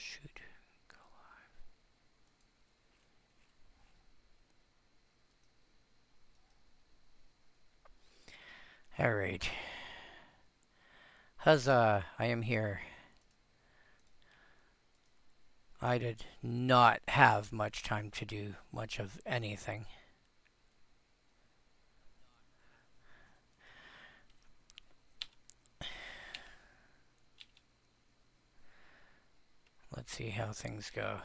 Shoot. Go live. Alright. Huzzah! I am here. I did not have much time to do much of anything. Let's see how things go.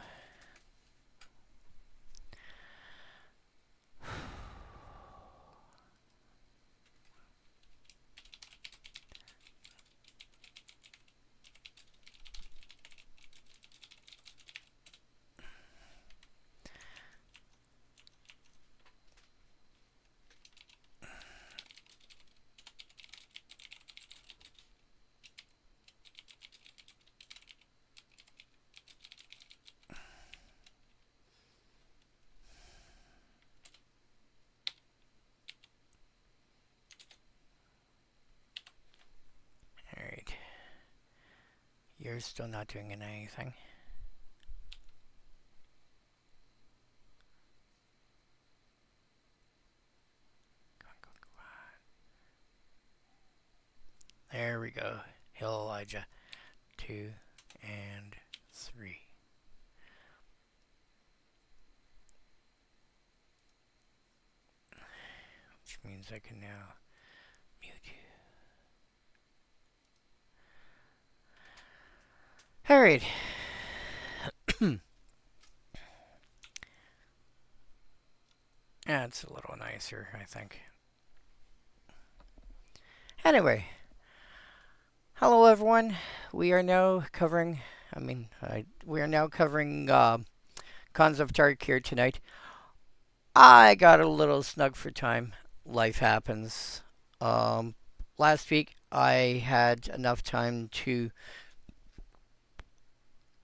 Alright. You're still not doing anything. There we go. Hill Elijah. 2 and 3. Which means I can now mute you. Alright. That's a little nicer, I think. Anyway. Hello everyone. We are now covering, we are now covering KHANS of Tarkir tonight. I got a little snug for time. Life happens. Last week I had enough time to,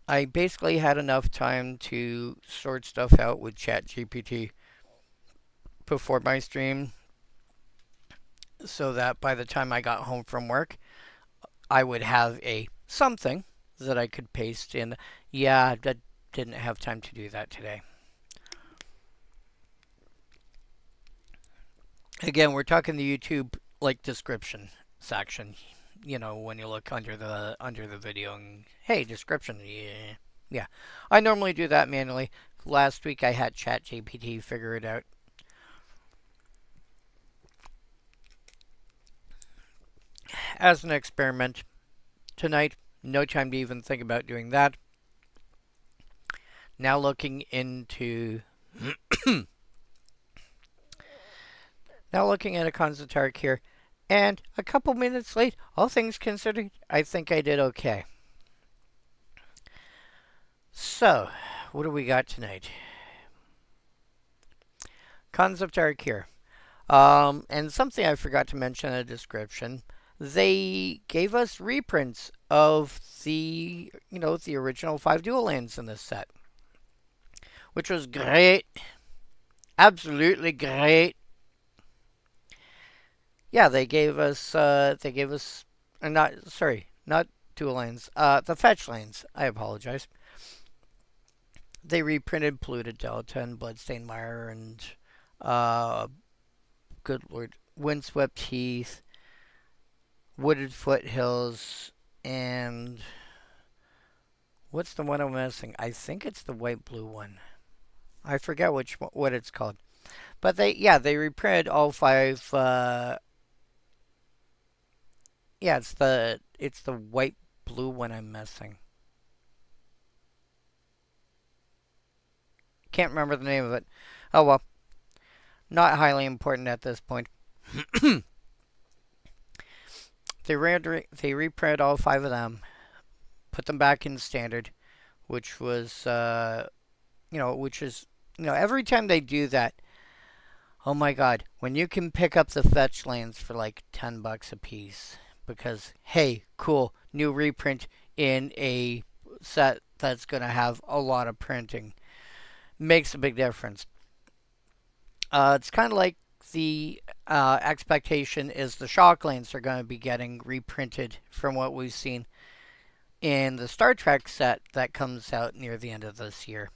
I basically had enough time to sort stuff out with ChatGPT before my stream, so that by the time I got home from work, I would have a something that I could paste in. Yeah, I didn't have time to do that today. Again, we're talking the YouTube description section. You know, when you look under the video and hey, description. Yeah. I normally do that manually. Last week I had ChatGPT figure it out. As an experiment. Tonight, no time to even think about doing that. Now looking into now looking at a KHANS of Tarkir, and a couple minutes late, all things considered, I think I did okay. So, what do we got tonight? KHANS of Tarkir. And something I forgot to mention in the description, they gave us reprints of the original 5 dual lands in this set, which was great. Absolutely great. Yeah, they gave us not dual lands, the fetch lands. I apologize. They reprinted Polluted Delta and Bloodstained Mire and good lord, Windswept Heath, Wooded Foothills, and what's the one I'm missing? I think it's the white-blue one. I forget what it's called. But they reprinted all 5. Yeah, it's the white-blue one I'm missing. Can't remember the name of it. Oh well. Not highly important at this point. They reprinted all 5 of them, put them back in standard, which was every time they do that, oh my god, when you can pick up the fetch lands for like $10 a piece, because hey, cool, new reprint in a set that's gonna have a lot of printing, makes a big difference. It's kind of like the expectation is the shock lands are going to be getting reprinted from what we've seen. in the Star Trek set that comes out near the end of this year.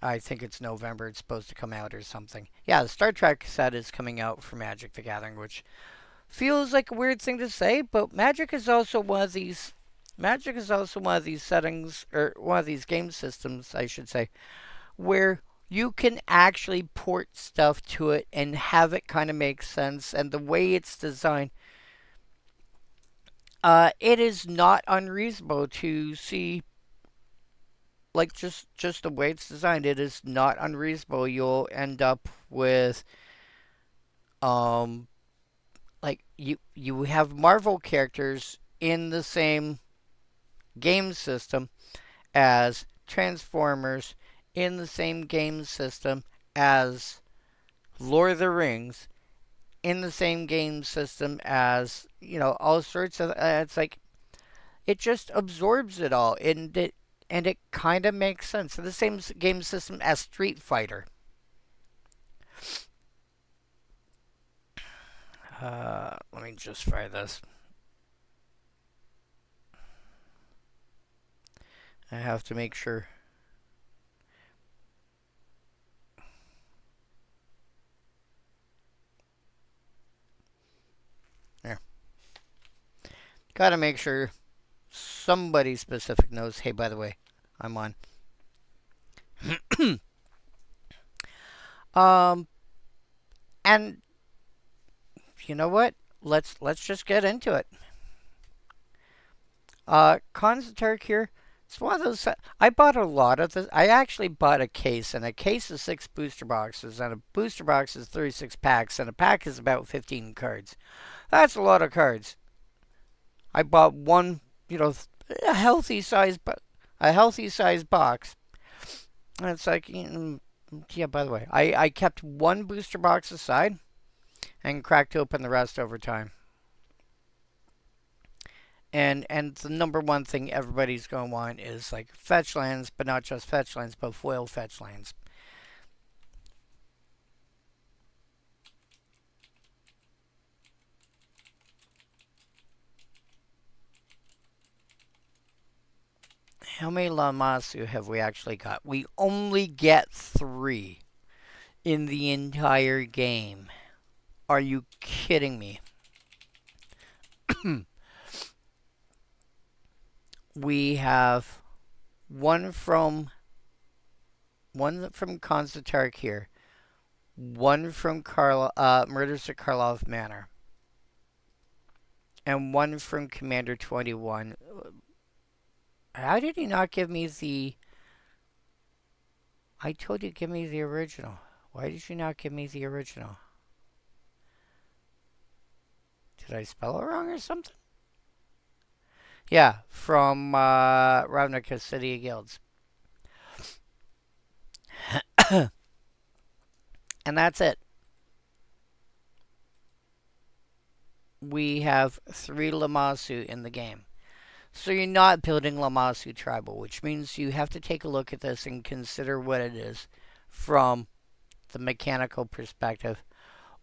I think it's November. It's supposed to come out or something. Yeah, the Star Trek set is coming out for Magic the Gathering, which feels like a weird thing to say, but Magic is also one of these. Magic is also one of these settings, or one of these game systems, I should say, where you can actually port stuff to it and have it kind of make sense. And the way it's designed, it is not unreasonable to see, like just the way it's designed. It is not unreasonable. You'll end up with, um, like you have Marvel characters in the same game system as Transformers, in the same game system as Lord of the Rings, in the same game system as, all sorts of, it's like it just absorbs it all, and it kind of makes sense. So the same game system as Street Fighter. Let me just try this. I have to make sure. There. Gotta make sure somebody specific knows, hey, by the way, I'm on. And you know what? Let's just get into it. KHANS of Tarkir. It's one of those. I bought a lot of this. I actually bought a case, and a case is 6 booster boxes, and a booster box is 36 packs, and a pack is about 15 cards. That's a lot of cards. I bought one, a healthy size, box. And it's like, yeah. By the way, I kept one booster box aside, and cracked open the rest over time. And the number one thing everybody's going to want is like fetch lands, but not just fetch lands, but foil fetch lands. How many Lamassu have we actually got? We only get 3 in the entire game. Are you kidding me? We have one from KHANS of Tarkir, one from Murders at Karlov Manor, and one from Commander 21. How did he not give me the... I told you give me the original. Why did you not give me the original? Did I spell it wrong or something? Yeah, from Ravnica City of Guilds. And that's it. We have 3 Lamassu in the game. So you're not building Lamassu Tribal, which means you have to take a look at this and consider what it is from the mechanical perspective.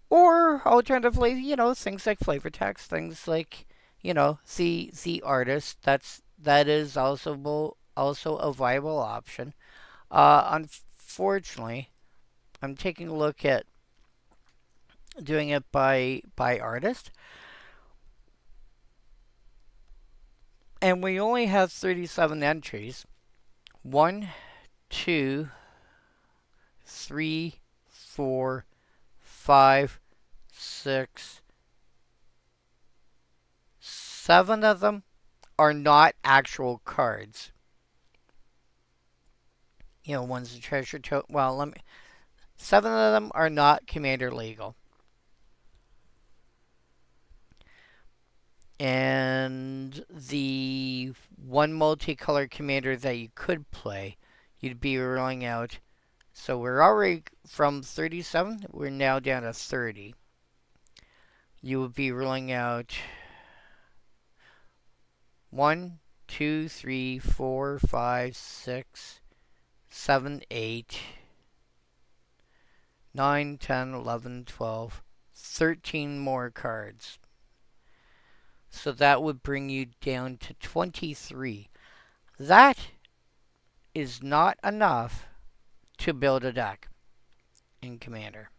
Or alternatively, things like flavor text, things like, the artist. That is also a viable option. Unfortunately, I'm taking a look at doing it by artist. And we only have 37 entries. 1, 2, 3, 4, 5, 6, 7 of them are not actual cards. One's a treasure token. Well, 7 of them are not commander legal. And the one multicolor commander that you could play, you'd be rolling out. So we're already from 37, we're now down to 30. You would be rolling out 1, 2, 3, 4, 5, 6, 7, 8, 9, 10, 11, 12, 13 more cards. So that would bring you down to 23. That is not enough to build a deck in Commander.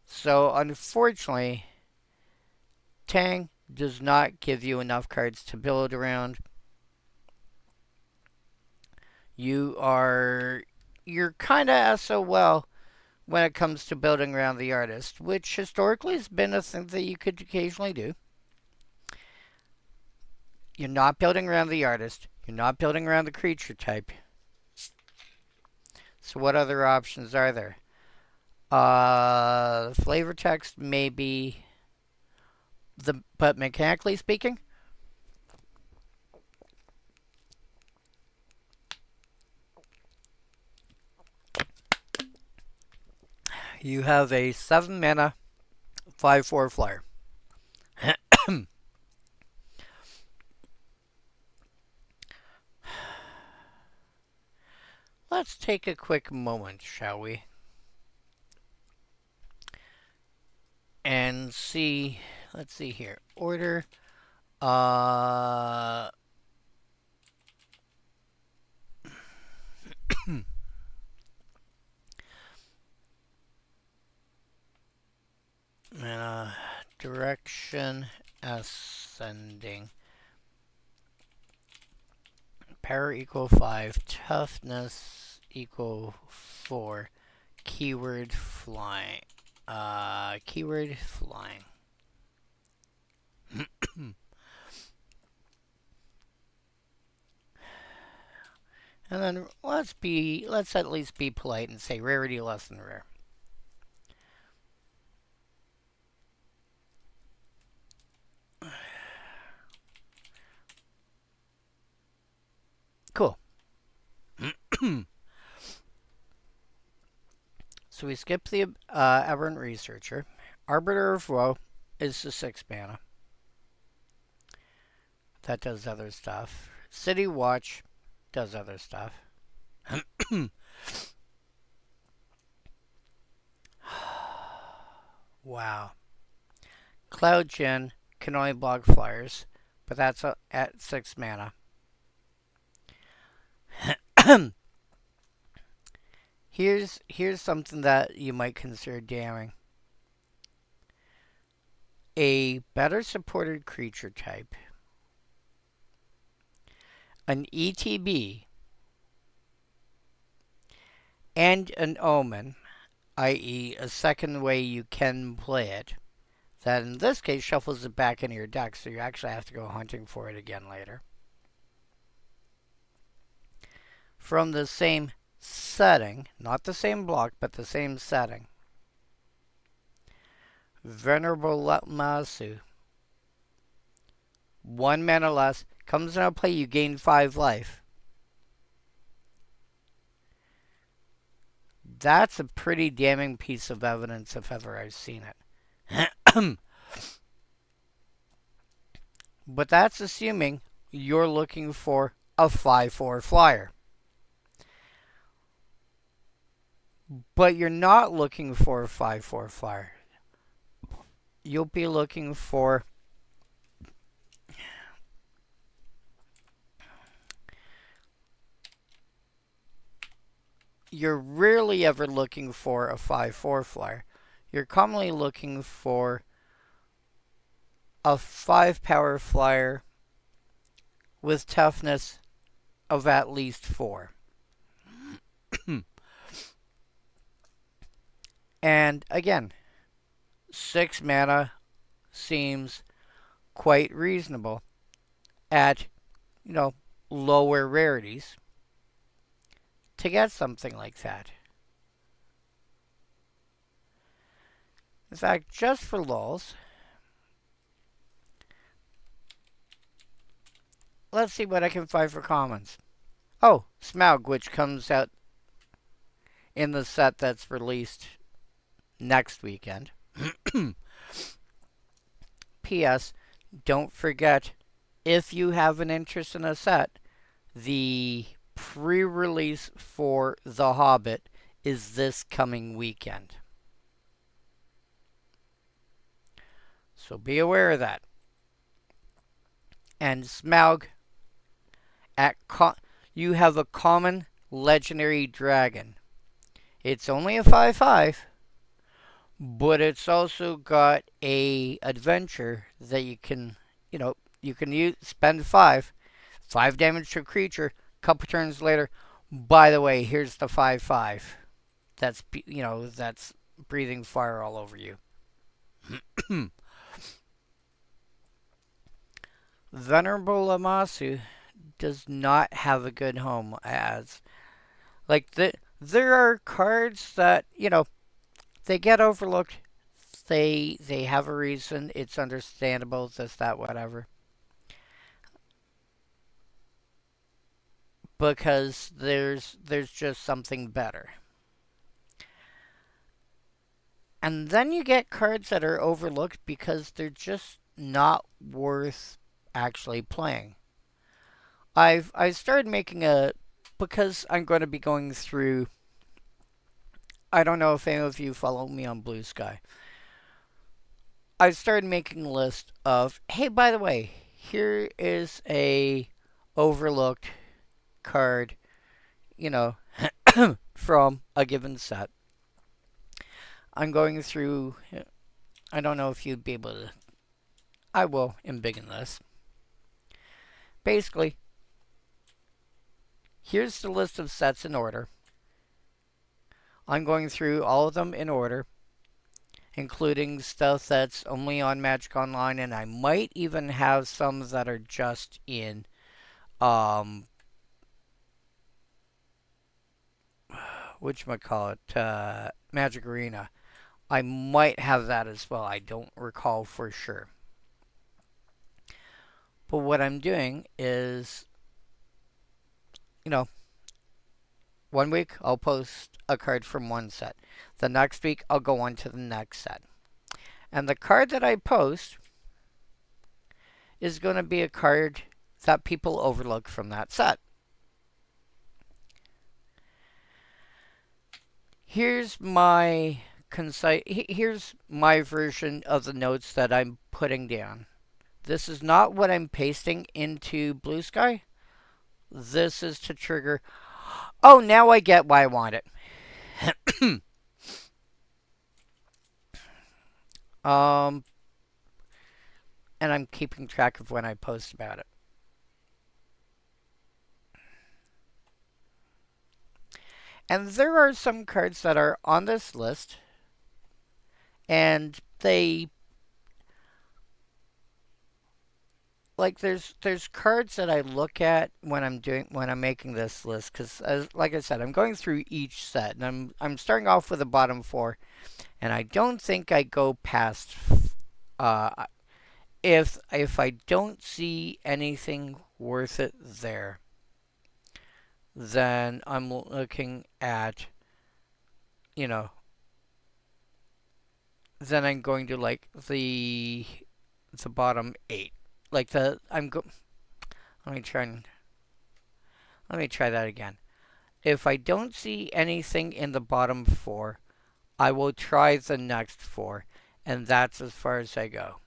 So unfortunately, Tang does not give you enough cards to build around. You're kind of SOL when it comes to building around the artist, which historically has been a thing that you could occasionally do. You're not building around the artist. You're not building around the creature type. So what other options are there? Flavor text maybe but mechanically speaking, you have a 7 mana 5/4 flyer. Let's take a quick moment, shall we? And see, let's see here. Order. Mana direction ascending. Power equal 5. Toughness equal 4. Keyword flying. Keyword flying. And then let's at least be polite and say rarity less than rare. Cool. So we skip the Aberrant Researcher. Arbiter of Woe is the 6 mana. That does other stuff. City Watch does other stuff. Wow. Cloud Gen can only block flyers, but that's at 6 mana. Here's something that you might consider damming. A better supported creature type. An ETB and an Omen, i.e. a second way you can play it, that in this case shuffles it back into your deck, so you actually have to go hunting for it again later. From the same setting, not the same block, but the same setting. Venerable Masu. 1 mana less. Comes into play, you gain 5 life. That's a pretty damning piece of evidence if ever I've seen it. But that's assuming you're looking for a 5/4 flyer. But you're not looking for a 5/4 flyer. You'll be looking for you're rarely ever looking for a 5/4 flyer. You're commonly looking for a 5 power flyer with toughness of at least 4. And again, 6 mana seems quite reasonable at, lower rarities to get something like that. In fact, just for lulz, let's see what I can find for commons. Oh, Smaug, which comes out in the set that's released next weekend. P.S. Don't forget, if you have an interest in a set, the pre-release for The Hobbit is this coming weekend. So be aware of that. And Smaug, you have a common legendary dragon. It's only a 5/5, but it's also got a adventure that you can spend 5 damage to a creature. Couple turns later, by the way, here's the 5/5. That's breathing fire all over you. Venerable Amasu does not have a good home as there are cards that they get overlooked. They have a reason. It's understandable. This, that, whatever. Because there's just something better. And then you get cards that are overlooked because they're just not worth actually playing. I started making because I'm going to be going through. I don't know if any of you follow me on Blue Sky. I started making a list of, hey, by the way, here is a overlooked card, you know, from a given set. I'm going through. I don't know if you'd be able to. I will embiggen this. Basically, here's the list of sets in order. I'm going through all of them in order, including stuff that's only on Magic Online, and I might even have some that are just in Magic Arena. I might have that as well. I don't recall for sure. But what I'm doing is, 1 week I'll post a card from one set. The next week I'll go on to the next set. And the card that I post is going to be a card that people overlook from that set. Here's my version of the notes that I'm putting down. This is not what I'm pasting into Blue Sky. This is to trigger. Oh, now I get why I want it. And I'm keeping track of when I post about it. And there are some cards that are on this list, and there's cards that I look at when I'm making this list, because like I said, I'm going through each set, and I'm starting off with the bottom 4, and I don't think I go past if I don't see anything worth it there, then I'm looking at then I'm going to like the bottom 8. Let me try that again. If I don't see anything in the bottom 4, I will try the next 4, and that's as far as I go.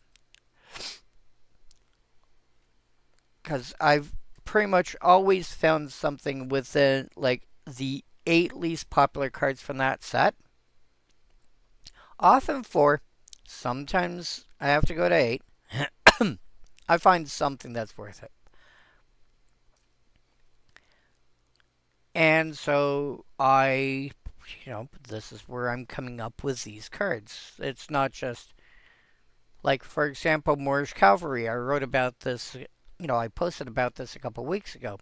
Because I've pretty much always found something within the 8 least popular cards from that set. Often 4, sometimes I have to go to 8. I find something that's worth it. And so this is where I'm coming up with these cards. It's not just, for example, Moorish Cavalry. I wrote about this, I posted about this a couple weeks ago.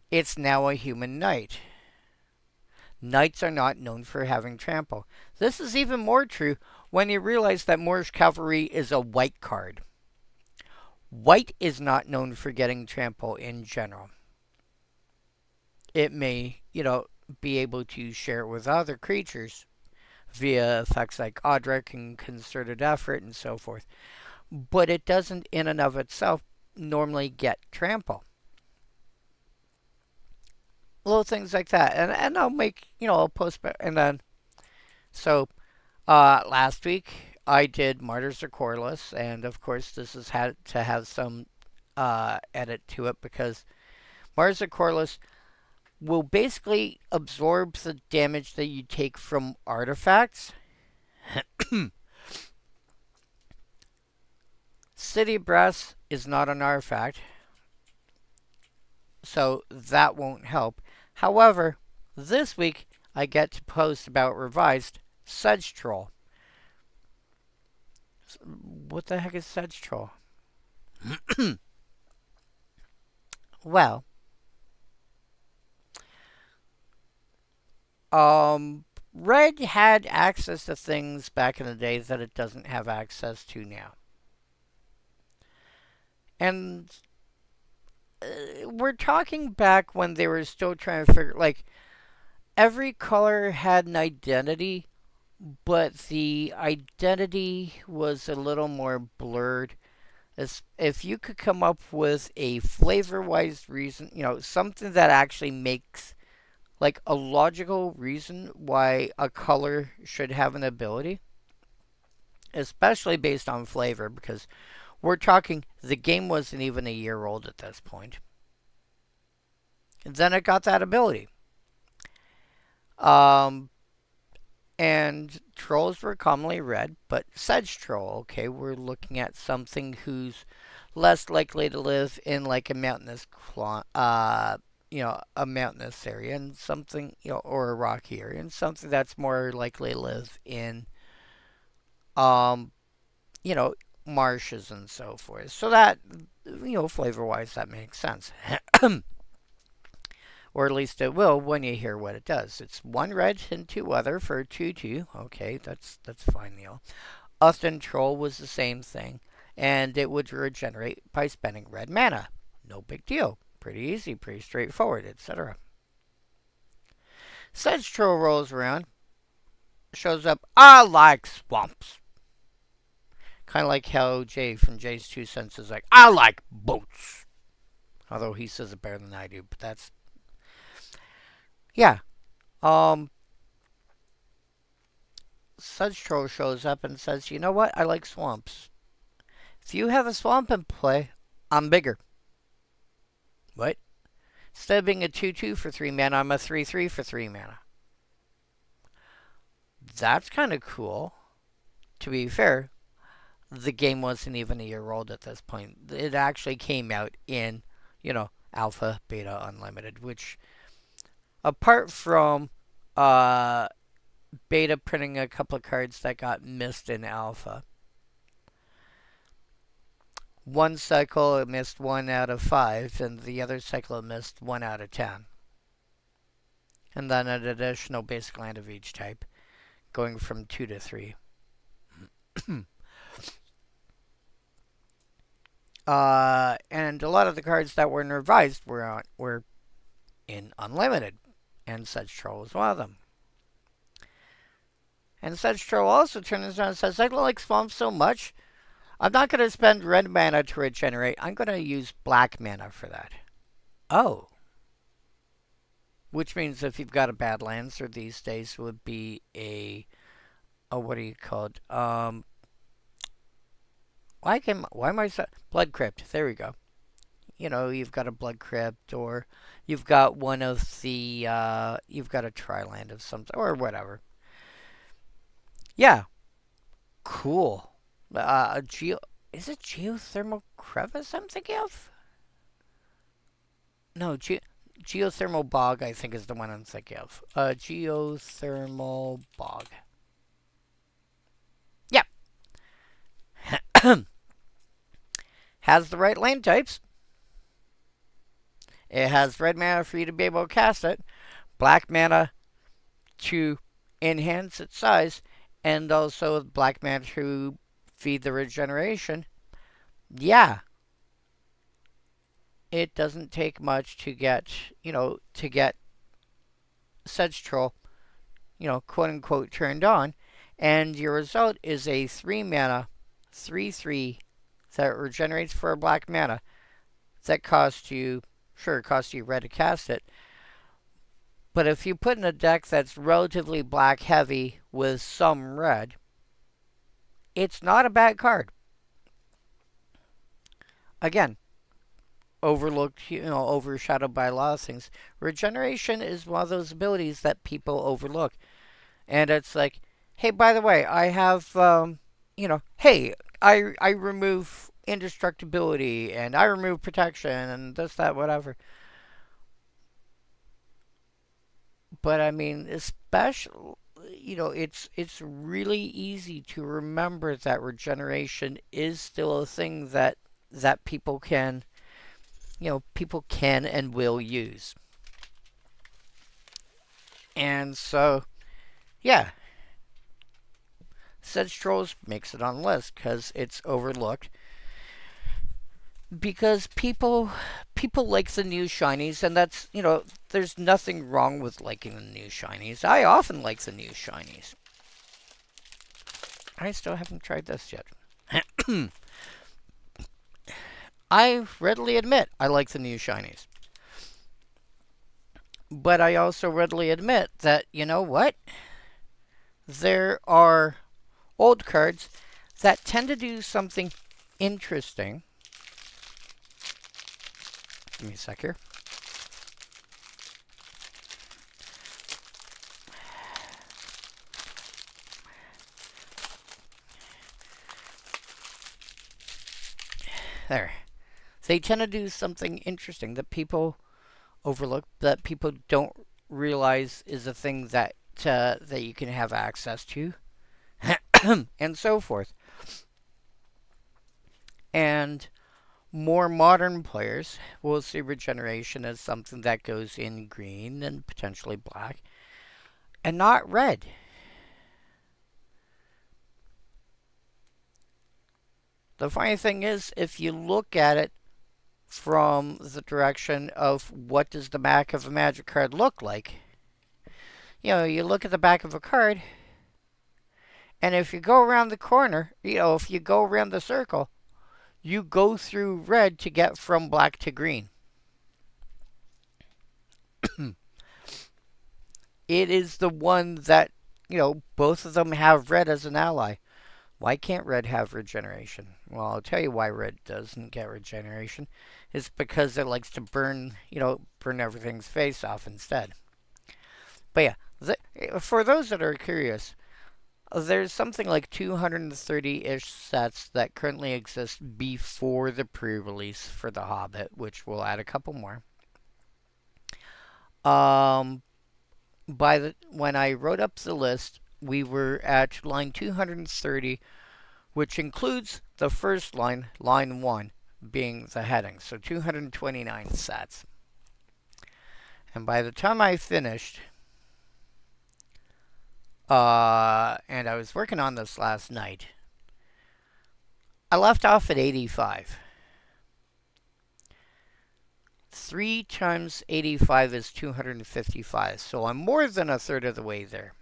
It's now a human knight. Knights are not known for having trample. This is even more true when you realize that Moorish Cavalry is a white card. White is not known for getting trample in general. It may, be able to share it with other creatures via effects like Odric and Concerted Effort and so forth. But it doesn't in and of itself normally get trample. Little things like that. And I'll make, I'll post, and then, so, last week I did Martyrs are Coreless, and of course this has had to have some edit to it because Mars of Corliss will basically absorb the damage that you take from artifacts. City of Brass is not an artifact, so that won't help. However, this week I get to post about revised Sedge Troll. What the heck is Sedge Troll? Well, Red had access to things back in the day that it doesn't have access to now. And we're talking back when they were still trying to figure, like, every color had an identity, but the identity was a little more blurred. As if you could come up with a flavor-wise reason, something that actually makes, like, a logical reason why a color should have an ability, especially based on flavor, because we're talking, the game wasn't even a year old at this point. And then it got that ability. And trolls were commonly red, but Sedge Troll, okay, we're looking at something who's less likely to live in like a mountainous, a mountainous area, and something, or a rocky area, and something that's more likely to live in, marshes and so forth. So that, flavor-wise, that makes sense. Or at least it will when you hear what it does. It's 1 red and 2 other for 2/2. Okay, that's fine, Neil. Uthen Troll was the same thing, and it would regenerate by spending red mana. No big deal. Pretty easy, pretty straightforward, etc. Sedge Troll rolls around, shows up, I like swamps. Kind of like how Jay from Jay's 2 Cents is like, I like boats. Although he says it better than I do, but that's... Yeah. Sedge Troll shows up and says, you know what? I like swamps. If you have a swamp in play, I'm bigger. What? Instead of being a 2/2 for 3 mana, I'm a 3/3 for 3 mana. That's kind of cool. To be fair, the game wasn't even a year old at this point. It actually came out in, Alpha, Beta, Unlimited, which... Apart from Beta printing a couple of cards that got missed in Alpha. One cycle it missed 1 out of 5, and the other cycle it missed 1 out of 10. And then an additional basic land of each type, going from 2 to 3. And a lot of the cards that were revised were in Unlimited. And Sedge Troll was one of them. And Sedge Troll also turns around and says, I don't like swamps so much. I'm not going to spend red mana to regenerate. I'm going to use black mana for that. Oh. Which means if you've got a Badlands, or these days would be what do you call it? Why am I Blood Crypt. There we go. You've got a Blood Crypt, or you've got one of the, you've got a Triland of some, or whatever. Yeah. Cool. Is it Geothermal Crevice I'm thinking of? No, Geothermal Bog I think is the one I'm thinking of. Geothermal Bog. Yep. Has the right land types. It has red mana for you to be able to cast it, black mana to enhance its size, and also black mana to feed the regeneration. Yeah. It doesn't take much to get, Sedge Troll, quote unquote, turned on, and your result is a 3 mana, 3/3 that regenerates for a black mana that costs you. Sure, it costs you red to cast it. But if you put in a deck that's relatively black heavy with some red, it's not a bad card. Again, overlooked, overshadowed by a lot of things. Regeneration is one of those abilities that people overlook. And it's like, hey, by the way, I have, hey, I remove indestructibility and I remove protection and this, that, whatever. But I mean, especially, it's really easy to remember that regeneration is still a thing that people can and will use. And so, yeah, Sedge Trolls makes it on the list because it's overlooked. Because people like the new shinies, and that's there's nothing wrong with liking the new shinies. I often like the new shinies. I still haven't tried this yet. I readily admit I like the new shinies. But I also readily admit that, you know what? There are old cards that tend to do something interesting. Give me a sec here. There. They tend to do something interesting that people overlook, that people don't realize is a thing that you can have access to, and so forth. And more modern players will see regeneration as something that goes in green and potentially black, and not red. The funny thing is, if you look at it from the direction of what does the back of a magic card look like, you look at the back of a card, and if you go around the corner, if you go around the circle, you go through red to get from black to green. It is the one that, both of them have red as an ally. Why can't red have regeneration? Well, I'll tell you why red doesn't get regeneration. It's because it likes to burn everything's face off instead. But yeah, for those that are curious, there's something like 230-ish sets that currently exist before the pre-release for The Hobbit, which will add a couple more. When I wrote up the list, we were at line 230, which includes the first line, line 1, being the heading. So 229 sets. And by the time I finished, and I was working on this last night, I left off at 85. 3 times 85 is 255, so I'm more than a third of the way there.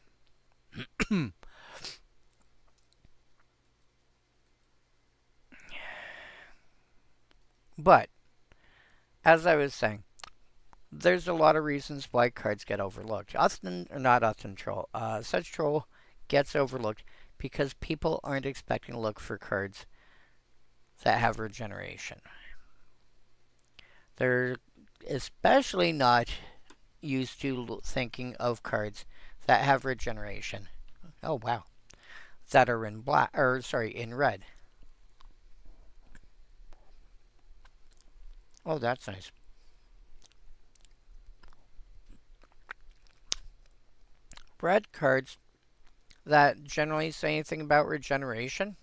But, as I was saying, there's a lot of reasons why cards get overlooked. Sedge Troll gets overlooked because people aren't expecting to look for cards that have regeneration. They're especially not used to thinking of cards that have regeneration. Oh wow, that are in in red. Oh, that's nice. Red cards that generally say anything about regeneration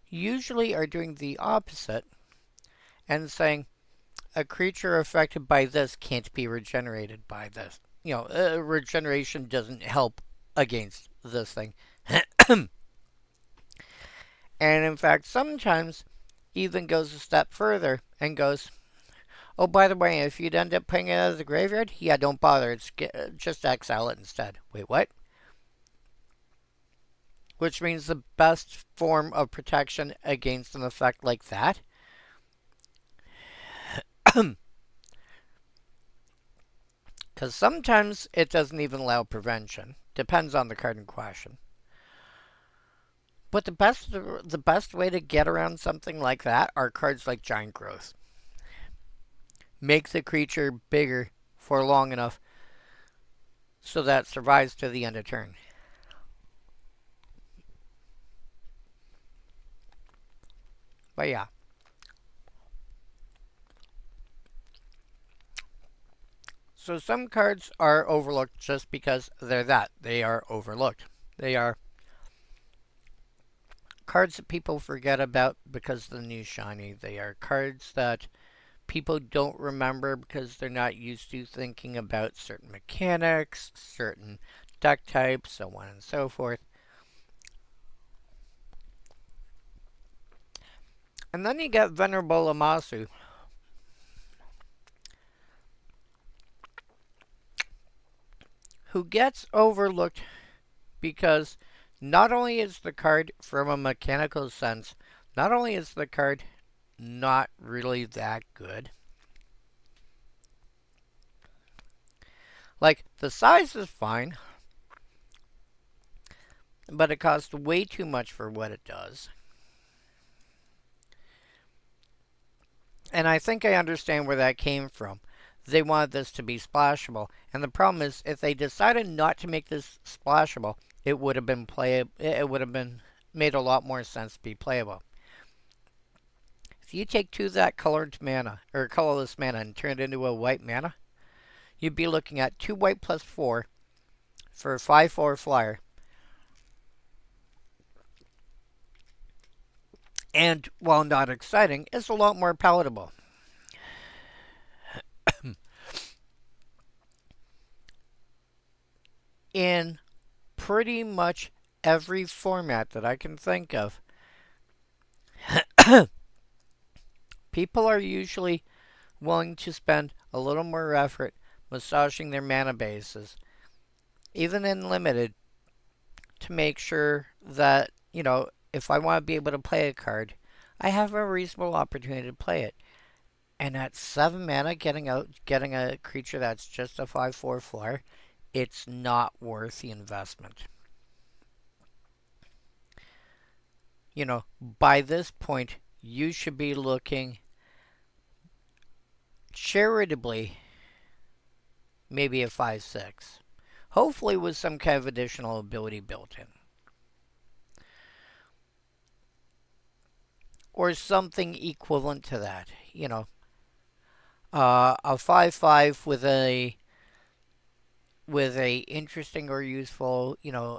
usually are doing the opposite and saying a creature affected by this can't be regenerated by this. Regeneration doesn't help against this thing. And in fact, sometimes even goes a step further and goes, oh, by the way, if you'd end up playing it out of the graveyard, yeah, don't bother. It's just exile it instead. Wait, what? Which means the best form of protection against an effect like that because sometimes it doesn't even allow prevention. Depends on the card in question. But the best way to get around something like that are cards like Giant Growth. Make the creature bigger for long enough so that it survives to the end of turn. But yeah. So some cards are overlooked just because they're that. They are overlooked. They are cards that people forget about because of the new shiny. They are cards that people don't remember because they're not used to thinking about certain mechanics, certain deck types, so on and so forth. And then you get Venerable Amasu, who gets overlooked because not only is the card, from a mechanical sense, not only is the card not really that good, like, the size is fine, but it costs way too much for what it does. And I think I understand where that came from. They wanted this to be splashable. And the problem is, if they decided not to make this splashable, it would have been made a lot more sense to be playable. If you take two of that colored mana, or colorless mana, and turn it into a white mana, you'd be looking at 2 white plus 4 for a 5/4 flyer. And while not exciting, it's a lot more palatable. In pretty much every format that I can think of, people are usually willing to spend a little more effort massaging their mana bases, even in limited, to make sure that, if I want to be able to play a card, I have a reasonable opportunity to play it. And at 7 mana, getting a creature that's just a 5/4 flyer, it's not worth the investment. By this point, you should be looking charitably, maybe a 5/6. Hopefully with some kind of additional ability built in. Or something equivalent to that. A 5/5 with a interesting or useful,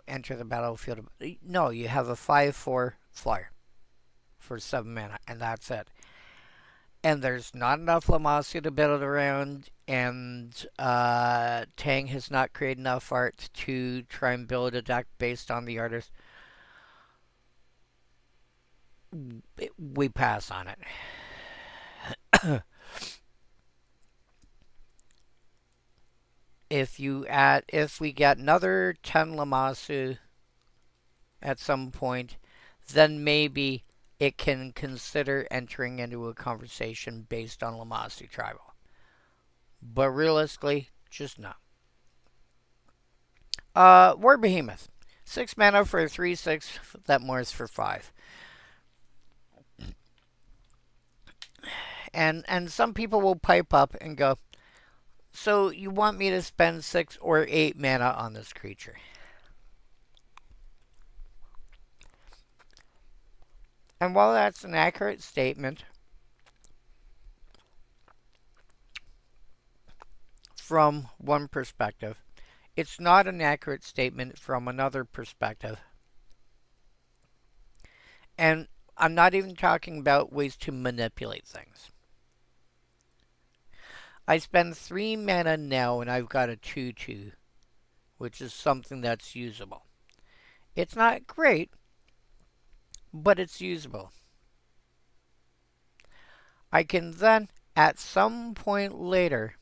enter the battlefield. No, you have a 5/4 flyer for 7 mana, and that's it. And there's not enough Lamasu to build around, and Tang has not created enough art to try and build a deck based on the artist. We pass on it. If we get another 10 Lamasu at some point, then maybe it can consider entering into a conversation based on Lamasu Tribal. But realistically, just no. War Behemoth. 6 mana for a 3/6 that morphs for 5. And some people will pipe up and go, so you want me to spend 6 or 8 mana on this creature? And while that's an accurate statement, from one perspective, it's not an accurate statement from another perspective. And I'm not even talking about ways to manipulate things. I spend 3 mana now and I've got a 2/2, which is something that's usable. It's not great, but it's usable. I can then, at some point later,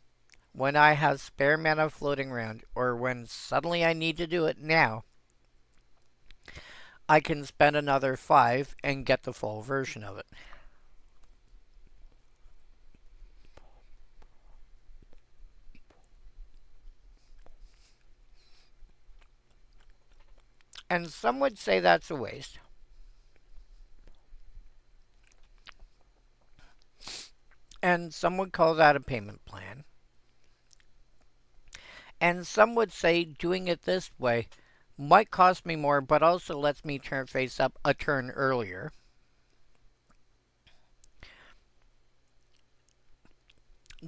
when I have spare mana floating around, or when suddenly I need to do it now, I can spend another 5 and get the full version of it. And some would say that's a waste. And some would call that a payment plan. And some would say doing it this way might cost me more, but also lets me turn face up a turn earlier.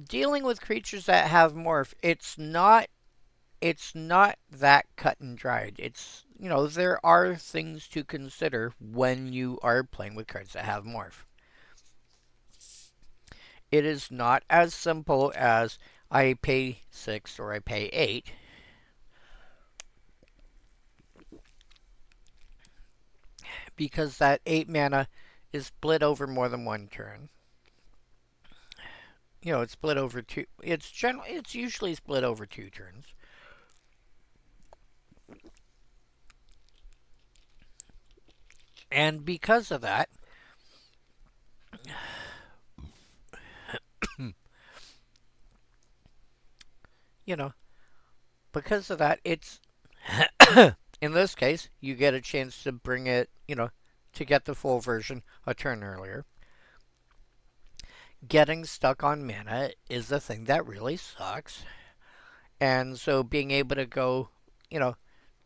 Dealing with creatures that have morph, it's not that cut and dried. It's, there are things to consider when you are playing with cards that have morph. It is not as simple as I pay 6 or I pay 8. Because that 8 mana is split over more than one turn. It's split over two. It's usually split over 2 turns. And because of that, it's in this case, you get a chance to bring it, to get the full version a turn earlier. Getting stuck on mana is the thing that really sucks. And so being able to go,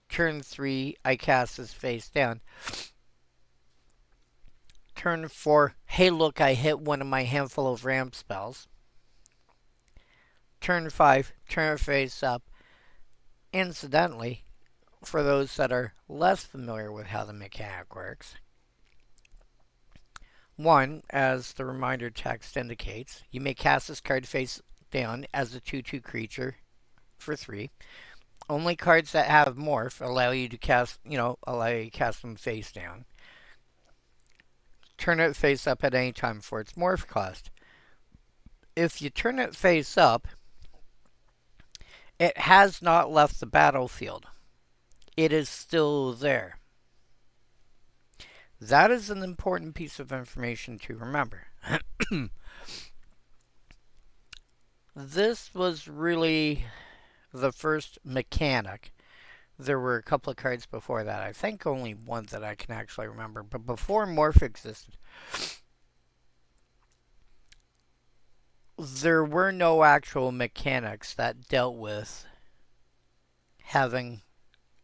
turn 3, I cast this face down. Turn 4, hey look, I hit one of my handful of ramp spells. Turn 5, turn face up. Incidentally, for those that are less familiar with how the mechanic works, 1, as the reminder text indicates, you may cast this card face down as a 2/2 creature for 3. Only cards that have morph allow you to cast them face down. Turn it face up at any time for its morph cost. If you turn it face up, it has not left the battlefield. It is still there. That is an important piece of information to remember. This was really the first mechanic. There were a couple of cards before that. I think only one that I can actually remember. But before Morph existed, there were no actual mechanics that dealt with having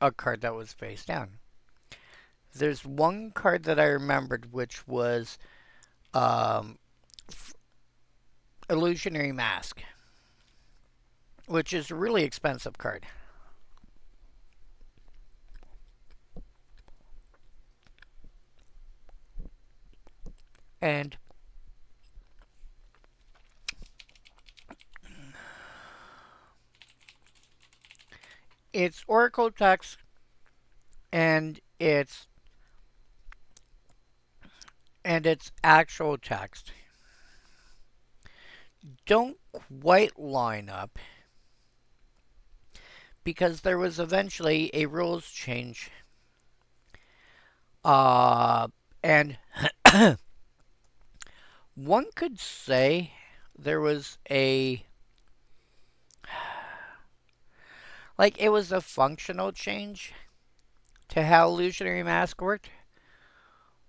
a card that was face down. There's one card that I remembered, which was Illusionary Mask, which is a really expensive card. And it's Oracle text, and it's actual text don't quite line up, because there was eventually a rules change, and one could say there was it was a functional change to how Illusionary Mask worked,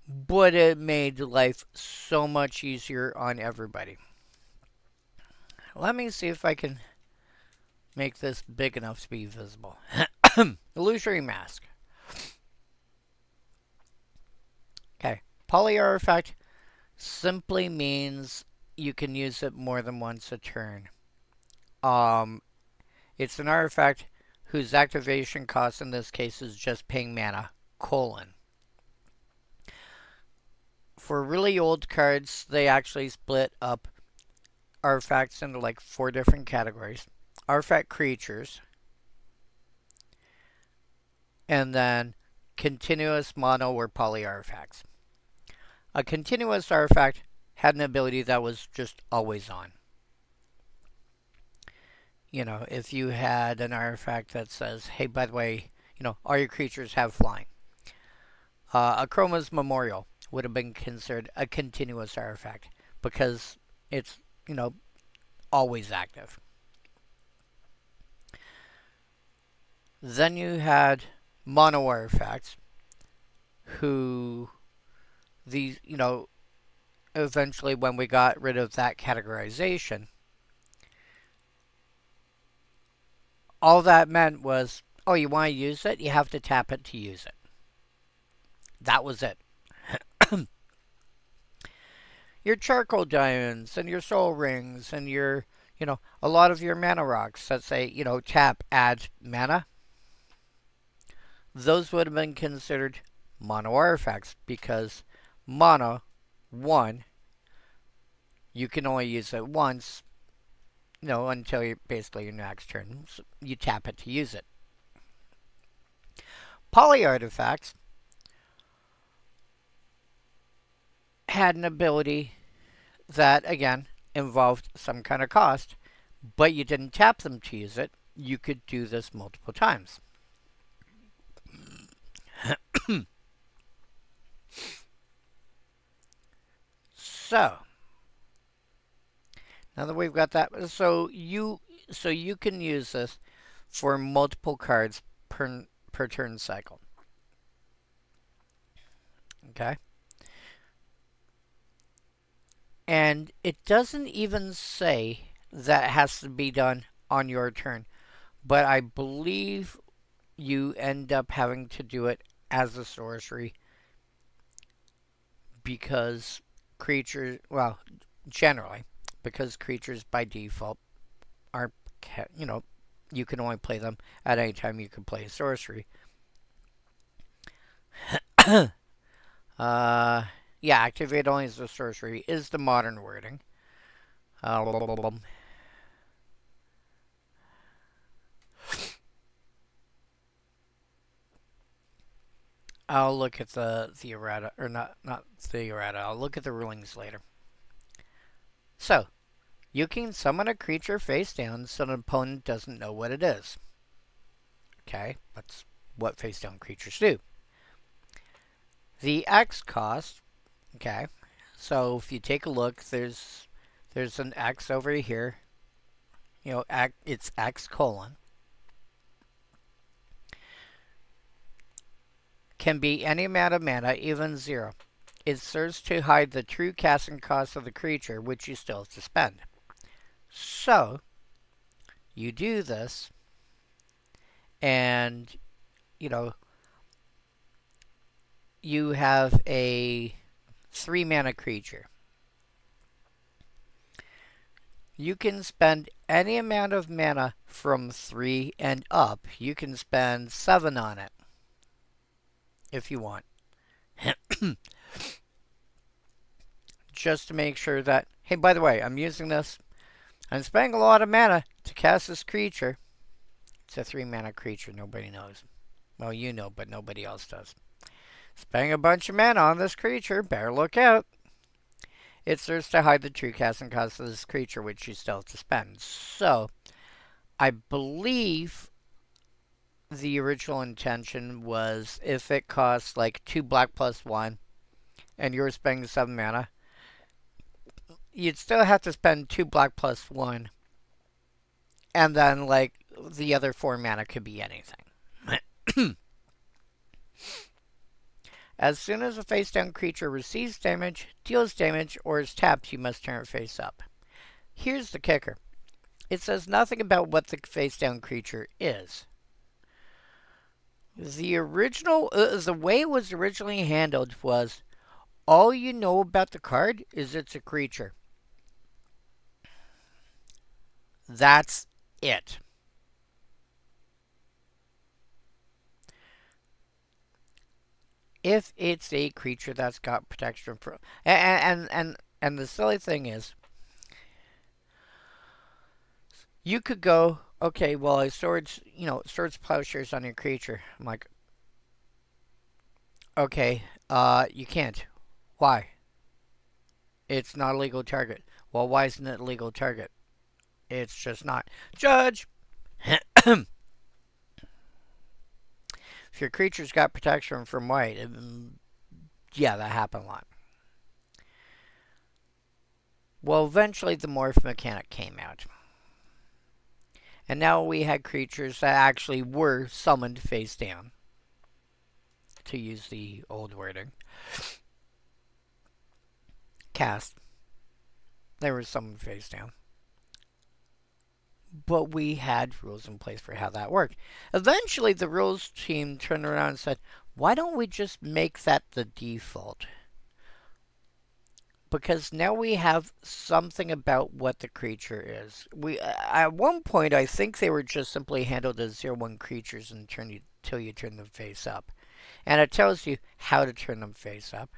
but it made life so much easier on everybody. Let me see if I can make this big enough to be visible. Illusionary Mask. Okay. Poly artifact simply means you can use it more than once a turn. It's an artifact whose activation cost in this case is just paying mana, colon. For really old cards, they actually split up artifacts into 4 different categories. Artifact creatures, and then continuous, mono, or poly artifacts. A continuous artifact had an ability that was just always on. If you had an artifact that says, hey, by the way, all your creatures have flying. Akroma's Memorial would have been considered a continuous artifact because it's, always active. Then you had mono artifacts who eventually when we got rid of that categorization, all that meant was, oh, you want to use it? You have to tap it to use it. That was it. Your charcoal diamonds and your soul rings and your, a lot of your mana rocks that say, tap, add mana, those would have been considered mono artifacts because mono, one, you can only use it once, until basically your next turn. So you tap it to use it. Poly artifacts had an ability that, again, involved some kind of cost, but you didn't tap them to use it. You could do this multiple times. So, now that we've got that, so you can use this for multiple cards per turn cycle. Okay? And it doesn't even say that it has to be done on your turn, but I believe you end up having to do it as a sorcery because creatures, well, generally, because creatures by default are, you can only play them at any time you can play a sorcery. Yeah, activate only as a sorcery is the modern wording. I'll look at the errata, or not the errata. I'll look at the rulings later. So, you can summon a creature face down so an opponent doesn't know what it is. Okay, that's what face down creatures do. The X cost, okay, so if you take a look, there's an X over here. It's X colon. Can be any amount of mana, even 0. It serves to hide the true casting cost of the creature, which you still have to spend. So, you do this, and, you have a 3 mana creature. You can spend any amount of mana from 3 and up. You can spend 7 on it if you want. Just to make sure that, hey, by the way, I'm using this. I'm spending a lot of mana to cast this creature. It's a 3 mana creature, nobody knows. Well, you know, but nobody else does. Spending a bunch of mana on this creature, better look out. It serves to hide the true casting cost of this creature, which you still have to spend. So, I believe the original intention was if it costs like 2 black plus 1, and you're spending 7 mana, you'd still have to spend 2 black plus 1, and then like the other 4 mana could be anything. As soon as a face-down creature receives damage, deals damage, or is tapped, you must turn it face up. Here's the kicker. It says nothing about what the face-down creature is. The way it was originally handled was, all you know about the card is it's a creature. That's it. If it's a creature that's got protection from, and the silly thing is, you could go, okay, well, I swords plowshares on your creature. I'm like, okay, you can't. Why? It's not a legal target. Well, why isn't it a legal target? It's just not. Judge! If your creature's got protection from white, yeah, that happened a lot. Well, eventually the morph mechanic came out. And now we had creatures that actually were summoned face down, to use the old wording. cast. There was someone face down. But we had rules in place for how that worked. Eventually, the rules team turned around and said, why don't we just make that the default? Because now we have something about what the creature is. At one point, I think they were just simply handled as 0/1 creatures until you turn them face up. And it tells you how to turn them face up.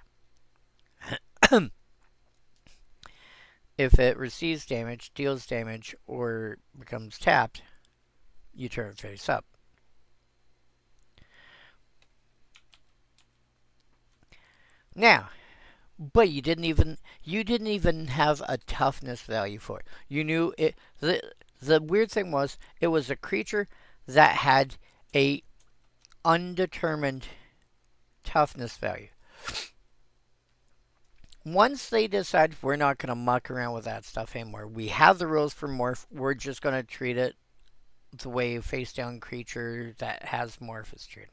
If it receives damage, deals damage, or becomes tapped, you turn it face up. Now, but you didn't even have a toughness value for it. You knew it. The weird thing was, it was a creature that had a undetermined toughness value. Once they decide we're not going to muck around with that stuff anymore, we have the rules for morph, we're just going to treat it the way a face down creature that has morph is treated.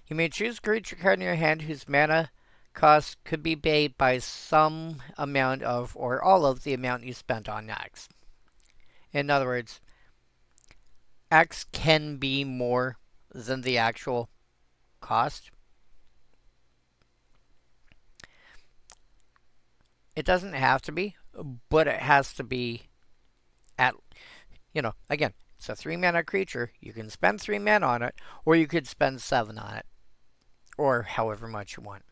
You may choose a creature card in your hand whose mana cost could be paid by some amount of or all of the amount you spent on X. In other words, X can be more than the actual cost. It doesn't have to be, but it has to be at, again, it's a 3 mana creature. You can spend 3 mana on it, or you could spend 7 on it, or however much you want.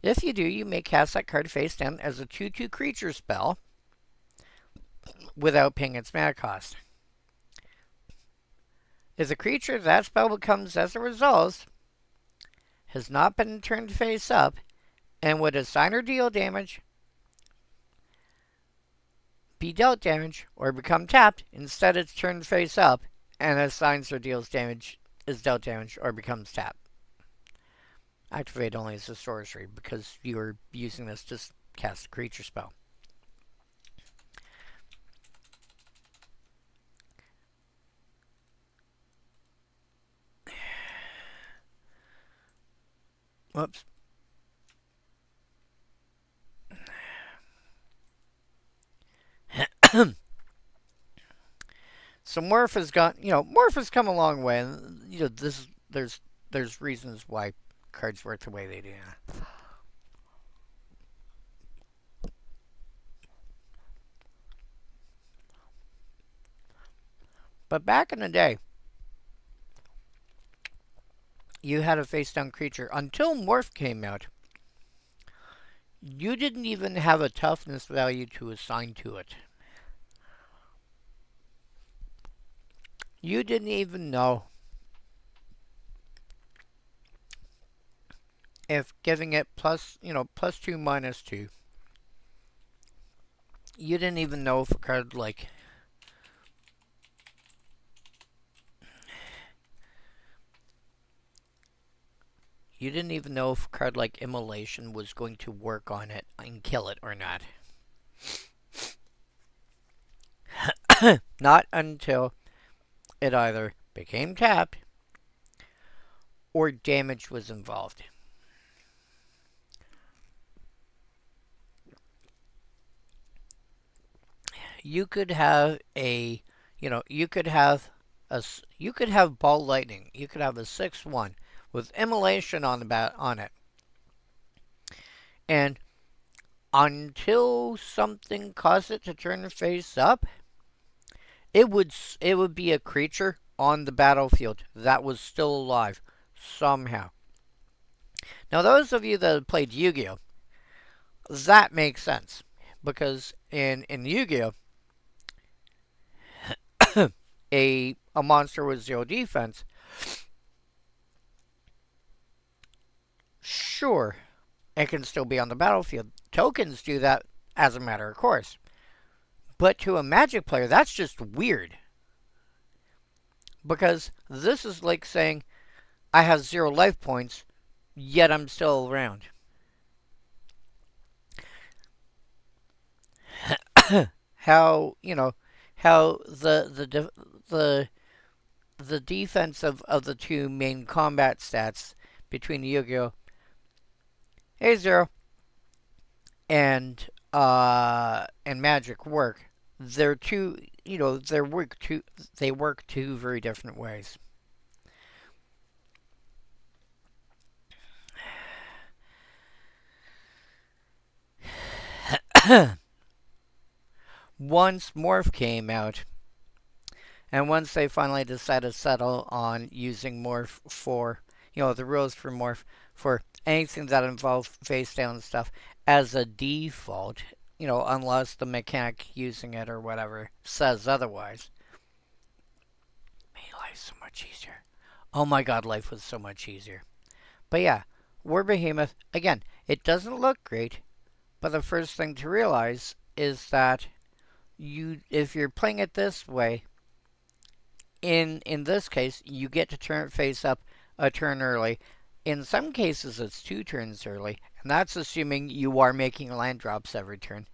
If you do, you may cast that card face down as a 2/2 creature spell without paying its mana cost. If the creature that spell becomes as a result has not been turned face up, and would assign or deal damage, be dealt damage, or become tapped, instead it's turned face up, and assigns or deals damage, is dealt damage, or becomes tapped. Activate only as a sorcery, because you are using this to cast a creature spell. Whoops. So morph has got, morph has come a long way, and there's reasons why cards work the way they do. But back in the day, you had a face down creature until morph came out. You didn't even have a toughness value to assign to it. You didn't even know if giving it plus 2 -2. You didn't even know if a card like Immolation was going to work on it and kill it or not. Not until it either became tapped or damage was involved. You could have ball lightning. You could have a 6/1 with immolation on it. And until something caused it to turn face up, it would be a creature on the battlefield that was still alive somehow. Now, those of you that have played Yu-Gi-Oh, that makes sense, because in Yu-Gi-Oh, a monster with 0 defense, sure, it can still be on the battlefield. Tokens do that as a matter of course. But to a Magic player, that's just weird. Because this is like saying, I have 0 life points, yet I'm still around. How the defense of the two main combat stats between Yu-Gi-Oh! A0 and magic work. They're two, they work two very different ways. Once Morph came out, and once they finally decided to settle on using Morph for, the rules for Morph for anything that involves face down stuff as a default, unless the mechanic using it or whatever says otherwise, made life so much easier. Oh my god, life was so much easier. But yeah, War Behemoth, again, it doesn't look great, but the first thing to realize is that if you're playing it this way, in this case, you get to turn it face up a turn early. In some cases, it's 2 turns early, and that's assuming you are making land drops every turn.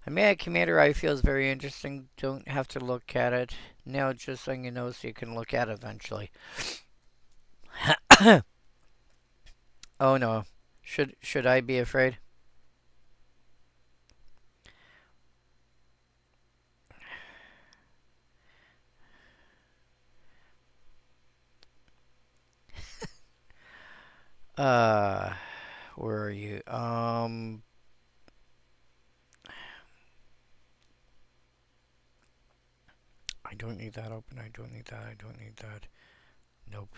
I made a commander I feel is very interesting. Don't have to look at it now, just so you know, so you can look at it eventually. Oh no, should I be afraid? Uh, where are you? I don't need that open. I don't need that. I don't need that. Nope.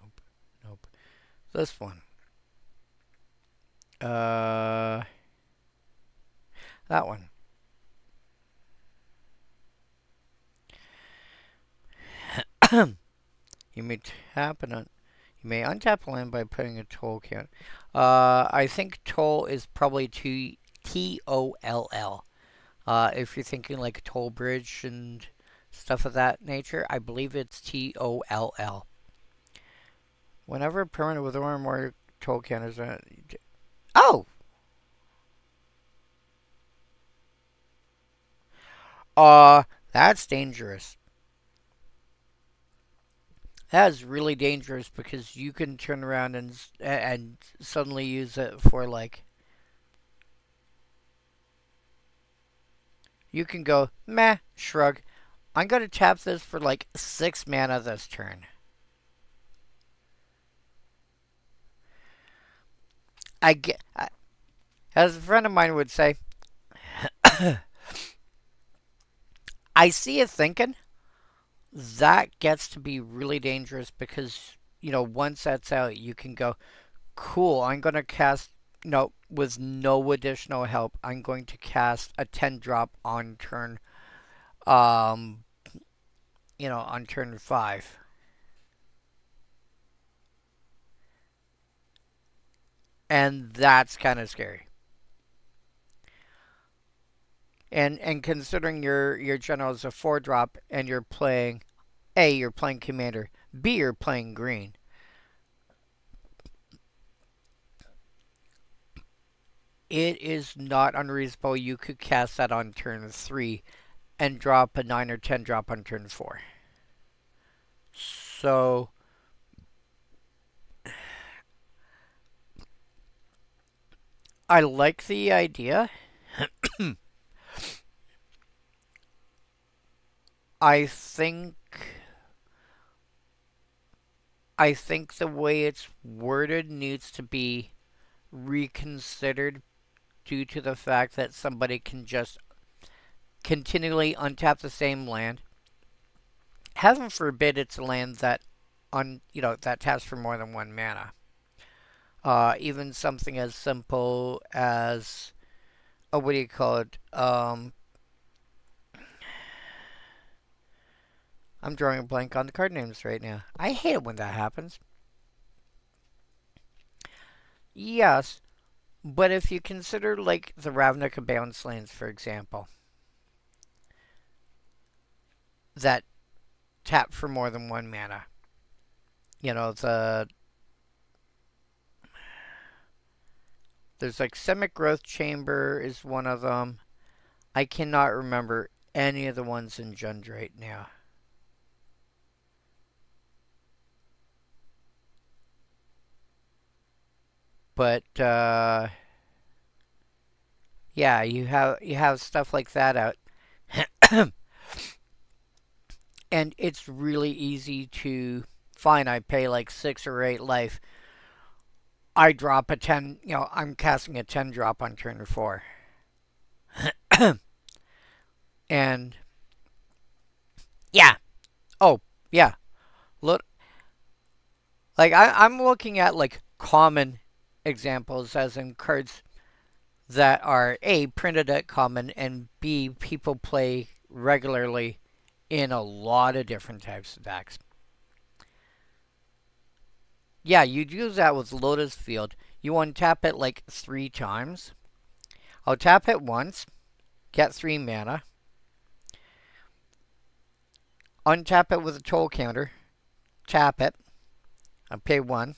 Nope. Nope. This one. That one. You may tap an you may untap a land by putting a toll count. I think toll is probably Toll. If you're thinking like a toll bridge and stuff of that nature, I believe it's Toll. Whenever a permanent with one or more toll counters, oh, that's dangerous. That is really dangerous because you can turn around and suddenly use it for like you can go meh shrug. I'm gonna tap this for like 6 mana this turn. I get as a friend of mine would say. I see it thinking that gets to be really dangerous because once that's out, you can go cool. I'm gonna cast no with no additional help. I'm going to cast a 10 drop on turn um on turn 5. And that's kind of scary. And considering your general is a 4 drop and you're playing you're playing commander, B, you're playing green. It is not unreasonable you could cast that on turn 3 and drop a 9 or 10 drop on turn 4. So I like the idea. I think I think the way it's worded needs to be reconsidered due to the fact that somebody can just continually untap the same land. Heaven forbid it's a land that that taps for more than 1 mana. Even something as simple as what do you call it? I'm drawing a blank on the card names right now. I hate it when that happens. Yes, but if you consider like the Ravnica Bounce lands, for example, that tap for more than 1 mana. There's like Semic Growth Chamber is one of them. I cannot remember any of the ones in Jund right now. But yeah, you have stuff like that out, and it's really easy to find. I pay like 6 or 8 life. I drop a 10. I'm casting a 10 drop on turn 4, and yeah. Oh yeah. Look, like I'm looking at like common examples, as in cards that are A, printed at common, and B, people play regularly in a lot of different types of decks. Yeah, you'd use that with Lotus Field. You untap it like 3 times. I'll tap it once, get 3 mana, untap it with a toll counter, tap it, I pay 1,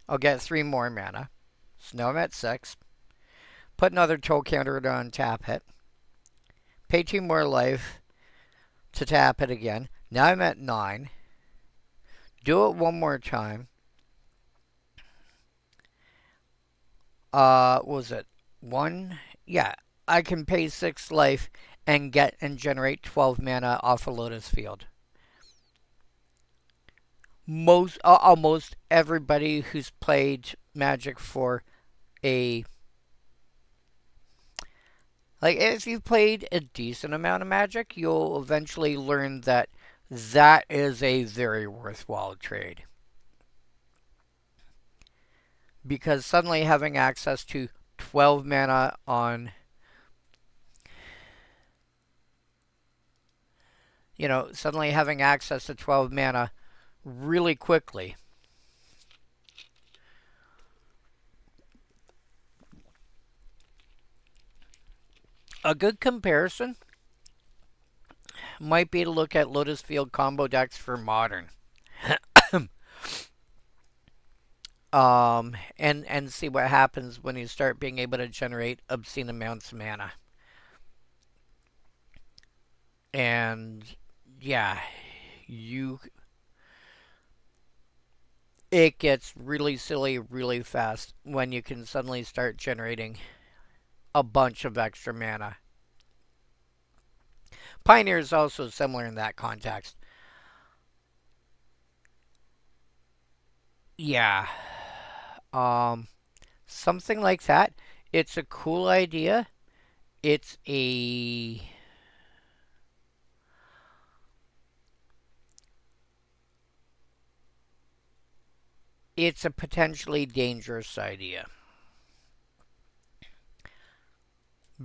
I'll get 3 more mana. So now I'm at 6. Put another toll counter to untap it, pay 2 more life to tap it again. Now I'm at 9. Do it one more time. What was it? 1? Yeah, I can pay 6 life and get and generate 12 mana off a Lotus Field. Almost everybody who's played Magic for a like, if you've played a decent amount of Magic, you'll eventually learn that that is a very worthwhile trade, because suddenly having access to 12 mana on, suddenly having access to 12 mana really quickly. A good comparison might be to look at Lotus Field combo decks for modern. And see what happens when you start being able to generate obscene amounts of mana. And yeah, you it gets really silly really fast when you can suddenly start generating a bunch of extra mana. Pioneer is also similar in that context. Yeah. Um Something like that. It's a cool idea. It's a it's a potentially dangerous idea,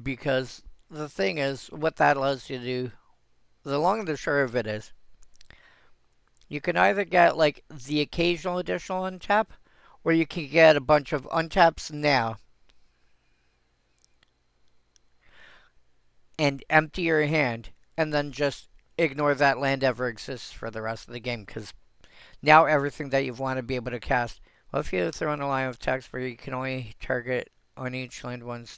because the thing is, what that allows you to do, the long and the short of it is, you can either get like the occasional additional untap, or you can get a bunch of untaps now and empty your hand, and then just ignore that land ever exists for the rest of the game, because now everything that you've wanted to be able to cast. Well, if you throw in a line of text where you can only target on each land once.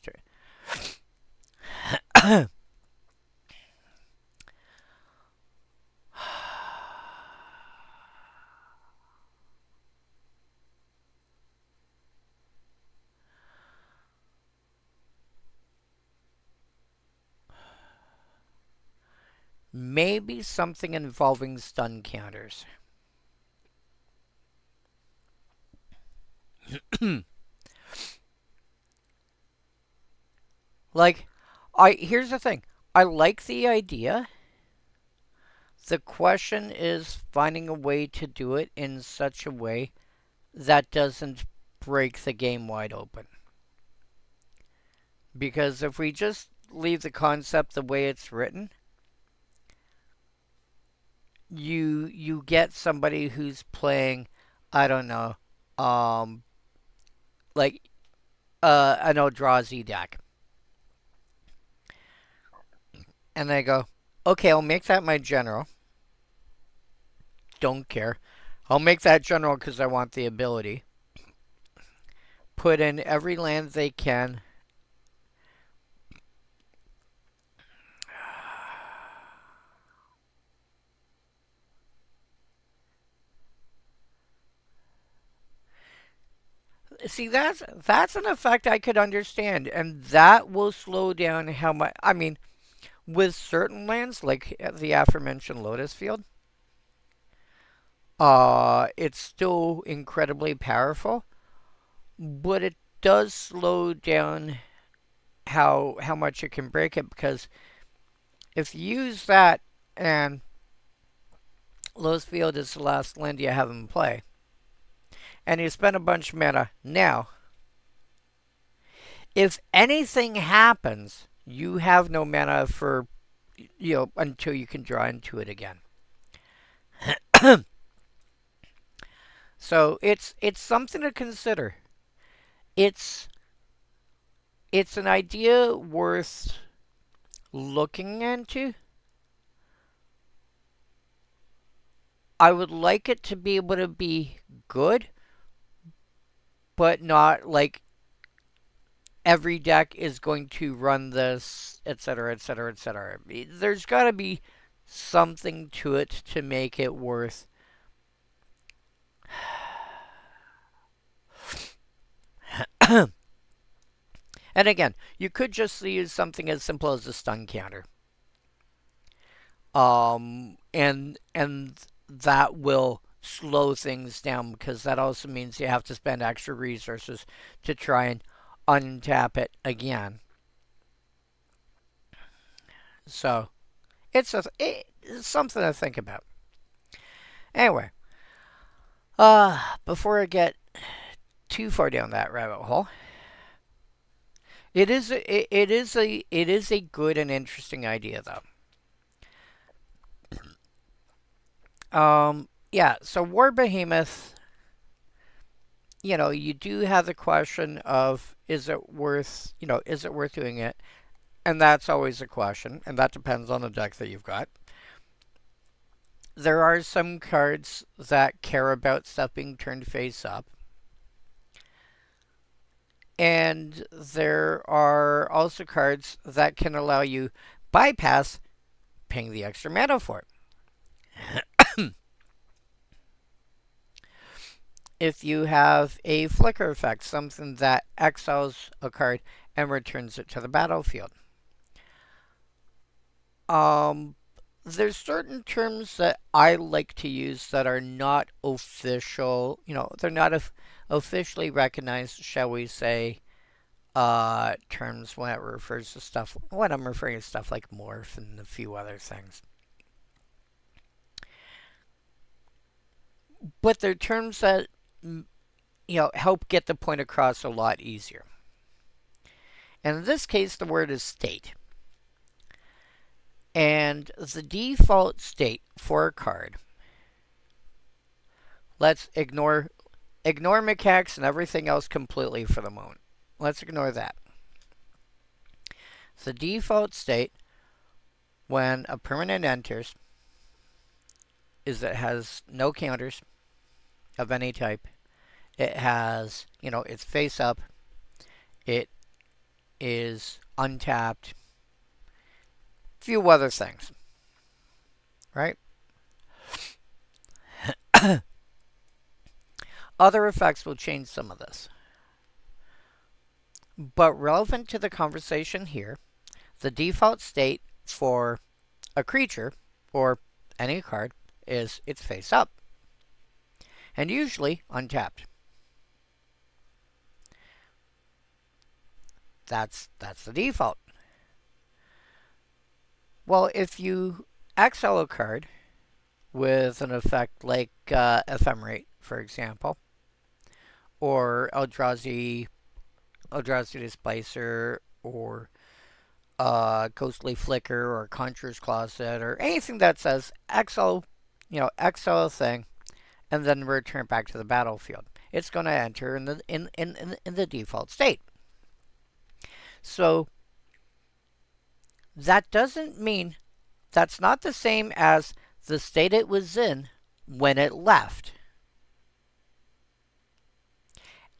Maybe something involving stun counters. Like, here's the thing. I like the idea. The question is finding a way to do it in such a way that doesn't break the game wide open. Because if we just leave the concept the way it's written, you get somebody who's playing, I don't know, um like an Eldrazi deck. And they go, okay, I'll make that my general. Don't care. I'll make that general because I want the ability. Put in every land they can. See, that's an effect I could understand, and that will slow down how much. I mean, with certain lands like the aforementioned Lotus Field, it's still incredibly powerful, but it does slow down how much it can break it, because if you use that and Lotus Field is the last land you have in play, and you spend a bunch of mana now, if anything happens, you have no mana for until you can draw into it again. So it's something to consider. It's it's an idea worth looking into. I would like it to be able to be good, but not like every deck is going to run this, etc., etc., etc. There's got to be something to it to make it worth. And again, you could just use something as simple as a stun counter. And that will slow things down, because that also means you have to spend extra resources to try and untap it again. So it's something to think about. Anyway, before I get too far down that rabbit hole, it is a good and interesting idea, though. Yeah, so War Behemoth, you do have the question of, is it worth doing it? And that's always a question, and that depends on the deck that you've got. There are some cards that care about stuff being turned face up. And there are also cards that can allow you bypass paying the extra mana for it. If you have a flicker effect, something that exiles a card and returns it to the battlefield. There's certain terms that I like to use that are not official. They're not officially recognized, shall we say, terms when it refers to stuff. When I'm referring to stuff like morph and a few other things. But they're terms that help get the point across a lot easier. And in this case, the word is state. And the default state for a card, let's ignore mechanics and everything else completely for the moment. Let's ignore that. The default state when a permanent enters is that it has no counters of any type. It has, it's face up. It is untapped. Few other things. Right? Other effects will change some of this. But relevant to the conversation here, the default state for a creature or any card is it's face up. And usually untapped. That's the default. Well, if you exile a card with an effect like Ephemerate, for example, or Eldrazi Displacer, or Ghostly Flicker, or Conjurer's Closet, or anything that says exile a thing, and then return back to the battlefield, it's going to enter in the default state. So that doesn't mean, that's not the same as the state it was in when it left.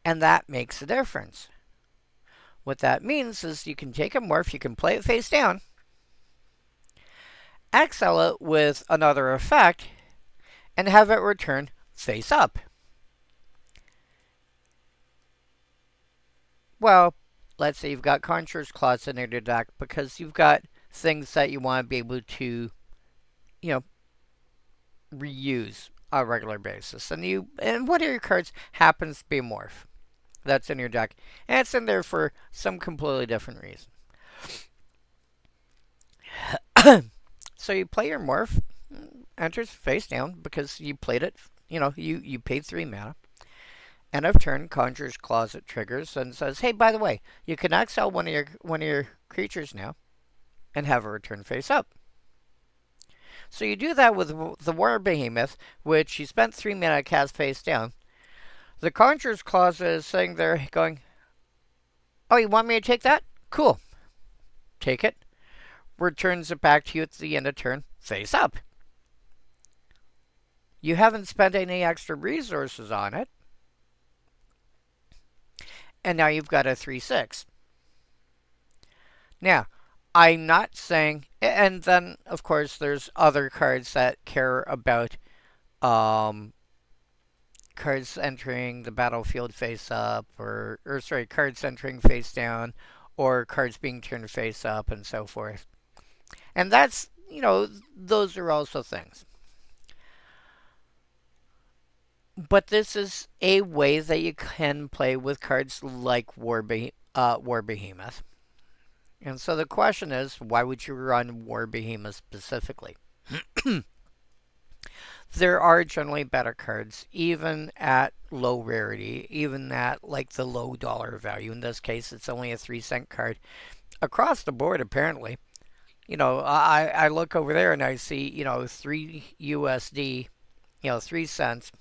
And that makes a difference. What that means is you can take a morph, you can play it face down, exile it with another effect, and have it return face up. Well, let's say you've got Conjurer's Claws in your deck because you've got things that you want to be able to, you know, reuse on a regular basis. And one of your cards happens to be a morph that's in your deck, and it's in there for some completely different reason. So you play your morph, enters face down because you played it. You paid 3 mana. End of turn, Conjurer's Closet triggers and says, "Hey, by the way, you can exile one of your creatures now, and have a return face up." So you do that with the War Behemoth, which you spent 3 mana to cast face down. The Conjurer's Closet is sitting there going, "Oh, you want me to take that? Cool. Take it." Returns it back to you at the end of turn, face up. You haven't spent any extra resources on it. And now you've got a 3/6. Now, I'm not saying, and then of course there's other cards that care about cards entering the battlefield face up, or sorry, cards entering face down, or cards being turned face up, and so forth. And that's, those are also things. But this is a way that you can play with cards like War Behemoth. And so the question is, why would you run War Behemoth specifically? There are generally better cards, even at low rarity, even at like the low dollar value. In this case, it's only a 3-cent card. Across the board, apparently. I look over there and I see, 3 USD, 3 cents.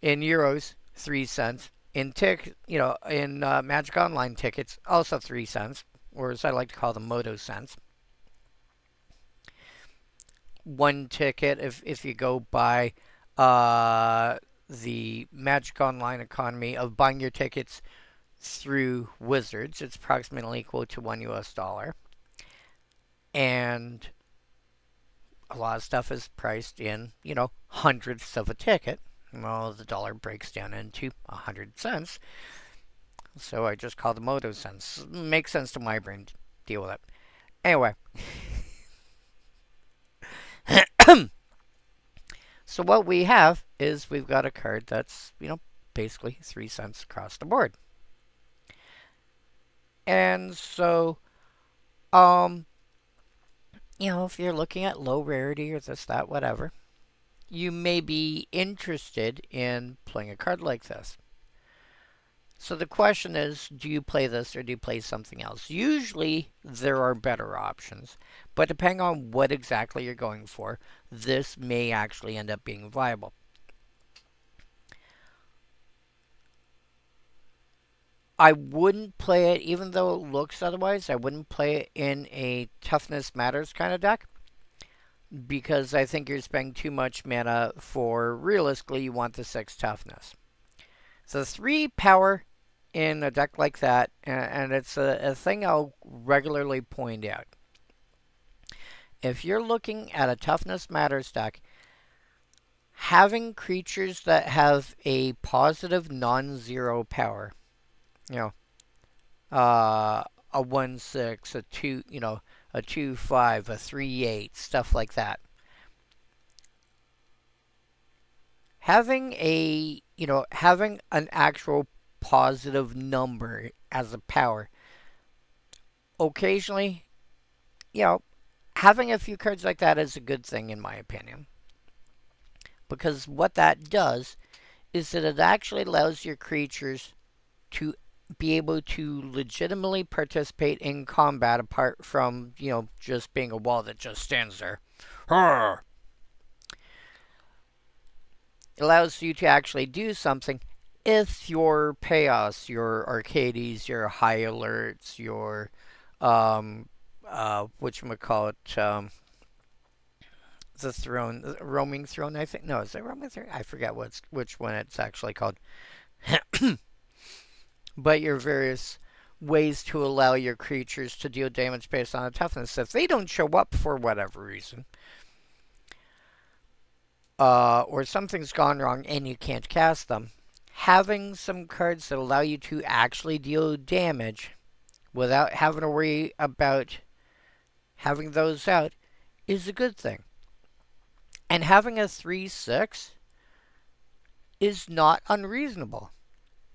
In euros, 3 cents. In Magic Online tickets, also 3 cents. Or as I like to call them, Moto cents. One ticket, if you go by the Magic Online economy of buying your tickets through Wizards, it's approximately equal to $1. And a lot of stuff is priced in, hundredths of a ticket. Well, the dollar breaks down into 100 cents. So I just call them Moto cents. Makes sense to my brain. Deal with it. Anyway. So what we have is we've got a card that's, basically 3 cents across the board. And so, if you're looking at low rarity or this, that, whatever, you may be interested in playing a card like this. So the question is, do you play this or do you play something else? Usually there are better options, but depending on what exactly you're going for, this may actually end up being viable. I wouldn't play it, even though it looks otherwise, I wouldn't play it in a Toughness Matters kind of deck, because I think you're spending too much mana for, realistically, you want the 6 toughness. So 3 power in a deck like that, and it's a thing I'll regularly point out. If you're looking at a Toughness Matters deck, having creatures that have a positive non-zero power, a 1/6, a 2, a 2/5, a 3/8, stuff like that. Having having an actual positive number as a power, occasionally, having a few cards like that is a good thing in my opinion. Because what that does is that it actually allows your creatures to be able to legitimately participate in combat apart from, just being a wall that just stands there. It allows you to actually do something if your Chaos, your Arcades, your High Alerts, your, whatchamacallit, the Throne, the Roaming Throne, I think. No, is it Roaming Throne? I forget which one it's actually called. But your various ways to allow your creatures to deal damage based on a toughness. If they don't show up for whatever reason, or something's gone wrong and you can't cast them, having some cards that allow you to actually deal damage without having to worry about having those out is a good thing. And having a 3/6 is not unreasonable.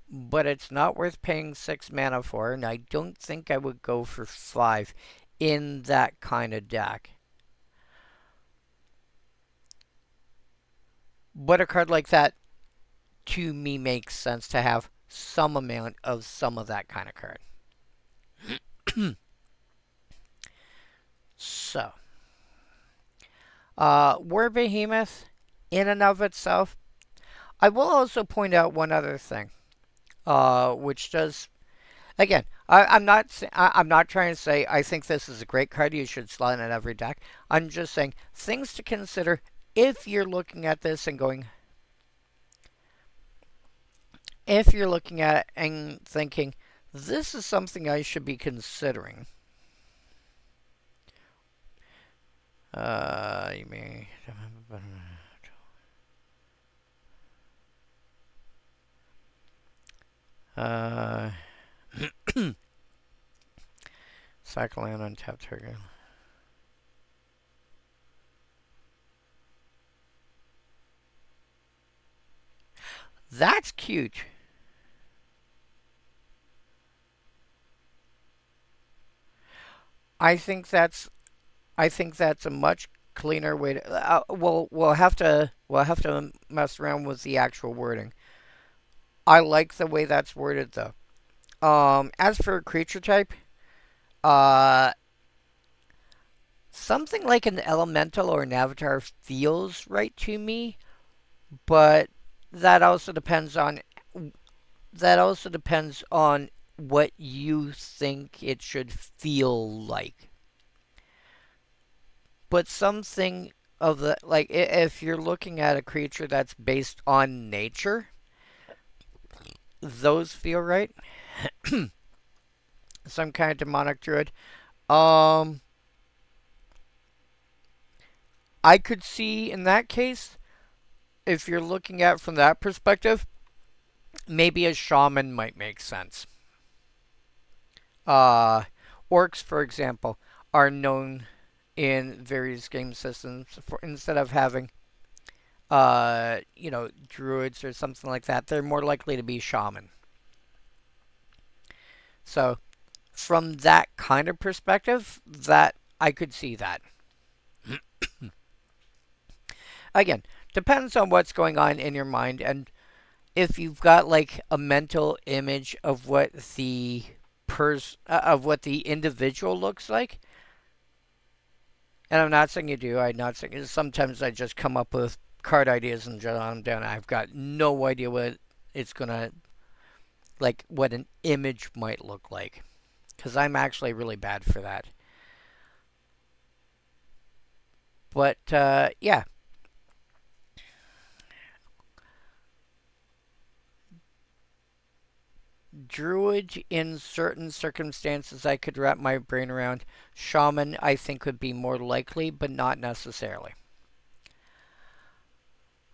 But it's not worth paying 6 mana for, and I don't think I would go for 5 in that kind of deck. But a card like that, to me, makes sense to have some amount of some of that kind of card. So, War Behemoth, in and of itself, I will also point out one other thing, which does, again, I'm not trying to say I think this is a great card. You should slot in every deck. I'm just saying things to consider if you're looking at this and going, if you're looking at it and thinking, this is something I should be considering. You may. Cycle land on tap trigger. That's cute. I think that's a much cleaner way to. We'll have to mess around with the actual wording. I like the way that's worded though. As for a creature type, something like an elemental or an avatar feels right to me, but that also depends on what you think it should feel like. But something of the like if you're looking at a creature that's based on nature, those feel right. Some kind of demonic druid. I could see in that case, if you're looking at it from that perspective, maybe a shaman might make sense. Orcs, for example, are known in various game systems for instead of having druids or something like that, they're more likely to be shaman. So, from that kind of perspective, that I could see that. Again, depends on what's going on in your mind and if you've got like a mental image of what the individual looks like. And I'm not saying you do. I'm not saying sometimes I just come up with card ideas and jot them down. I've got no idea what it's gonna like what an image might look like because I'm actually really bad for that. But yeah. Druid in certain circumstances I could wrap my brain around. Shaman I think would be more likely, but not necessarily.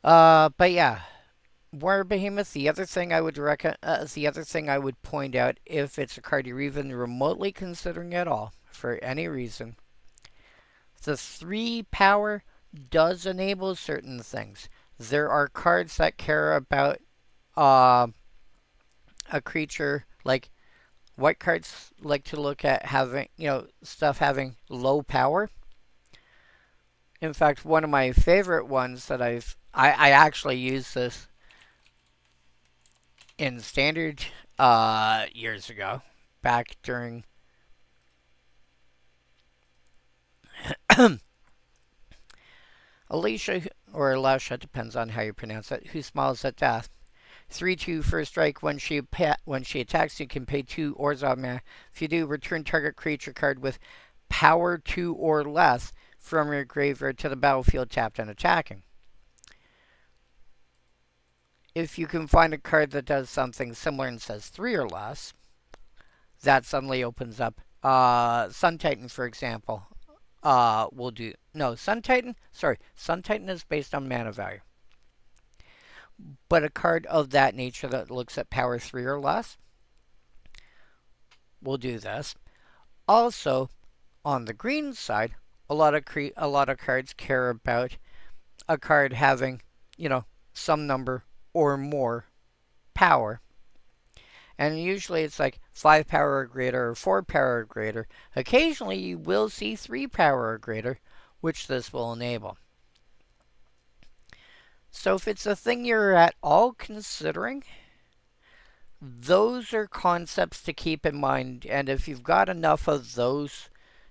But yeah, War Behemoth. The other thing I would point out, if it's a card you're even remotely considering at all for any reason, the 3 power does enable certain things. There are cards that care about a creature like white cards like to look at having stuff having low power. In fact, one of my favorite ones that I actually used this in standard years ago, back during Alicia or Elisha, depends on how you pronounce it, who smiles at death. 3/2 first strike. When she attacks, you can pay 2 Orzhov mana. If you do, return target creature card with power 2 or less from your graveyard to the battlefield tapped and attacking. If you can find a card that does something similar and says 3 or less, that suddenly opens up. Sun Titan, for example, will do. No, Sun Titan. Sorry, Sun Titan is based on mana value. but a card of that nature that looks at power 3 or less will do this. Also, on the green side, a lot of cards care about a card having, you know, some number or more power. And usually it's like 5 power or greater or 4 power or greater. Occasionally you will see 3 power or greater, which this will enable. So if it's a thing you're at all considering, those are concepts to keep in mind. And if you've got enough of those,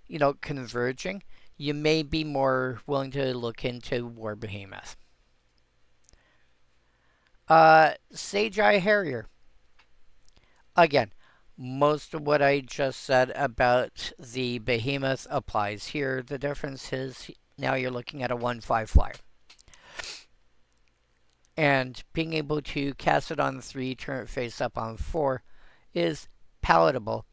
you know, converging, you may be more willing to look into War Behemoth. Sage Eye Harrier. Again, most of what I just said about the Behemoth applies here. The difference is now you're looking at a 1/5 flyer. And being able to cast it on 3, turn it face up on 4 is palatable.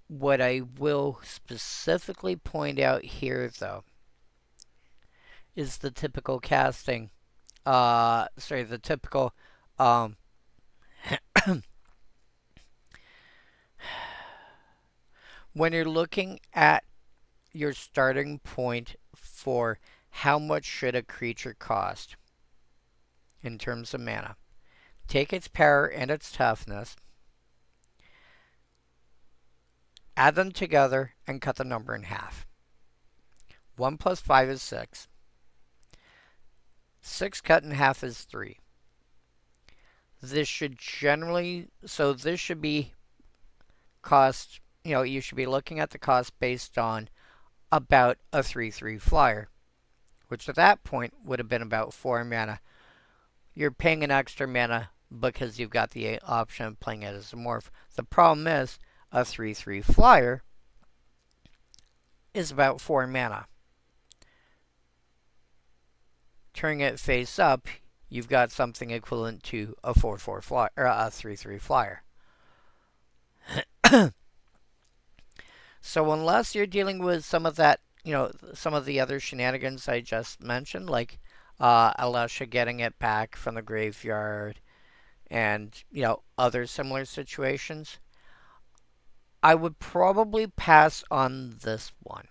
What I will specifically point out here, though, is the typical casting. The typical when you're looking at your starting point for how much should a creature cost in terms of mana, take its power and its toughness, add them together, and cut the number in half. 1 plus 5 is 6. 6 cut in half is 3. This should this should be cost, you know, you should be looking at the cost based on about a 3/3 flyer, which at that point would have been about 4 mana. You're paying an extra mana because you've got the option of playing it as a morph. The problem is a 3/3 flyer is about 4 mana. Turning it face up, you've got something equivalent to a 4/4 flyer or a 3/3 flyer. So unless you're dealing with some of that, you know, some of the other shenanigans I just mentioned, like Alesha getting it back from the graveyard and, you know, other similar situations, I would probably pass on this one.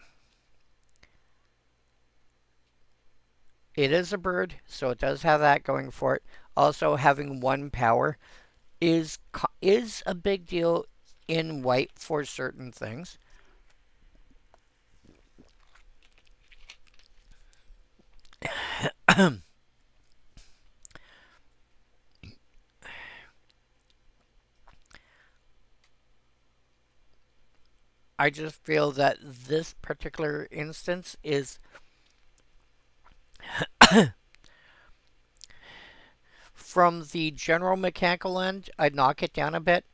It is a bird, so it does have that going for it. Also, having 1 power is a big deal in white for certain things. I just feel that this particular instance is from the general mechanical end, I'd knock it down a bit,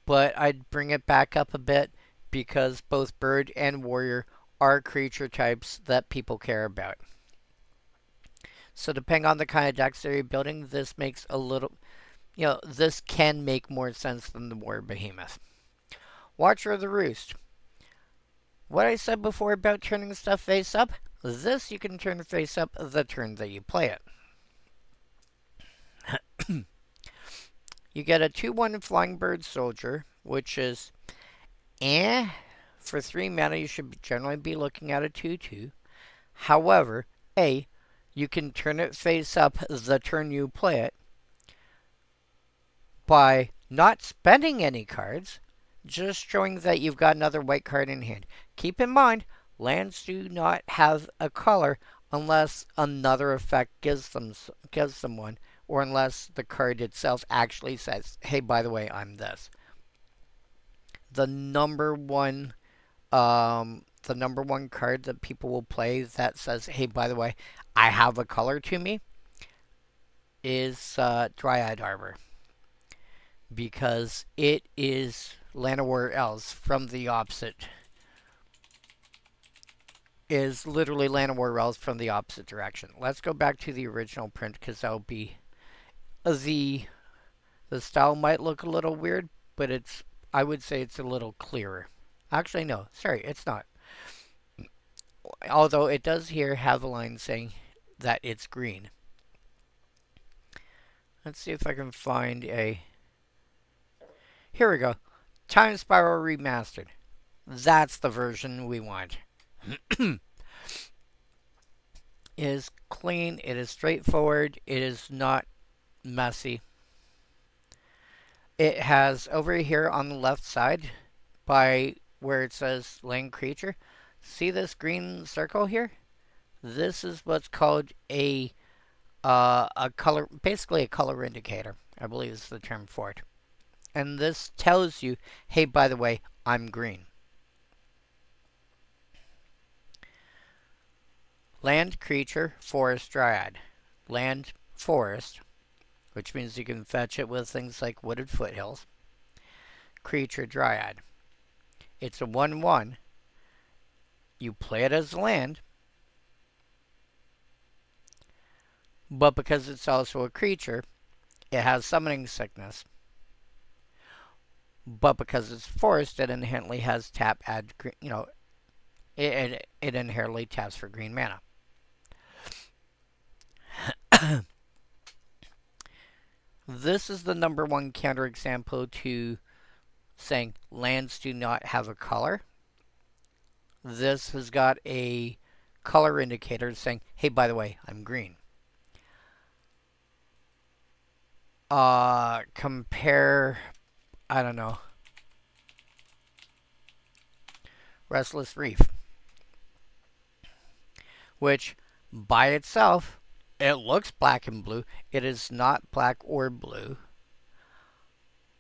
but I'd bring it back up a bit because both bird and warrior are creature types that people care about. So depending on the kind of decks that you're building, this makes a little, you know, this can make more sense than the War Behemoth. Watcher of the Roost. What I said before about turning stuff face up, this you can turn face up the turn that you play it. You get a 2/1 Flying Bird Soldier, which is for 3 mana, you should generally be looking at a 2/2. However, you can turn it face up the turn you play it by not spending any cards, just showing that you've got another white card in hand. Keep in mind, lands do not have a color unless another effect gives them one, or unless the card itself actually says, hey, by the way, I'm this. The number one card that people will play that says, hey, by the way, I have a color to me, is Dryad Arbor. Because it is Llanowar Elves from the opposite. Is literally Llanowar Elves from the opposite direction. Let's go back to the original print because that'll be the style might look a little weird, but I would say it's a little clearer. Actually, no, sorry, it's not. Although it does here have a line saying that it's green. Let's see if I can find a... Here we go. Time Spiral Remastered. That's the version we want. It is clean. It is straightforward. It is not messy. It has over here on the left side, by where it says land creature, see this green circle here? This is what's called a color, basically a color indicator, I believe is the term for it. And this tells you, hey, by the way, I'm green. Land, creature, forest, dryad. Land, forest, which means you can fetch it with things like wooded foothills. Creature, dryad. It's a 1/1. You play it as land, but because it's also a creature, it has summoning sickness. But because it's forest, it inherently has tap, add, it inherently taps for green mana. This is the #1 counterexample to saying lands do not have a color. This has got a color indicator saying, hey, by the way, I'm green. Compare, I don't know, Restless Reef, which by itself, it looks black and blue. It is not black or blue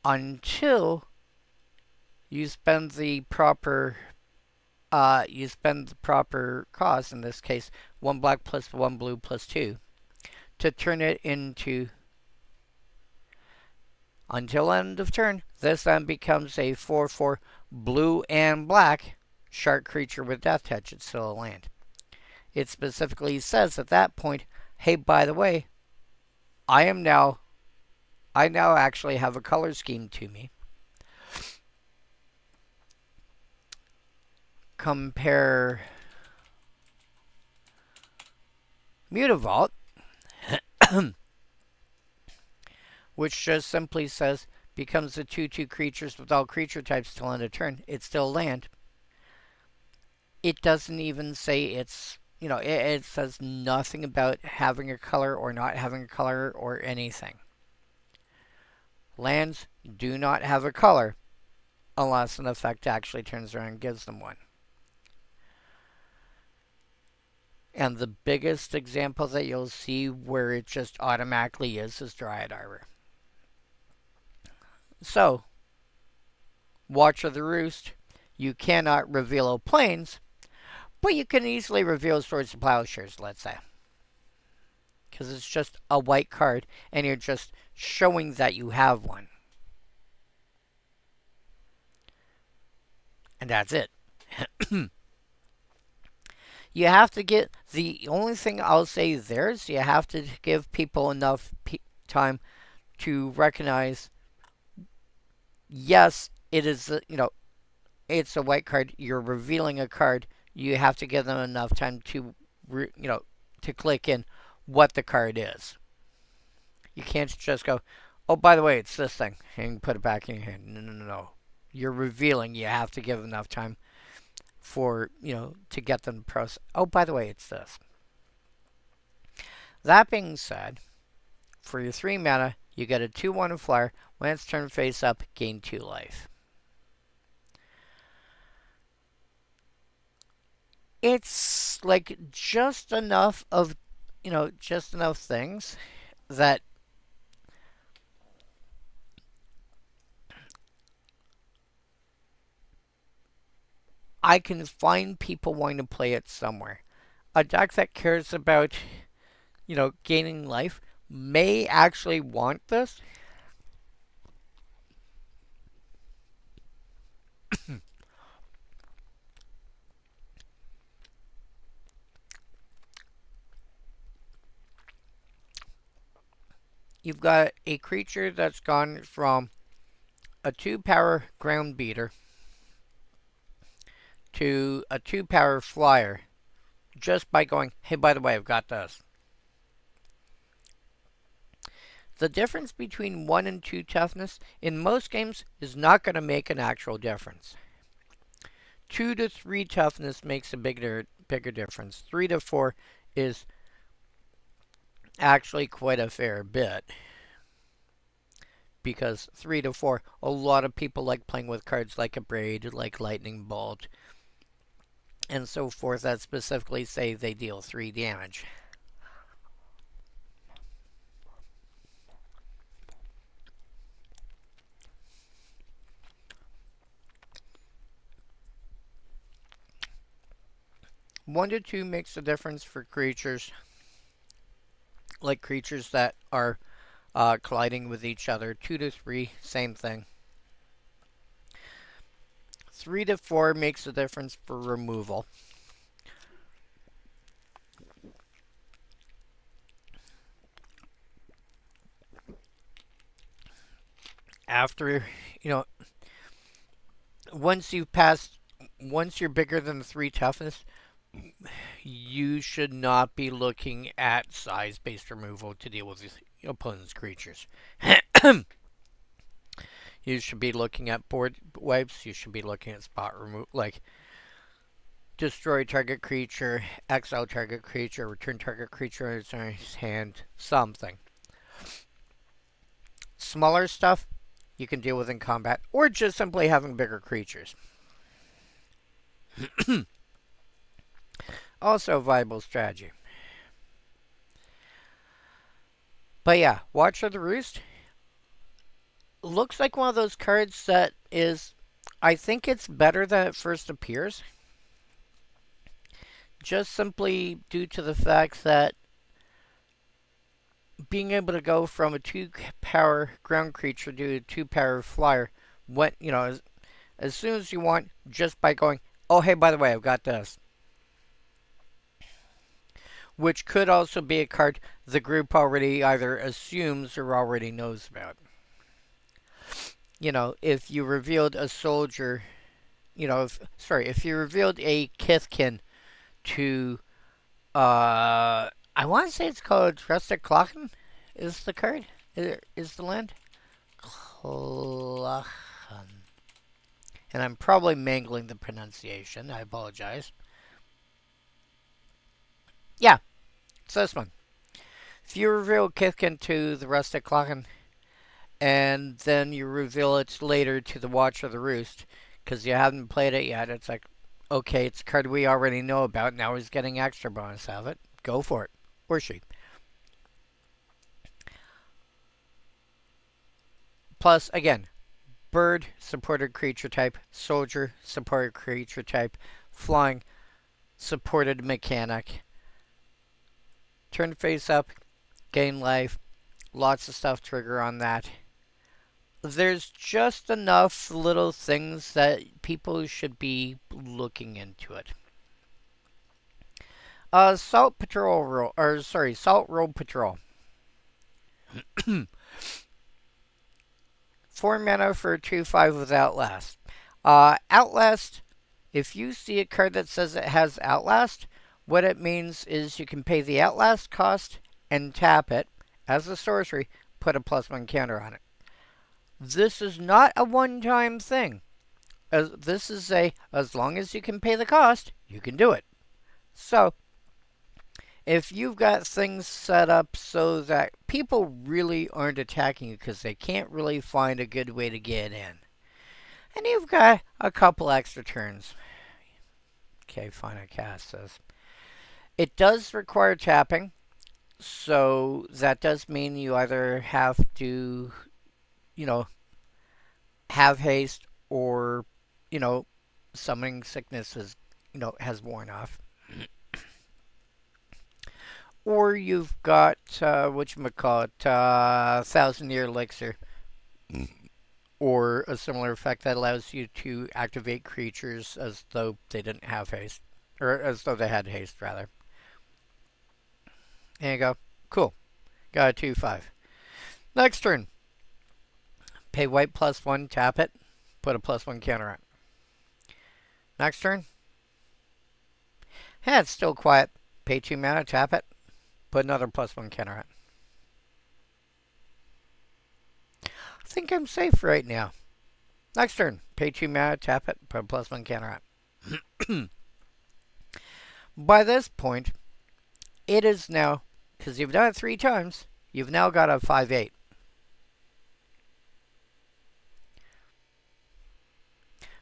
until you spend the proper cost, in this case 1 black plus 1 blue plus 2, to turn it into, until end of turn, this then becomes a 4/4 blue and black shark creature with death touch. It's still a land. It specifically says at that point, hey, by the way, I now actually have a color scheme to me. Compare Mutavault, which just simply says becomes the 2/2 creatures with all creature types till end of turn. It's still land. It doesn't even say it's, it says nothing about having a color or not having a color or anything. Lands do not have a color unless an effect actually turns around and gives them one. And the biggest example that you'll see where it just automatically is Dryad Arbor. So, Watcher of the Roost, you cannot reveal plains, but you can easily reveal Swords to Plowshares, let's say. Because it's just a white card, and you're just showing that you have one. And that's it. You have to get, the only thing I'll say there is you have to give people enough time to recognize, yes, it is, it's a white card. You're revealing a card. You have to give them enough time to, to click in what the card is. You can't just go, oh, by the way, it's this thing, and put it back in your hand. No. You're revealing. You have to give enough time for, to get them to process. Oh, by the way, it's this. That being said, for your 3 mana, you get a 2/1 flyer. When it's turned face up, gain 2 life. It's like just enough of, just enough things that I can find people wanting to play it somewhere. A deck that cares about, gaining life may actually want this. You've got a creature that's gone from a 2-power ground beater to a 2-power flyer just by going, hey, by the way, I've got this. the difference between 1 and 2 toughness in most games is not going to make an actual difference. 2 to 3 toughness makes a bigger difference. 3 to 4 is actually quite a fair bit. Because 3 to 4, a lot of people like playing with cards like a Braid, like Lightning Bolt, and so forth that specifically say they deal 3 damage. One to two makes a difference for creatures, like creatures that are colliding with each other. 2 to 3, same thing. 3 to 4 makes a difference for removal. After, once you're bigger than 3 toughness, you should not be looking at size-based removal to deal with your opponent's creatures. You should be looking at board wipes. You should be looking at spot removal, like destroy target creature, exile target creature, return target creature in its hand, something. Smaller stuff you can deal with in combat, or just simply having bigger creatures. Also a viable strategy. But yeah, Watch of the Roost looks like one of those cards that is, I think it's better than it first appears. Just simply due to the fact that being able to go from a 2-power ground creature to a 2-power flyer, as soon as you want, just by going, oh hey, by the way, I've got this. Which could also be a card the group already either assumes or already knows about. If you revealed a soldier, if you revealed a Kithkin to, I want to say it's called Rustic Klochen, is the card, is the land? Klochen. And I'm probably mangling the pronunciation, I apologize. Yeah, it's this one. If you reveal Kithkin to the Rustic Klochen, and then you reveal it later to the Watch of the Roost, because you haven't played it yet, it's like, okay, it's a card we already know about, now he's getting extra bonus out of it. Go for it. Or she. Plus, again, bird, supported creature type, soldier, supported creature type, flying, supported mechanic. Turn face up, gain life, lots of stuff trigger on that. There's just enough little things that people should be looking into it. Salt Road Patrol. 4 mana for a 2/5 with Outlast. Outlast, if you see a card that says it has Outlast, what it means is you can pay the Outlast cost and tap it as a sorcery, put a +1 counter on it. This is not a one-time thing. This is as long as you can pay the cost, you can do it. So, if you've got things set up so that people really aren't attacking you because they can't really find a good way to get in, and you've got a couple extra turns. Okay, fine, I cast this. It does require tapping, so that does mean you either have to, have haste or, summoning sickness has worn off. Or you've got, Thousand-Year Elixir. Or a similar effect that allows you to activate creatures as though they didn't have haste. Or as though they had haste, rather. There you go. Cool. Got a 2/5. Next turn. Pay white +1, tap it. Put a +1 counter on. Next turn. Yeah, it's still quiet. Pay 2 mana, tap it. Put another +1 counter on. think I'm safe right now. Next turn. Pay 2 mana, tap it, put a +1 counter on. By this point, it is now, because you've done it 3 times, you've now got a 5/8.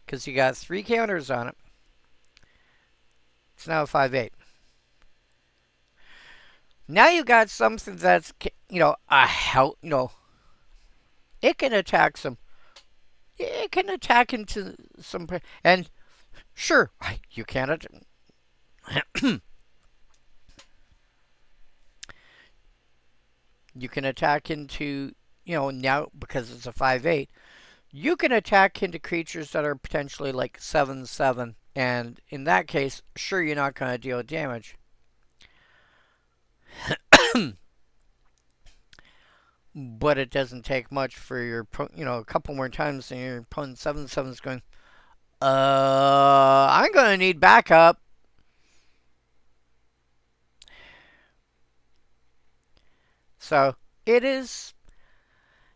Because you got 3 counters on it. It's now a 5/8. Now you got something that's, a hell, it can attack some. It can attack into some, and sure, you can't. You can attack into, now because it's a 5/8. You can attack into creatures that are potentially like 7/7, and in that case, sure, you're not going to deal damage. But it doesn't take much for your, a couple more times, and your opponent 7/7 is going, I'm going to need backup. So it is,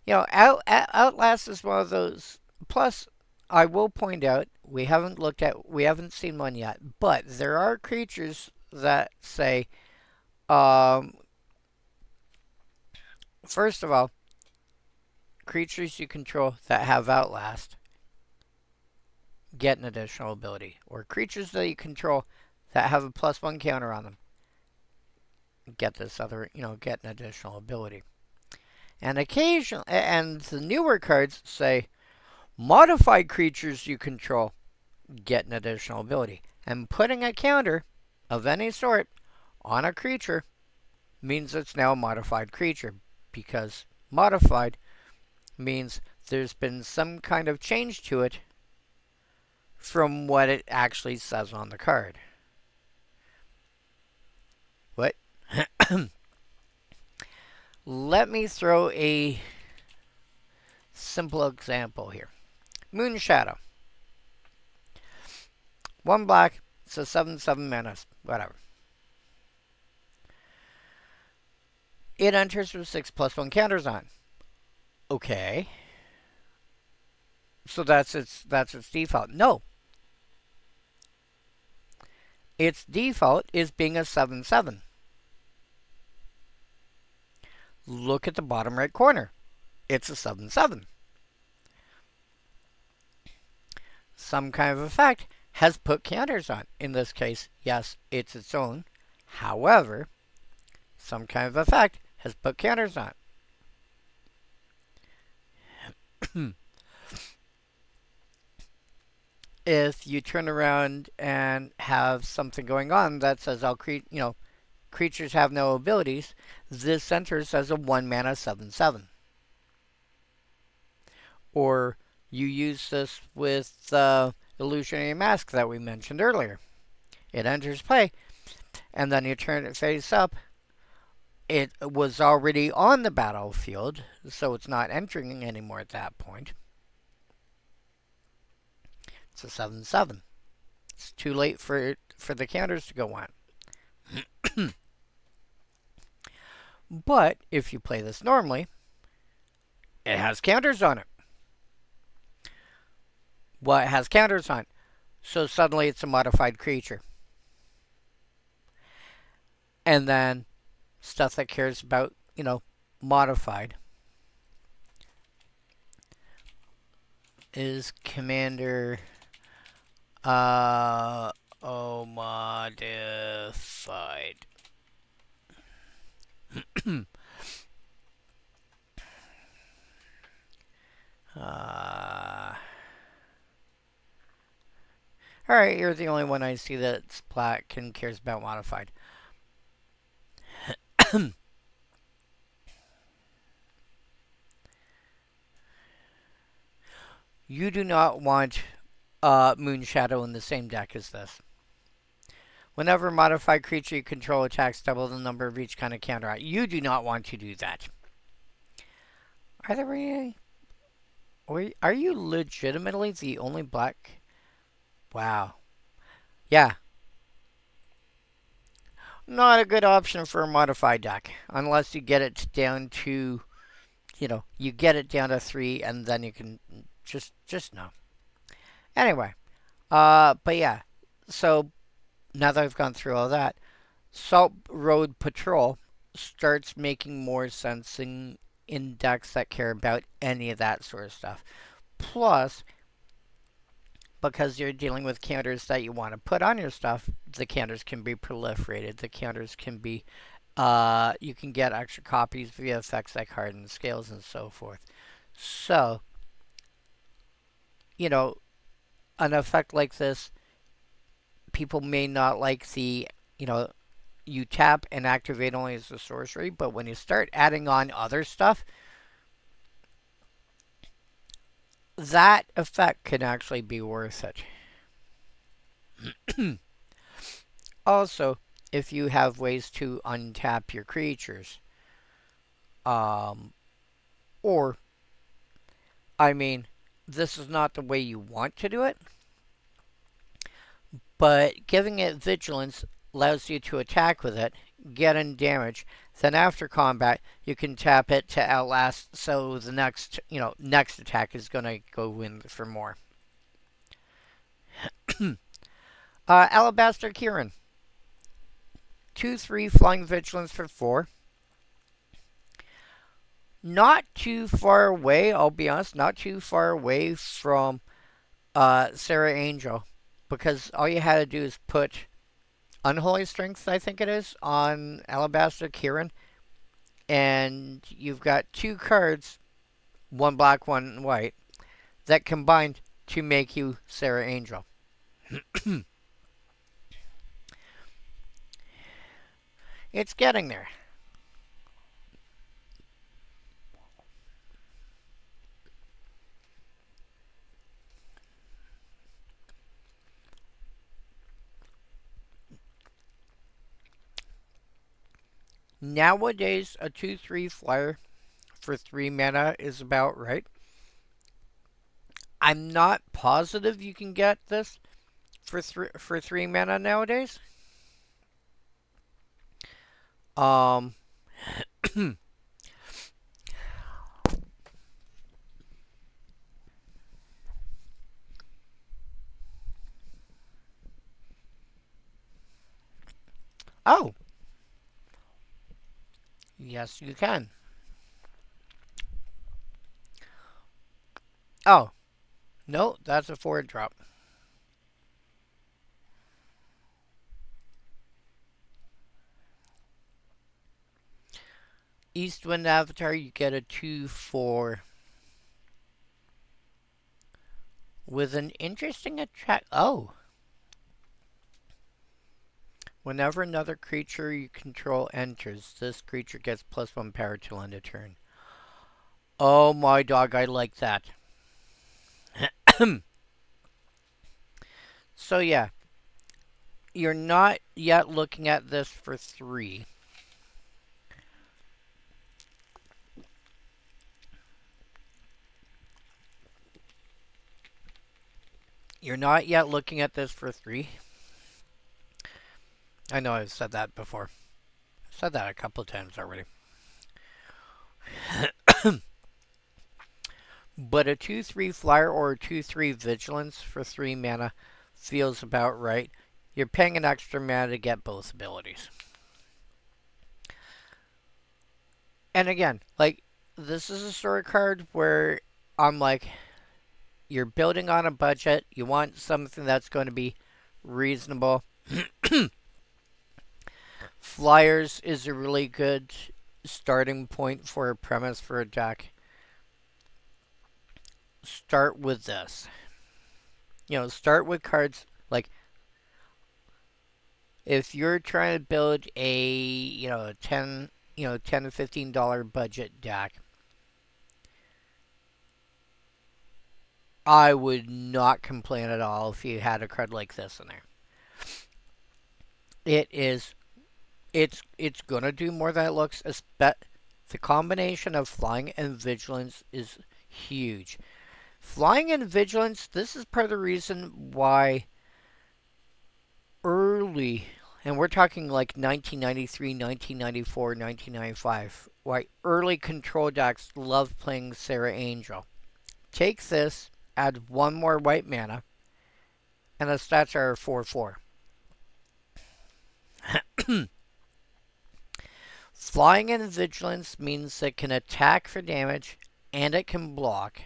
Outlast is one of those. Plus, I will point out, we haven't seen one yet, but there are creatures that say, first of all, creatures you control that have Outlast get an additional ability, or creatures that you control that have a +1 counter on them get this other, get an additional ability. And occasionally, and the newer cards say modified creatures you control get an additional ability. And putting a counter of any sort on a creature means it's now a modified creature, because modified means there's been some kind of change to it from what it actually says on the card. What? Let me throw a simple example here. Moon Shadow. 1 black. It's a 7/7 menace. Whatever. It enters with 6 +1 counters on. Okay. So that's its default. No. Its default is being a 7/7. Look at the bottom right corner. It's a 7/7. Some kind of effect has put counters on. In this case, yes, it's its own. However, some kind of effect has put counters on. If you turn around and have something going on that says, creatures have no abilities, this enters as a 1 mana 7/7. Or you use this with Illusionary Mask that we mentioned earlier. It enters play, and then you turn it face up. It was already on the battlefield, so it's not entering anymore at that point. It's a 7/7. It's too late for the counters to go on. But if you play this normally, it has counters on it. Well, it has counters on it. So suddenly it's a modified creature. And then stuff that cares about, modified is Commander modified. Alright, you're the only one I see that's black and cares about modified. You do not want Moon Shadow in the same deck as this. Whenever a modified creature you control attacks, double the number of each kind of counter. You do not want to do that. Are there any? Are you legitimately the only black? Wow. Yeah. Not a good option for a modified deck. Unless you get it down to you get it down to 3 and then you can just know. Anyway, but yeah. So now that I've gone through all that, Salt Road Patrol starts making more sense in decks that care about any of that sort of stuff. Plus, because you're dealing with counters that you want to put on your stuff, the counters can be proliferated. The counters can be, you can get extra copies via effects like Hardened Scales and so forth. So, you know, an effect like this, people may not like you tap and activate only as a sorcery, but when you start adding on other stuff, that effect can actually be worth it. Also, if you have ways to untap your creatures, or, I mean, this is not the way you want to do it, but giving it vigilance allows you to attack with it, get in damage, then after combat, you can tap it to outlast, so the next attack is going to go in for more. Alabaster Kieran. 2/3 Flying Vigilance for 4. Not too far away, I'll be honest, not too far away from Sarah Angel. Because all you had to do is put Unholy Strength, I think it is, on Alabaster Kieran. And you've got 2 cards, 1 black, 1 white, that combined to make you Sarah Angel. It's getting there. Nowadays, a 2/3 flyer for 3 mana is about right. I'm not positive you can get this for 3 mana nowadays. Oh, yes, you can. Oh, no, that's a 4 drop. Eastwind Avatar, you get a 2/4 with an interesting attract. Oh, whenever another creature you control enters, this creature gets +1 power till end of turn. Oh my dog, I like that. So yeah, you're not yet looking at this for 3. You're not yet looking at this for 3. I know I've said that before. I've said that a couple of times already. But a 2/3 flyer or a 2/3 vigilance for 3 mana feels about right. You're paying an extra mana to get both abilities. And again, like, this is a story card where I'm like, you're building on a budget. You want something that's going to be reasonable. Flyers is a really good starting point for a premise for a deck. Start with this. Start with cards like, if you're trying to build a $10 to $15 budget deck, I would not complain at all if you had a card like this in there. It's gonna do more than it looks. The combination of flying and vigilance is huge. Flying and vigilance, this is part of the reason why early, And we're talking like 1993, 1994, 1995. Why early control decks love playing Sarah Angel. Take this, add one more white mana, and the stats are 4/4. Flying and Vigilance means it can attack for damage and it can block.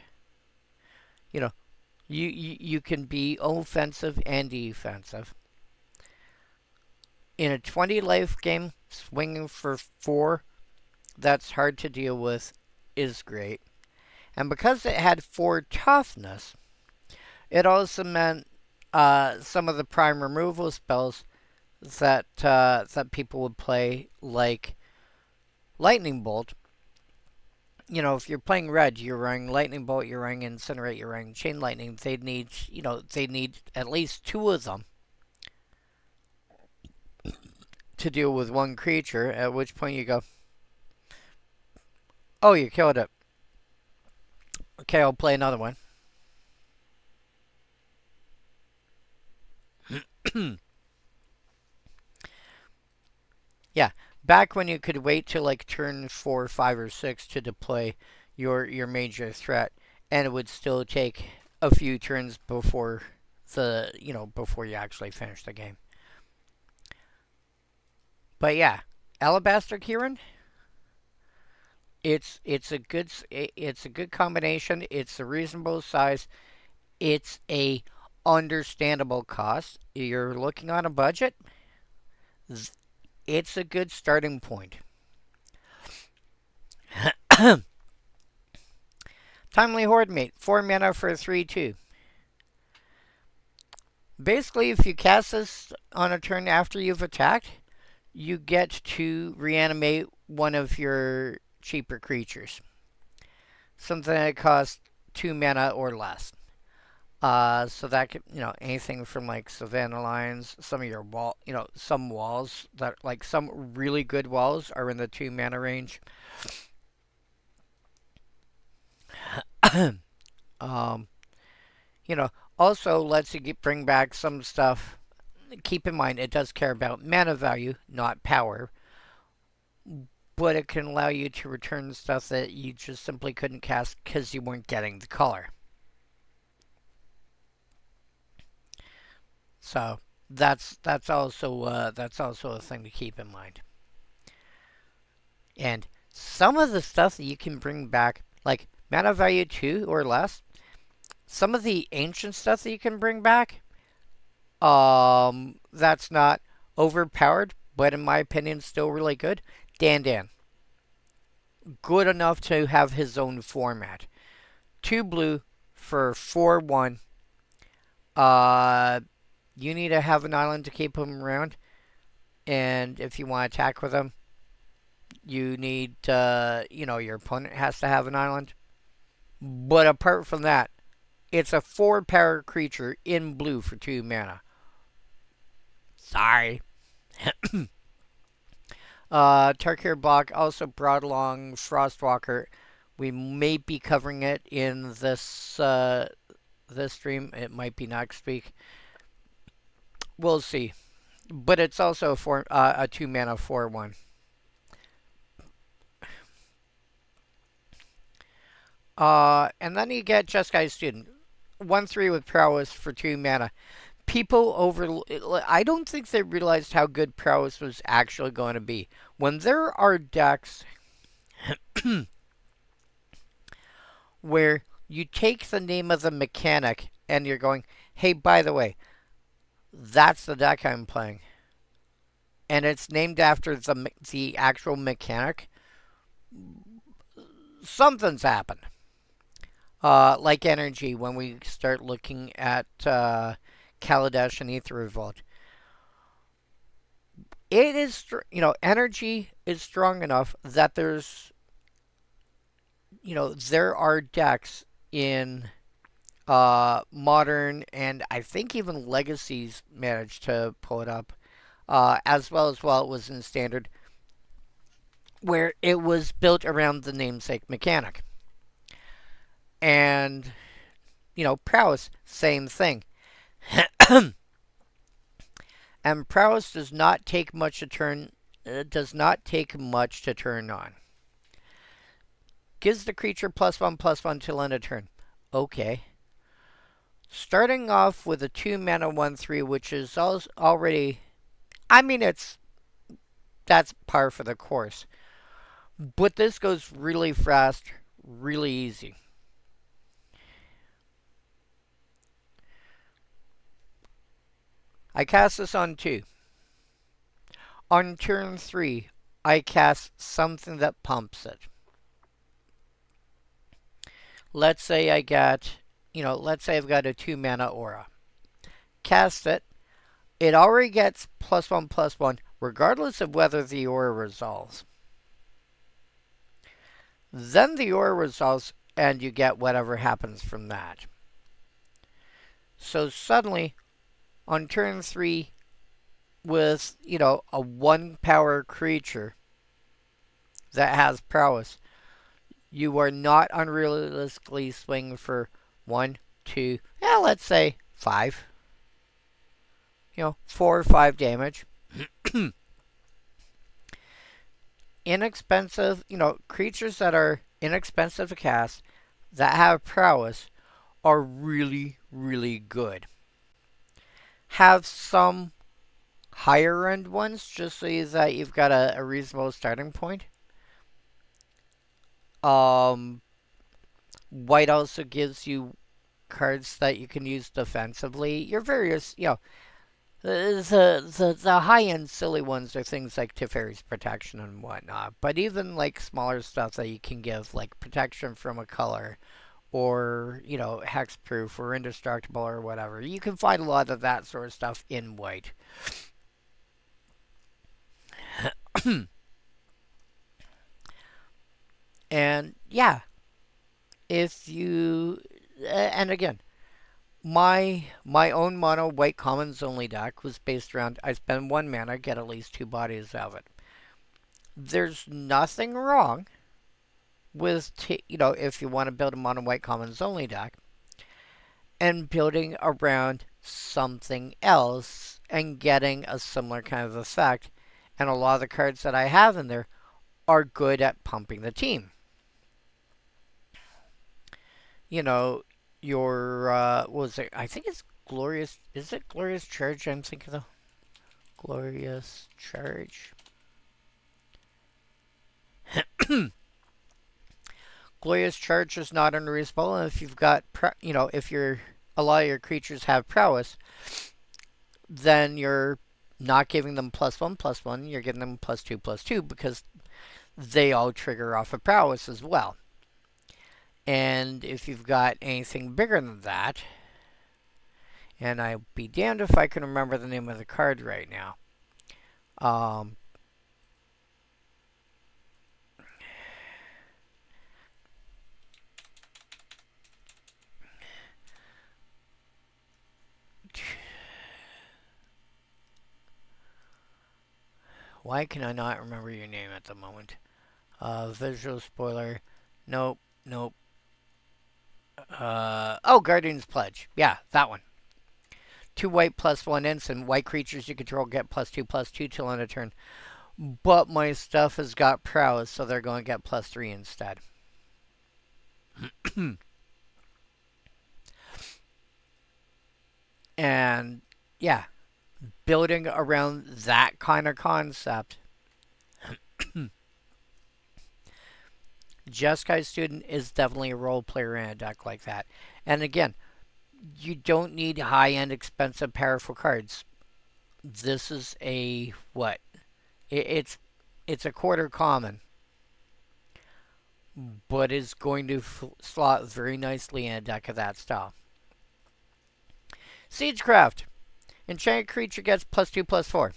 You know, you can be offensive and defensive. In a 20 life game, swinging for 4, that's hard to deal with, is great. And because it had 4 toughness, it also meant some of the prime removal spells that people would play, like Lightning Bolt. You know, if you're playing red, you're running Lightning Bolt, you're running Incinerate, you're running Chain Lightning. They need at least 2 of them to deal with one creature. At which point you go, oh, you killed it. Okay, I'll play another one. Yeah, back when you could wait till like turn 4, 5, or 6 to deploy your major threat, and it would still take a few turns before before you actually finish the game. But yeah, Alabaster Kieran, it's a good combination. It's a reasonable size. It's a understandable cost. You're looking on a budget. It's a good starting point. Timely Horde Mate, 4 mana for 3/2. Basically, if you cast this on a turn after you've attacked, you get to reanimate one of your cheaper creatures. Something that costs 2 mana or less. So that could, anything from like Savannah Lions, some of your some walls that, like some really good walls are in the 2 mana range. um, also lets you bring back some stuff. Keep in mind, it does care about mana value, not power. But it can allow you to return stuff that you just simply couldn't cast because you weren't getting the color. So that's also a thing to keep in mind. And some of the stuff that you can bring back, like mana value 2 or less, some of the ancient stuff that you can bring back, that's not overpowered, but in my opinion, still really good. Dan. Good enough to have his own format. 2 blue for 4/1. You need to have an island to keep him around. And if you want to attack with him, you need, your opponent has to have an island. But apart from that, it's a 4-power creature in blue for 2 mana. Sorry. Tarkir block also brought along Frostwalker. We may be covering it in this stream. It might be next week. We'll see. But it's also a 2 mana 4/1. And then you get Jeskai Student. 1/3 with prowess for 2 mana. I don't think they realized how good prowess was actually going to be. When there are decks where you take the name of the mechanic and you're going, hey, by the way, that's the deck I'm playing, and it's named after the actual mechanic, something's happened. Like energy, when we start looking at Kaladesh and Aether Revolt. It is, energy is strong enough that there are decks in Modern, and I think even Legacies managed to pull it up, as well as while it was in Standard, where it was built around the namesake mechanic. And, prowess, same thing. And prowess does not take much to turn. It does not take much to turn on. Gives the creature +1/+1 till end of turn. Okay. Starting off with a 2 mana 1/3, which is already. I mean, that's par for the course. But this goes really fast, really easy. I cast this on 2. On turn 3, I cast something that pumps it. Let's say I got, let's say I've got a 2 mana aura. Cast it. It already gets +1/+1, regardless of whether the aura resolves. Then the aura resolves, and you get whatever happens from that. So suddenly, on turn 3, with, a 1 power creature that has prowess, you are not unrealistically swinging for 1, 2, let's say 5. 4 or 5 damage. Inexpensive, creatures that are inexpensive to cast that have prowess are really, really good. Have some higher end ones just so that you've got a reasonable starting point. White also gives you cards that you can use defensively. Your various, the high-end silly ones are things like Teferi's Protection and whatnot. But even like smaller stuff that you can give, like protection from a color, or, hexproof or indestructible or whatever. You can find a lot of that sort of stuff in white. And yeah, if you, and again, my own mono white commons only deck was based around I spend 1 mana, get at least 2 bodies of it. There's nothing wrong with, if you want to build a mono white commons only deck and building around something else and getting a similar kind of effect. And a lot of the cards that I have in there are good at pumping the team. Your, what was it? I think it's Glorious. Is it Glorious Charge? I'm thinking of Glorious Charge. Glorious Charge is not unreasonable, and if you've got, if a lot of your creatures have prowess, then you're not giving them +1/+1. You're giving them +2/+2 because they all trigger off of prowess as well. And if you've got anything bigger than that, and I'll be damned if I can remember the name of the card right now. Why can I not remember your name at the moment? Visual spoiler. Nope. Guardian's Pledge. Yeah, that one. 2 white +1 instant. White creatures you control get +2/+2 till end of turn. But my stuff has got prowess, so they're going to get +3 instead. And yeah, building around that kind of concept. Jeskai Student is definitely a role player in a deck like that. And again, you don't need high-end, expensive, powerful cards. This is a, what? It's a quarter common. But is going to slot very nicely in a deck of that style. Siegecraft. Enchanted creature gets +2/+4.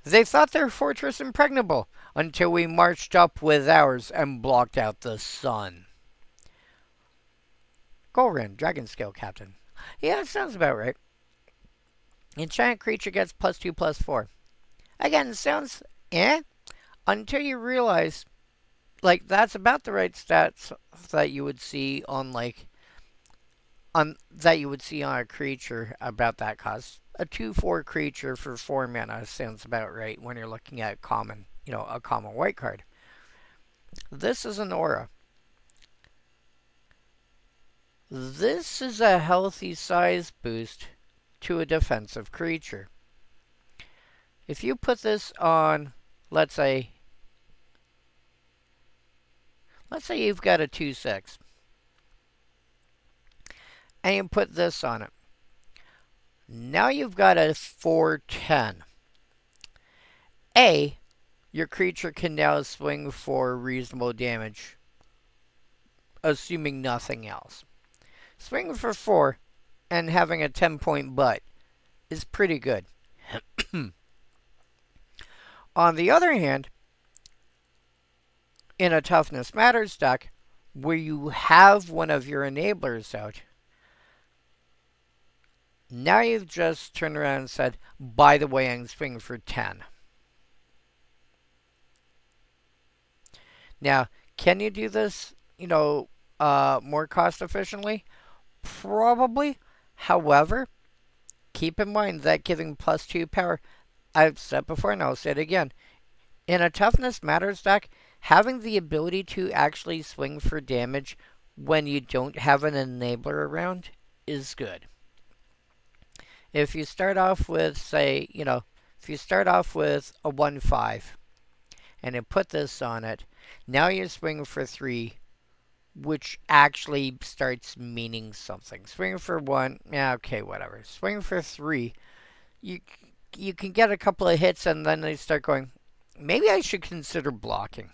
They thought their fortress impregnable until we marched up with ours and blocked out the sun. Golrin, Dragon Scale Captain. Yeah, that sounds about right. Enchanted creature gets +2/+4. Again, sounds until you realize, like, that's about the right stats that you would see on, like, that you would see on a creature about that cost. A 2/4 creature for 4 mana sounds about right when you're looking at common, a common white card. This is an aura. This is a healthy size boost to a defensive creature. If you put this on, let's say you've got a 2/6, and you put this on it. Now you've got a 4/10. Your creature can now swing for reasonable damage, assuming nothing else. Swinging for 4 and having a 10-point butt is pretty good. On the other hand, in a Toughness Matters deck, where you have one of your enablers out, now you've just turned around and said, by the way, I'm swinging for 10. Now, can you do this, more cost efficiently? Probably. However, keep in mind that giving +2 power, I've said before and I'll say it again, in a Toughness Matters deck, having the ability to actually swing for damage when you don't have an enabler around is good. If you start off with, say, if you start off with a 1/5 and you put this on it, now you're swinging for 3, which actually starts meaning something. Swinging for 1, yeah, okay, whatever. Swinging for 3, you can get a couple of hits and then they start going, maybe I should consider blocking.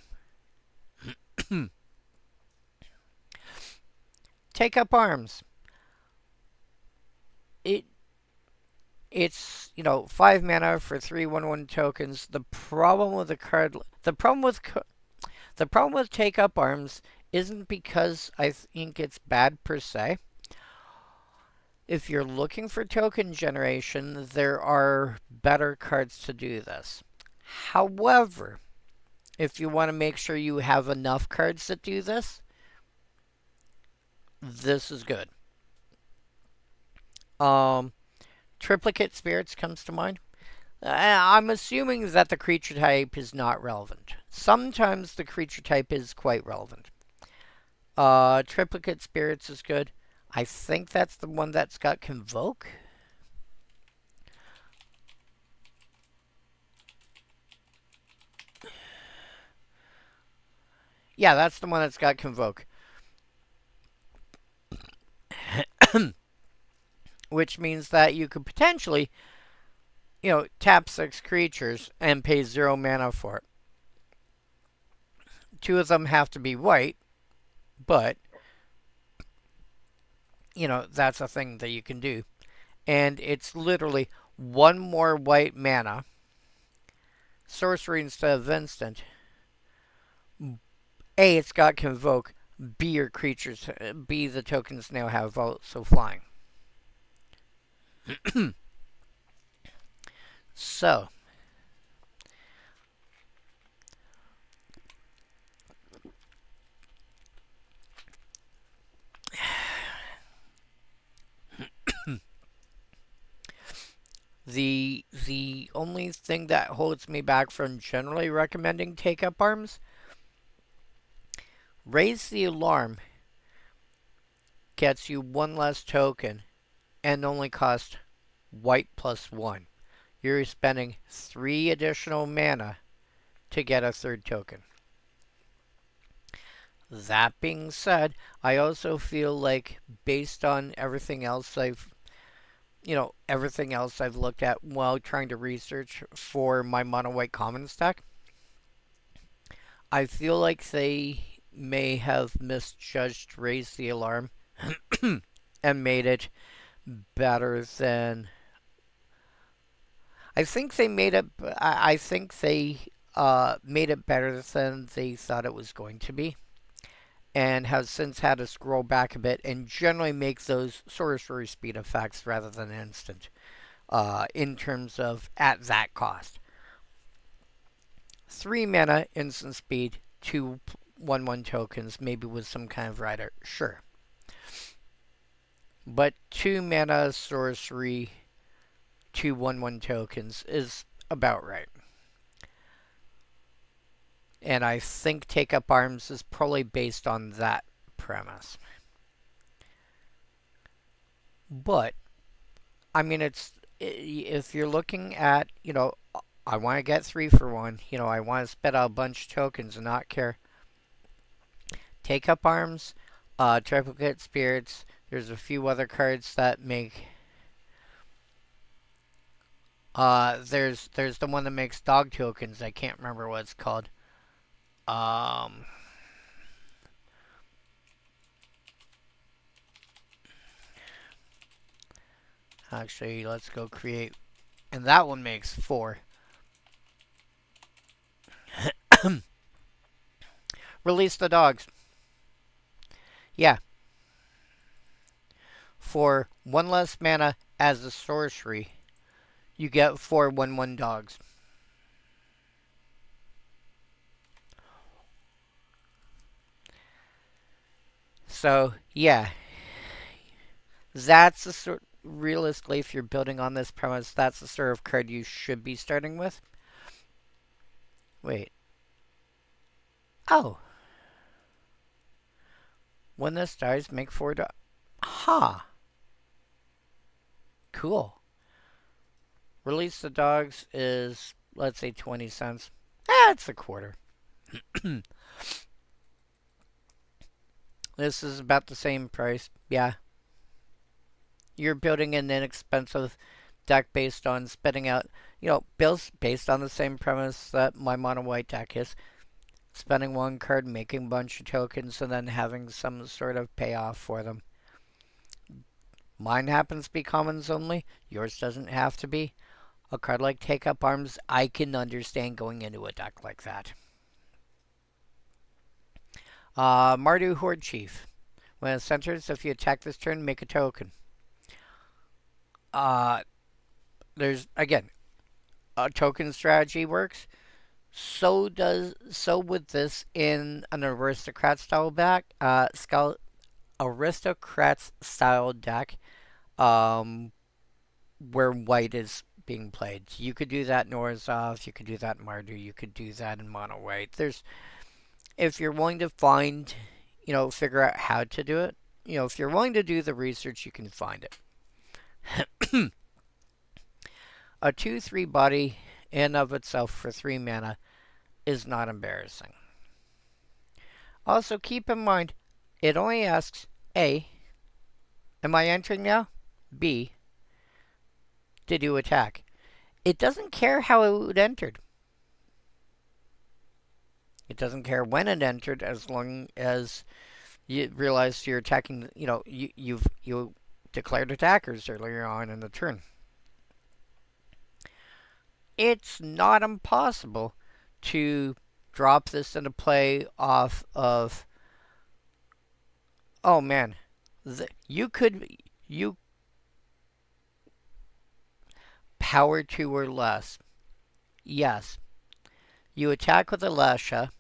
Take up arms. It's 5 mana for 3 1/1 tokens. The problem with take up arms isn't because I think it's bad per se. If you're looking for token generation, there are better cards to do this. However, if you want to make sure you have enough cards that do this, this is good. Triplicate Spirits comes to mind. I'm assuming that the creature type is not relevant. Sometimes the creature type is quite relevant. Triplicate Spirits is good. I think that's the one that's got Convoke. Yeah, that's the one that's got Convoke. Which means that you could potentially, tap 6 creatures and pay 0 mana for it. 2 of them have to be white, but, that's a thing that you can do. And it's literally 1 more white mana, sorcery instead of instant. A, it's got Convoke. B, your creatures, B, the tokens now have also flying. So, the only thing that holds me back from generally recommending take up arms, Raise the Alarm gets you 1 less token and only cost white +1. You're spending 3 additional mana to get a 3rd token. That being said, I also feel like based on everything else I've looked at while trying to research for my mono white common stack, I feel like they may have misjudged Raise the Alarm and made it better than I think they made it better than they thought it was going to be, and has since had to scroll back a bit and generally make those sorcery speed effects rather than instant, in terms of at that cost. 3 mana instant speed, 2 1/1 tokens, maybe with some kind of rider, sure. But 2 mana sorcery, 2 1/1 tokens is about right. And I think Take Up Arms is probably based on that premise. But, I mean, if you're looking at, I want to get 3 for 1, I want to spit out a bunch of tokens and not care. Take Up Arms, Triplicate Spirits, there's a few other cards that make... there's the one that makes dog tokens. I can't remember what it's called. Actually, let's go create. And that one makes 4. Release the dogs. Yeah. For 1 less mana as a sorcery, you get 4 1/1 dogs. So, yeah. That's the sort... Realistically, if you're building on this premise, that's the sort of card you should be starting with. Wait. Oh. When this dies, make 4 dogs. Huh. Cool. Release the dogs is, let's say, 20 cents. It's a quarter. This is about the same price. Yeah. You're building an inexpensive deck based on spitting out, builds based on the same premise that my mono white deck is. Spending 1 card, making a bunch of tokens, and then having some sort of payoff for them. Mine happens to be commons only. Yours doesn't have to be. A card like Take Up Arms, I can understand going into a deck like that. Mardu Horde Chief. When it centers, if you attack this turn, make a token. There's, again, a token strategy works. So with this in an aristocrat style deck, aristocrats style deck, where white is being played. You could do that in Orzhov, you could do that in Mardu, you could do that in mono white. If you're willing to find, figure out how to do it, if you're willing to do the research, you can find it. A 2/3 body in of itself for 3 mana is not embarrassing. Also, keep in mind, it only asks A, am I entering now? B, did you attack? It doesn't care how it entered. It doesn't care when it entered, as long as you realize you're attacking. You declared attackers earlier on in the turn. It's not impossible to drop this into play off of... Oh man, you power 2 or less. Yes. You attack with Alicia,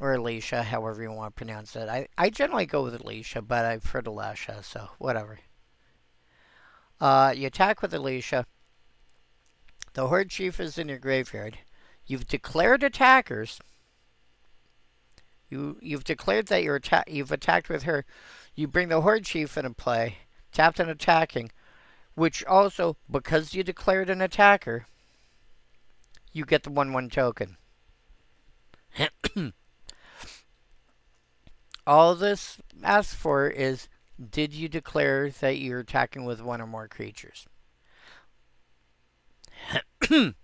or Alicia, however you want to pronounce it. I generally go with Alicia, but I've heard Alicia, so whatever. You attack with Alicia. The Horde Chief is in your graveyard. You've declared attackers. You've declared that you've attacked with her. You bring the Horde Chief into play, tapped and attacking, which also, because you declared an attacker, you get the 1/1 token. All this asks for is, did you declare that you're attacking with 1 or more creatures? And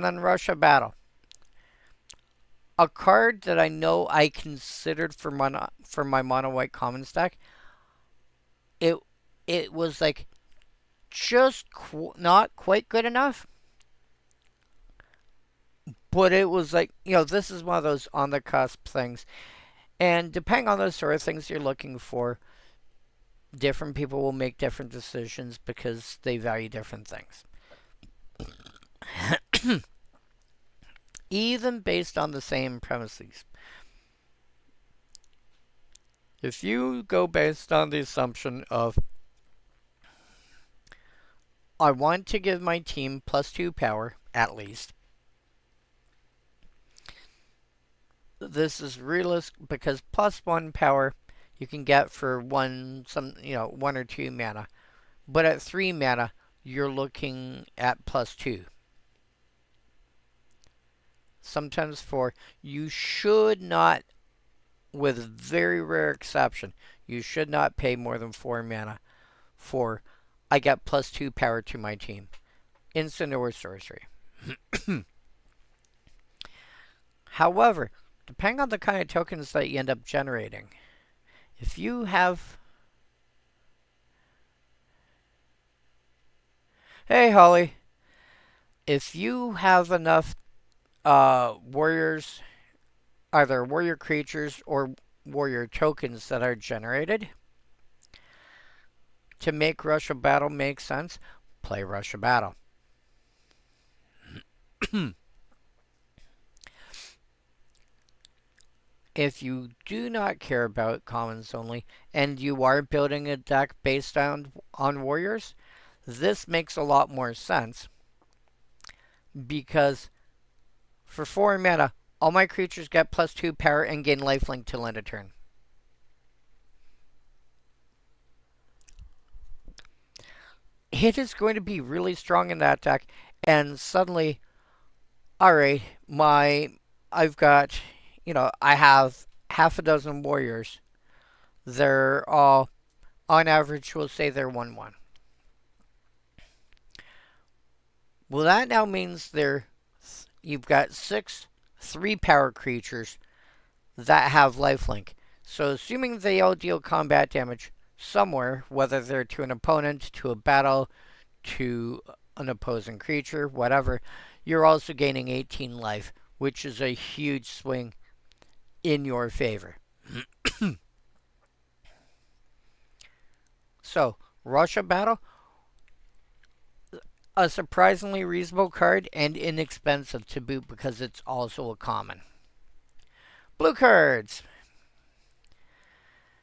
then Russia Battle. A card that I know I considered for my mono white common stack. It was like just not quite good enough. But it was like, this is one of those on the cusp things. And depending on those sort of things you're looking for, different people will make different decisions because they value different things. even based on the same premises. If you go based on the assumption of, I want to give my team +2 power, at least. This is realistic because +1 power you can get for one or two mana. But at 3 mana, you're looking at +2. Sometimes 4. You should not, with very rare exception, you should not pay more than 4 mana for I get +2 power to my team. Instant or sorcery. However, depending on the kind of tokens that you end up generating, if you have... Hey, Holly. If you have enough warriors, either warrior creatures or warrior tokens that are generated to make Rush of Battle make sense, play Rush of Battle. If you do not care about commons only, and you are building a deck based on warriors, this makes a lot more sense. Because for 4 mana, all my creatures get +2 power and gain lifelink till end of turn. It is going to be really strong in that deck, and suddenly, alright, I've got, I have half a dozen warriors. They're all, on average, we'll say they're 1/1. Well, that now means you've got 6 3-power creatures that have lifelink. So assuming they all deal combat damage somewhere, whether they're to an opponent, to a battle, to an opposing creature, whatever, you're also gaining 18 life, which is a huge swing in your favor. So, Rush of Battle, a surprisingly reasonable card and inexpensive to boot because it's also a common. Blue cards.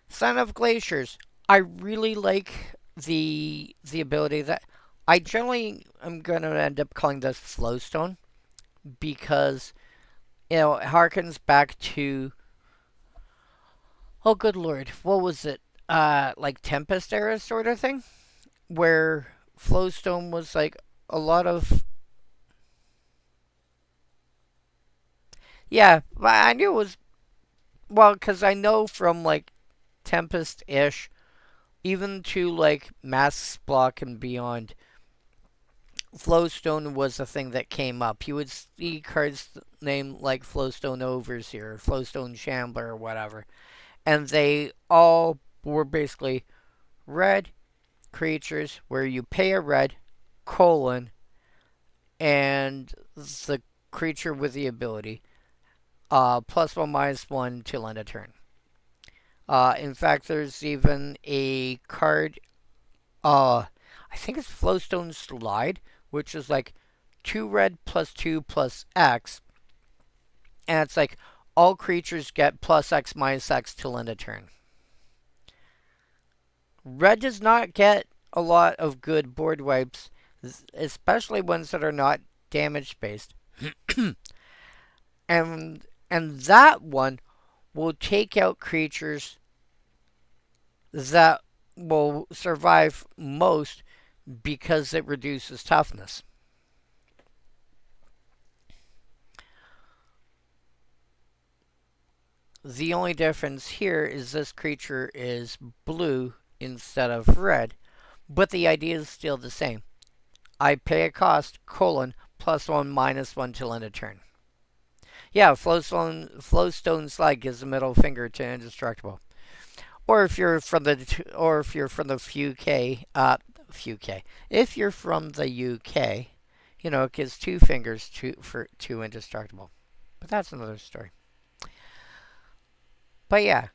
Son of Glaciers. I really like the ability that I generally am going to end up calling this Flowstone because it harkens back to, oh good lord, what was it? Like Tempest era sort of thing, where Flowstone was like a lot of... Yeah, I knew it was... Well, because I know from like Tempest-ish, even to like Mass Block and beyond, Flowstone was a thing that came up. You would see cards named like Flowstone Overseer, Flowstone Shambler, or whatever. And they all were basically red creatures where you pay a red, and the creature with the ability, +1/-1 till end of turn. In fact, there's even a card, I think it's Flowstone Slide, which is like 2 red +2/+X. And it's like all creatures get +X/-X till end of turn. Red does not get a lot of good board wipes, especially ones that are not damage based. and that one will take out creatures that will survive most because it reduces toughness. The only difference here is this creature is blue instead of red, but the idea is still the same. I pay a cost, +1/-1 till end of turn. Yeah, Flowstone Slide gives a middle finger to Indestructible. Or if you're from the if you're from the UK, it gives 2 fingers to Indestructible. But that's another story. But yeah,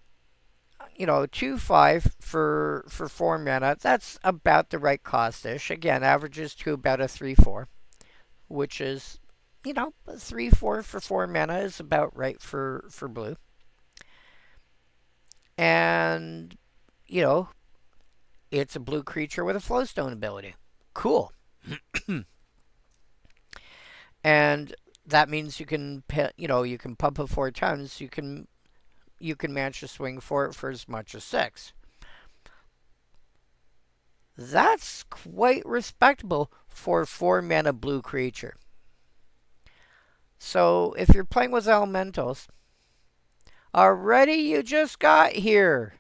2/5 for 4 mana. That's about the right cost-ish. Again, averages to about a 3/4, which is you know, 3/4 for 4 mana is about right for blue. And, you know, it's a blue creature with a flowstone ability. Cool. And that means you can, you know, you can pump it 4 times. You can manage to swing for it for as much as 6. That's quite respectable for a 4 mana blue creature. So if you're playing with elementals, already you just got here.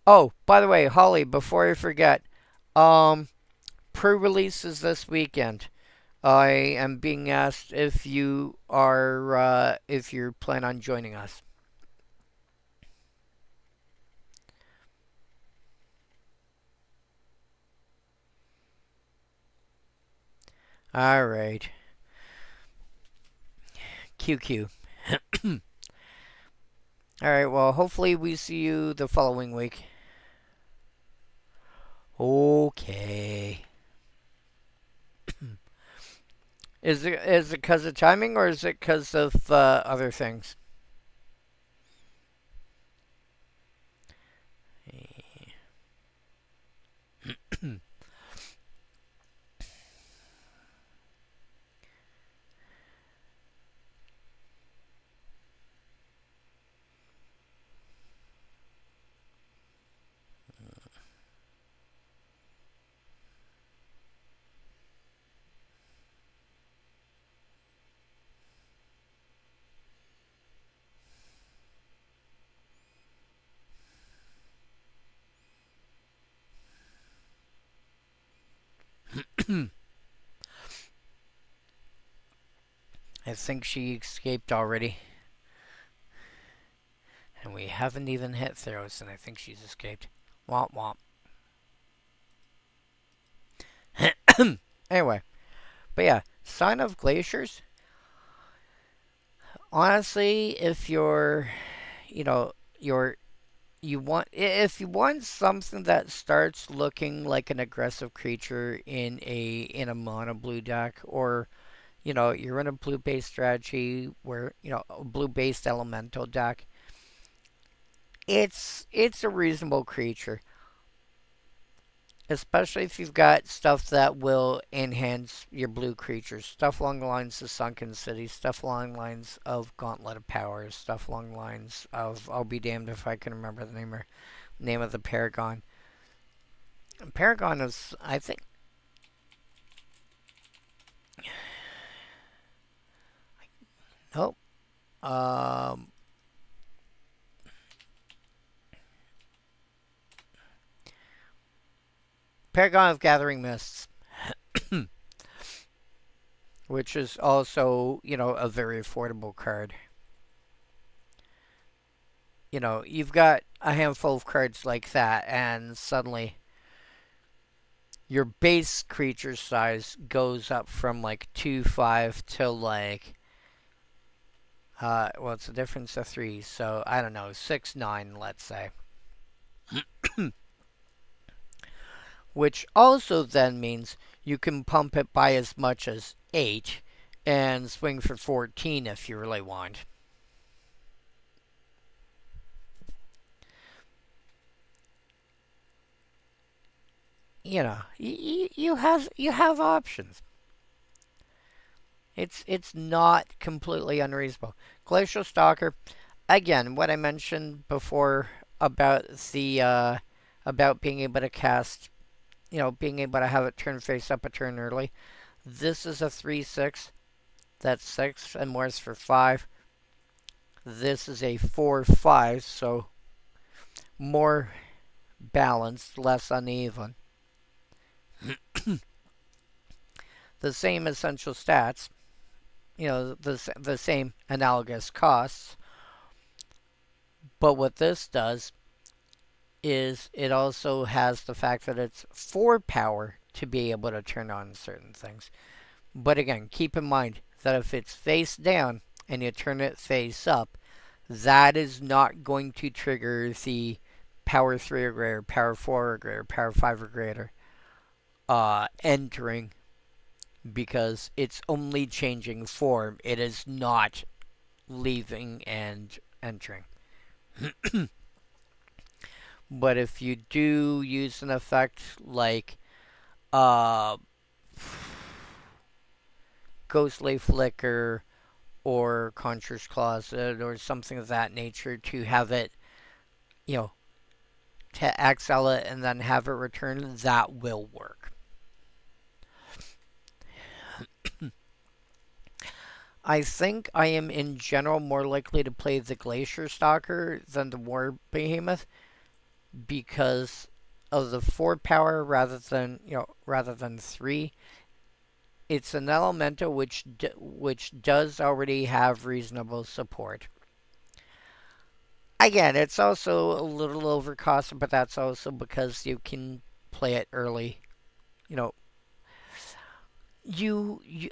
Oh, by the way, Holly, before I forget, pre-release is this weekend. I am being asked if you are if you plan on joining us. All right. QQ. All right. Well, hopefully we see you the following week. Okay. Is it because of timing or is it because of other things? I think she escaped already. And we haven't even hit Theros, and I think she's escaped. Womp womp. Anyway, but yeah, Sign of Glaciers. Honestly, if you're, you know, if you want something that starts looking like an aggressive creature in a mono blue deck, or you know you're in a blue based strategy where you know a blue based elemental deck, it's a reasonable creature. Especially if you've got stuff that will enhance your blue creatures. Stuff along the lines of Sunken City, stuff along the lines of Gauntlet of Powers, stuff along the lines of I'll be damned if I can remember the name of the Paragon. Paragon is, I think. Nope. Um, Paragon of Gathering Mists, which is also, you know, a very affordable card. You know, you've got a handful of cards like that, and suddenly your base creature size goes up from like 2/5 to like well, it's a difference of 3, so I don't know, 6/9, let's say. Which also then means you can pump it by as much as 8 and swing for 14 if you really want. You know, you have options. It's not completely unreasonable. Glacial Stalker, again, what I mentioned before about the about being able to cast, you know, being able to have it turn face up a turn early. This is a 3/6. That's 6, and more is for 5. This is a 4/5, so more balanced, less uneven. The same essential stats, you know, the same analogous costs. But what this does is it also has the fact that it's 4 power to be able to turn on certain things. But again, keep in mind that if it's face down and you turn it face up, that is not going to trigger the power 3 or greater, power 4 or greater, power 5 or greater. entering because it's only changing form. It is not leaving and entering. But if you do use an effect like uh, Ghostly Flicker or Conjurer's Closet or something of that nature to have it, you know, to exile it and then have it return, that will work. I think I am in general more likely to play the Glacier Stalker than the War Behemoth because of the 4 power rather than 3. It's an elemental which does already have reasonable support. Again, it's also a little overcosted, but that's also because you can play it early. You know,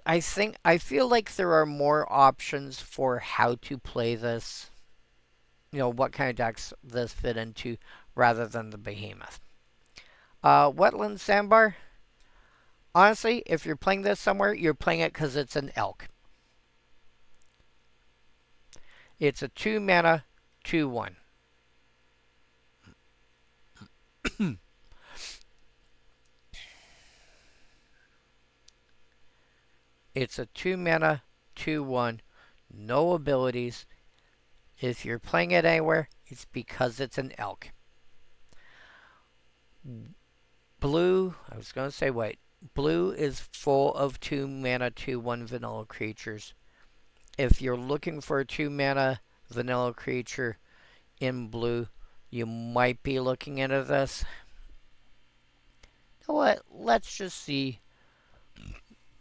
I feel like there are more options for how to play this. You know, what kind of decks this fit into rather than the Behemoth. Wetland Sandbar. Honestly, if you're playing this somewhere, you're playing it because it's an elk. It's a 2 mana, 2/1. It's a 2 mana, 2/1, no abilities. If you're playing it anywhere, it's because it's an elk. Blue, I was going to say white. Blue is full of 2 mana, 2/1 vanilla creatures. If you're looking for a 2 mana vanilla creature in blue, you might be looking into this. You know what? Let's just see.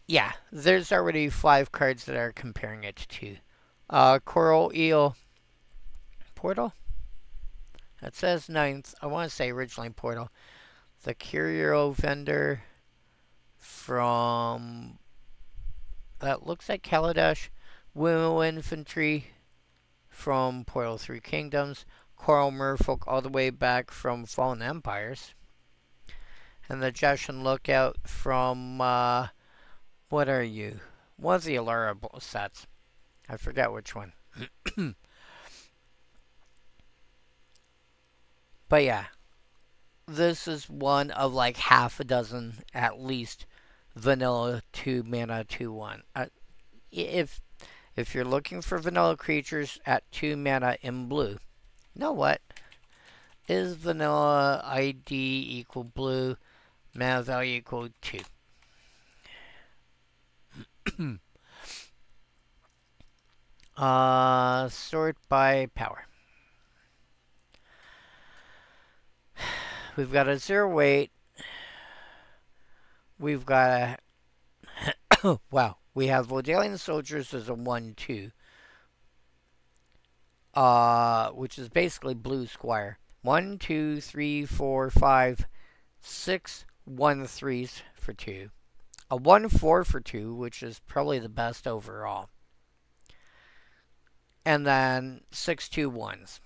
Yeah, there's already 5 cards that are comparing it to. Coral Eel Portal? That says 9th. I want to say originally Portal. The Curio Vendor from... that looks like Kaladesh. Willow Infantry from Portal 3 Kingdoms. Coral Merfolk all the way back from Fallen Empires. And the Jeshan Lookout from... what are you? One of the Alara sets. I forget which one. But yeah, this is one of like half a dozen at least vanilla 2 mana 2/1. If you're looking for vanilla creatures at 2 mana in blue, you know what? Is vanilla ID equal blue, mana value equal 2? Sort by power. We've got a 0/8. We've got a... wow. We have Vodalian Soldiers as a 1/2. Which is basically Blue Squire. 1, 2, 3, 4, 5, 6 1/3s for 2. A 1/4 for 2, which is probably the best overall. And then 6 2/1s.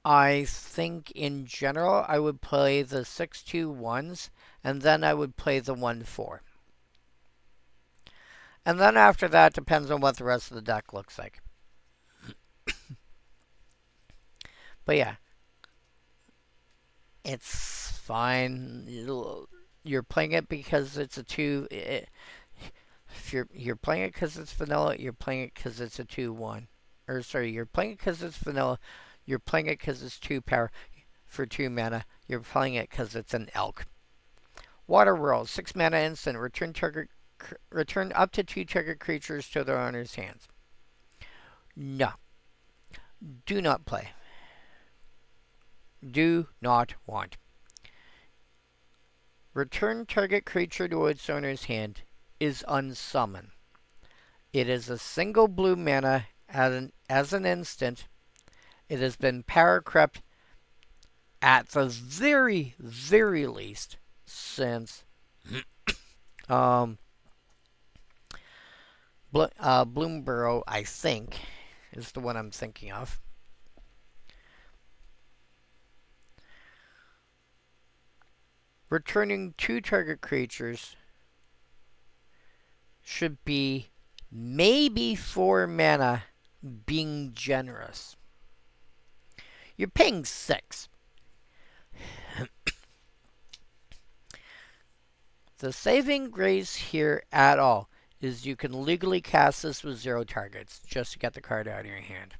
I think in general I would play the 6 2/1s and then I would play the 1/4. And then after that depends on what the rest of the deck looks like. But yeah, it's fine. You're playing it because it's a 2. If you're playing it because it's vanilla, you're playing it because it's a 2/1. Or sorry, you're playing it because it's vanilla. You're playing it because it's 2 power for 2 mana. You're playing it because it's an elk. Water Whirl, 6 mana instant. Return up to 2 target creatures to their owner's hands. No. Do not play. Do not want. Return target creature to its owner's hand is unsummon. It is a single blue mana as an instant. It has been power crept at the very, very least since Bloomborough, I think, is the one I'm thinking of. returning 2 target creatures should be maybe 4 mana, being generous. You're paying 6. The saving grace here at all is you can legally cast this with 0 targets just to get the card out of your hand.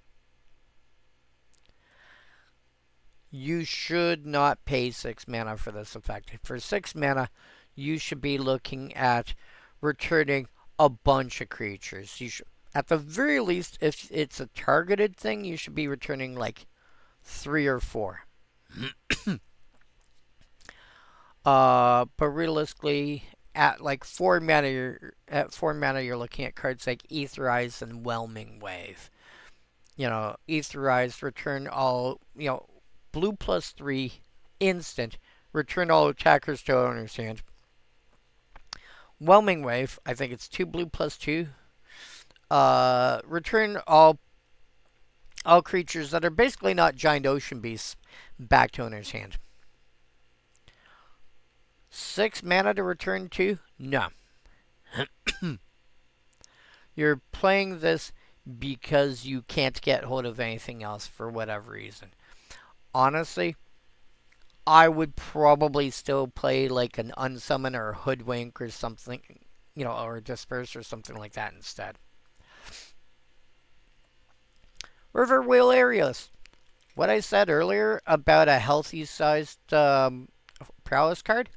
You should not pay 6 mana for this effect. For 6 mana, you should be looking at returning a bunch of creatures. You should, at the very least, if it's a targeted thing, you should be returning like 3 or 4. But realistically, at like 4 mana, you're looking at cards like Etherize and Whelming Wave. Etherize, return all, blue +3, instant, return all attackers to owner's hand. Whelming Wave, I think it's 2 blue +2. Return all creatures that are basically not giant ocean beasts back to owner's hand. 6 mana to return 2? No. You're playing this because you can't get hold of anything else for whatever reason. Honestly, I would probably still play like an Unsummon or a Hoodwink or something, or a Disperse or something like that instead. River Wheel Areas. What I said earlier about a healthy sized prowess card.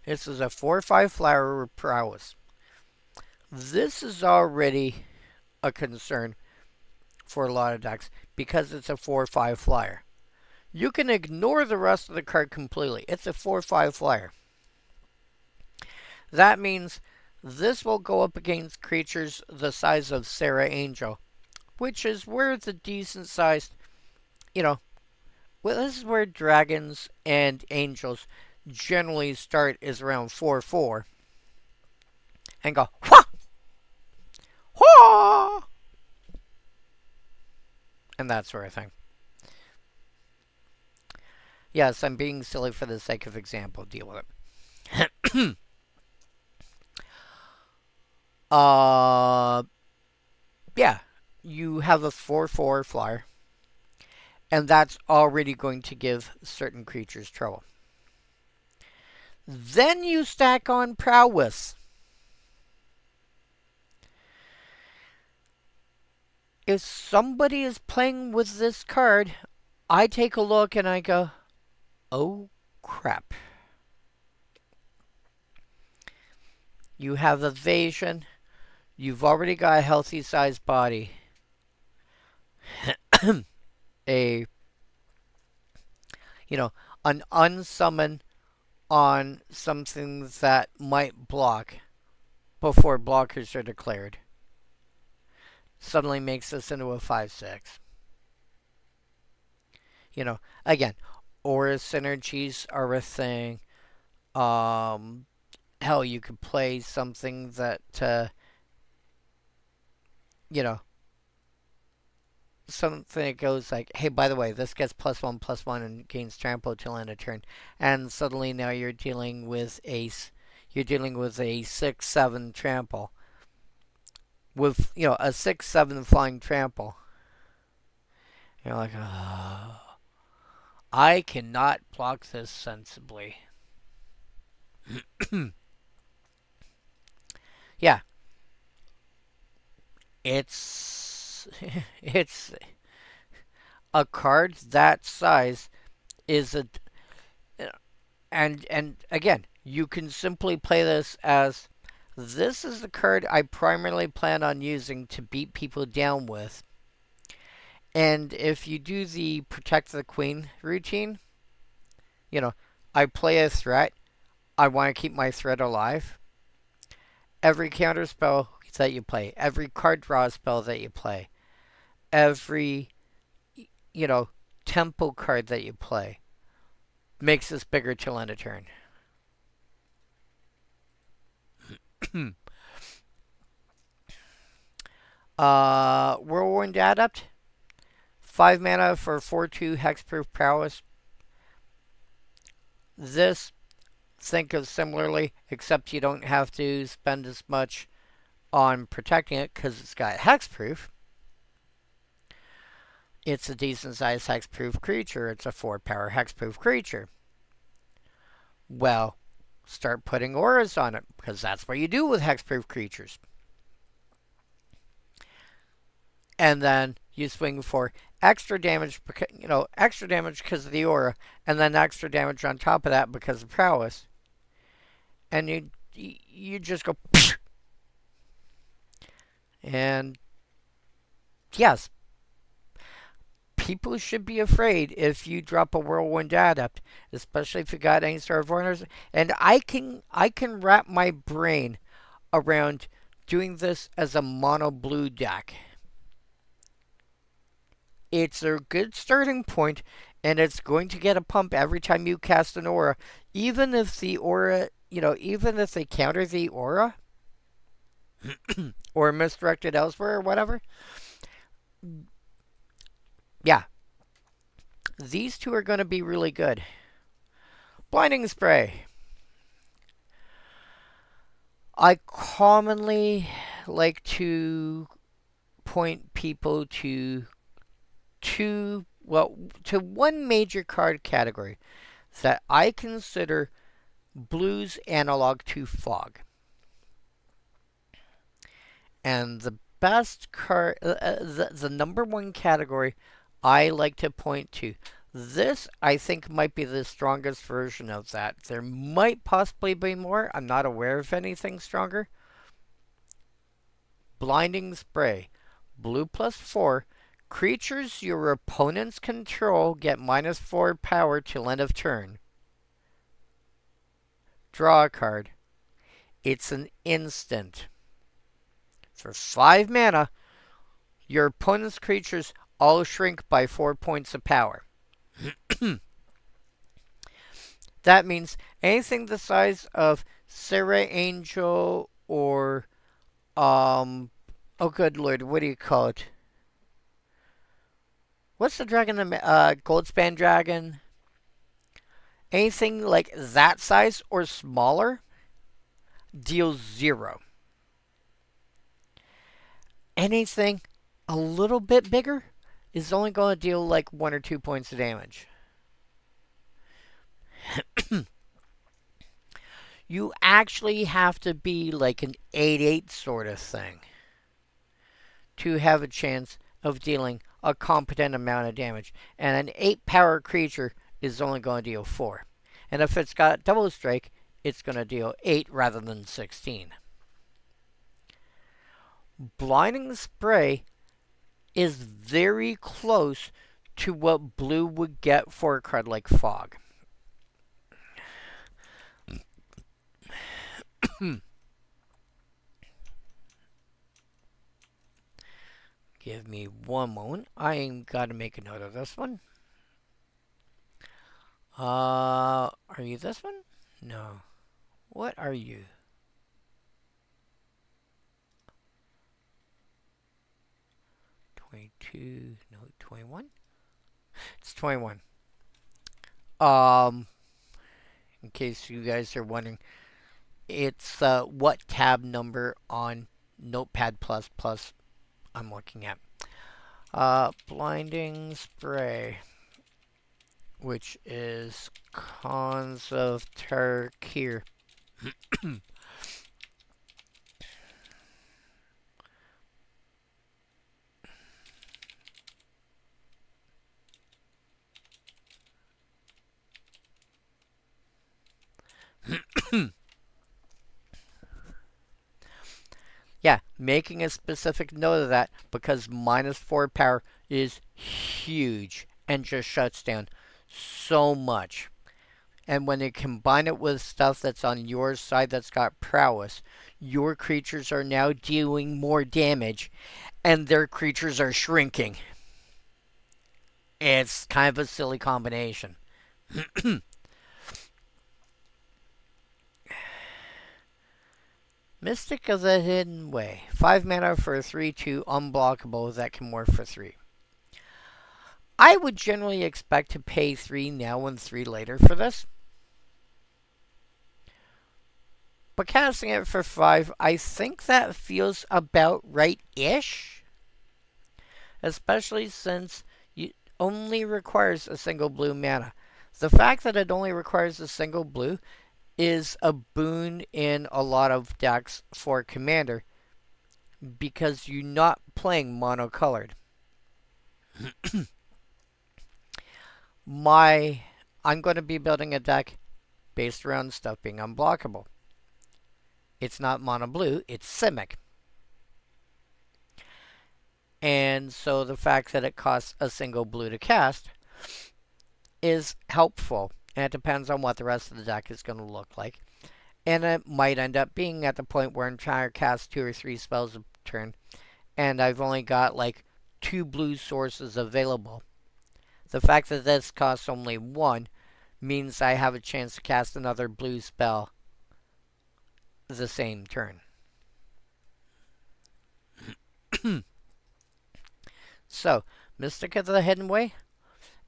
This is a 4/5 flower with prowess. This is already a concern for a lot of decks because it's a 4/5 flyer. You can ignore the rest of the card completely. It's a 4/5 flyer. That means this will go up against creatures the size of Sarah Angel, which is where the decent sized, this is where dragons and angels generally start, is around 4/4 and go wha wha, and that sort of thing. Yes, I'm being silly for the sake of example. Deal with it. Yeah, you have a 4/4 flyer, and that's already going to give certain creatures trouble. Then you stack on prowess. If somebody is playing with this card, I take a look and I go, oh crap. You have evasion. You've already got a healthy sized body. An unsummon on something that might block before blockers are declared suddenly makes this into a 5/6. Again, aura synergies are a thing. Hell, you could play something that, something that goes like, hey, by the way, this gets +1/+1 and gains trample till end of turn, and suddenly now you're dealing with a 6/7 trample with a 6/7 flying trample. You're like, oh, I cannot block this sensibly. Yeah, it's a card that size is and again, you can simply play this as, this is the card I primarily plan on using to beat people down with. And if you do the Protect the Queen routine, I play a threat. I want to keep my threat alive. Every counter spell that you play, every card draw spell that you play, every, tempo card that you play makes this bigger till end of turn. Whirlwind Adept. 5 mana for 4/2 hexproof prowess. This, think of similarly, except you don't have to spend as much on protecting it because it's got hexproof. It's a decent sized hexproof creature. It's a 4-power hexproof creature. Well, start putting auras on it because that's what you do with hexproof creatures. And then you swing for extra damage, extra damage because of the aura, and then extra damage on top of that because of prowess. And you just go, and yes, people should be afraid if you drop a Whirlwind Adept, especially if you got any sort of orders. And I can wrap my brain around doing this as a mono blue deck. It's a good starting point, and it's going to get a pump every time you cast an aura, even if the aura, even if they counter the aura or misdirected elsewhere or whatever. Yeah, these two are going to be really good. Blinding Spray. I commonly like to point people to one major card category that I consider blue's analog to fog. And the best card, the number one category I like to point to, this I think might be the strongest version of that. There might possibly be more. I'm not aware of anything stronger. Blinding Spray. Blue +4. Creatures your opponents control get -4 power till end of turn. Draw a card. It's an instant. For 5 mana, your opponent's creatures all shrink by 4 points of power. That means anything the size of Sarah Angel or, oh good lord, what do you call it? What's the dragon? Goldspan Dragon? Anything like that size or smaller deals 0. Anything a little bit bigger is only going to deal like 1 or 2 points of damage. You actually have to be like an 8/8 sort of thing to have a chance of dealing a competent amount of damage. And an 8-power creature is only going to deal 4. And if it's got double strike, it's going to deal 8 rather than 16. Blinding Spray is very close to what blue would get for a card like Fog. Give me one moment. I ain't got to make a note of this one. Are you this one? No. What are you? No, 21? It's 21. In case you guys are wondering, it's what tab number on Notepad++ I'm looking at. Blinding Spray, which is KHANS of Tarkir. Yeah, making a specific note of that because -4 power is huge and just shuts down so much. And when you combine it with stuff that's on your side that's got prowess, your creatures are now dealing more damage and their creatures are shrinking. It's kind of a silly combination. Mystic of the Hidden Way. 5 mana for a 3/2 unblockable that can morph for 3. I would generally expect to pay 3 now and 3 later for this. But casting it for 5, I think that feels about right-ish. Especially since it only requires a single blue mana. The fact that it only requires a single blue is a boon in a lot of decks for Commander, because you're not playing monocolored. I'm going to be building a deck based around stuff being unblockable. It's not mono blue, it's Simic. And so the fact that it costs a single blue to cast is helpful. And it depends on what the rest of the deck is going to look like. And it might end up being at the point where I'm trying to cast 2 or 3 spells a turn, and I've only got like 2 blue sources available. The fact that this costs only 1 means I have a chance to cast another blue spell the same turn. So, Mystic of the Hidden Way,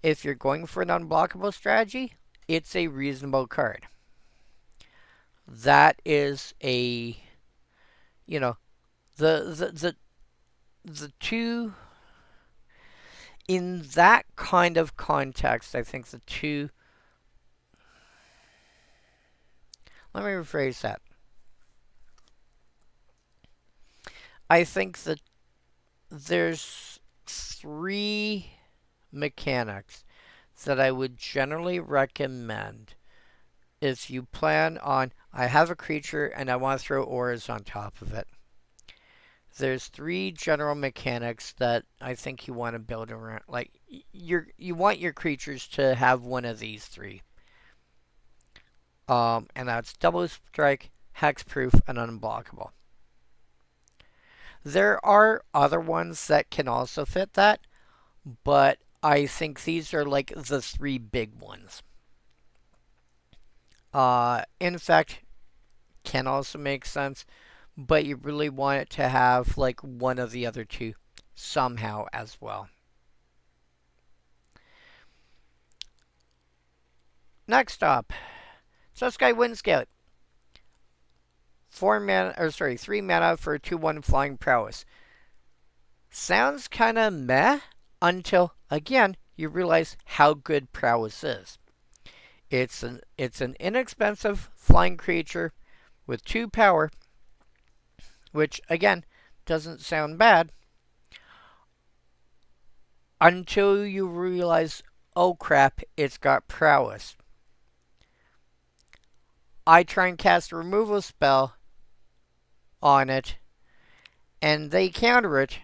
if you're going for an unblockable strategy, it's a reasonable card. That is a, you know, the two, in that kind of context, I think the two, let me rephrase that. I think that there's 3 mechanics that I would generally recommend if you plan on, I have a creature and I want to throw auras on top of it. There's 3 general mechanics that I think you want to build around. Like, you want your creatures to have one of these 3. And that's double strike, hexproof, and unblockable. There are other ones that can also fit that, but I think these are like the 3 big ones. Infect can also make sense, but you really want it to have like one of the other 2 somehow as well. Next up, Jeskai Windscout. 3 mana for a 2/1 flying prowess. Sounds kinda meh until, again, you realize how good prowess is. It's an inexpensive flying creature with 2 power, which again doesn't sound bad until you realize, oh crap, it's got prowess. I try and cast a removal spell on it, and they counter it.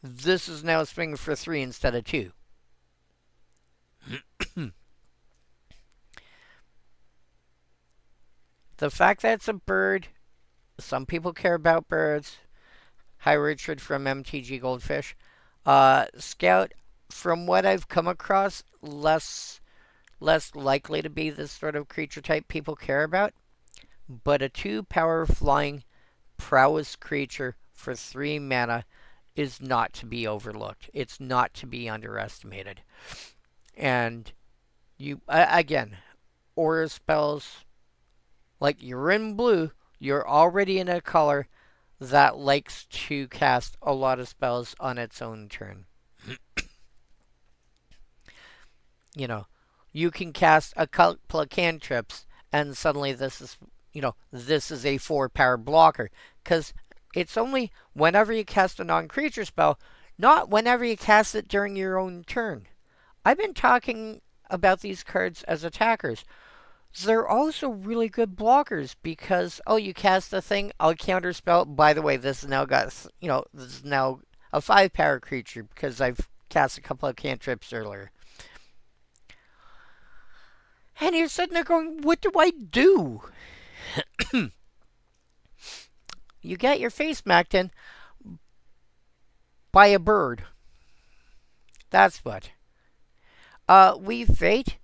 This is now swinging for 3 instead of 2. The fact that it's a bird, some people care about birds. Hi, Richard from MTG Goldfish. Scout, from what I've come across, less likely to be this sort of creature type people care about. But a 2 power flying prowess creature for 3 mana is not to be overlooked. It's not to be underestimated. And you, again, aura spells, like you're in blue, you're already in a color that likes to cast a lot of spells on its own turn. You know, you can cast a couple of cantrips, and suddenly this is, this is a 4 power blocker. Because it's only whenever you cast a non-creature spell, not whenever you cast it during your own turn. I've been talking about these cards as attackers. They're also really good blockers because, you cast a thing, I'll counter spell. By the way, this is now this is now a 5 power creature because I've cast a couple of cantrips earlier. And you're sitting there going, what do I do? You get your face smacked in by a bird. That's what. Weave Fate.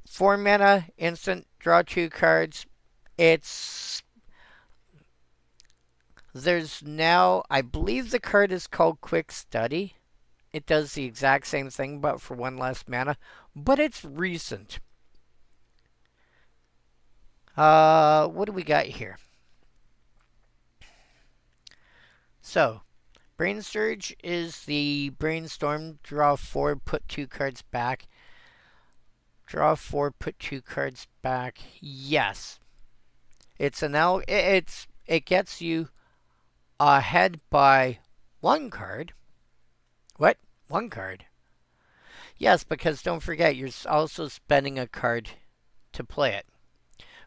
4 mana, instant, draw 2 cards. It's There's now, I believe the card is called Quick Study. It does the exact same thing, but for 1 less mana. But it's recent. What do we got here? So, Brain Surge is the Brainstorm. Draw 4, put 2 cards back. Draw 4, put 2 cards back. Yes. It gets you ahead by 1 card. What? 1 card? Yes, because don't forget, you're also spending a card to play it.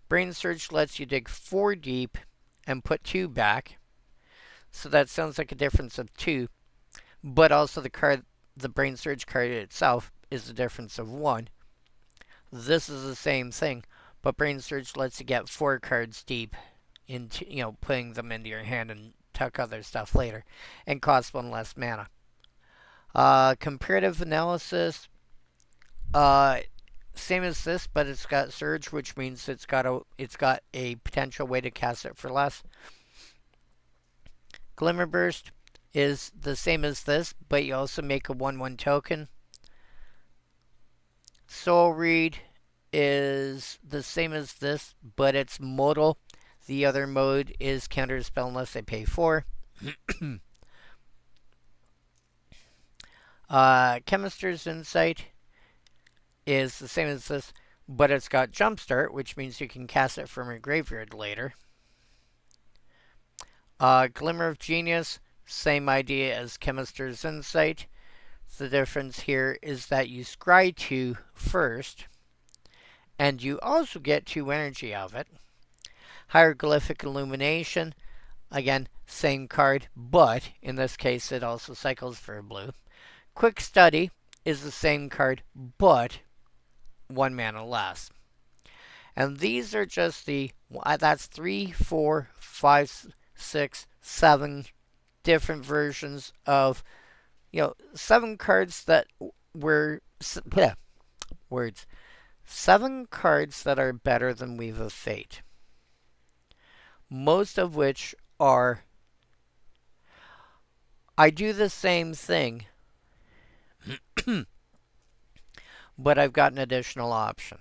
Brain Surge lets you dig 4 deep and put 2 back. So that sounds like a difference of 2. But also the Brain Surge card itself is a difference of 1. This is the same thing, but Brain Surge lets you get 4 cards deep into, putting them into your hand and tuck other stuff later, and costs 1 less mana. Comparative analysis, same as this, but it's got Surge, which means it's got a potential way to cast it for less. Glimmer Burst is the same as this, but you also make a 1/1 token. Soul Read is the same as this, but it's modal. The other mode is counter spell unless I pay 4. Chemist's Insight is the same as this, but it's got Jumpstart, which means you can cast it from your graveyard later. Glimmer of Genius, same idea as Chemist's Insight. The difference here is that you scry 2 first, and you also get 2 energy of it. Hieroglyphic Illumination, again, same card, but in this case it also cycles for a blue. Quick Study is the same card, but 1 mana less. And these are just that's 3, 4, 5, 6, 7 different versions of, 7 cards that were, words. 7 cards that are better than Weave of Fate. Most of which are, I do the same thing, but I've got an additional option.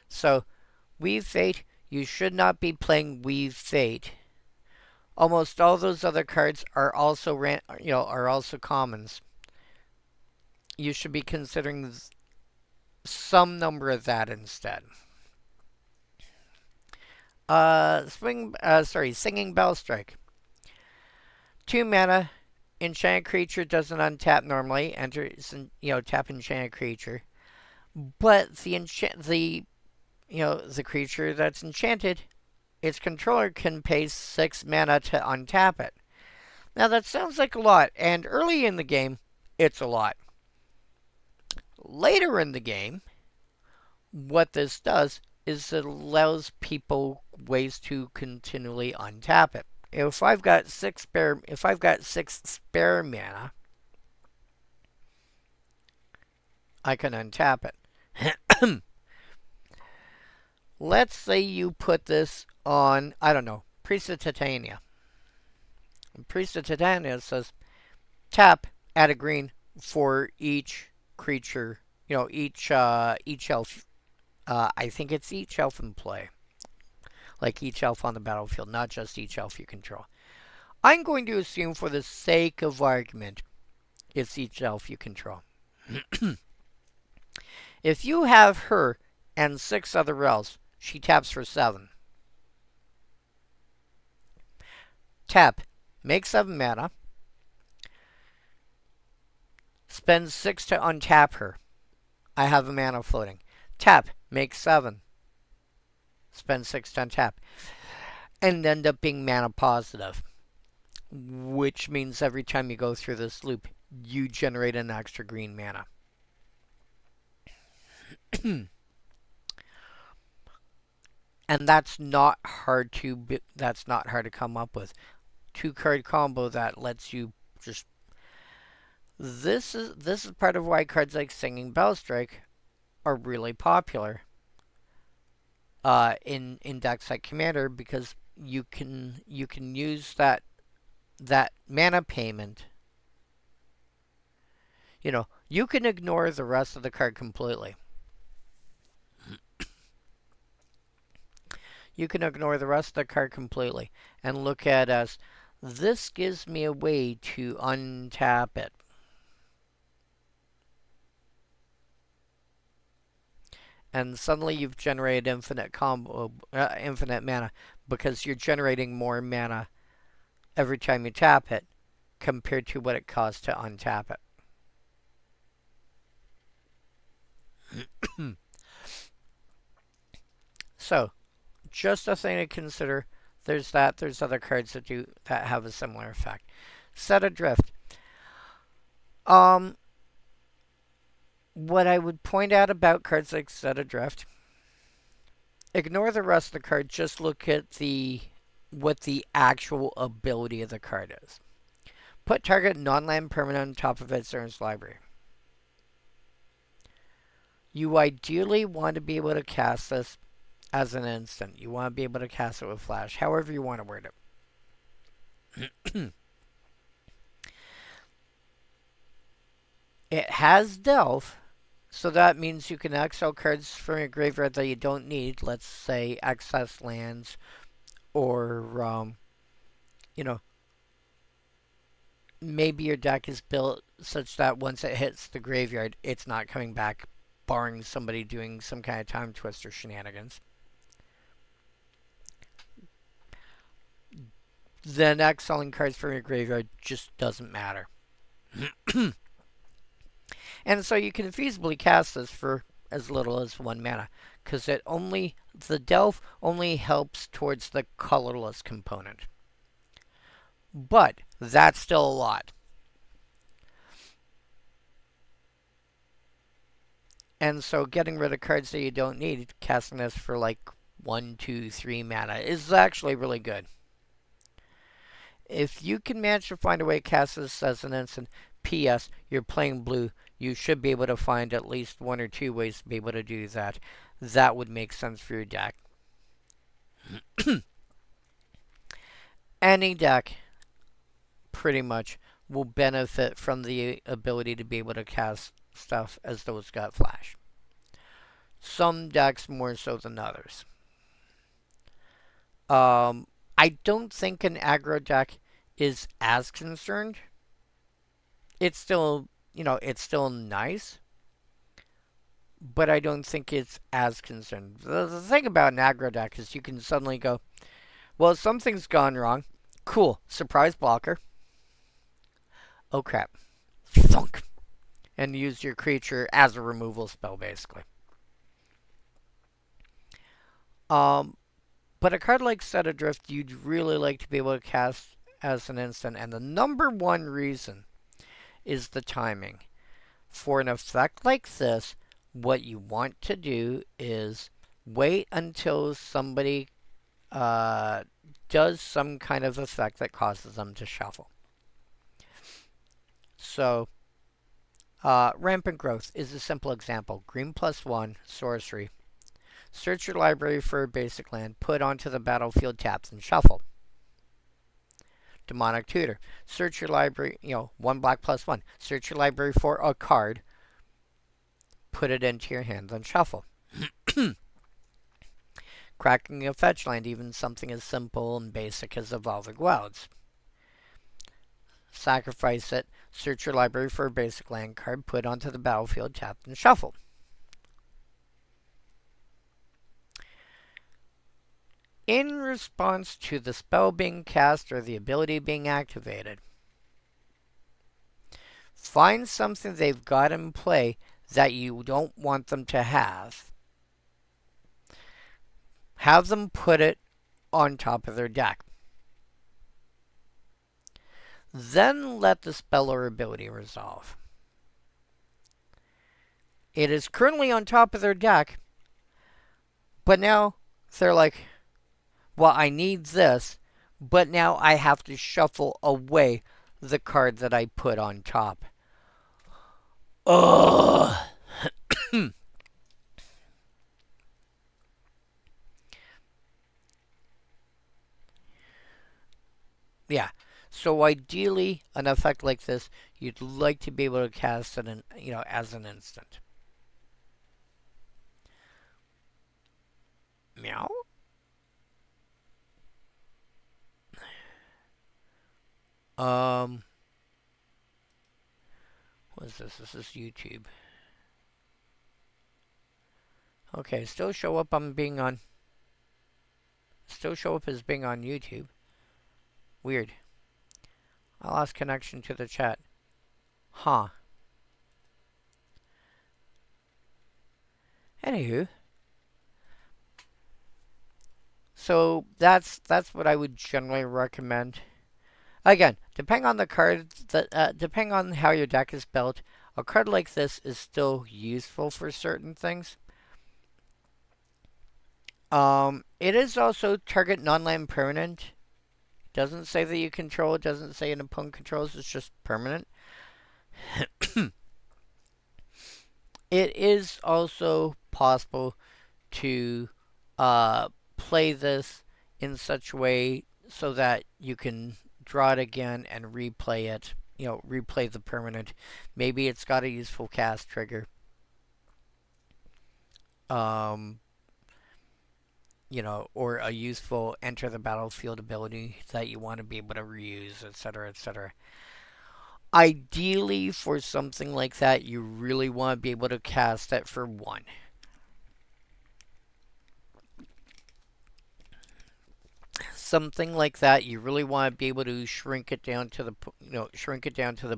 So, Weave Fate, you should not be playing Weave Fate. Almost all those other cards are also commons. You should be considering some number of that instead. Singing Bell Strike. 2 mana. Enchanted creature doesn't untap normally. Enters, tap enchanted creature. But the creature that's enchanted, its controller can pay 6 mana to untap it. Now that sounds like a lot, and early in the game, it's a lot. Later in the game, what this does is it allows people ways to continually untap it. If I've got 6 spare mana, I can untap it. Let's say you put this on, I don't know, Priest of Titania. Priest of Titania says, tap, add a green for each creature, each elf. I think it's each elf in play. Like each elf on the battlefield, not just each elf you control. I'm going to assume for the sake of argument, it's each elf you control. If you have her and 6 other elves, she taps for 7. Tap, make 7 mana. Spend 6 to untap her. I have a mana floating. Tap, make 7. Spend 6 to untap. And end up being mana positive. Which means every time you go through this loop, you generate an extra green mana. And that's not hard to come up with. 2-card combo that lets you just. This is part of why cards like Singing Bell Strike are really popular in decks like Commander, because you can use that mana payment. You can ignore the rest of the card completely. You can ignore the rest of the card completely and look at as this gives me a way to untap it. And suddenly you've generated infinite mana because you're generating more mana every time you tap it compared to what it costs to untap it. So, just a thing to consider. There's that. There's other cards that have a similar effect. Set Adrift. What I would point out about cards like Set Adrift, ignore the rest of the card. Just look at what the actual ability of the card is. Put target non-land permanent on top of its owner's library. You ideally want to be able to cast this as an instant. You want to be able to cast it with flash, however you want to word it. It has Delve, so that means you can exile cards from your graveyard that you don't need. Let's say excess lands, or maybe your deck is built such that once it hits the graveyard, it's not coming back, barring somebody doing some kind of time twister shenanigans. Then exiling cards from your graveyard just doesn't matter. And so you can feasibly cast this for as little as 1 mana, because the Delve only helps towards the colorless component. But that's still a lot. And so getting rid of cards that you don't need, casting this for like 1, 2, 3 mana is actually really good. If you can manage to find a way to cast this as an instant, P.S. you're playing blue, you should be able to find at least 1 or 2 ways to be able to do that. That would make sense for your deck. Any deck, pretty much, will benefit from the ability to be able to cast stuff as though it's got flash. Some decks more so than others. I don't think an aggro deck is as concerned. It's still, it's still nice, but I don't think it's as concerned. The thing about an aggro deck is you can suddenly go, well, something's gone wrong. Cool, surprise blocker. Oh crap, thunk, and use your creature as a removal spell, basically. But a card like Set Adrift, you'd really like to be able to cast as an instant, and the number one reason is the timing. For an effect like this, what you want to do is wait until somebody does some kind of effect that causes them to shuffle. So, Rampant Growth is a simple example. Green +1, sorcery. Search your library for a basic land, put onto the battlefield, taps, and shuffle. Demonic Tutor. Search your library, 1 black +1. Search your library for a card, put it into your hand, then shuffle. Cracking a fetch land, even something as simple and basic as Evolving Wilds. Sacrifice it, search your library for a basic land card, put onto the battlefield, tap, and shuffle. In response to the spell being cast or the ability being activated, find something they've got in play that you don't want them to have. Have them put it on top of their deck. Then let the spell or ability resolve. It is currently on top of their deck, but now they're like, well, I need this, but now I have to shuffle away the card that I put on top. Ugh. Yeah. So ideally, an effect like this, you'd like to be able to cast it in, as an instant. Meow. Um, what is this? This is YouTube. Okay, still show up as being on YouTube. Weird. I lost connection to the chat. Huh. Anywho, so that's what I would generally recommend. Again, depending on the card, depending on how your deck is built, a card like this is still useful for certain things. It is also target non-land permanent. Doesn't say that you control it. Doesn't say an opponent controls. It's just permanent. It is also possible to play this in such a way so that you can draw it again and replay it. Replay the permanent. Maybe it's got a useful cast trigger. Or a useful enter the battlefield ability that you want to be able to reuse, etc., etc. Ideally, for something like that, you really want to be able to cast it for one. Something like that, you really want to be able to shrink it down to the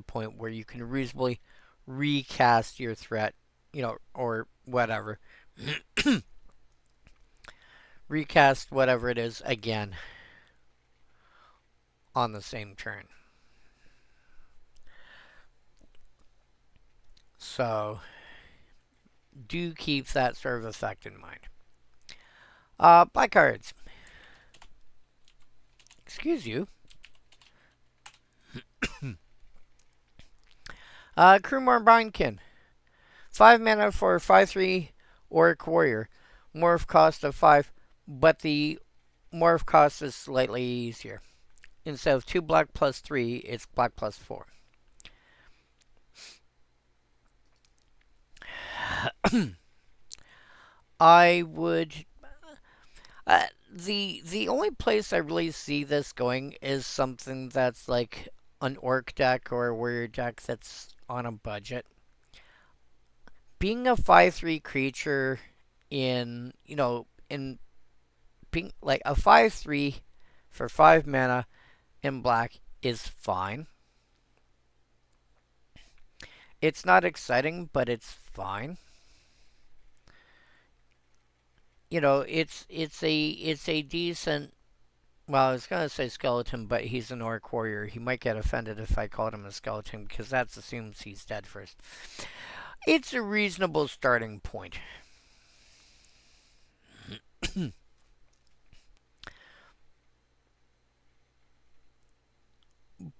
point where you can reasonably recast your threat, or whatever. Recast whatever it is again on the same turn. So, do keep that sort of effect in mind. Buy cards. Excuse you. Krumar Bindkin. 5 mana for 5/3 Orc Warrior. Morph cost of 5, but the morph cost is slightly easier. Instead of 2 black plus 3, it's black plus 4. I would... the only place I really see this going is something that's like an orc deck or a warrior deck that's on a budget. Being a 5/3 creature in being like a 5/3 for 5 mana in black is fine. It's not exciting, but it's fine. It's a decent. Well, I was gonna say skeleton, but he's an orc warrior. He might get offended if I called him a skeleton because that assumes he's dead first. It's a reasonable starting point.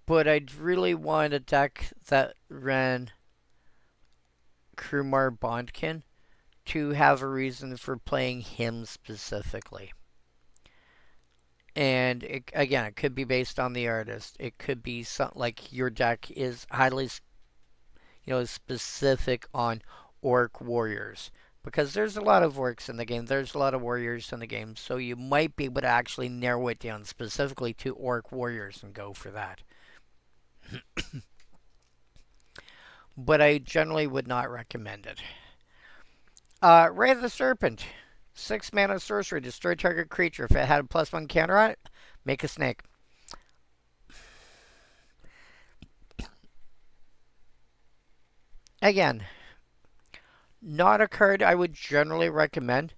But I'd really want a deck that ran Krumar Bondkin to have a reason for playing him specifically. And it could be based on the artist. It could be something like your deck is highly, specific on orc warriors. Because there's a lot of orcs in the game. There's a lot of warriors in the game. So you might be able to actually narrow it down specifically to orc warriors and go for that. But I generally would not recommend it. Ray of the Serpent. 6 mana sorcery. Destroy target creature. If it had a +1 counter on it, make a snake. Again, not a card I would generally recommend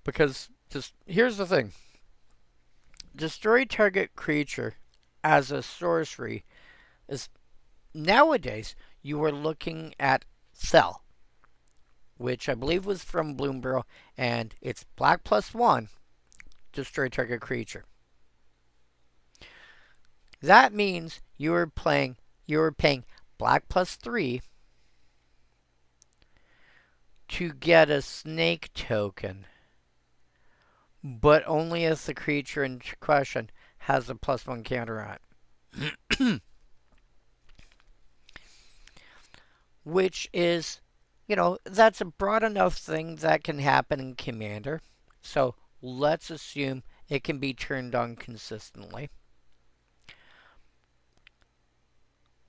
because here's the thing. Destroy target creature as a sorcery is nowadays you are looking at Cell, which I believe was from Bloomborough, and it's black +1, destroy target creature. That means you are paying black +3 to get a snake token, but only if the creature in question has a +1 counter on it. Which is, that's a broad enough thing that can happen in Commander. So let's assume it can be turned on consistently.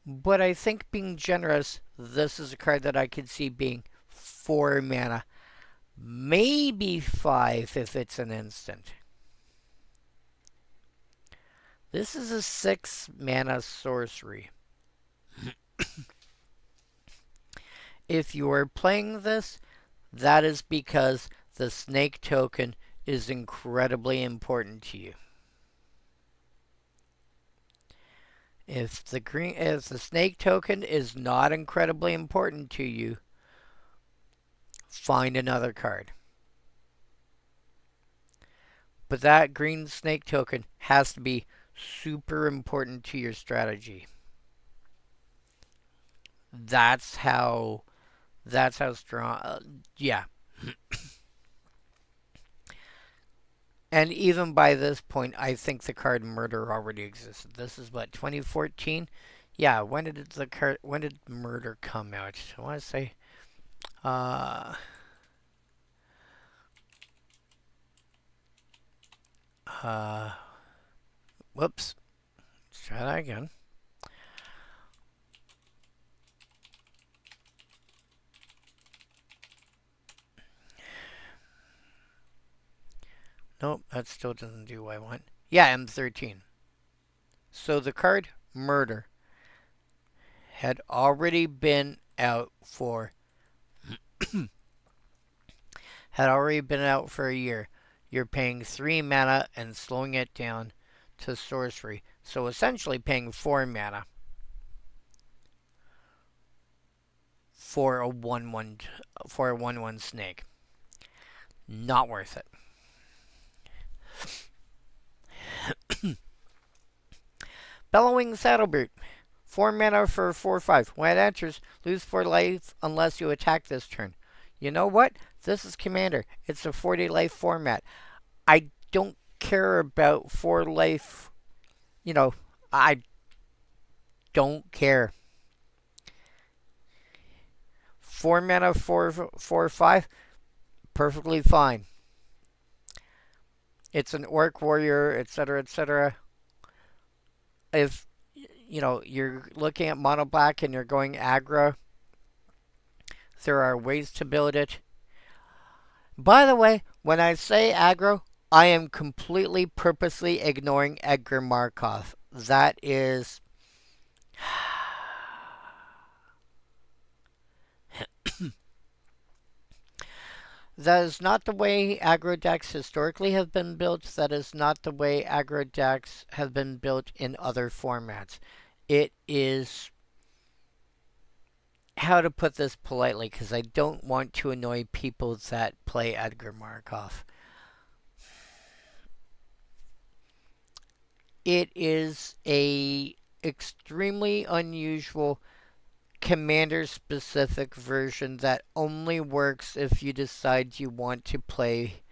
But I think being generous, this is a card that I could see being 4 mana. Maybe 5 if it's an instant. This is a 6 mana sorcery. If you are playing this, that is because the snake token is incredibly important to you. If the snake token is not incredibly important to you, find another card. But that green snake token has to be super important to your strategy. That's how strong. Yeah. And even by this point, I think the card Murder already existed. This is what, 2014? Yeah. When did Murder come out? I want to say, whoops. Let's try that again. Nope, that still doesn't do what I want. Yeah, M13. So the card Murder had already been out for a year. You're paying 3 mana and slowing it down to sorcery. So essentially paying 4 mana for a 1/1 snake. Not worth it. Bellowing Saddlebrute. 4 mana for 4/5. When it enters, lose 4 life unless you attack this turn. You know what? This is Commander. It's a 40 life format. I don't care about 4 life. I don't care. 4 mana, 4/5. Perfectly fine. It's an Orc Warrior, etc., etc. If you're looking at mono black and you're going aggro, there are ways to build it. By the way, when I say aggro, I am completely purposely ignoring Edgar Markov. That is that is not the way aggro decks historically have been built. That is not the way aggro decks have been built in other formats. It is, how to put this politely, because I don't want to annoy people that play Edgar Markov. It is a extremely unusual Commander-specific version that only works if you decide you want to play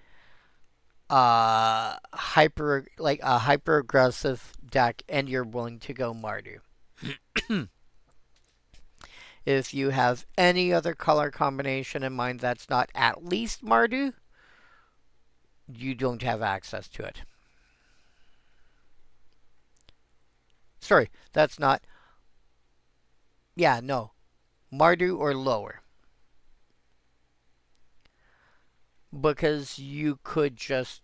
a hyper aggressive deck and you're willing to go Mardu. If you have any other color combination in mind that's not at least Mardu, you don't have access to it. Sorry, that's not. Yeah, no. Mardu or lower. Because you could just,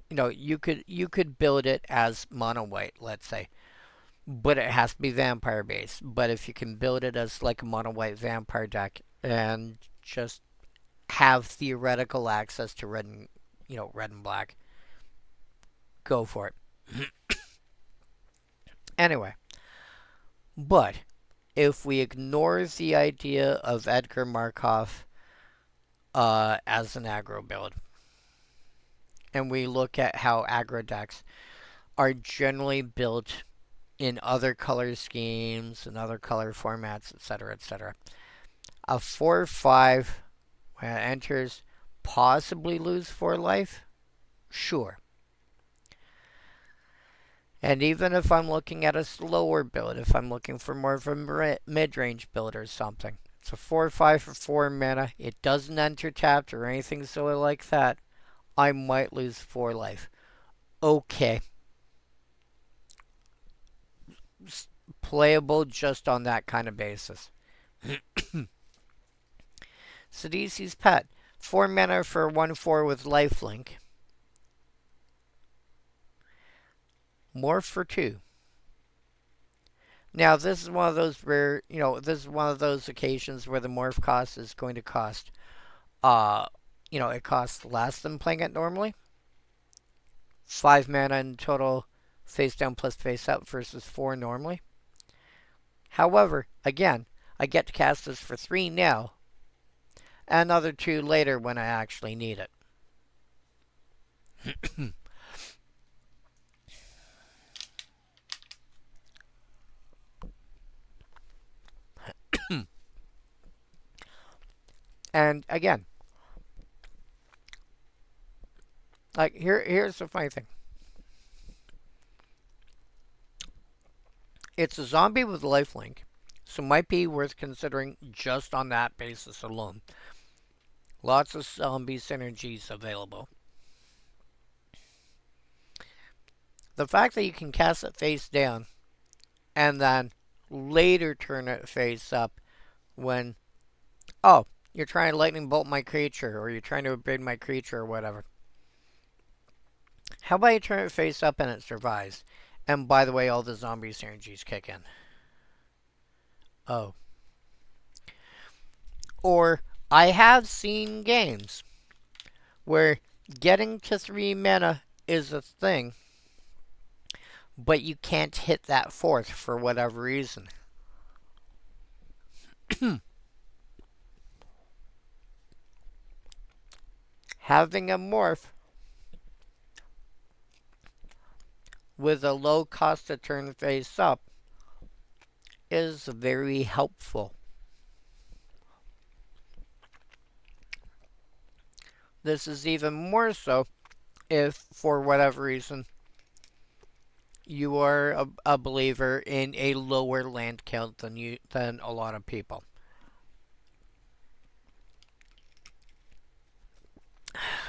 you could build it as mono white, let's say. But it has to be vampire based. But if you can build it as like a mono white vampire deck and just have theoretical access to red and black, go for it. Anyway, but if we ignore the idea of Edgar Markov as an aggro build, and we look at how aggro decks are generally built in other color schemes and other color formats, etc., etc., a 4/5 when it enters, possibly lose 4 life, sure. And even if I'm looking at a slower build, if I'm looking for more of a mid-range build or something, it's a 4/5 for 4 mana. It doesn't enter tapped or anything silly like that. I might lose 4 life. Okay. Playable just on that kind of basis. Sidisi's Pet. 4 mana for 1/4 with lifelink. Morph for 2. Now, this is one of those rare, this is one of those occasions where the morph cost is going to cost, it costs less than playing it normally. 5 mana in total, face down plus face up versus 4 normally. However, again, I get to cast this for 3 now, and another 2 later when I actually need it. And again, like here's the funny thing. It's a zombie with lifelink, so might be worth considering just on that basis alone. Lots of zombie synergies available. The fact that you can cast it face down and then later turn it face up when, oh, you're trying to lightning bolt my creature or you're trying to abrade my creature or whatever. How about you turn it face up and it survives? And by the way, all the zombie synergies kick in. Oh. Or I have seen games where getting to 3 mana is a thing, but you can't hit that 4th for whatever reason. Having a morph with a low cost to turn face up is very helpful. This is even more so if, for whatever reason, you are a believer in a lower land count than a lot of people.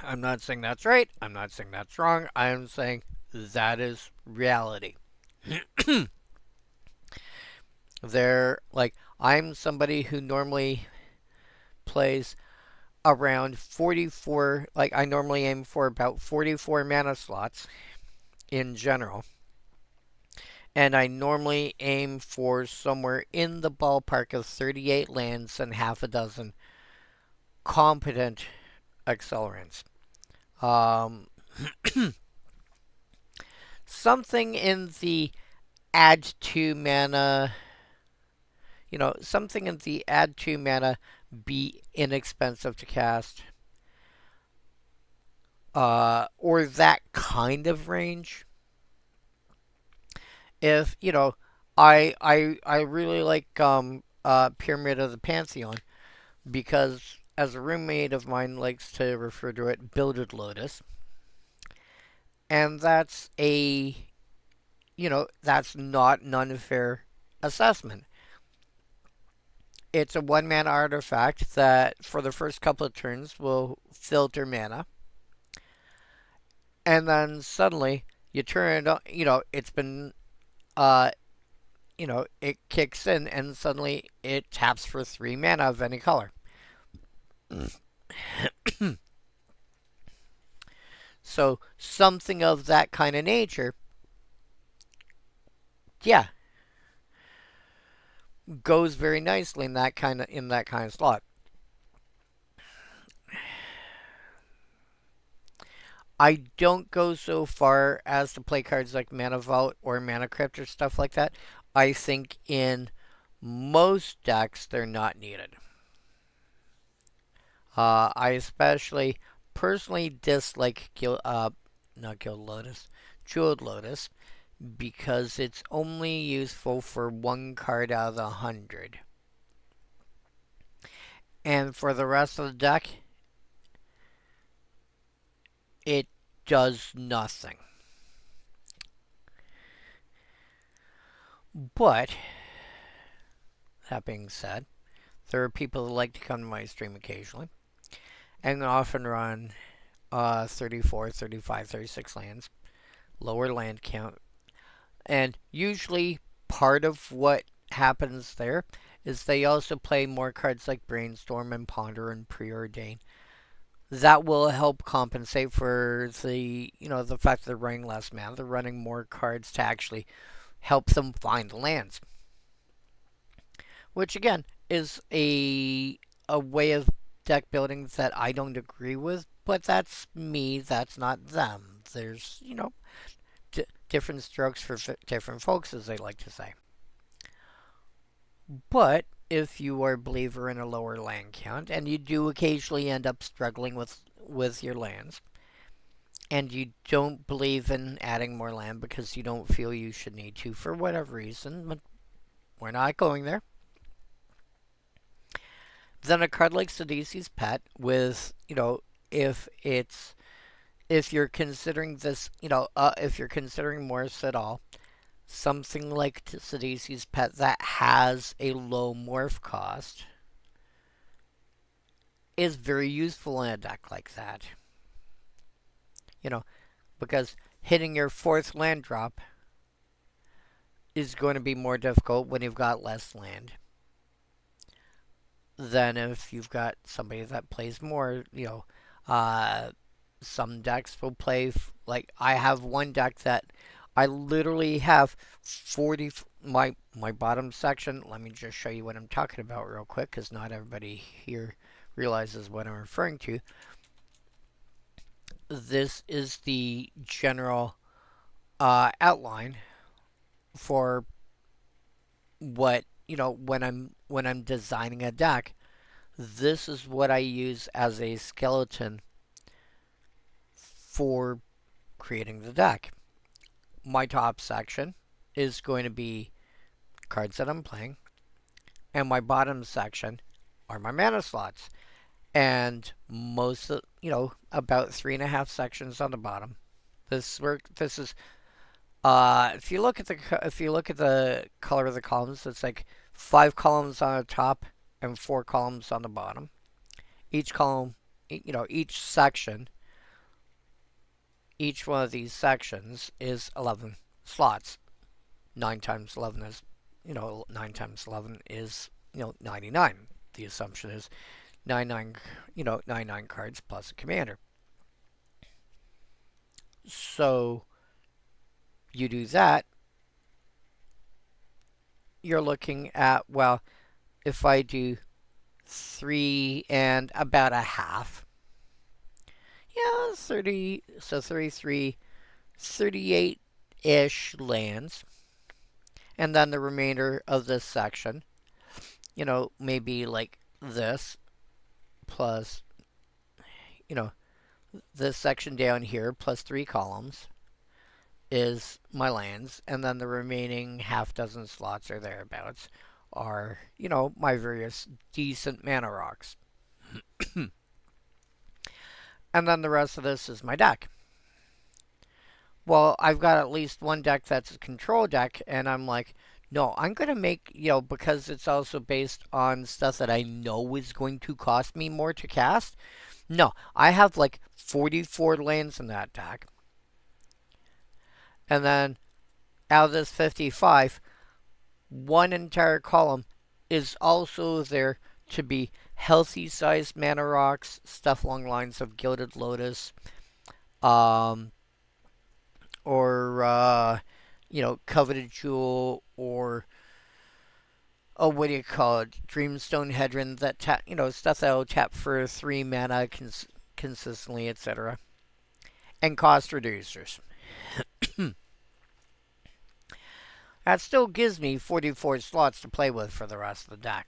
I'm not saying that's right. I'm not saying that's wrong. I'm saying that is reality. I'm somebody who normally plays around 44, I normally aim for about 44 mana slots in general. And I normally aim for somewhere in the ballpark of 38 lands and half a dozen competent accelerants. Something in the add 2 mana, something in the add 2 mana, be inexpensive to cast, or that kind of range. If, I really like Pyramid of the Pantheon because, as a roommate of mine likes to refer to it, Builded Lotus. And that's that's not an unfair assessment. It's a 1-mana artifact that, for the first couple of turns, will filter mana. And then suddenly, you turn it on, it's been, it kicks in, and suddenly it taps for 3 mana of any color. So, something of that kind of nature, yeah, goes very nicely in that kind of slot. I don't go so far as to play cards like Mana Vault or Mana Crypt or stuff like that. I think in most decks they're not needed. I especially personally dislike Jeweled Lotus, because it's only useful for 1 card out of the 100. And for the rest of the deck, it does nothing. But, that being said, there are people that like to come to my stream occasionally and often run 34, 35, 36 lands, lower land count. And usually part of what happens there is they also play more cards like Brainstorm and Ponder and Preordain. That will help compensate for the fact that they're running less mana. They're running more cards to actually help them find lands. Which again is a way of deck building that I don't agree with, but that's me, that's not them. There's, different strokes for different folks, as they like to say. But if you are a believer in a lower land count, and you do occasionally end up struggling with your lands, and you don't believe in adding more land because you don't feel you should need to for whatever reason, but we're not going there. Then a card like Sidisi's Pet with, if it's if you're considering this, if you're considering Morris at all, something like Sidisi's Pet that has a low morph cost is very useful in a deck like that. Because hitting your fourth land drop is going to be more difficult when you've got less land than if you've got somebody that plays more. Some decks will play, like, I have one deck that I literally have 40, my bottom section. Let me just show you what I'm talking about real quick, because not everybody here realizes what I'm referring to. This is the general outline for what, when I'm designing a deck. This is what I use as a skeleton for creating the deck. My top section is going to be cards that I'm playing, and my bottom section are my mana slots. And most of, about 3.5 sections on the bottom. This is if you look at the color of the columns, it's like 5 columns on the top and 4 columns on the bottom. Each column, each section, each one of these sections is 11 slots. 9 times 11 is, 9 times 11 is, 99. The assumption is 99 cards plus a commander. So you do that, you're looking at, well, if I do 3 and about a half, 30, so 33, 38-ish lands. And then the remainder of this section, maybe like this, plus, this section down here, plus 3 columns, is my lands. And then the remaining half dozen slots or thereabouts are, my various decent mana rocks. And then the rest of this is my deck. Well, I've got at least one deck that's a control deck, and I'm like, no, I'm going to make, because it's also based on stuff that I know is going to cost me more to cast. No, I have like 44 lands in that deck. And then out of this 55, one entire column is also there to be healthy sized mana rocks, stuff along the lines of Gilded Lotus, or Coveted Jewel, or what do you call it, Dreamstone Hedron, that stuff that'll tap for 3 mana consistently, etc. And cost reducers. That still gives me 44 slots to play with for the rest of the deck.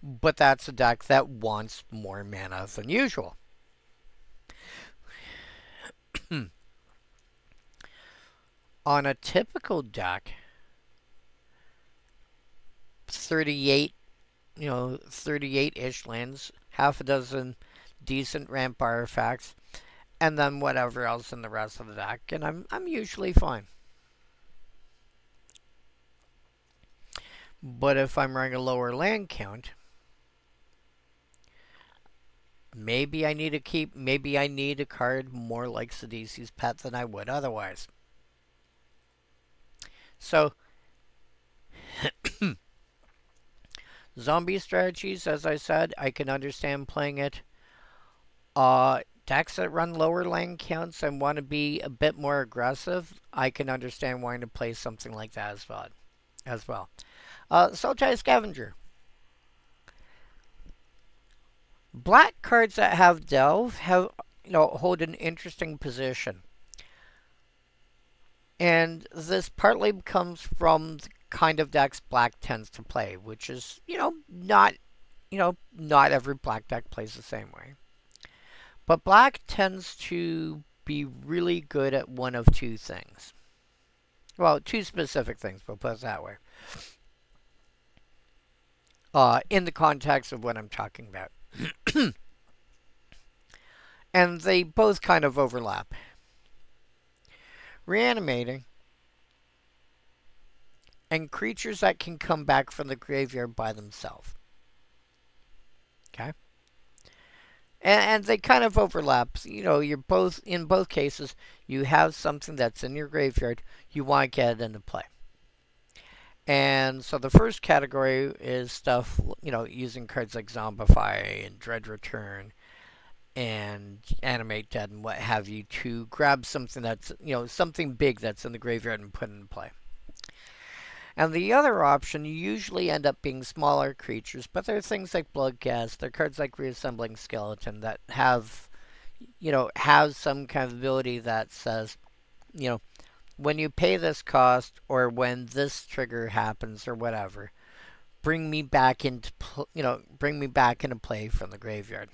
But that's a deck that wants more mana than usual. On a typical deck, 38-ish lands, half a dozen decent ramp artifacts, and then whatever else in the rest of the deck, and I'm usually fine. But if I'm running a lower land count, maybe maybe I need a card more like Sidisi's Pet than I would otherwise. So, zombie strategies, as I said, I can understand playing it. Decks that run lower land counts and want to be a bit more aggressive, I can understand wanting to play something like that as well. Sultai Scavenger. Black cards that have Delve have hold an interesting position. And this partly comes from the kind of decks black tends to play, which is, not every black deck plays the same way. But black tends to be really good at one of two things. Well, two specific things, we'll put it that way. In the context of what I'm talking about. And they both kind of overlap. Reanimating and creatures that can come back from the graveyard by themselves. Okay? And they kind of overlap. You're both, in both cases, you have something that's in your graveyard, you want to get it into play. And so the first category is stuff, using cards like Zombify and Dread Return and Animate Dead and what have you to grab something that's, something big that's in the graveyard and put it in play. And the other option usually end up being smaller creatures, but there are things like Bloodghast, there are cards like Reassembling Skeleton that have some kind of ability that says, when you pay this cost or when this trigger happens or whatever, bring me back into play from the graveyard.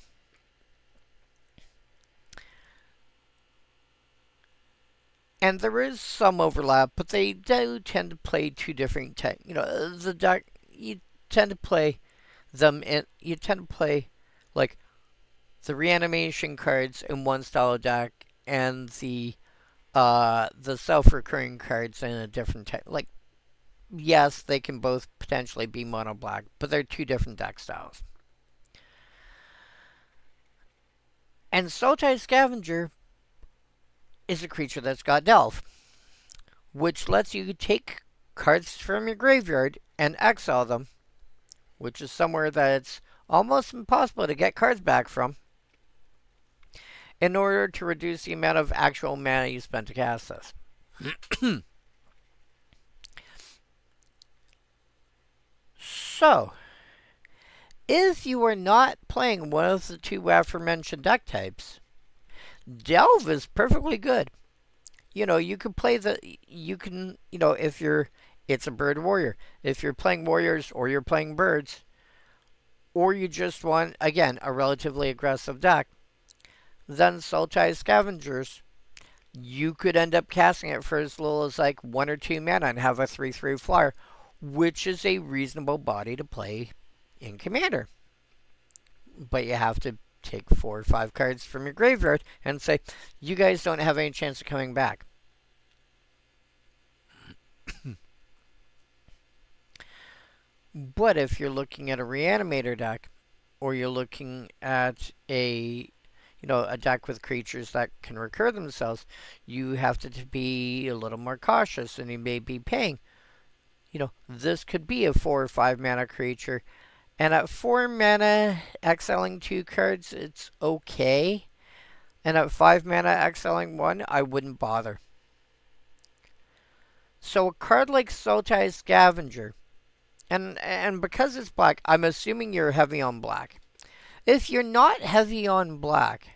And there is some overlap, but they do tend to play two different types. The deck, you tend to play like the reanimation cards in one style of deck and the self-recurring cards in a different type. Like, yes, they can both potentially be mono black, but they're two different deck styles. And Sultai Scavenger is a creature that's got Delve, which lets you take cards from your graveyard and exile them, which is somewhere that it's almost impossible to get cards back from, in order to reduce the amount of actual mana you spend to cast this. So, if you are not playing one of the two aforementioned deck types, Delve is perfectly good. You can play it's a bird warrior. If you're playing warriors or you're playing birds, or you just want, again, a relatively aggressive deck, then Sultai Scavengers, you could end up casting it for as little as like 1 or 2 mana and have a 3/3 flyer, which is a reasonable body to play in Commander. But you have to take 4 or 5 cards from your graveyard and say, you guys don't have any chance of coming back. But if you're looking at a Reanimator deck, or you're looking at a deck with creatures that can recur themselves, you have to be a little more cautious, and you may be paying. This could be a 4 or 5 mana creature. And at 4 mana, exiling 2 cards, it's okay. And at 5 mana, exiling 1, I wouldn't bother. So a card like Sultai Scavenger, and because it's black, I'm assuming you're heavy on black. If you're not heavy on black,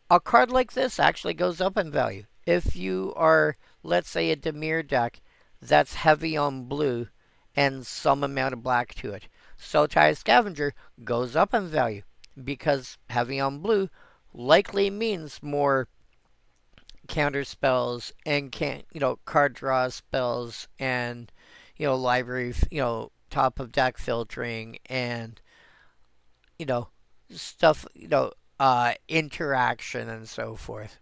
a card like this actually goes up in value. If you are, let's say, a Dimir deck that's heavy on blue, and some amount of black to it, Sultai Scavenger goes up in value because heavy on blue likely means more counter spells and card draw spells and library top of deck filtering and stuff interaction and so forth.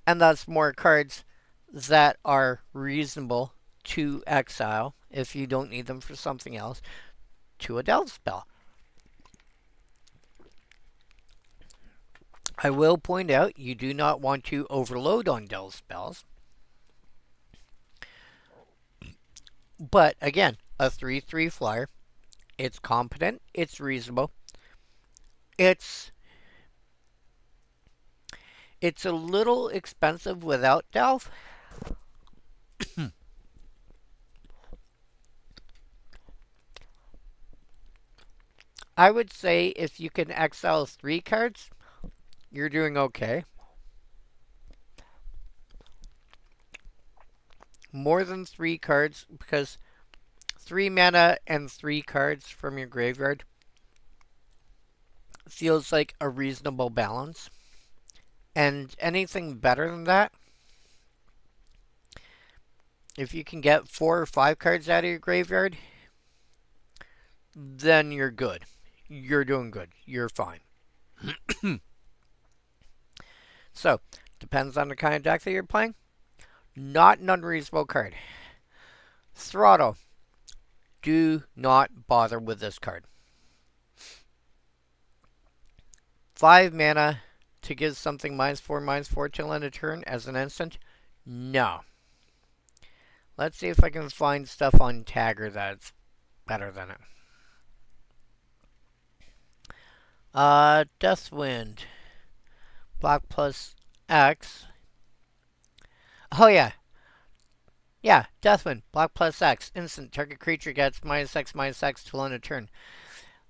And thus more cards that are reasonable to exile if you don't need them for something else to a delve spell. I will point out you do not want to overload on delve spells. But again, a 3/3 flyer. It's competent, it's reasonable. It's a little expensive without delve. I would say if you can exile 3 cards, you're doing okay. More than 3 cards, because 3 mana and 3 cards from your graveyard feels like a reasonable balance. And anything better than that, if you can get 4 or 5 cards out of your graveyard, then you're good. You're doing good. You're fine. So, depends on the kind of deck that you're playing. Not an unreasonable card. Throttle. Do not bother with this card. 5 mana to give something -4/-4 till end of turn as an instant? No. Let's see if I can find stuff on Tagger that's better than it. Deathwind. Black plus X. Oh, yeah. Yeah, Deathwind. Black plus X. Instant. Target creature gets -X/-X till end of turn.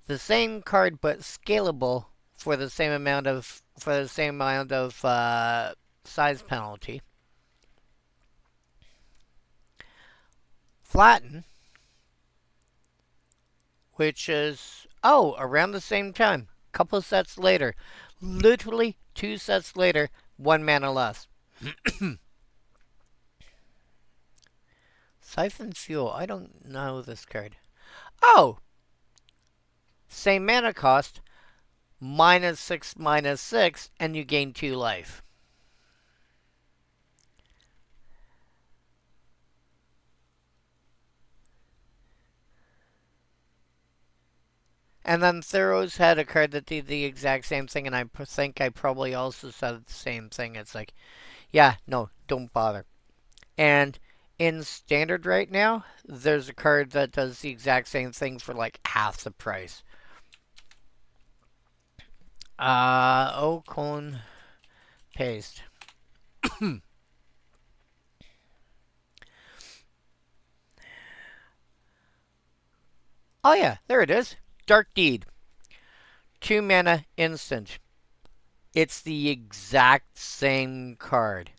The same card, but scalable for the same amount of size penalty. Flatten, which is around the same time. Couple sets later. Literally 2 sets later, 1 mana less. Siphon Fuel. I don't know this card. Oh! Same mana cost. -6/-6, and you gain 2 life. And then Theros had a card that did the exact same thing, and I think I probably also said the same thing. It's like, yeah, no, don't bother. And in Standard right now, there's a card that does the exact same thing for like half the price. Ocon paste. Oh yeah, there it is. Dark Deed. 2 mana instant. It's the exact same card.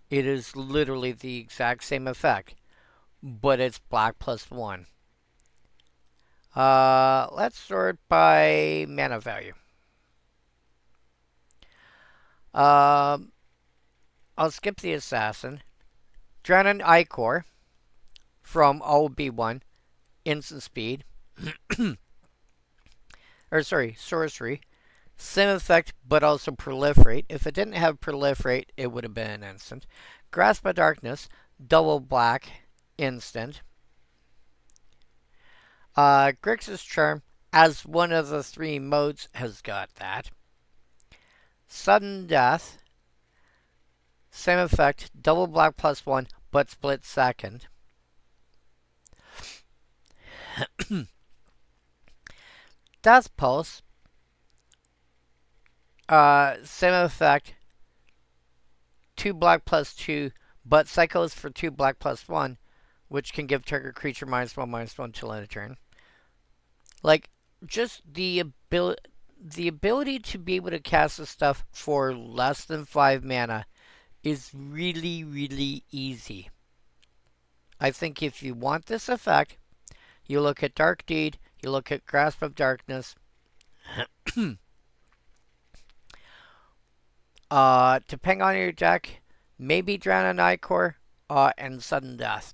It is literally the exact same effect. But it's black +1. Let's sort by mana value. I'll skip the Assassin. Dranon Icor from OB1. Instant speed. Sorcery. Same effect, but also proliferate. If it didn't have proliferate, it would have been an instant. Grasp of Darkness, double black, instant. Grixis Charm, as one of the 3 modes, has got that. Sudden Death, same effect, double black +1, but split second. Death Pulse, same effect, 2 black +2, but cycles for 2 black +1, which can give target creature -1/-1 till end of turn. Like, just the ability to be able to cast this stuff for less than 5 mana is really, really easy. I think if you want this effect, you look at Dark Deed, you look at Grasp of Darkness. Depending on your deck, maybe Dranon Icor, and Sudden Death.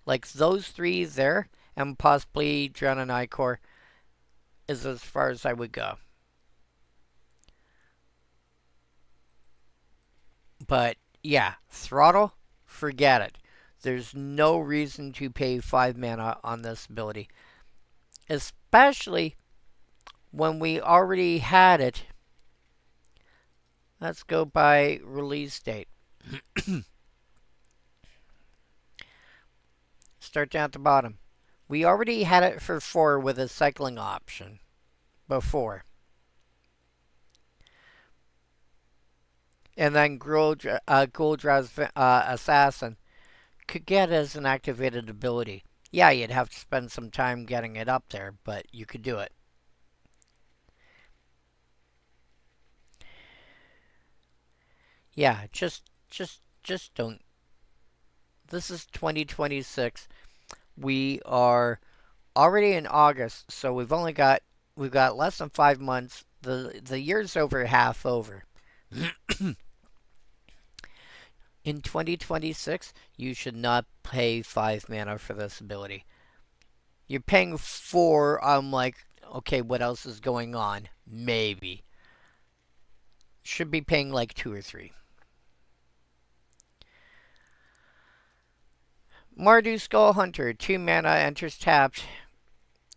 Like those 3 there, and possibly Dranon Icor is as far as I would go. But yeah, throttle, forget it. There's no reason to pay 5 mana on this ability. Especially when we already had it. Let's go by release date. Start down at the bottom. We already had it for 4 with a cycling option before. And then Gul'Dra's Assassin could get as an activated ability. Yeah, you'd have to spend some time getting it up there, but you could do it. Yeah, just don't. This is 2026. We are already in August, so we've got less than 5 months. The year's over half over. In 2026, you should not pay 5 mana for this ability. You're paying 4. I'm like, okay, what else is going on? Maybe. Should be paying like 2 or 3. Mardu Skull Hunter, 2 mana, enters tapped.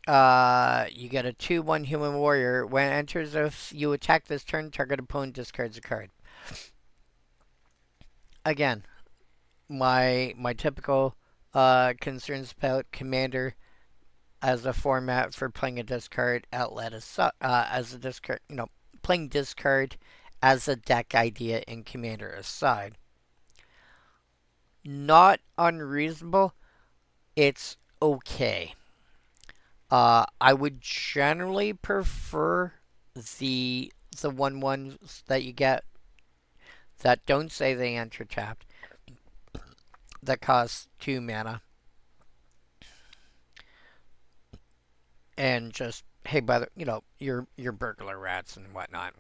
You get a 2/1 human warrior. When it enters, if you attack this turn, target opponent discards a card. Again, my typical concerns about Commander as a format for playing a discard outlet as a discard, playing discard as a deck idea in Commander aside. Not unreasonable. It's okay. I would generally prefer the 1/1s that you get that don't say they enter tapped that cost 2 mana. And just, hey, by the, your burglar rats and whatnot.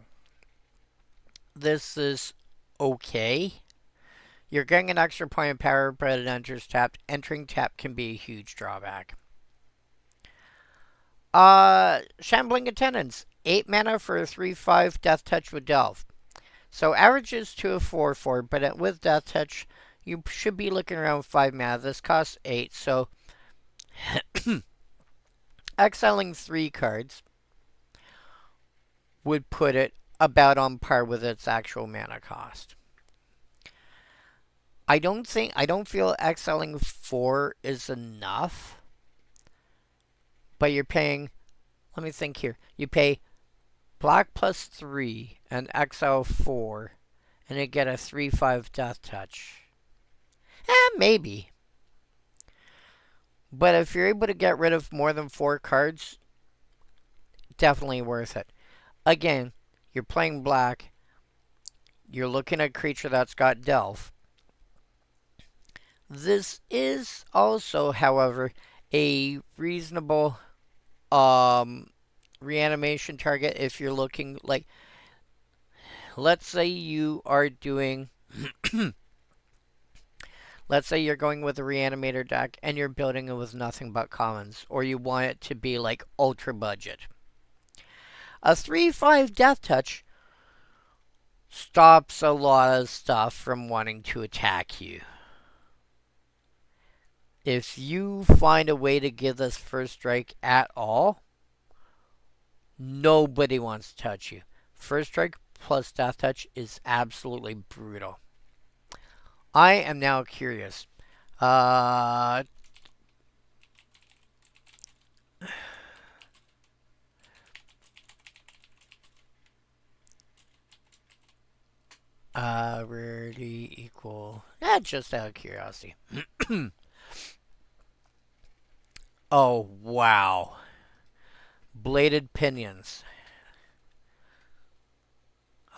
This is okay. You're getting an extra point of power, but it enters tapped. Entering tap can be a huge drawback. Shambling Attendants. 8 mana for a 3/5 Death Touch with Delve. So averages to a 4/4, but with Death Touch, you should be looking around 5 mana. This costs 8, so exiling 3 cards would put it about on par with its actual mana cost. I don't feel exiling 4 is enough. But you're paying, let me think here. You pay black plus 3 and exile 4, and you get a 3/5 Death Touch. Maybe. But if you're able to get rid of more than 4 cards, definitely worth it. Again, you're playing black. You're looking at a creature that's got Delve. This is also, however, a reasonable reanimation target if you're looking like, let's say you are doing let's say you're going with a reanimator deck and you're building it with nothing but commons, or you want it to be like ultra budget. A 3/5 Death Touch stops a lot of stuff from wanting to attack you. If you find a way to give this first strike at all, nobody wants to touch you. First strike plus Death Touch is absolutely brutal. I am now curious. Rarity equal. Just out of curiosity. Oh, wow. Bladed Pinions.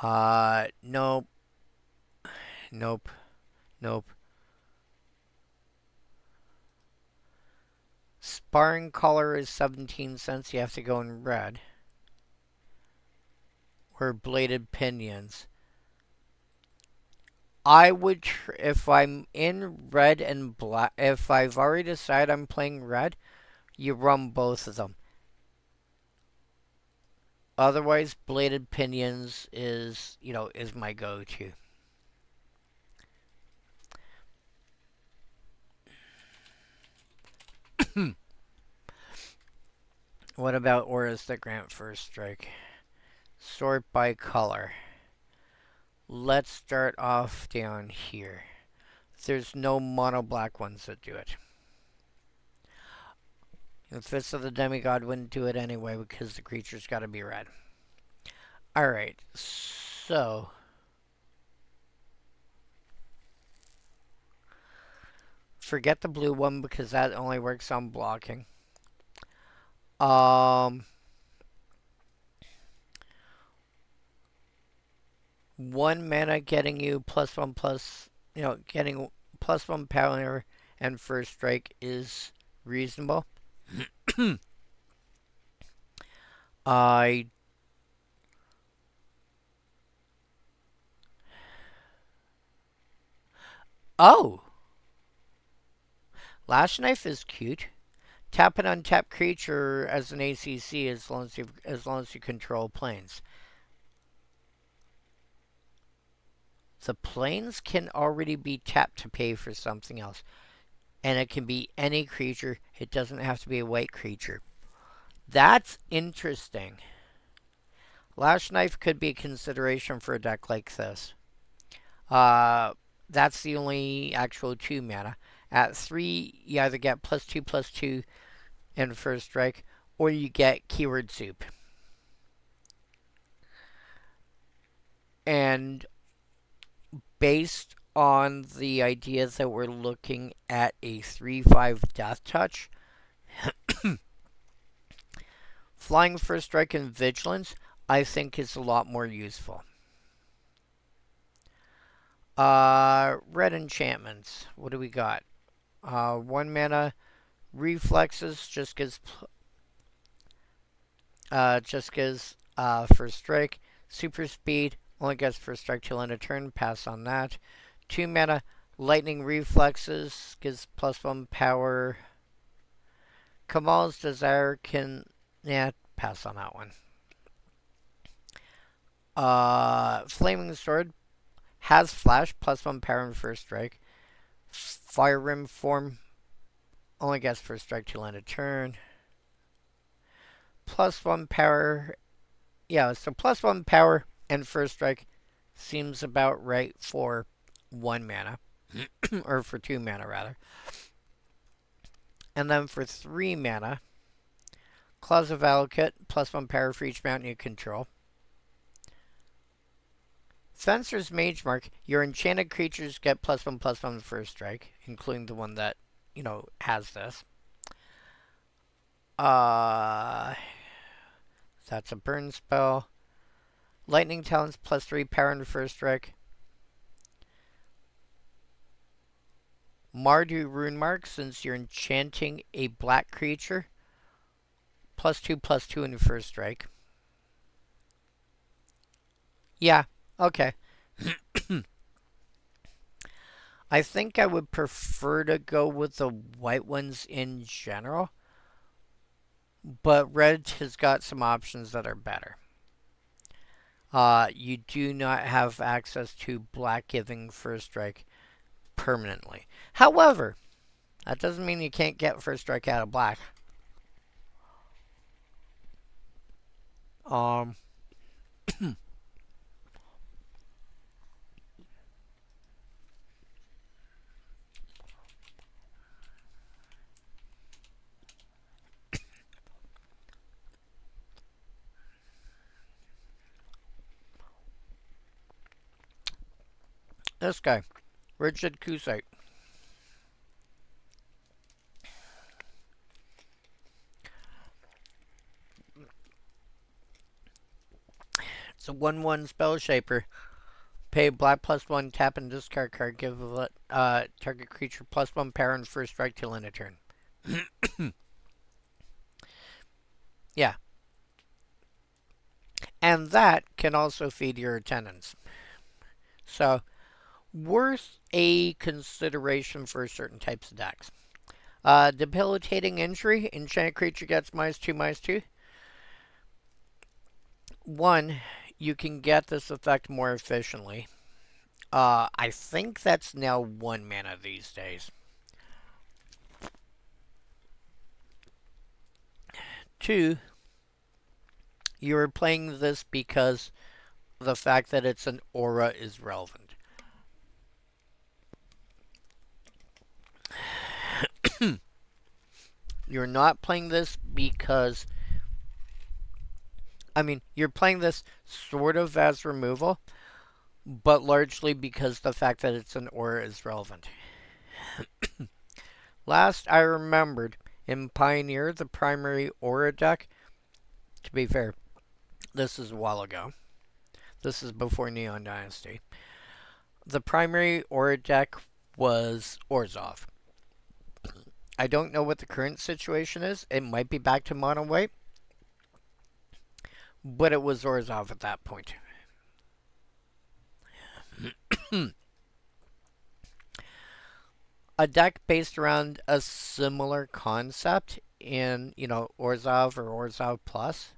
Nope. Nope. Nope. Sparring Collar is 17 cents. You have to go in red. Or Bladed Pinions. I would, if I'm in red and black, if I've already decided I'm playing red, you run both of them. Otherwise, Bladed Pinions is my go-to. What about auras that grant first strike? Sort by color. Let's start off down here. There's no mono black ones that do it. The Fist of the Demigod wouldn't do it anyway because the creature's got to be red. Alright, so forget the blue one because that only works on blocking. One mana getting you +1+, getting +1 power and first strike is reasonable. I Oh! Lash Knife is cute. Tap an untapped creature as an ACC as long as you control planes. The planes can already be tapped to pay for something else. And it can be any creature. It doesn't have to be a white creature. That's interesting. Lash Knife could be a consideration for a deck like this. That's the only actual 2 mana. At 3, you either get +2/+2 and first strike, or you get keyword soup. And based on the idea that we're looking at a 3/5 death touch, flying first strike and vigilance, I think is a lot more useful. Red enchantments. What do we got? 1 mana reflexes just gives first strike. Super speed only gets first strike till end of turn. Pass on that. 2 mana lightning reflexes gives +1 power. Kamal's Desire can pass on that one. Flaming Sword has flash +1 power and first strike. Fire Rim form only gets first strike till end of turn. +1 power. Yeah, so +1 power and first strike seems about right for 1 mana. Or for 2 mana, rather. And then for 3 mana, Claws of Valakut, +1 power for each mountain you control. Fencer's Mage Mark, your enchanted creatures get +1/+1 first strike, including the one that, has this. That's a burn spell. Lightning Talons +3 power and first strike. Mardu Rune Mark, since you're enchanting a black creature, +2/+2 in first strike. Yeah, okay. I think I would prefer to go with the white ones in general, but red has got some options that are better. You do not have access to black giving first strike permanently. However, that doesn't mean you can't get first strike out of black. This guy, Rigid Kusite. It's a 1/1 spell shaper. Pay black +1, tap and discard card. Give target creature +1 power and first strike till end of turn. Yeah. And that can also feed your attendants. So, worth a consideration for certain types of decks. Debilitating Injury. Enchanted creature gets -2/2. 1, you can get this effect more efficiently. I think that's now 1 mana these days. 2, you're playing this because the fact that it's an aura is relevant. You're not playing this because, I mean, you're playing this sort of as removal, but largely because the fact that it's an aura is relevant. Last I remembered, in Pioneer, the primary aura deck, to be fair, this is a while ago. This is before Neon Dynasty. The primary aura deck was Orzhov. I don't know what the current situation is. It might be back to mono white, but it was Orzhov at that point. A deck based around a similar concept in, Orzhov or Orzhov Plus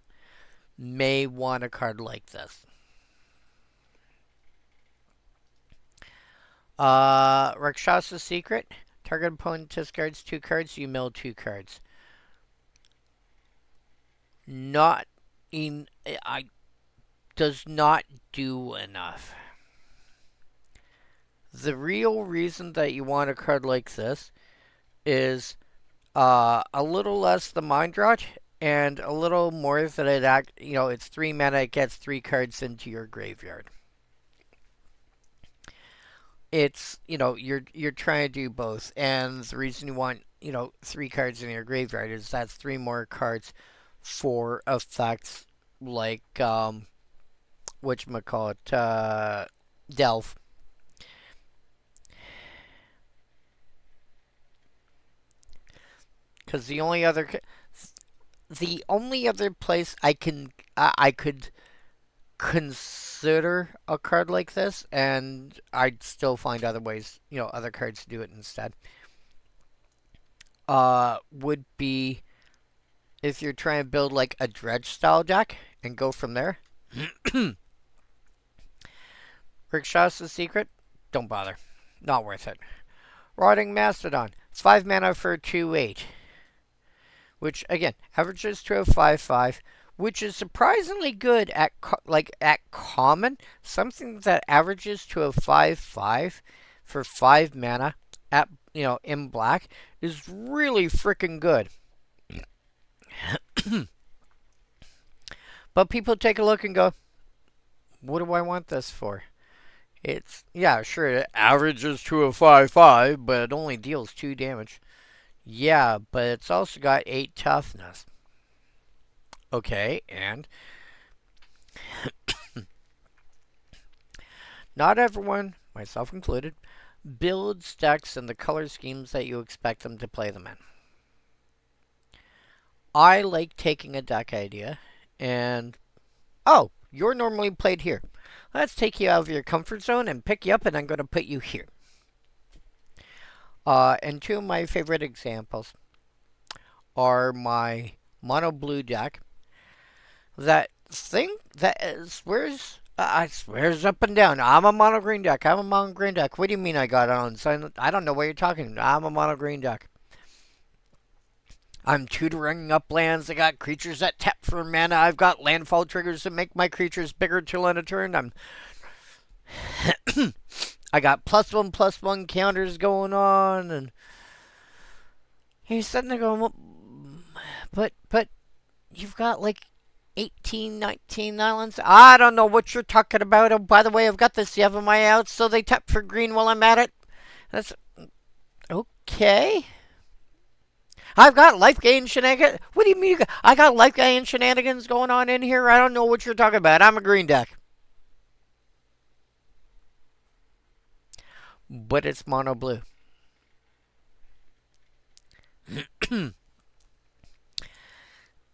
may want a card like this. Rakshasa Secret. Target opponent discards 2 cards, you mill 2 cards. Does not do enough. The real reason that you want a card like this is a little less the mind rot and a little more that it's 3 mana, it gets 3 cards into your graveyard. It's, you're trying to do both, and the reason you want, 3 cards in your graveyard is that's 3 more cards for effects like, whatchamacallit, Delve. Because the only other place I could consider a card like this, and I'd still find other ways, other cards to do it instead, would be if you're trying to build like a dredge style deck and go from there. Rakshasa Secret, don't bother. Not worth it. Rotting Mastodon, 5 mana for 2/8. Which, again, averages to a 5/5, which is surprisingly good at common. Something that averages to a 5/5 for 5 mana at in black is really freaking good. But people take a look and go, what do I want this for? It's, yeah, sure, it averages to a 5/5, but it only deals 2 damage. Yeah, but it's also got 8 toughness. Okay, and not everyone, myself included, builds decks in the color schemes that you expect them to play them in. I like taking a deck idea and, oh, you're normally played here. Let's take you out of your comfort zone and pick you up, and I'm going to put you here. And 2 of my favorite examples are my mono blue deck that swears up and down. I'm a mono green deck. I'm a mono green deck. What do you mean I got on? So I don't know what you're talking about. I'm a mono green deck. I'm tutoring up lands. I got creatures that tap for mana. I've got landfall triggers that make my creatures bigger till end of turn. I got +1/+1 counters going on, and he's sitting there going, well, but you've got like 18, 19 islands. I don't know what you're talking about. Oh, by the way, I've got this Yevamaya out, so they tap for green while I'm at it. That's okay. I've got life gain shenanigans. What do you mean? I got life gain shenanigans going on in here? I don't know what you're talking about. I'm a green deck. But it's mono blue.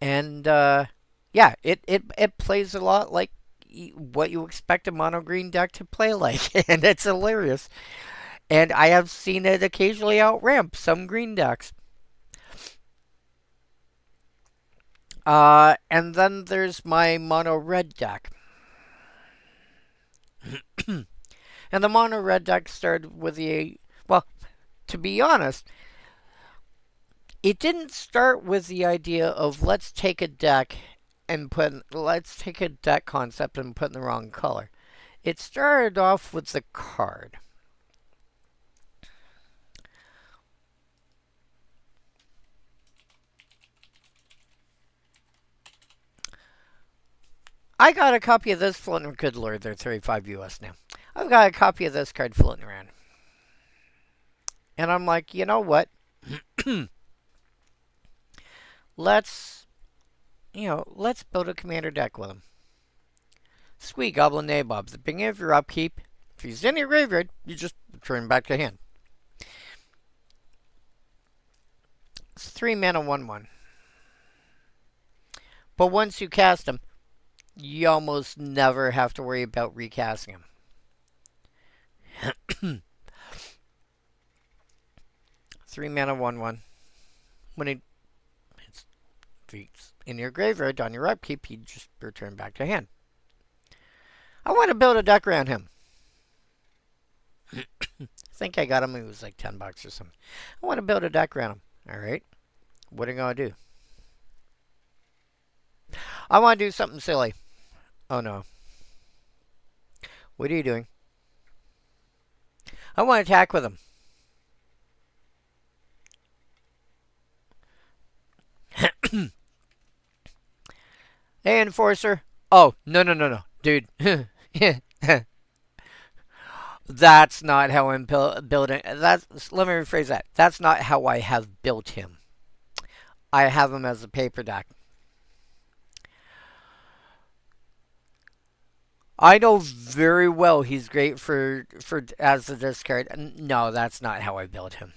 And, yeah, it plays a lot like what you expect a mono green deck to play like. And it's hilarious. And I have seen it occasionally outramp some green decks. And then there's my mono red deck. And the mono red deck started with well, to be honest, It didn't start with the idea of let's take a deck and let's take a deck concept and put in the wrong color. It started off with the card. I got a copy of this floating. Good lord, they're 35 US now. I've got a copy of this card floating around. And I'm like, you know what? let's, let's build a commander deck with him. Squee Goblin Nabob. At the beginning of your upkeep, if he's in your graveyard, you just return back to hand. It's 3 mana 1/1. But once you cast him, you almost never have to worry about recasting him. 3 mana 1/1. When it's in your graveyard on your upkeep, you just return back to hand. I want to build a deck around him. I think I got him. It was like $10 or something. I want to build a deck around him. All right. What are you going to do? I want to do something silly. Oh, no. What are you doing? I want to attack with him. Hey, Enforcer. Oh, no. Dude. That's not how I'm building. Let me rephrase that. That's not how I have built him. I have him as a paper deck. I know very well he's great for as a discard. No, that's not how I built him.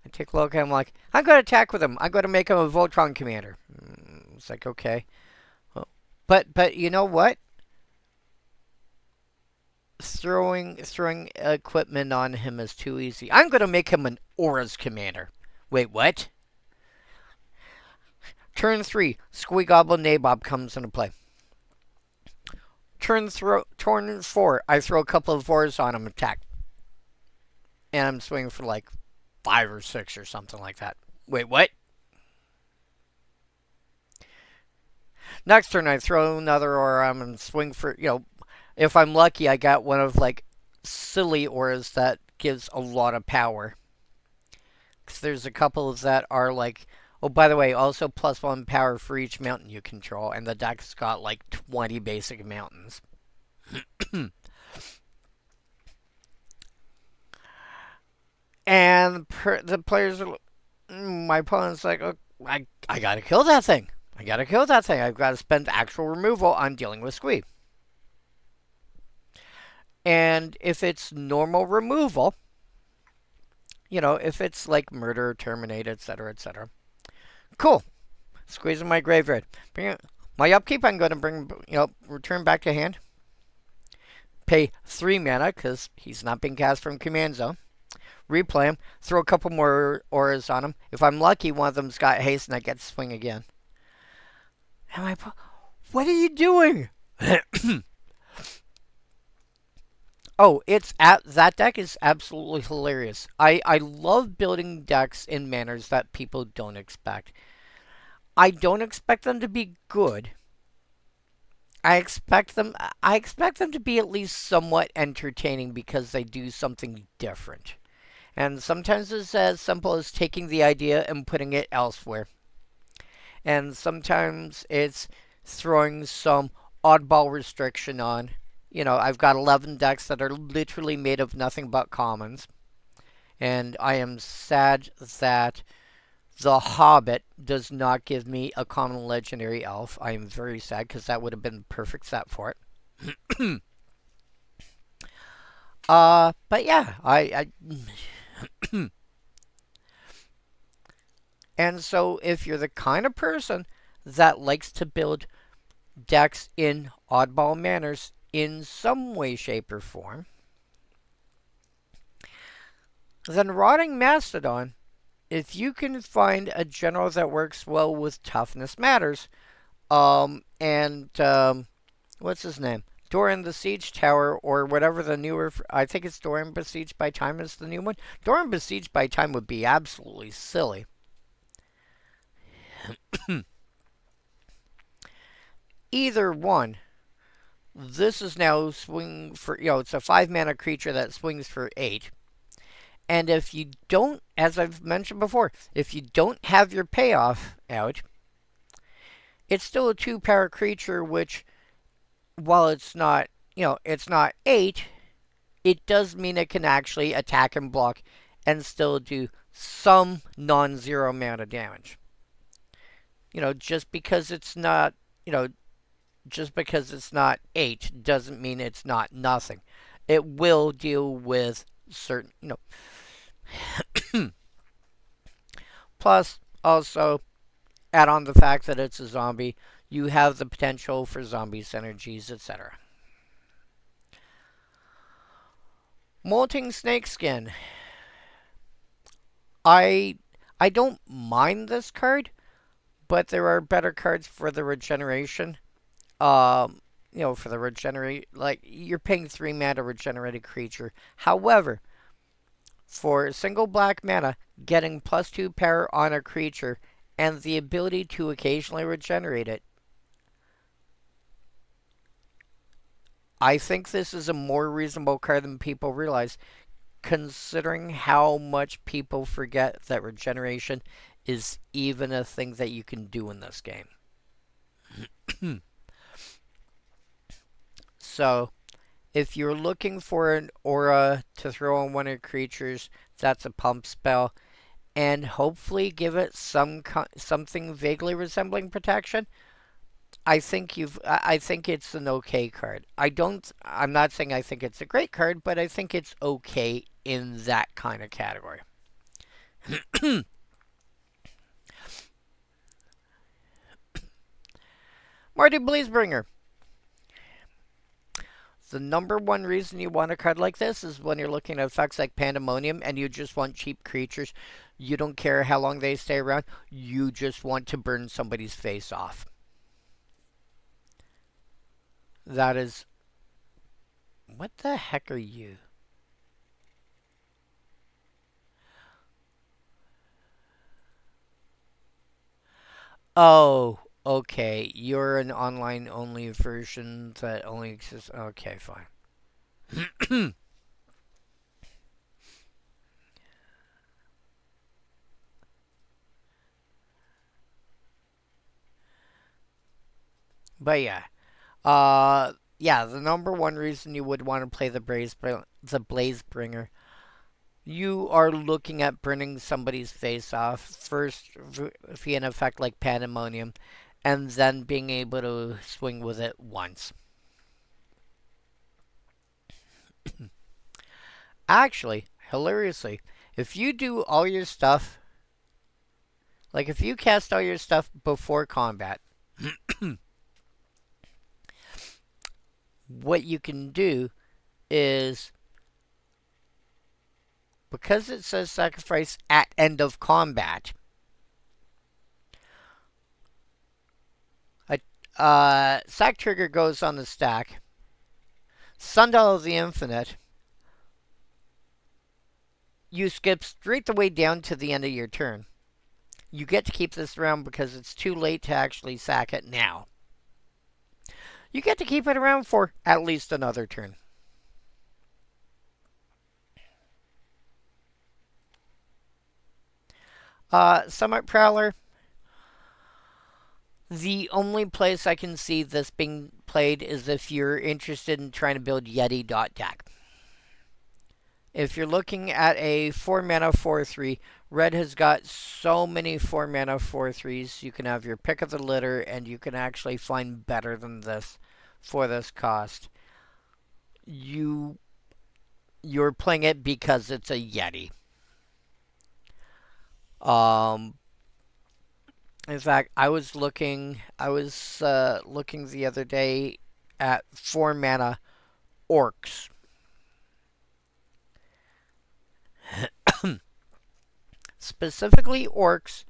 I take a look at him like, I'm going to attack with him. I'm going to make him a Voltron commander. It's like, okay. But you know what? Throwing equipment on him is too easy. I'm going to make him an Auras commander. Wait, what? Turn 3, Squee Goblin Nabob comes into play. Turn 4, I throw a couple of Auras on him, attack. And I'm swinging for like 5 or 6 or something like that. Wait, what? Next turn, I throw another Aura and swing for, if I'm lucky, I got one of like silly Auras that gives a lot of power. Because there's a couple that are like, oh, by the way, also +1 power for each mountain you control, and the deck's got like 20 basic mountains. And the players are, my opponent's like, oh, I gotta kill that thing. I've got to spend actual removal on dealing with Squee. And if it's normal removal, if it's like murder, terminate, etc., cool. Squeeze in my graveyard. My upkeep, I'm going to bring, return back to hand. Pay 3 mana because he's not being cast from command zone. Replay him. Throw a couple more Auras on him. If I'm lucky, one of them's got haste and I get to swing again. What are you doing? Oh, that deck is absolutely hilarious. I love building decks in manners that people don't expect. I don't expect them to be good. I expect them to be at least somewhat entertaining because they do something different. And sometimes it's as simple as taking the idea and putting it elsewhere. And sometimes it's throwing some oddball restriction on. I've got 11 decks that are literally made of nothing but commons. And I am sad that The Hobbit does not give me a common legendary elf. I am very sad because that would have been the perfect set for it. But yeah, I And so if you're the kind of person that likes to build decks in oddball manners in some way, shape, or form, then Rotting Mastodon, if you can find a general that works well with Toughness Matters, what's his name? Doran the Siege Tower, or whatever the newer, I think it's Doran Besieged by Time is the new one. Doran Besieged by Time would be absolutely silly. Either one. This is now swing for, it's a 5 mana creature that swings for 8. And if you don't, as I've mentioned before, if you don't have your payoff out, it's still a 2-power creature, which, while it's not, it's not 8, it does mean it can actually attack and block and still do some non-zero amount of damage. Just because it's not, just because it's not 8 doesn't mean it's not nothing. It will deal with certain, Plus, also, add on the fact that it's a zombie, you have the potential for zombie synergies, etc. Molting Snakeskin. I don't mind this card, but there are better cards for the regeneration. For the regenerate, like, you're paying 3 mana regenerated creature. However, for single black mana, getting +2 power on a creature and the ability to occasionally regenerate it, I think this is a more reasonable card than people realize, considering how much people forget that regeneration is even a thing that you can do in this game. So, if you're looking for an aura to throw on one of your creatures, that's a pump spell, and hopefully give it something vaguely resembling protection, I think it's an okay card. I'm not saying I think it's a great card, but I think it's okay in that kind of category. Marty Blazebringer. The number one reason you want a card like this is when you're looking at effects like Pandemonium and you just want cheap creatures. You don't care how long they stay around. You just want to burn somebody's face off. That is... What the heck are you? Oh, okay. You're an online-only version that only exists... Okay, fine. But yeah. Yeah, the number one reason you would want to play the Blazebringer, you are looking at burning somebody's face off, first via an effect like Pandemonium, and then being able to swing with it once. Actually, hilariously, if you do all your stuff, like if you cast all your stuff before combat, what you can do is, because it says sacrifice at end of combat, Sack Trigger goes on the stack, Sundial of the Infinite, you skip straight the way down to the end of your turn. You get to keep this around because it's too late to actually sack it now. You get to keep it around for at least another turn. Summit Prowler. The only place I can see this being played is if you're interested in trying to build Yeti deck. If you're looking at a 4 mana 4/3, red has got so many 4 mana 4/3s. You can have your pick of the litter, and you can actually find better than this for this cost. You're playing it because it's a Yeti. In fact, I was looking the other day at 4 mana orcs. Specifically orcs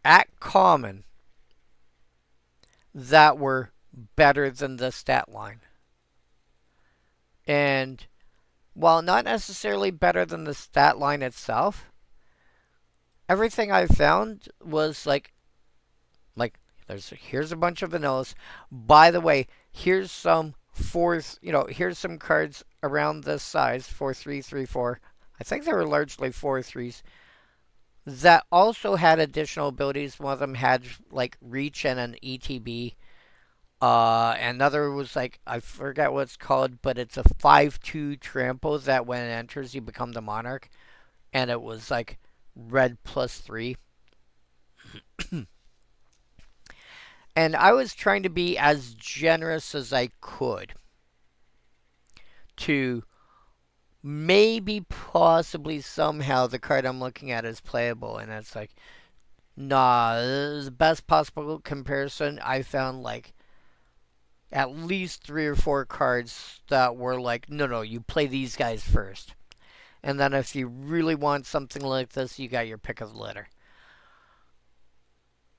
at common that were better than the stat line. And while not necessarily better than the stat line itself, everything I found was like here's a bunch of vanillas. By the way, here's some here's some cards around this size, 4-3, 3-4. I think they were largely 4-3s that also had additional abilities. One of them had like reach and an ETB. Another was like I forget what it's called, but it's a 5/2 trample that when it enters you become the monarch, and it was like red +3. And I was trying to be as generous as I could to maybe possibly somehow the card I'm looking at is playable, and it's like, nah, this is the best possible comparison. I found like at least 3 or 4 cards that were like, no, you play these guys first. And then if you really want something like this, you got your pick of the litter.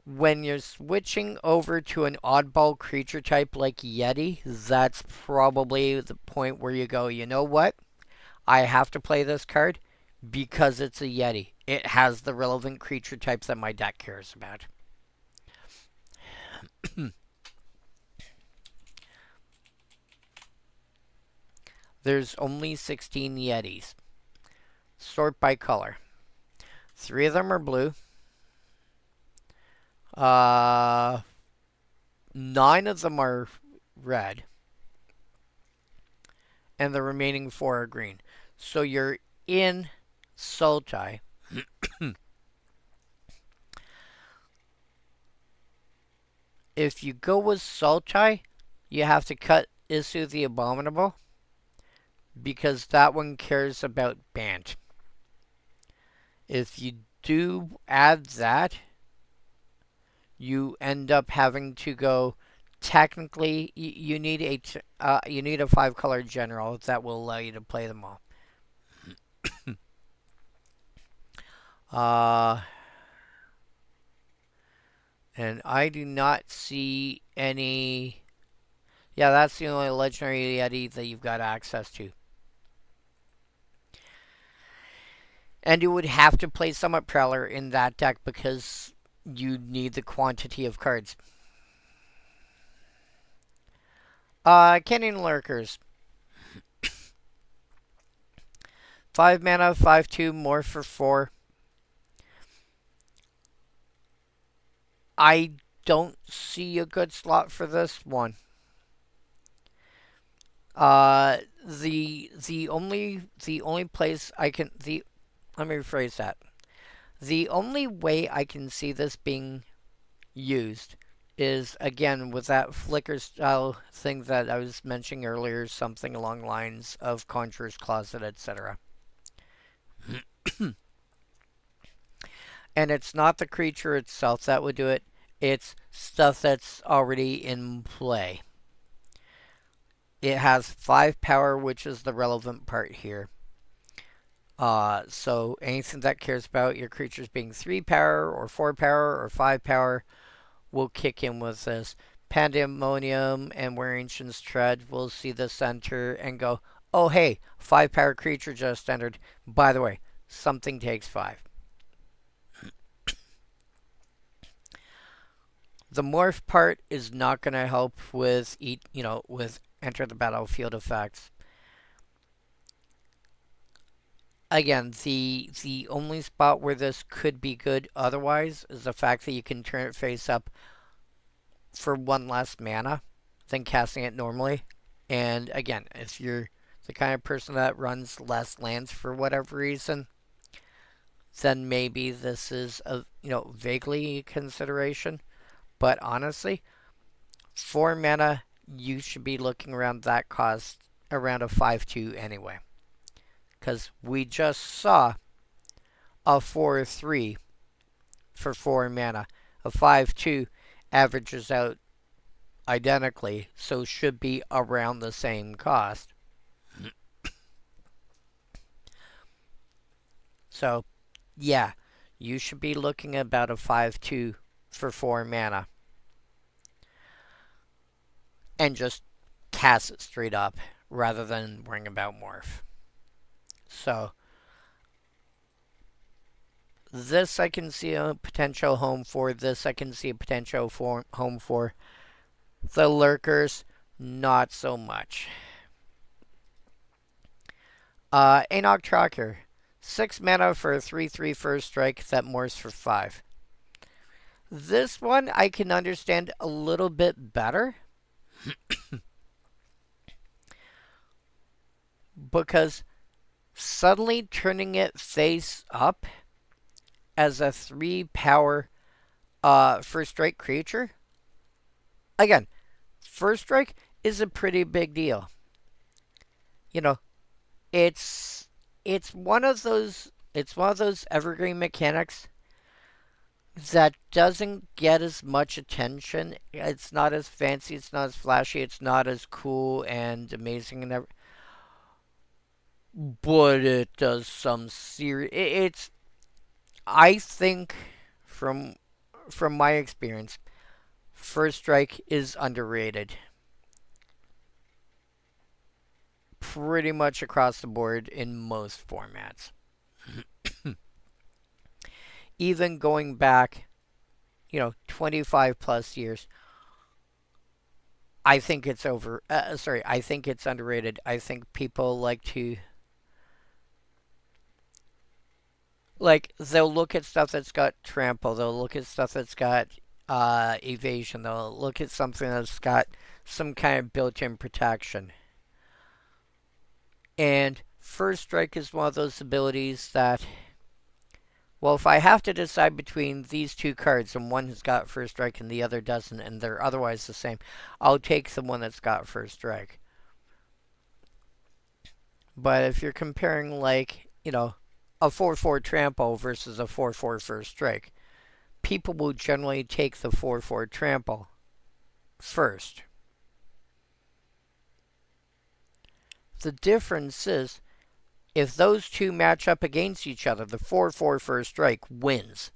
When you're switching over to an oddball creature type like Yeti, that's probably the point where you go, you know what? I have to play this card because it's a Yeti. It has the relevant creature types that my deck cares about. There's only 16 Yetis. Sort by color. 3 of them are blue. 9 of them are red. And the remaining 4 are green. So you're in Sultai. If you go with Sultai, you have to cut Isu the Abominable, because that one cares about Bant. If you do add that, you end up having to go. Technically, you need a 5-color general that will allow you to play them all. And I do not see any. Yeah, that's the only legendary Yeti that you've got access to. And you would have to play Summit Prowler in that deck because you need the quantity of cards. Canyon Lurkers. 5 mana, 5/2, more for 4. I don't see a good slot for this one. The only place I can let me rephrase that. The only way I can see this being used is, again, with that flicker style thing that I was mentioning earlier, something along the lines of Conjurer's Closet, etc. And it's not the creature itself that would do it, it's stuff that's already in play. It has 5 power, which is the relevant part here. So anything that cares about your creatures being 3 power, or 4 power, or 5 power will kick in with this. Pandemonium and Where Ancients Tread will see this enter and go, oh hey, 5 power creature just entered. By the way, something takes 5. The morph part is not going to help with with enter the battlefield effects. Again, the only spot where this could be good otherwise is the fact that you can turn it face up for 1 less mana than casting it normally. And again, if you're the kind of person that runs less lands for whatever reason, then maybe this is a vaguely a consideration. But honestly, 4 mana, you should be looking around that cost, around a 5/2 anyway. Because we just saw a 4/3 for 4 mana. A 5/2 averages out identically, so should be around the same cost. So, yeah, you should be looking at about a 5/2 for 4 mana. And just cast it straight up rather than worrying about morph. So this I can see a potential home for. This I can see a potential home for. The lurkers, not so much. Enoch Tarkir. 6 mana for a 3/3 first strike that morphs for 5. This one I can understand a little bit better. Because suddenly turning it face up as a 3 power first strike creature. Again, first strike is a pretty big deal. You know, it's one of those evergreen mechanics that doesn't get as much attention. It's not as fancy, it's not as flashy, it's not as cool and amazing and everything. But it does some serious. It's I think from my experience, first strike is underrated. Pretty much across the board in most formats. Even going back, 25 plus years, I think it's I think it's underrated. I think people like to they'll look at stuff that's got trample, they'll look at stuff that's got evasion, they'll look at something that's got some kind of built-in protection. And first strike is one of those abilities that, well, if I have to decide between these two cards and one has got first strike and the other doesn't, and they're otherwise the same, I'll take the one that's got first strike. But if you're comparing, a 4/4 trample versus a 4/4 first strike, people will generally take the 4/4 trample first. The difference is, if those two match up against each other, the 4/4 first strike wins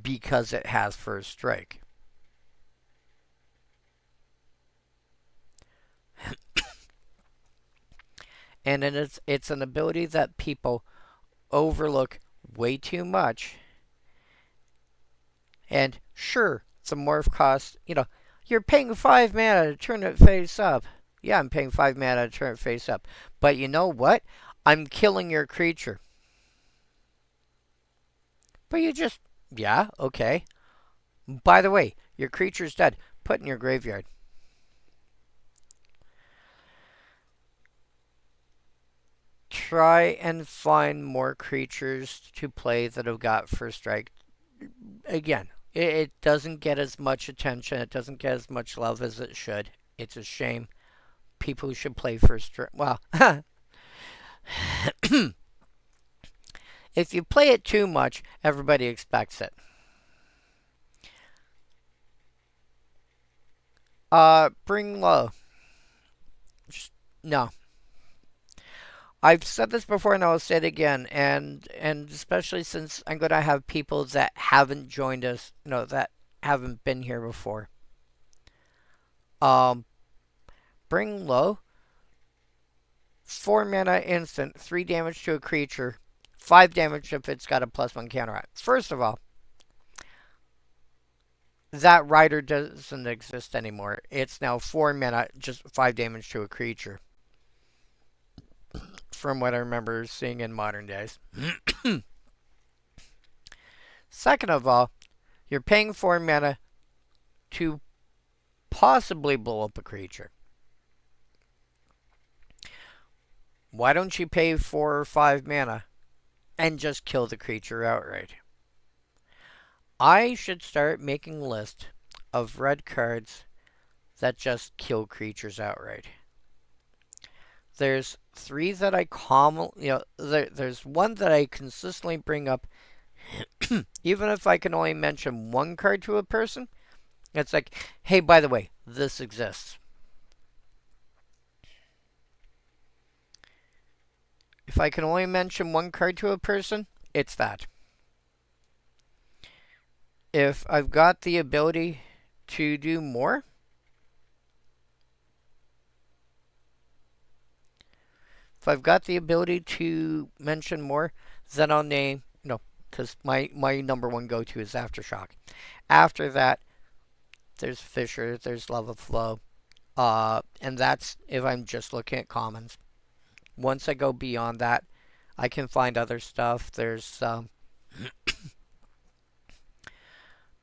because it has first strike. And it's an ability that people overlook way too much. And sure, the morph cost, you're paying 5 mana to turn it face up. Yeah, I'm paying 5 mana to turn it face up. But you know what? I'm killing your creature. But yeah, okay. By the way, your creature's dead. Put in your graveyard. Try and find more creatures to play that have got first strike. Again, it doesn't get as much attention. It doesn't get as much love as it should. It's a shame. People should play first strike. Well, if you play it too much, everybody expects it. Bring low. No. I've said this before and I'll say it again, and especially since I'm going to have people that haven't joined us, that haven't been here before. Bring low. 4 mana instant, 3 damage to a creature, 5 damage if it's got a +1 counter on it. First of all, that rider doesn't exist anymore. It's now 4 mana, just 5 damage to a creature. From what I remember seeing in modern days. Second of all, you're paying 4 mana to possibly blow up a creature. Why don't you pay 4 or 5 mana and just kill the creature outright? I should start making a list of red cards that just kill creatures outright. There's 3 that I commonly, there's one that I consistently bring up. Even if I can only mention one card to a person, it's like, hey, by the way, this exists. If I can only mention one card to a person, it's that. If I've got the ability to do more, If I've got the ability to mention more, then I'll name, because my number one go-to is Aftershock. After that, there's Fisher, there's Lava Flow, and that's if I'm just looking at commons. Once I go beyond that, I can find other stuff. There's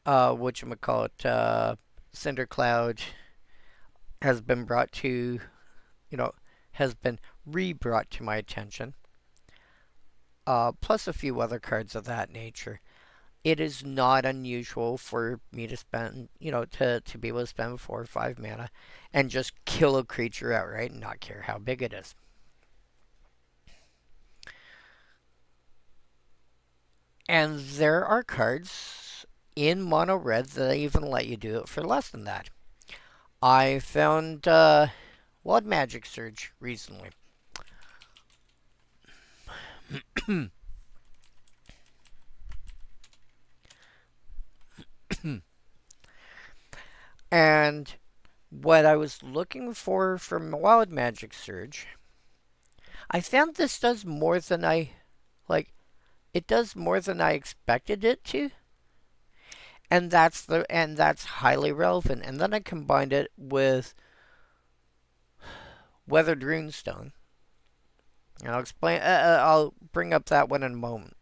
whatchamacallit, Cinder Cloud has been brought to, has been re-brought to my attention. Plus a few other cards of that nature. It is not unusual for me to spend, to be able to spend 4 or 5 mana and just kill a creature outright and not care how big it is. And there are cards in mono red that even let you do it for less than that. I found Wild Magic Surge recently. And what I was looking for from Wild Magic Surge, I found this does more than it does more than I expected it to. And that's highly relevant. And then I combined it with Weathered Runestone. And I'll explain. I'll bring up that one in a moment.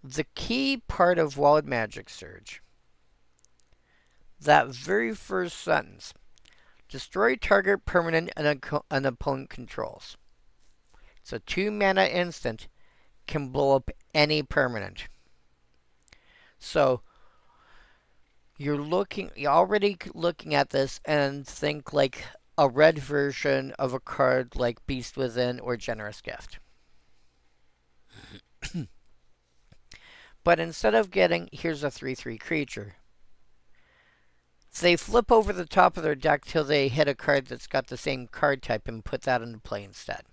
The key part of Wild Magic Surge, that very first sentence: destroy target permanent an opponent controls. It's a 2 mana instant, can blow up any permanent. So you're already looking at this and think like a red version of a card like Beast Within or Generous Gift. But instead of getting, here's a 3/3 creature, they flip over the top of their deck till they hit a card that's got the same card type and put that into play instead.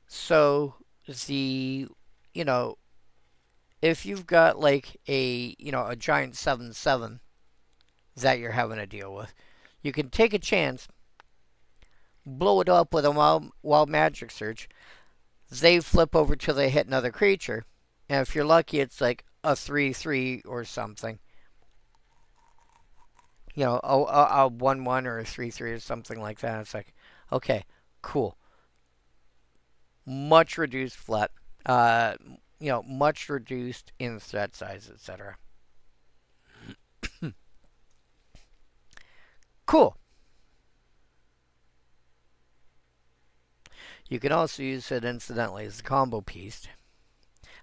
So if you've got like a giant 7/7 that you're having to deal with, you can take a chance, blow it up with a wild magic surge. They flip over till they hit another creature, and if you're lucky, it's like a 3/3 or something. A 1/1 or a 3/3 or something like that. It's like, okay, cool. Much reduced flat, much reduced in threat size, etc. Cool. You can also use it incidentally as a combo piece.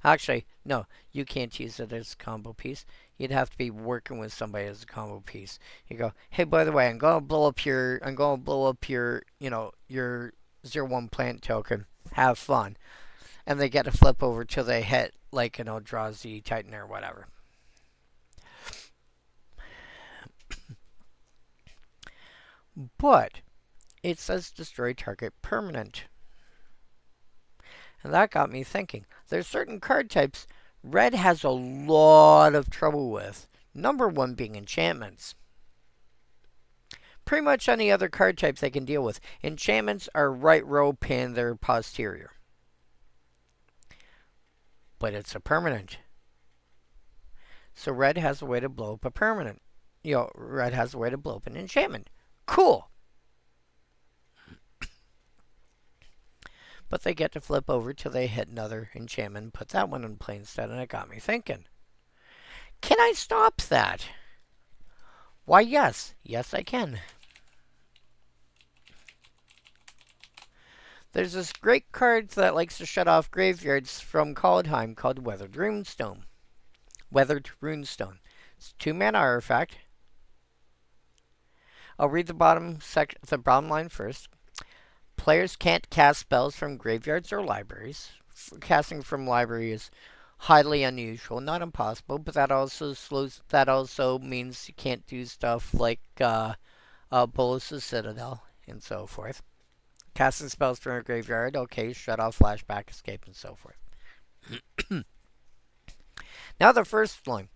Actually, no, you can't use it as a combo piece. You'd have to be working with somebody as a combo piece. You go, hey, by the way, I'm gonna blow up your, your 0/1 plant token. Have fun. And they get to flip over till they hit, Eldrazi, Titan, or whatever. But it says destroy target permanent. And that got me thinking. There's certain card types red has a lot of trouble with. Number one being enchantments. Pretty much any other card type they can deal with. Enchantments are right row pin, they're posterior. But it's a permanent. So red has a way to blow up a permanent. Red has a way to blow up an enchantment. Cool. But they get to flip over till they hit another enchantment and put that one in play instead, and it got me thinking. Can I stop that? Why, yes. Yes, I can. There's this great card that likes to shut off graveyards from Kaldheim called Weathered Runestone. Weathered Runestone. It's a 2 mana artifact. I'll read the bottom line first. Players can't cast spells from graveyards or libraries. Casting from library is highly unusual, not impossible, but that also means you can't do stuff like Bolas' Citadel and so forth. Casting spells from a graveyard, okay, shut off, flashback, escape, and so forth. Now the first line.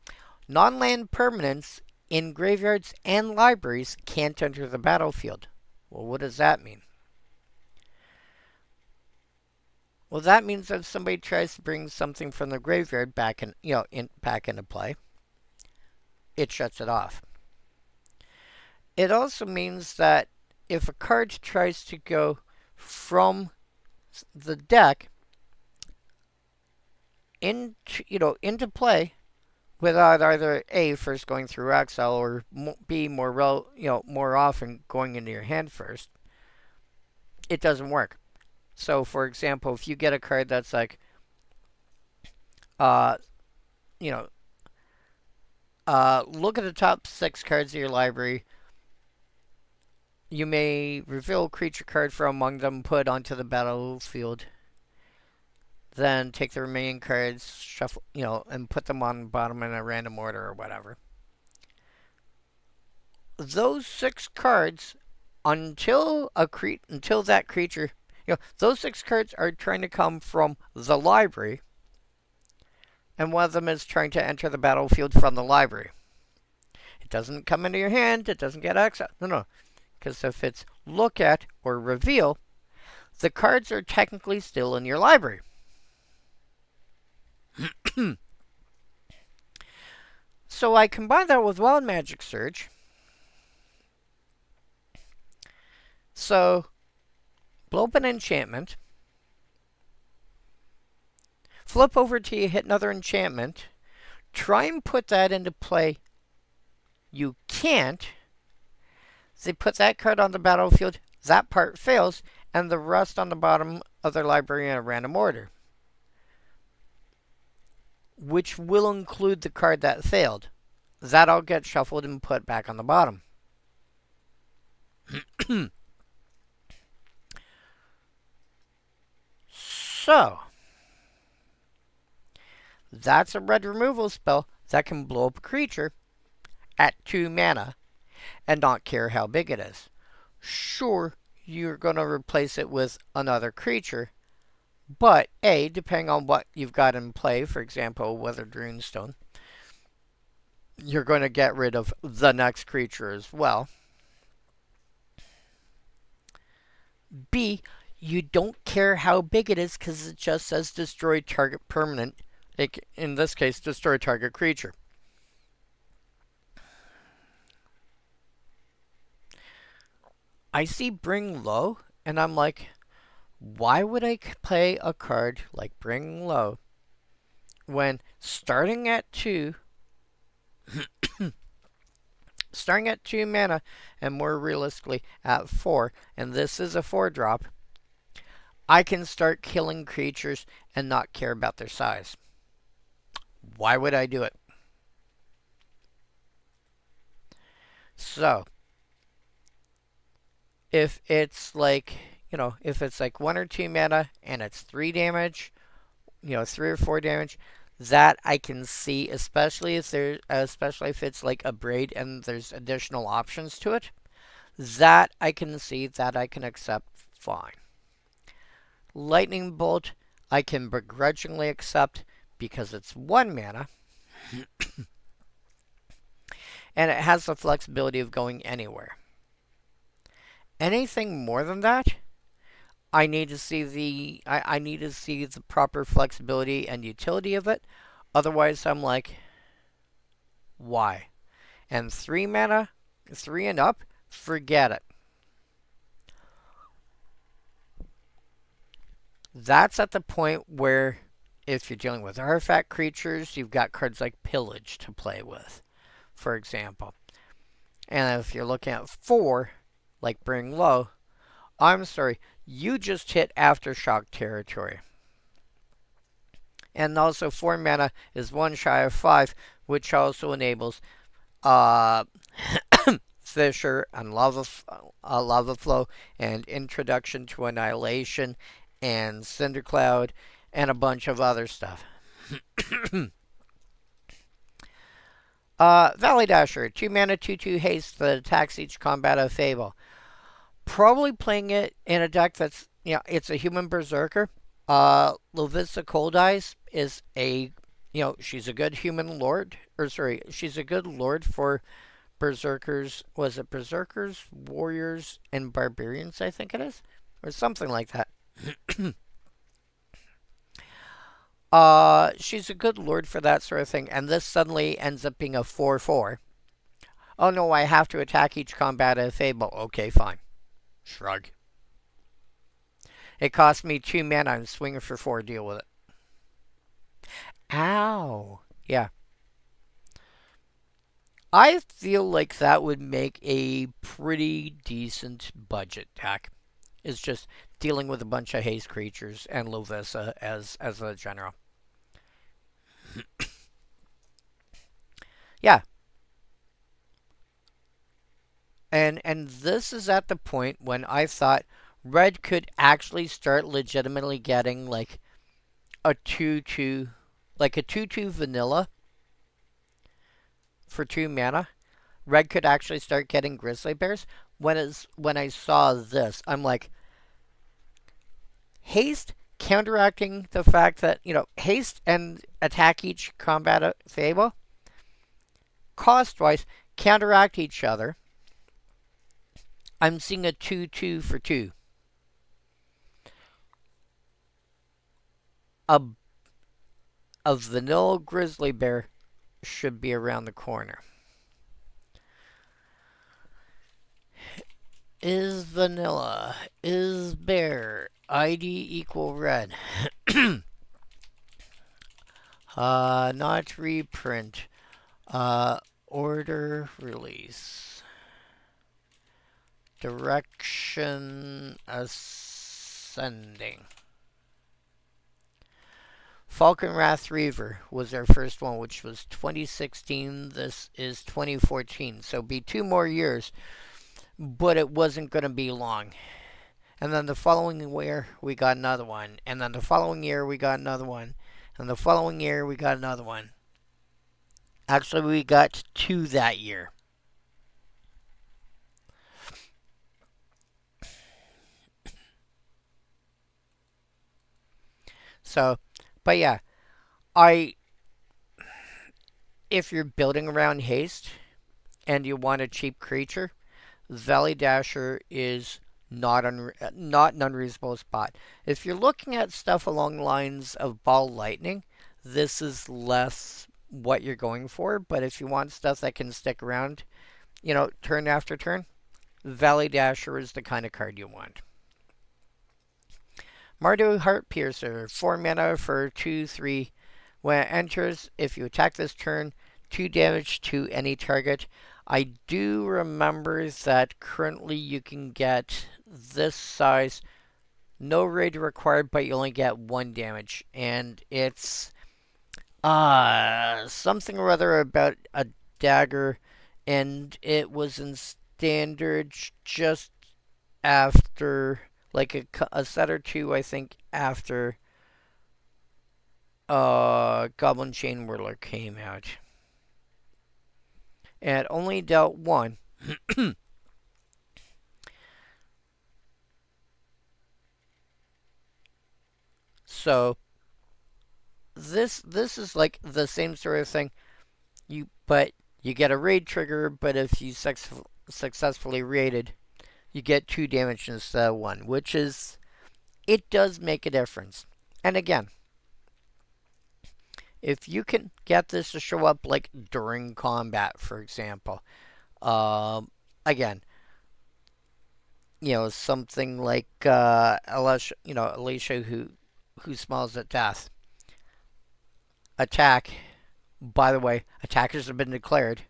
Non-land permanents in graveyards and libraries can't enter the battlefield. Well, what does that mean? Well, that means if somebody tries to bring something from the graveyard back back into play, it shuts it off. It also means that if a card tries to go from the deck into play without either A, first going through exile, or B, more often going into your hand first, it doesn't work. So, for example, if you get a card that's like, look at the top 6 cards of your library. You may reveal a creature card from among them, put onto the battlefield. Then take the remaining cards, shuffle, and put them on the bottom in a random order or whatever. Those 6 cards, until that creature, those 6 cards are trying to come from the library, and one of them is trying to enter the battlefield from the library. It doesn't come into your hand. It doesn't get exiled. No. Because if it's look at or reveal, the cards are technically still in your library. So I combine that with Wild Magic Surge. So, blow up an enchantment. Flip over till you hit another enchantment. Try and put that into play. You can't. They put that card on the battlefield, that part fails, and the rest on the bottom of their library in a random order, which will include the card that failed. That all gets shuffled and put back on the bottom. So, that's a red removal spell that can blow up a creature at 2 mana and not care how big it is. Sure, you're going to replace it with another creature, but A, depending on what you've got in play, for example, Weathered Runestone, you're going to get rid of the next creature as well. B, you don't care how big it is because it just says destroy target permanent. In this case, destroy target creature. I see Bring Low, and I'm like, why would I play a card like Bring Low when starting at 2 mana, and more realistically at 4, and this is a 4-drop, I can start killing creatures and not care about their size. Why would I do it? So, if it's like, if it's like 1 or 2 mana and it's 3 damage, 3 or 4 damage, that I can see, especially if it's like a braid and there's additional options to it, that I can see, that I can accept fine. Lightning Bolt, I can begrudgingly accept because it's 1 mana, and it has the flexibility of going anywhere. Anything more than that, I need to see the proper flexibility and utility of it. Otherwise, I'm like, why? And 3 mana, 3 and up, forget it. That's at the point where, if you're dealing with artifact creatures, you've got cards like Pillage to play with, for example. And if you're looking at 4, like Bring Low, I'm sorry, you just hit Aftershock territory. And also 4 mana is 1 shy of 5, which also enables Fissure and Lava Flow and Introduction to Annihilation and Cindercloud and a bunch of other stuff. Valley Dasher, 2 mana, 2/2 haste that attacks each combat of Fable. Probably playing it in a deck that's, it's a human berserker. Lovisa Cold Eyes is she's a good human lord, she's a good lord for Berserkers, was it Berserkers, Warriors, and Barbarians, I think it is? Or something like that. She's a good lord for that sort of thing, and this suddenly ends up being a 4/4. Oh no, I have to attack each combat at a Fable. Okay, fine. Shrug. It cost me 2 mana. I'm swinging for 4. Deal with it. Ow. Yeah. I feel like that would make a pretty decent budget deck. It's just dealing with a bunch of haste creatures and Lovisa as a general. Yeah. And this is at the point when I thought red could actually start legitimately getting like a 2/2, like a 2/2 vanilla for 2 mana. Red could actually start getting grizzly bears. When I saw this, I'm like, haste counteracting the fact that, haste and attack each combat fable, cost wise, counteract each other. I'm seeing a 2/2 for 2. A, a vanilla grizzly bear should be around the corner. Is vanilla, is bear, ID equal red. Not reprint. Order release. Direction ascending. Falcon Wrath Reaver was our first one, which was 2016. This is 2014. So be 2 more years, but it wasn't going to be long. And then the following year, we got another one. And then the following year, we got another one. And the following year, we got another one. Actually, we got 2 that year. So, but yeah, if you're building around haste and you want a cheap creature, Valley Dasher is not an unreasonable spot. If you're looking at stuff along the lines of Ball Lightning, this is less what you're going for. But if you want stuff that can stick around, turn after turn, Valley Dasher is the kind of card you want. Mardu Heartpiercer, 4 mana for 2/3. When it enters, if you attack this turn, 2 damage to any target. I do remember that currently you can get this size, no raid required, but you only get 1 damage. And it's something or other about a dagger, and it was in standard just after, like a set or 2, I think, after Goblin Chain Whirler came out. And it only dealt 1. So this is like the same sort of thing. But you get a raid trigger, but if you successfully raided, you get 2 damage instead of 1, which is, it does make a difference. And again, if you can get this to show up like during combat, for example, again, something like Alicia who smiles at death. Attack. By the way, attackers have been declared.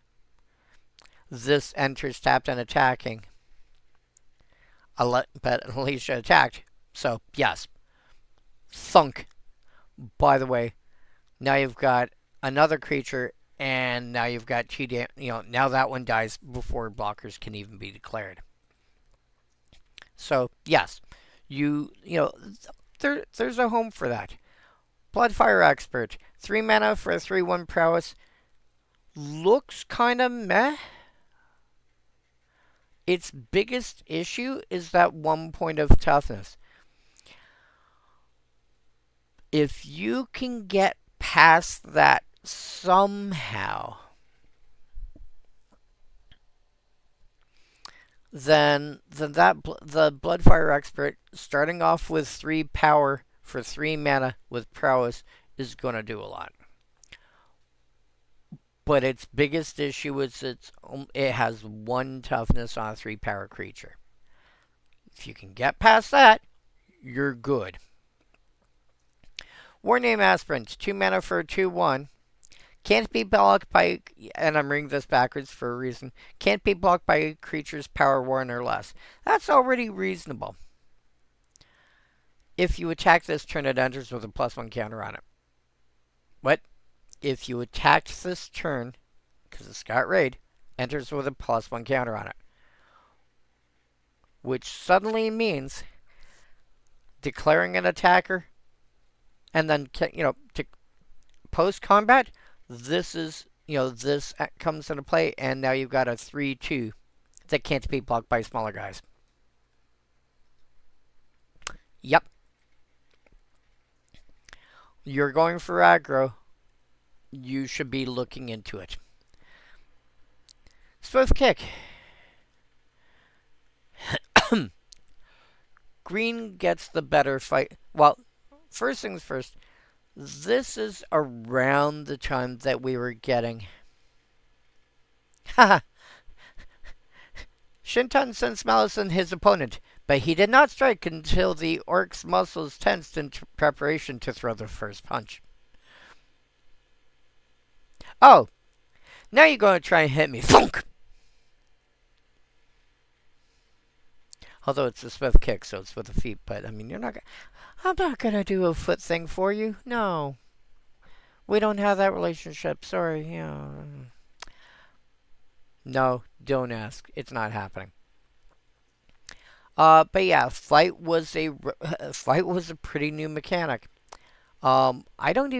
This enters tapped and attacking. But Alicia attacked, so yes. Thunk. By the way, now you've got another creature, and now you've got 2 now that one dies before blockers can even be declared. So yes, there's a home for that. Bloodfire Expert, 3 mana for a 3/1 prowess. Looks kind of meh. Its biggest issue is that 1 point of toughness. If you can get past that somehow, then the Bloodfire Expert, starting off with 3 power for 3 mana with prowess, is going to do a lot. But its biggest issue is it has 1 toughness on a 3 power creature. If you can get past that, you're good. Warname Aspirant, 2 mana for a 2/1. Can't be blocked by, and I'm reading this backwards for a reason, can't be blocked by a creature's power 1 or less. That's already reasonable. If you attack this turn, it enters with a +1 counter on it. What? If you attack this turn, because it's got raid, enters with a +1 counter on it. Which suddenly means declaring an attacker, and then, to post combat, this is, this comes into play, and now you've got a 3/2 that can't be blocked by smaller guys. Yep. You're going for aggro. You should be looking into it. Swift Kick. Green gets the better fight. Well, first things first. This is around the time that we were getting. Haha. Shinton sends malice on his opponent, but he did not strike until the orc's muscles tensed in preparation to throw the first punch. Oh, now you're going to try and hit me. Thunk! Although it's a swift kick, so it's with the feet. But, I mean, I'm not going to do a foot thing for you. No. We don't have that relationship. Sorry. No, don't ask. It's not happening. But yeah, fight was a pretty new mechanic. I don't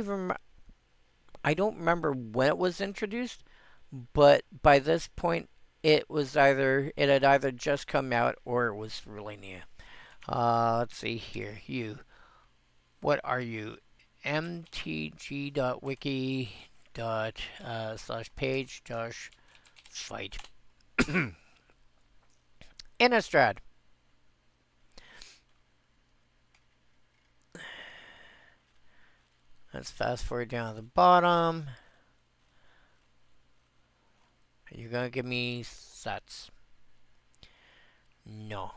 remember when it was introduced, but by this point, it had either just come out or it was really new. Let's see here. What are you? mtg.wiki./page-fight. Innistrad. Let's fast forward down to the bottom. Are you going to give me sets? No.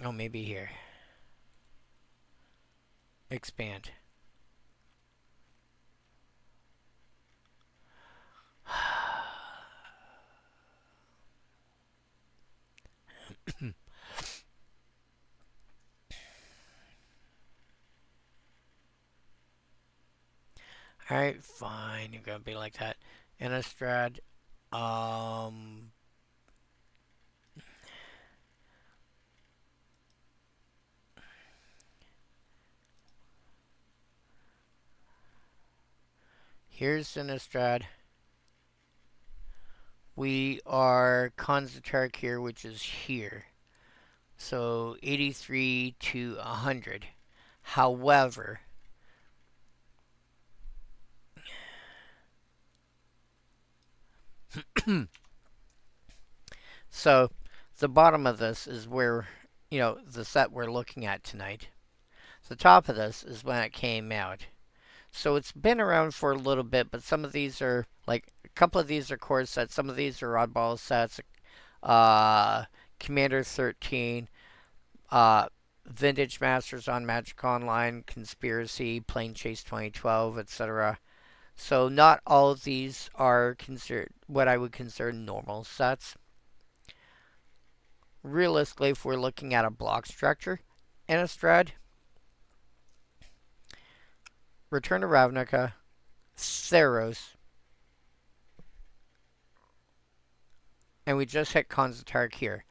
Oh, maybe here. Expand. Alright, fine. You're going to be like that. Innistrad. Here's Innistrad. We are KHANS of Tarkir, which is here. So 83 to 100. However, so the bottom of this is where, the set we're looking at tonight. The top of this is when it came out. So it's been around for a little bit, but some of these are, like, a couple of these are core sets, some of these are oddball sets. Commander 13, Vintage Masters on Magic Online, Conspiracy, Plane Chase 2012, etc. So not all of these are considered what I would consider normal sets. Realistically, if we're looking at a block structure, Innistrad, Return to Ravnica, Theros, and we just hit KHANS of Tarkir.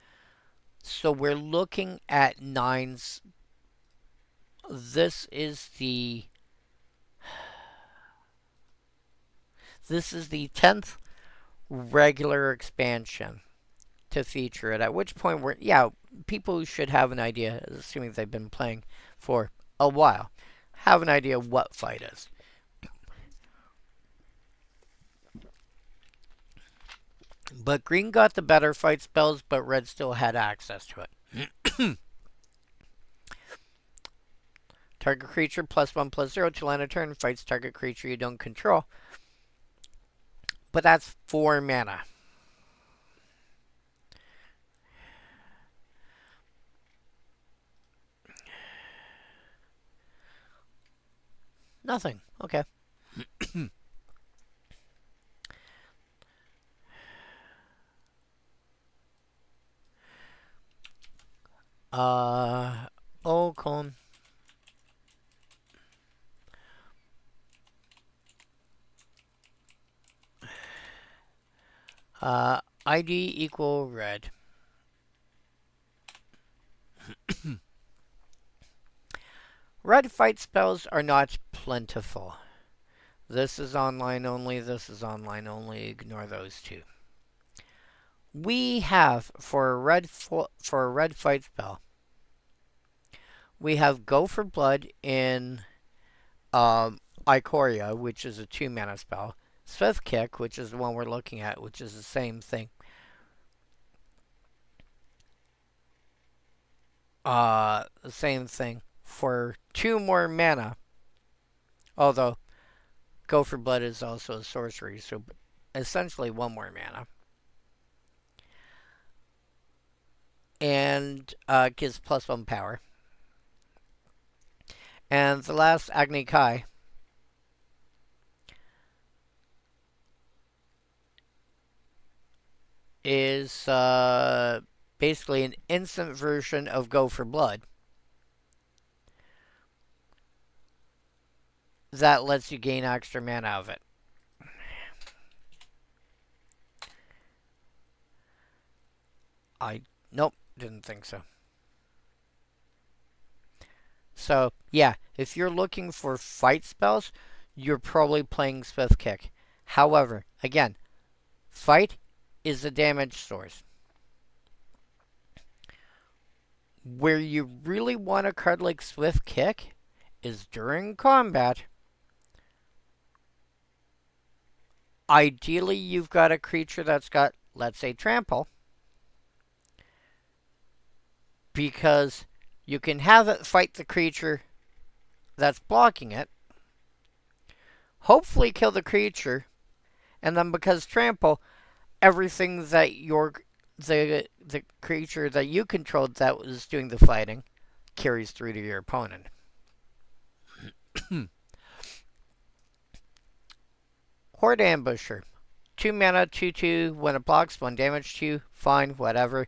So we're looking at 9s. This is the 10th regular expansion to feature it. At which point people should have an idea, assuming they've been playing for a while, have an idea what fight is. But green got the better fight spells, but red still had access to it. Target creature +1/+0 to land a turn fights target creature you don't control. But that's 4 mana. Nothing. Okay. Con. ID equal red. Red fight spells are not plentiful. This is online only, this is online only, ignore those two. We have, for a red fight spell, we have Go for Blood in Ikoria, which is a 2 mana spell. Swift Kick, which is the one we're looking at, which is the same thing. The same thing for 2 more mana. Although, Go for Blood is also a sorcery, so essentially 1 more mana. And gives +1 power. And the last, Agni Kai, is basically an instant version of Go for Blood that lets you gain extra mana out of it. Nope, didn't think so. So, yeah, if you're looking for fight spells, you're probably playing Swift Kick. However, again, fight is a damage source. Where you really want a card like Swift Kick is during combat. Ideally, you've got a creature that's got, let's say, trample. Because you can have it fight the creature that's blocking it. Hopefully kill the creature. And then because trample, everything that the creature that you controlled that was doing the fighting carries through to your opponent. Horde Ambusher. 2 mana, 2/2. When it blocks, 1 damage to you. Fine, whatever.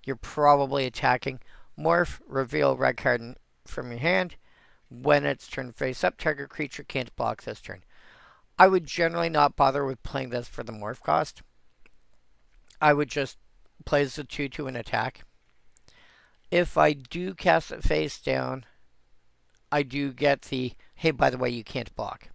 You're probably attacking. Morph, reveal red card from your hand. When it's turned face up, target creature can't block this turn. I would generally not bother with playing this for the morph cost. I would just play as a 2/2 and attack. If I do cast it face down, I do get the, hey, by the way, you can't block.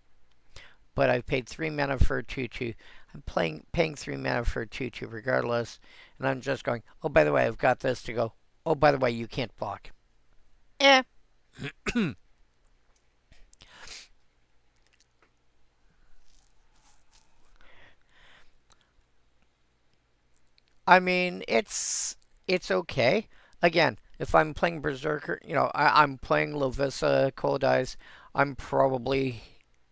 But I've paid 3 mana for a 2/2. I'm paying 3 mana for a 2/2 regardless. And I'm just going, oh, by the way, I've got this to go. Oh, by the way, you can't block. I mean, it's okay. Again, if I'm playing Berserker, I'm playing Lovisa Cold Eyes, I'm probably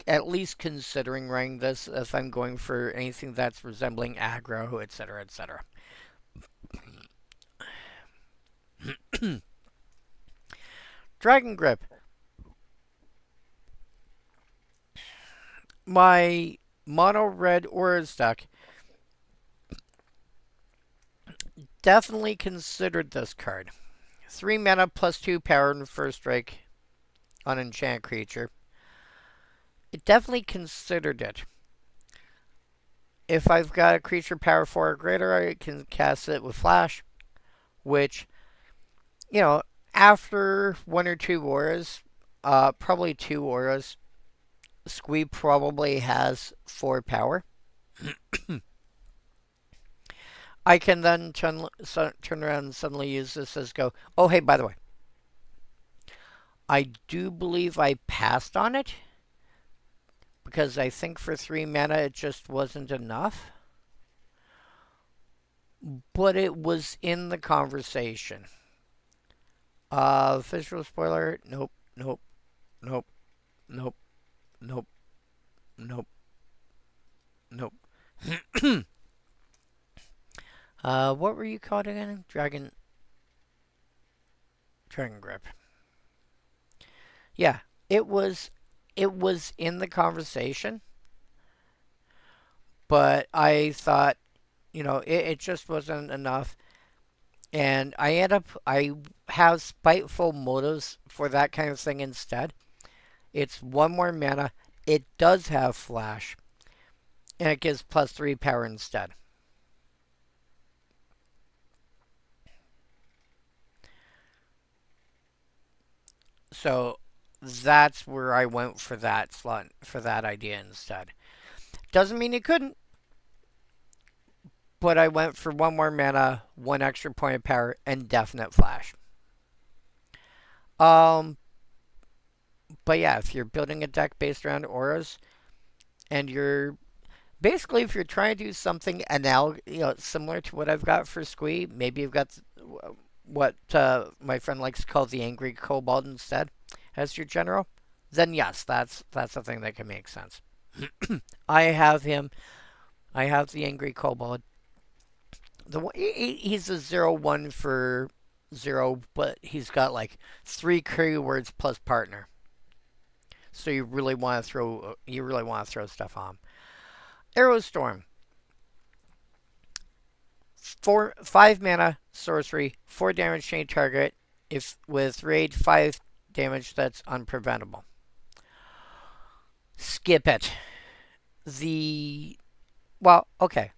at least considering running this if I'm going for anything that's resembling aggro, etc., etc. Dragon Grip. My mono red Auras deck definitely considered this card. 3 mana +2 power and first strike on enchant creature. It definitely considered it. If I've got a creature power 4 or greater, I can cast it with Flash, which, after 1 or 2 auras, probably 2 auras, Squee probably has 4 power. I can then turn around and suddenly use this as go, oh, hey, by the way, I do believe I passed on it because I think for 3 mana it just wasn't enough. but it was in the conversation. Visual spoiler, nope, nope, nope, nope, nope, nope, nope. What were you called again? Dragon Grip. Yeah, it was, it was in the conversation, but I thought, it just wasn't enough. And I have spiteful motives for that kind of thing instead. It's one more mana. It does have flash, and it gives +3 power instead. So that's where I went for that slot, for that idea instead. Doesn't mean it couldn't, but I went for one more mana, one extra point of power, and definite flash. Um, but yeah, if you're building a deck based around auras, and you're basically, if you're trying to do something similar to what I've got for Squee, maybe you've got what my friend likes to call the Angry Kobold instead as your general, then yes, that's a thing that can make sense. I have him. I have the Angry Kobold. He's a 0/1 for 0, but he's got like 3 curry words plus partner. So you really want to throw stuff on. Arrow Storm. 5 mana, sorcery, 4 damage to any target, if with raid 5 damage that's unpreventable. Skip it. Well, okay.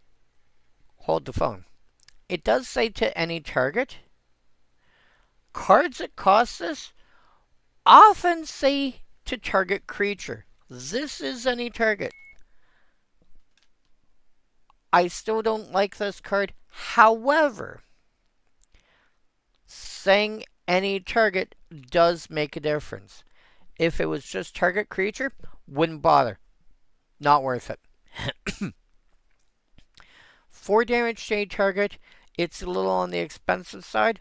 Hold the phone. It does say to any target. Cards that cost this often say to target creature. This is any target. I still don't like this card. However, saying any target does make a difference. If it was just target creature, wouldn't bother. Not worth it. 4 damage to a target. It's a little on the expensive side,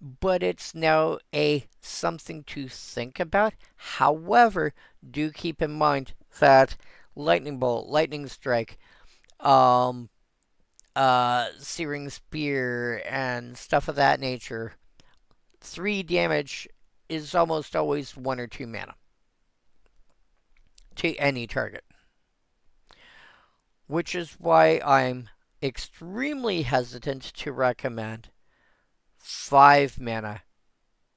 but it's now a something to think about. However, do keep in mind that Lightning Bolt, Lightning Strike, Searing Spear, and stuff of that nature, 3 damage is almost always 1 or 2 mana to any target. Which is why I'm extremely hesitant to recommend 5 mana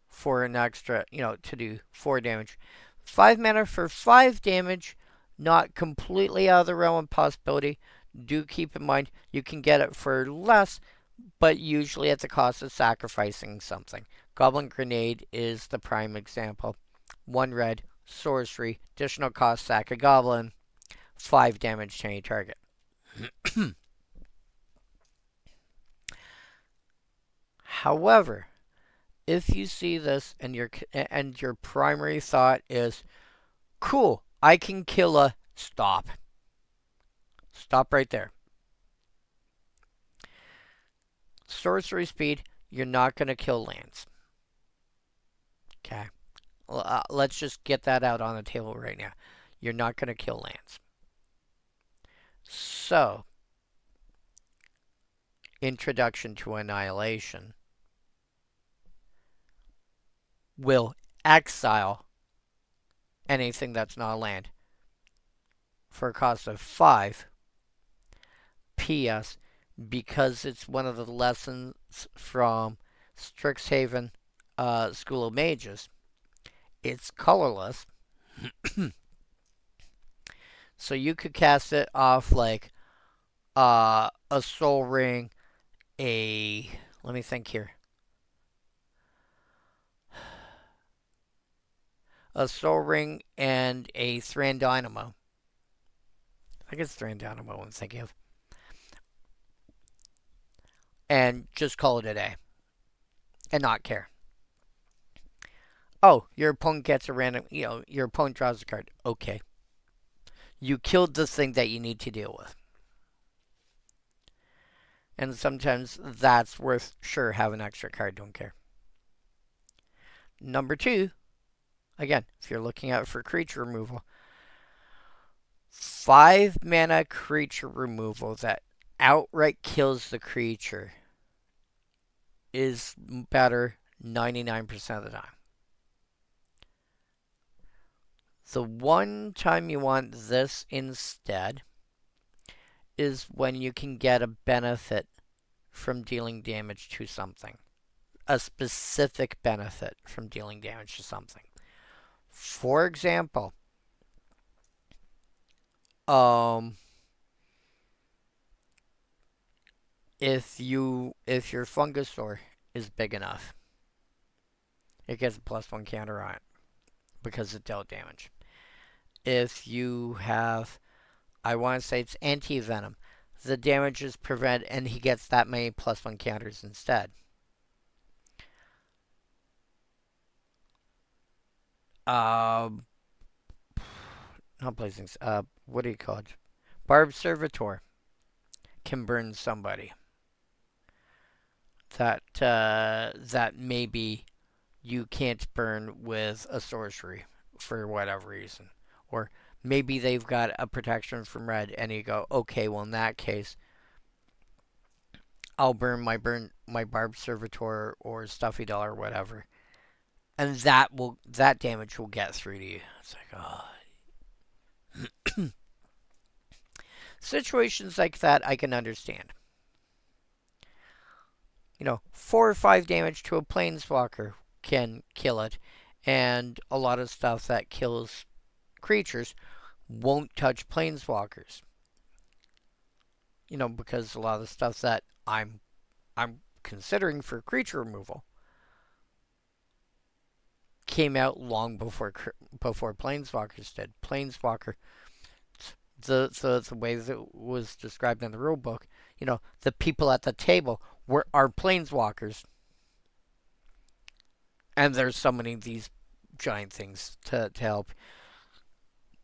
for an extra, to do 4 damage. 5 mana for 5 damage, not completely out of the realm of possibility. Do keep in mind you can get it for less, but usually at the cost of sacrificing something. Goblin Grenade is the prime example. 1 red, sorcery, additional cost, sack a goblin, 5 damage to any target. However, if you see this and your primary thought is, cool, I can kill a stop. Stop right there. Sorcery speed, you're not going to kill lands. Okay. Let's just get that out on the table right now. You're not going to kill lands. So, Introduction to Annihilation will exile anything that's not a land for a cost of 5. P.S. Because it's one of the lessons from Strixhaven School of Mages, it's colorless. So you could cast it off like a Soul Ring, let me think here. A Soul Ring and a Thran Dynamo. I guess Thran Dynamo I'm thinking of. And just call it a day. And not care. Oh, your opponent gets a random, your opponent draws a card. Okay. You killed the thing that you need to deal with. And sometimes that's worth, sure, have an extra card, don't care. Number 2, again, if you're looking out for creature removal, 5 mana creature removal that outright kills the creature is better 99% of the time. The one time you want this instead is when you can get a benefit from dealing damage to something. A specific benefit from dealing damage to something. For example, if your Fungusaur is big enough, it gets a +1 counter on it because it dealt damage. If you have, I want to say it's anti-venom, the damage is prevented and he gets that many +1 counters instead. Not blazing. What do you call it? Barbed Servitor can burn somebody. That maybe you can't burn with a sorcery for whatever reason, or maybe they've got a protection from red, and you go, okay, well in that case, I'll burn my Barbed Servitor or Stuffy Doll or whatever, and that damage will get through to you. It's like, oh. Situations like that I can understand. 4 or 5 damage to a planeswalker can kill it, and a lot of stuff that kills creatures won't touch planeswalkers. Because a lot of the stuff that I'm considering for creature removal came out long before planeswalkers did. Planeswalker, the way that it was described in the rule book, the people at the table are planeswalkers. And there's summoning these giant things to help.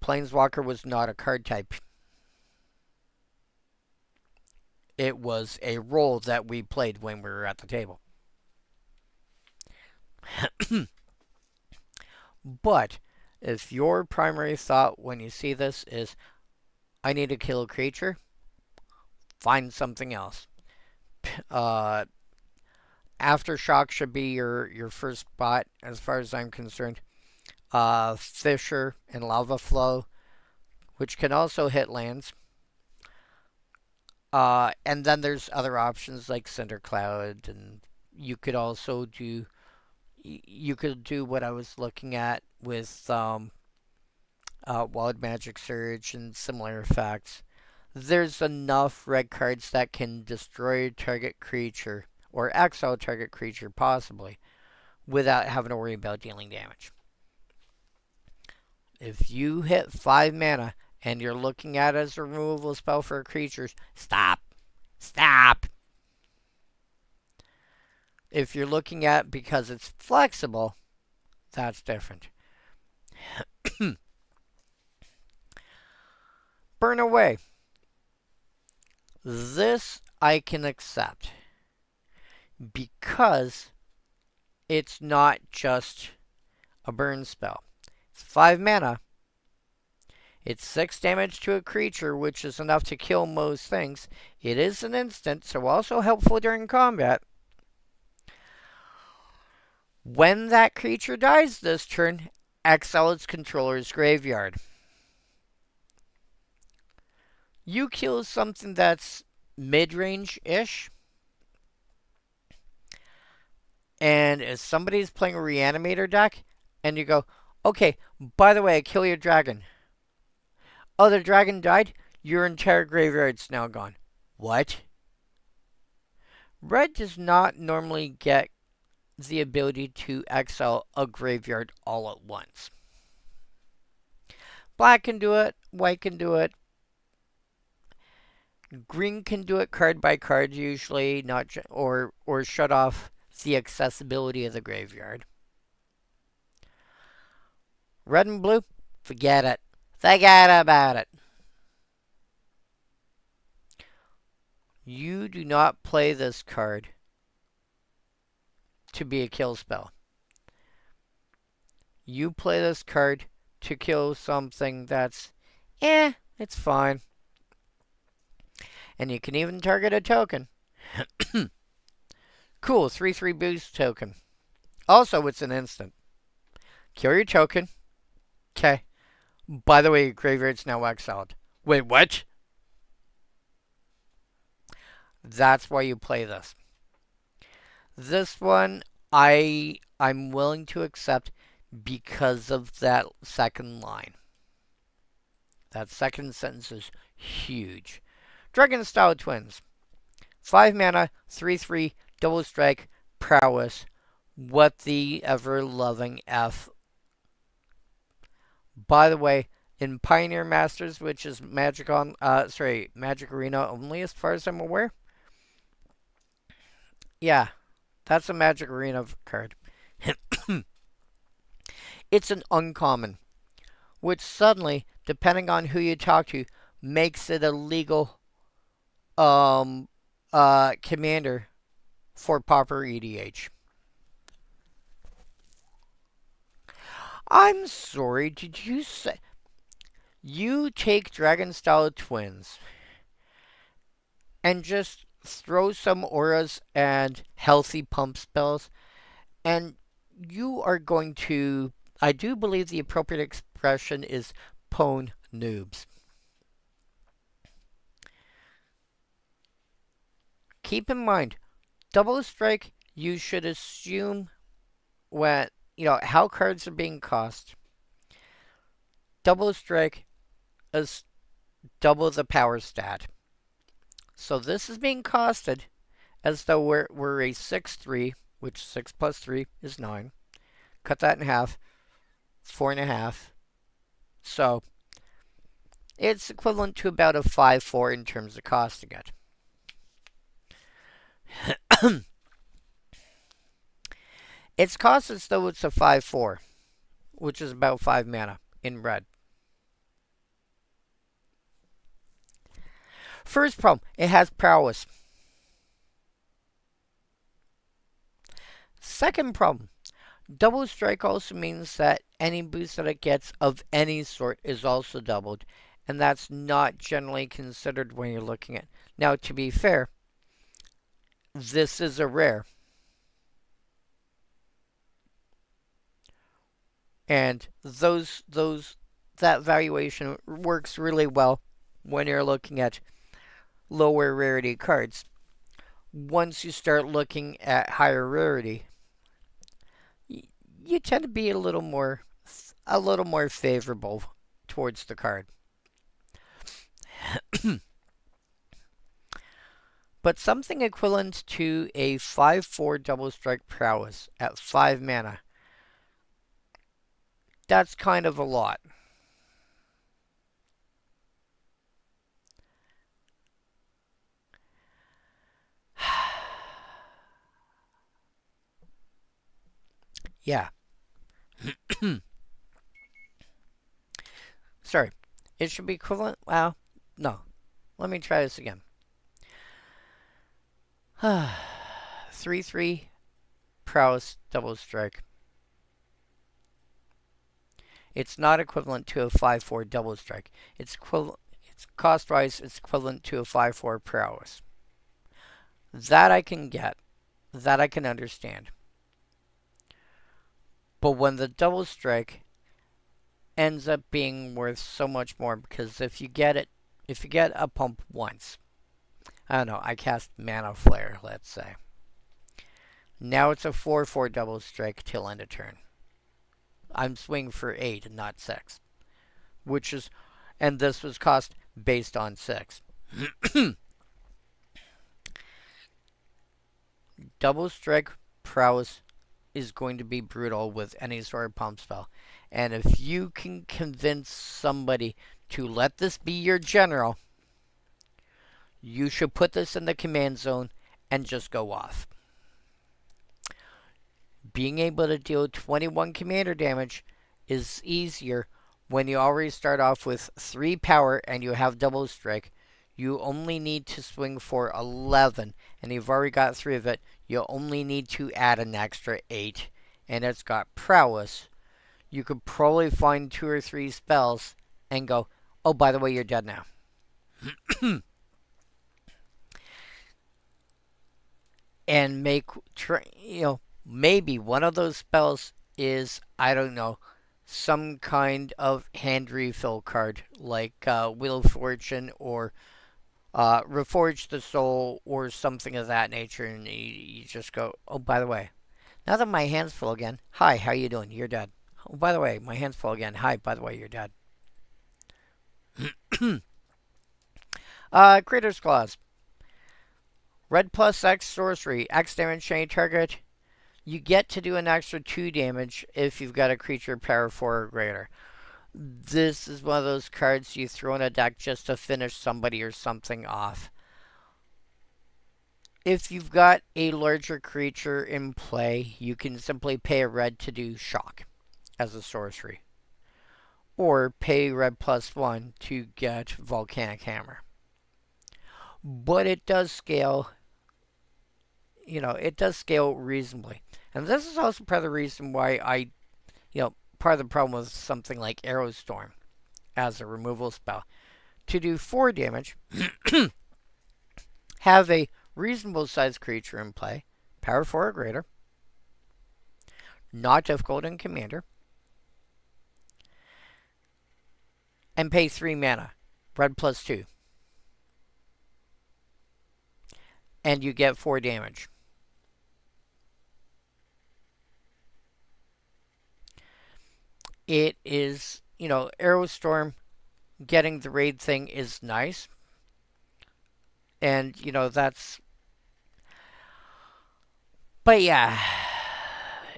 Planeswalker was not a card type. It was a role that we played when we were at the table. But if your primary thought when you see this is, I need to kill a creature, find something else. Aftershock should be your first spot as far as I'm concerned. Fissure and Lava Flow, which can also hit lands. And then there's other options like Cinder Cloud, and you could also do what I was looking at with Wild Magic Surge and similar effects. There's enough red cards that can destroy a target creature or exile a target creature possibly without having to worry about dealing damage. If you hit 5 mana and you're looking at it as a removal spell for creatures, stop. Stop. If you're looking at it because it's flexible, that's different. Burn away. This I can accept because it's not just a burn spell. It's 5 mana. It's 6 damage to a creature, which is enough to kill most things. It is an instant, so also helpful during combat. When that creature dies this turn, exile its controller's graveyard. You kill something that's mid-range-ish, and if somebody's playing a Reanimator deck, and you go, okay, by the way, I kill your dragon. Oh, the dragon died? Your entire graveyard's now gone. What? Red does not normally get the ability to exile a graveyard all at once. Black can do it, white can do it, green can do it card by card usually, not or shut off the accessibility of the graveyard. Red and blue, forget it. Forget about it. You do not play this card to be a kill spell. You play this card to kill something that's, it's fine. And you can even target a token. Cool, 3/3 boost token. Also, it's an instant. Kill your token. Okay. By the way, your graveyard's now exiled. Wait, what? That's why you play this. This one, I'm willing to accept because of that second line. That second sentence is huge. Dragon Style Twins. 5 mana, 3/3, double strike, prowess. What the ever-loving F. By the way, in Pioneer Masters, which is Magic Arena only as far as I'm aware. Yeah, that's a Magic Arena card. It's an uncommon, which suddenly, depending on who you talk to, makes it a legal commander for Pauper EDH. I'm sorry, did you say... You take Dragon Style Twins and just throw some auras and healthy pump spells, and you are going to... I do believe the appropriate expression is pwn noobs. Keep in mind, double strike, you should assume when, how cards are being cost. Double strike is double the power stat. So this is being costed as though we're a 6/3, which 6 plus 3 is 9. Cut that in half, 4.5. So it's equivalent to about a 5/4 in terms of costing it. It's cost as though it's a 5/4, which is about 5 mana in red. First problem, it has prowess. Second problem, double strike also means that any boost that it gets of any sort is also doubled, and that's not generally considered when you're looking at. Now, to be fair, this is a rare. And that valuation works really well when you're looking at lower rarity cards. Once you start looking at higher rarity, you tend to be a little more favorable towards the card. But something equivalent to a 5/4 double strike prowess at 5 mana, that's kind of a lot. Yeah. Sorry. It should be equivalent. Well, no. Let me try this again. 3/3 prowess double strike. It's not equivalent to a 5/4 double strike. It's cost-wise, it's equivalent to a 5/4 prowess. That I can get. That I can understand. But when the double strike ends up being worth so much more, because if you get a pump once, I don't know, I cast Mana Flare, let's say. Now it's a 4/4 double strike till end of turn. I'm swinging for 8 and not 6. And this was cost based on 6. Double strike prowess is going to be brutal with any sort of pump spell. And if you can convince somebody to let this be your general, you should put this in the command zone and just go off. Being able to deal 21 commander damage is easier when you already start off with 3 power and you have double strike. you only need to swing for 11, and you've already got 3 of it. You only need to add an extra 8, and it's got prowess. You could probably find 2 or 3 spells and go, oh, by the way, you're dead now. And make, maybe one of those spells is, I don't know, some kind of hand refill card, like Wheel of Fortune or Reforge the Soul or something of that nature, and you just go, oh, by the way, now that my hand's full again, hi, how you doing? You're dead. Oh, by the way, my hand's full again. Hi, by the way, you're dead. Creator's Clause. Red plus X sorcery. X damage to any target. You get to do an extra 2 damage if you've got a creature power 4 or greater. This is one of those cards you throw in a deck just to finish somebody or something off. If you've got a larger creature in play, you can simply pay a red to do shock as a sorcery. Or pay red +1 to get Volcanic Hammer. But it does scale, it does scale reasonably. And this is also part of the reason why part of the problem with something like Arrow Storm as a removal spell. To do 4 damage, have a reasonable sized creature in play, power 4 or greater, not difficult in Commander, and pay 3 mana, red +2. And you get 4 damage. It is, Arrow Storm, getting the raid thing is nice. And, that's... But yeah.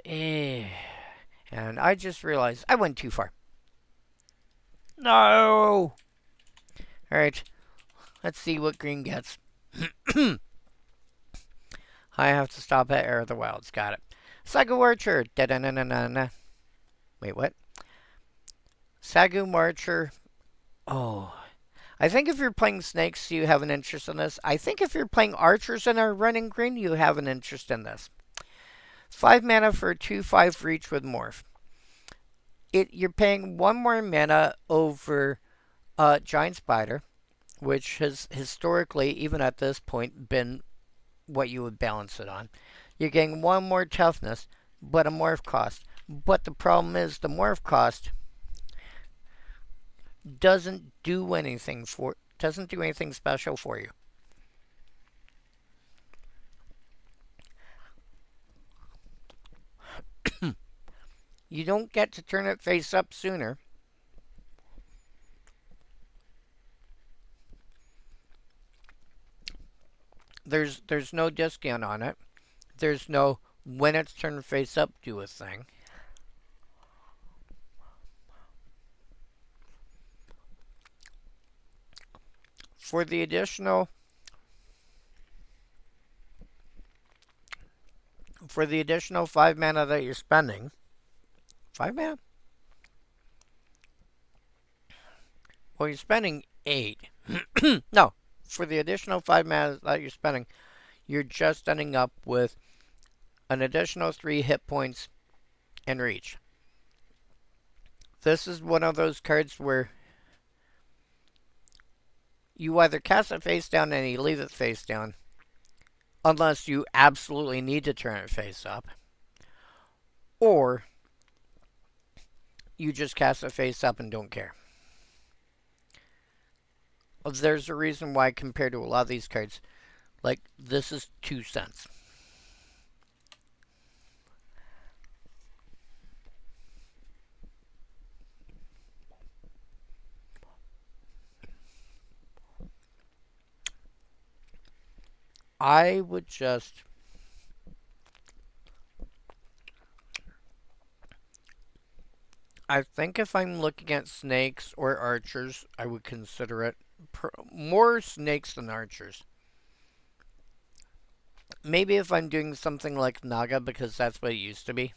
And I just realized I went too far. No! Alright. Let's see what green gets. I have to stop at Air of the Wilds. Got it. Sagu Archer. Da-da-na-na-na-na. Wait, what? Sagu Archer. Oh. I think if you're playing snakes, you have an interest in this. I think if you're playing archers and are running green, you have an interest in this. 5 mana for a 2/5 reach with Morph. You're paying 1 more mana over Giant Spider, which has historically, even at this point, been what you would balance it on. You're getting 1 more toughness, but a morph cost. But the problem is the morph cost doesn't do anything special for you. You don't get to turn it face up sooner. There's no discount on it. There's no when it's turned face up do a thing. For the additional 5 mana that you're spending, 5 mana? Well, you're spending 8. No, for the additional 5 mana that you're spending, you're just ending up with an additional 3 hit points and reach. This is one of those cards where you either cast it face down and you leave it face down, unless you absolutely need to turn it face up, or you just cast it face up and don't care. There's a reason why, compared to a lot of these cards, like, this is 2 cents. I would just... I think if I'm looking at snakes or archers, I would consider it more snakes than archers. Maybe if I'm doing something like Naga, because that's what it used to be.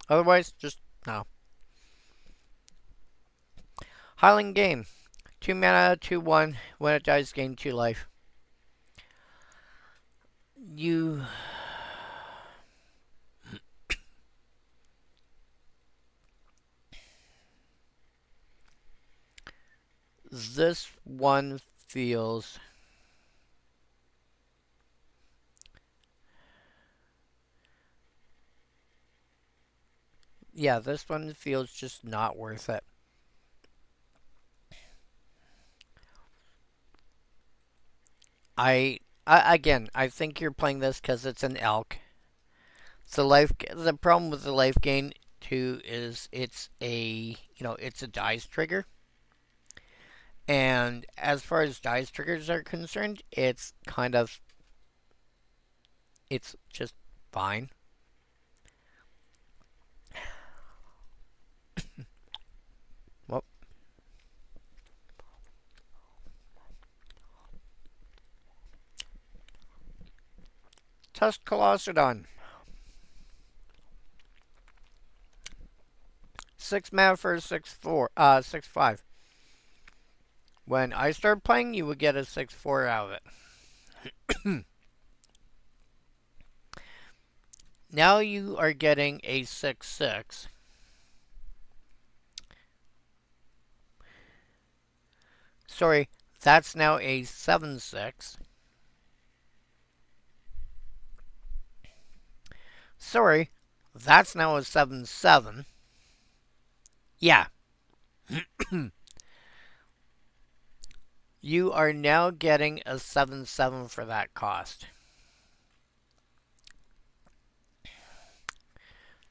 Otherwise, just no. Highland Game. 2 mana, 2/1. When it dies, gain 2 life. You... This one feels... Yeah, this one feels just not worth it. Again, I think you're playing this because it's an elk. The problem with the life gain too is it's it's a dice trigger. And as far as dice triggers are concerned, it's just fine. Well, Tuscalocedon. 6 mana for a 6/4, 6/5. When I start playing, you would get a 6/4 out of it. Now you are getting a 6/6. Sorry, that's now a 7/6. Sorry, that's now a 7/7. Yeah. You are now getting a 7/7 for that cost.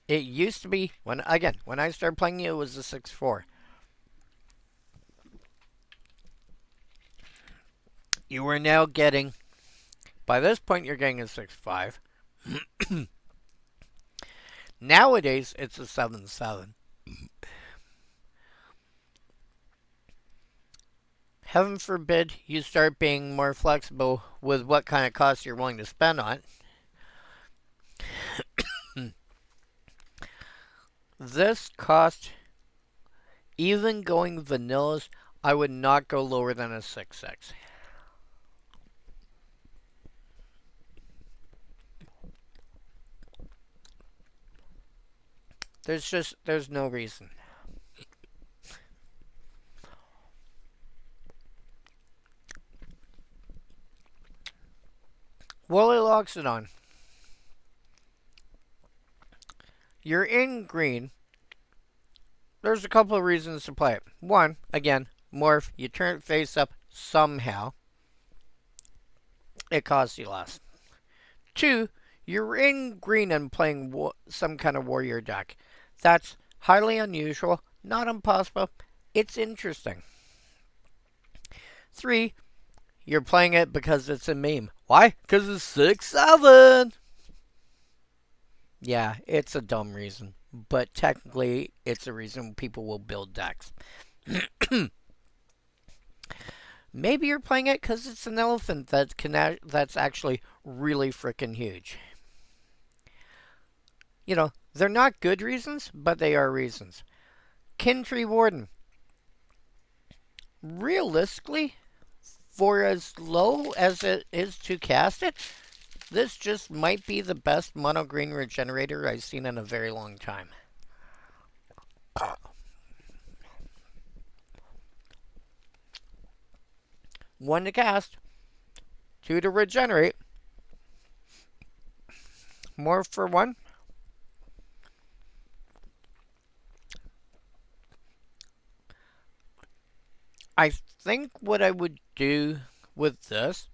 It used to be, when I started playing it was a 6/4. You are now getting, by this point you're getting a 6/5. Nowadays it's a 7/7. Heaven forbid you start being more flexible with what kind of cost you're willing to spend on it. This cost, even going vanillas, I would not go lower than a 6/6. There's no reason. Woolly Loxodon. You're in green. There's a couple of reasons to play it. One, again, morph. You turn it face up somehow. It costs you less. Two, you're in green and playing some kind of warrior deck. That's highly unusual, not impossible. It's interesting. Three, you're playing it because it's a meme. Why? Because it's 6/7. Yeah, it's a dumb reason. But technically, it's a reason people will build decks. Maybe you're playing it because it's an elephant that's actually really freaking huge. You know, they're not good reasons, but they are reasons. Kintree Warden. Realistically, for as low as it is to cast it, this just might be the best mono green regenerator I've seen in a very long time. 1 to cast, 2 to regenerate, more for 1. I think what I would do with this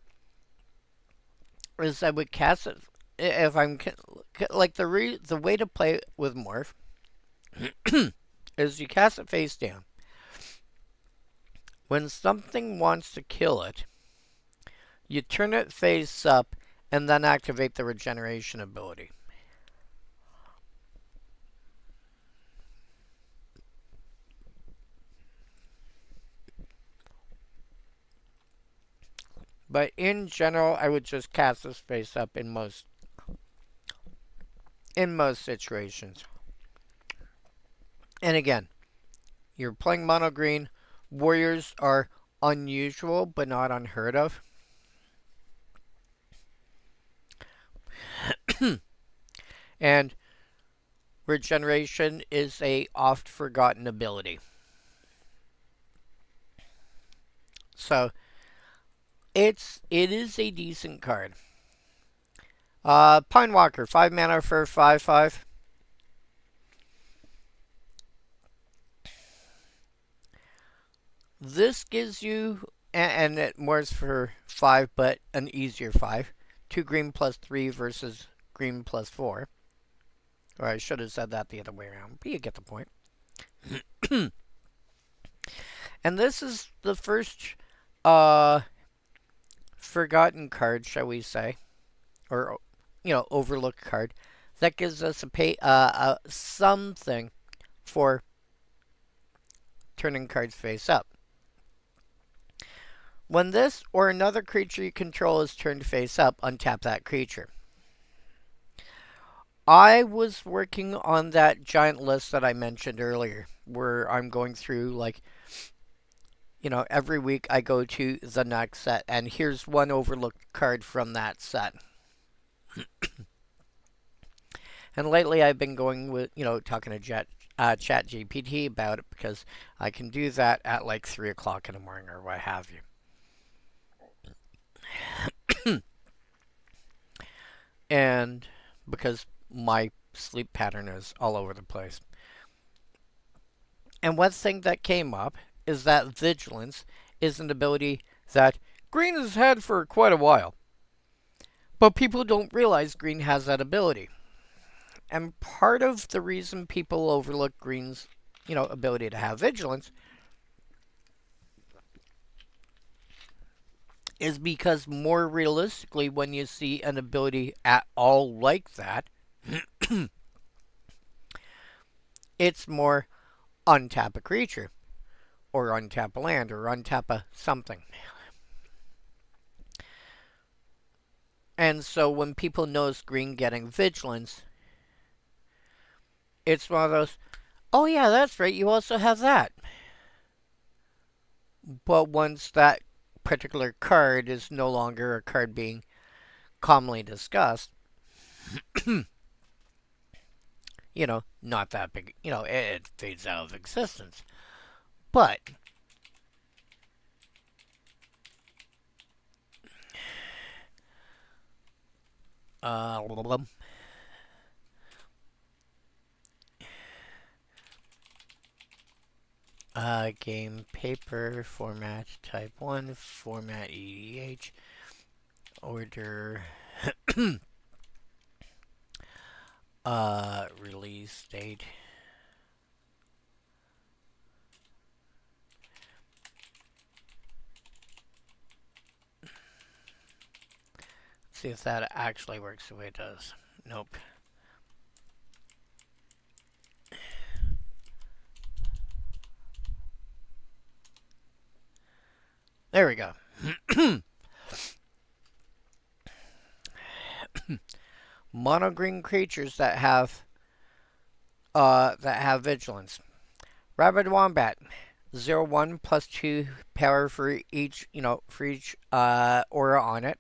is I would cast it if I'm like the way to play it with morph is you cast it face down. When something wants to kill it, you turn it face up and then activate the regeneration ability. But in general, I would just cast this face up in most situations. And again, you're playing mono green. Warriors are unusual but not unheard of. And regeneration is a oft forgotten ability. So it is a decent card. Pine Walker, 5 mana for 5/5. This gives you, and it more's for 5, but an easier 5. 2 green plus 3 versus green plus 4. Or I should have said that the other way around, but you get the point. And this is the first forgotten card, shall we say, or overlooked card that gives us something for turning cards face up. When this or another creature you control is turned face up, untap that creature. I was working on that giant list that I mentioned earlier, where I'm going through, like, every week I go to the next set, and here's one overlooked card from that set. And lately I've been going with, talking to ChatGPT about it, because I can do that at like 3 o'clock in the morning or what have you. And because my sleep pattern is all over the place. And one thing that came up is that Vigilance is an ability that Green has had for quite a while. But people don't realize Green has that ability. And part of the reason people overlook Green's, ability to have Vigilance is because more realistically, when you see an ability at all like that, it's more untap a creature, or untap a land, or untap a something. And so when people notice Green getting Vigilance, it's one of those, oh yeah, that's right, you also have that. But once that particular card is no longer a card being commonly discussed, not that big, it fades out of existence. But game paper format type 1 format EDH order release date. See if that actually works the way it does. Nope. There we go. Mono green creatures that have Vigilance. Rabid Wombat, 0/1 plus 2 power for each aura on it.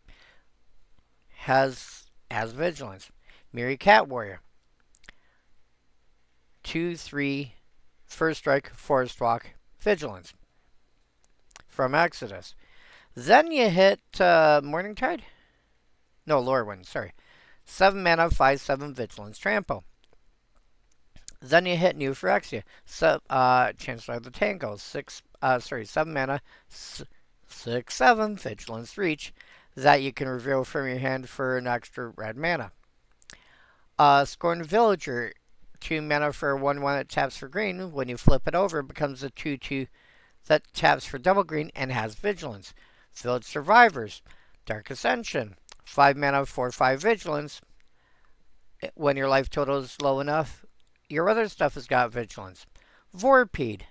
Has Vigilance. Mirror Cat Warrior, 2/3 first strike, forest walk, Vigilance. From Exodus. Then you hit Morningtide? No, Lorewind, sorry. 7 mana, 5/7 Vigilance, Trample. Then you hit New Phyrexia. Chancellor of the Tango. 7 mana, 6/7 Vigilance, Reach. That you can reveal from your hand for an extra red mana. Scorned Villager. 2 mana for 1/1 that taps for green. When you flip it over, it becomes a 2/2 that taps for double green and has Vigilance. Village Survivors. Dark Ascension. 5 mana, 4/5 Vigilance. When your life total is low enough, your other stuff has got Vigilance. Vorpede.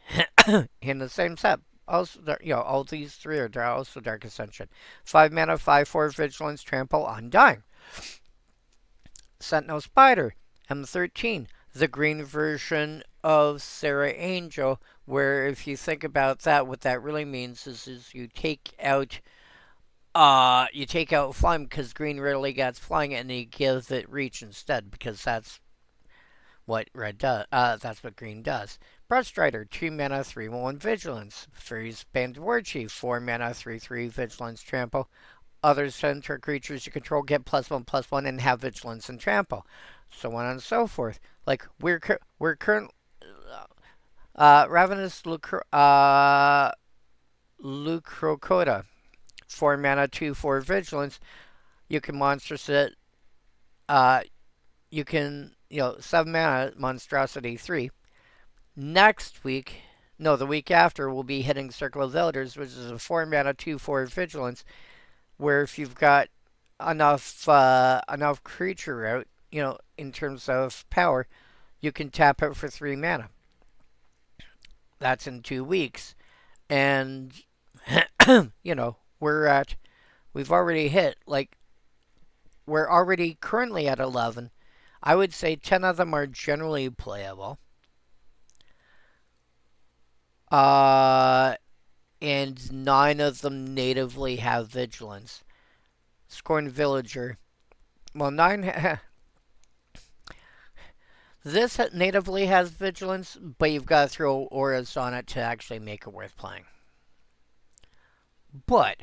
In the same set. Also, all these three are also Dark Ascension. 5 mana, 5/4 Vigilance, Trample, Undying. Sentinel Spider. M13. The green version of Sarah Angel, where if you think about that, what that really means is you take out flying because green rarely gets flying, and you give it reach instead because that's what red does. That's what green does. Brush Strider, 2 mana, 3/1 Vigilance. Freeze Band War Chief, 4 mana, 3/3 Vigilance Trample. Other center creatures you control get +1/+1 and have Vigilance and Trample. So on and so forth. Like we're current Ravenous Lucrocoda, 4 mana, 2/4 Vigilance. You can monster set. Uh, you can 7 mana Monstrosity 3. Next week, no, the week after, we'll be hitting Circle of Elders, which is a 4 mana 2/4 Vigilance, where if you've got enough creature out, in terms of power, you can tap it for 3 mana. That's in 2 weeks, and we've already hit we're already currently at 11. I would say 10 of them are generally playable. And 9 of them natively have Vigilance. Scorned Villager. Well, 9. This natively has Vigilance, but you've got to throw auras on it to actually make it worth playing. But,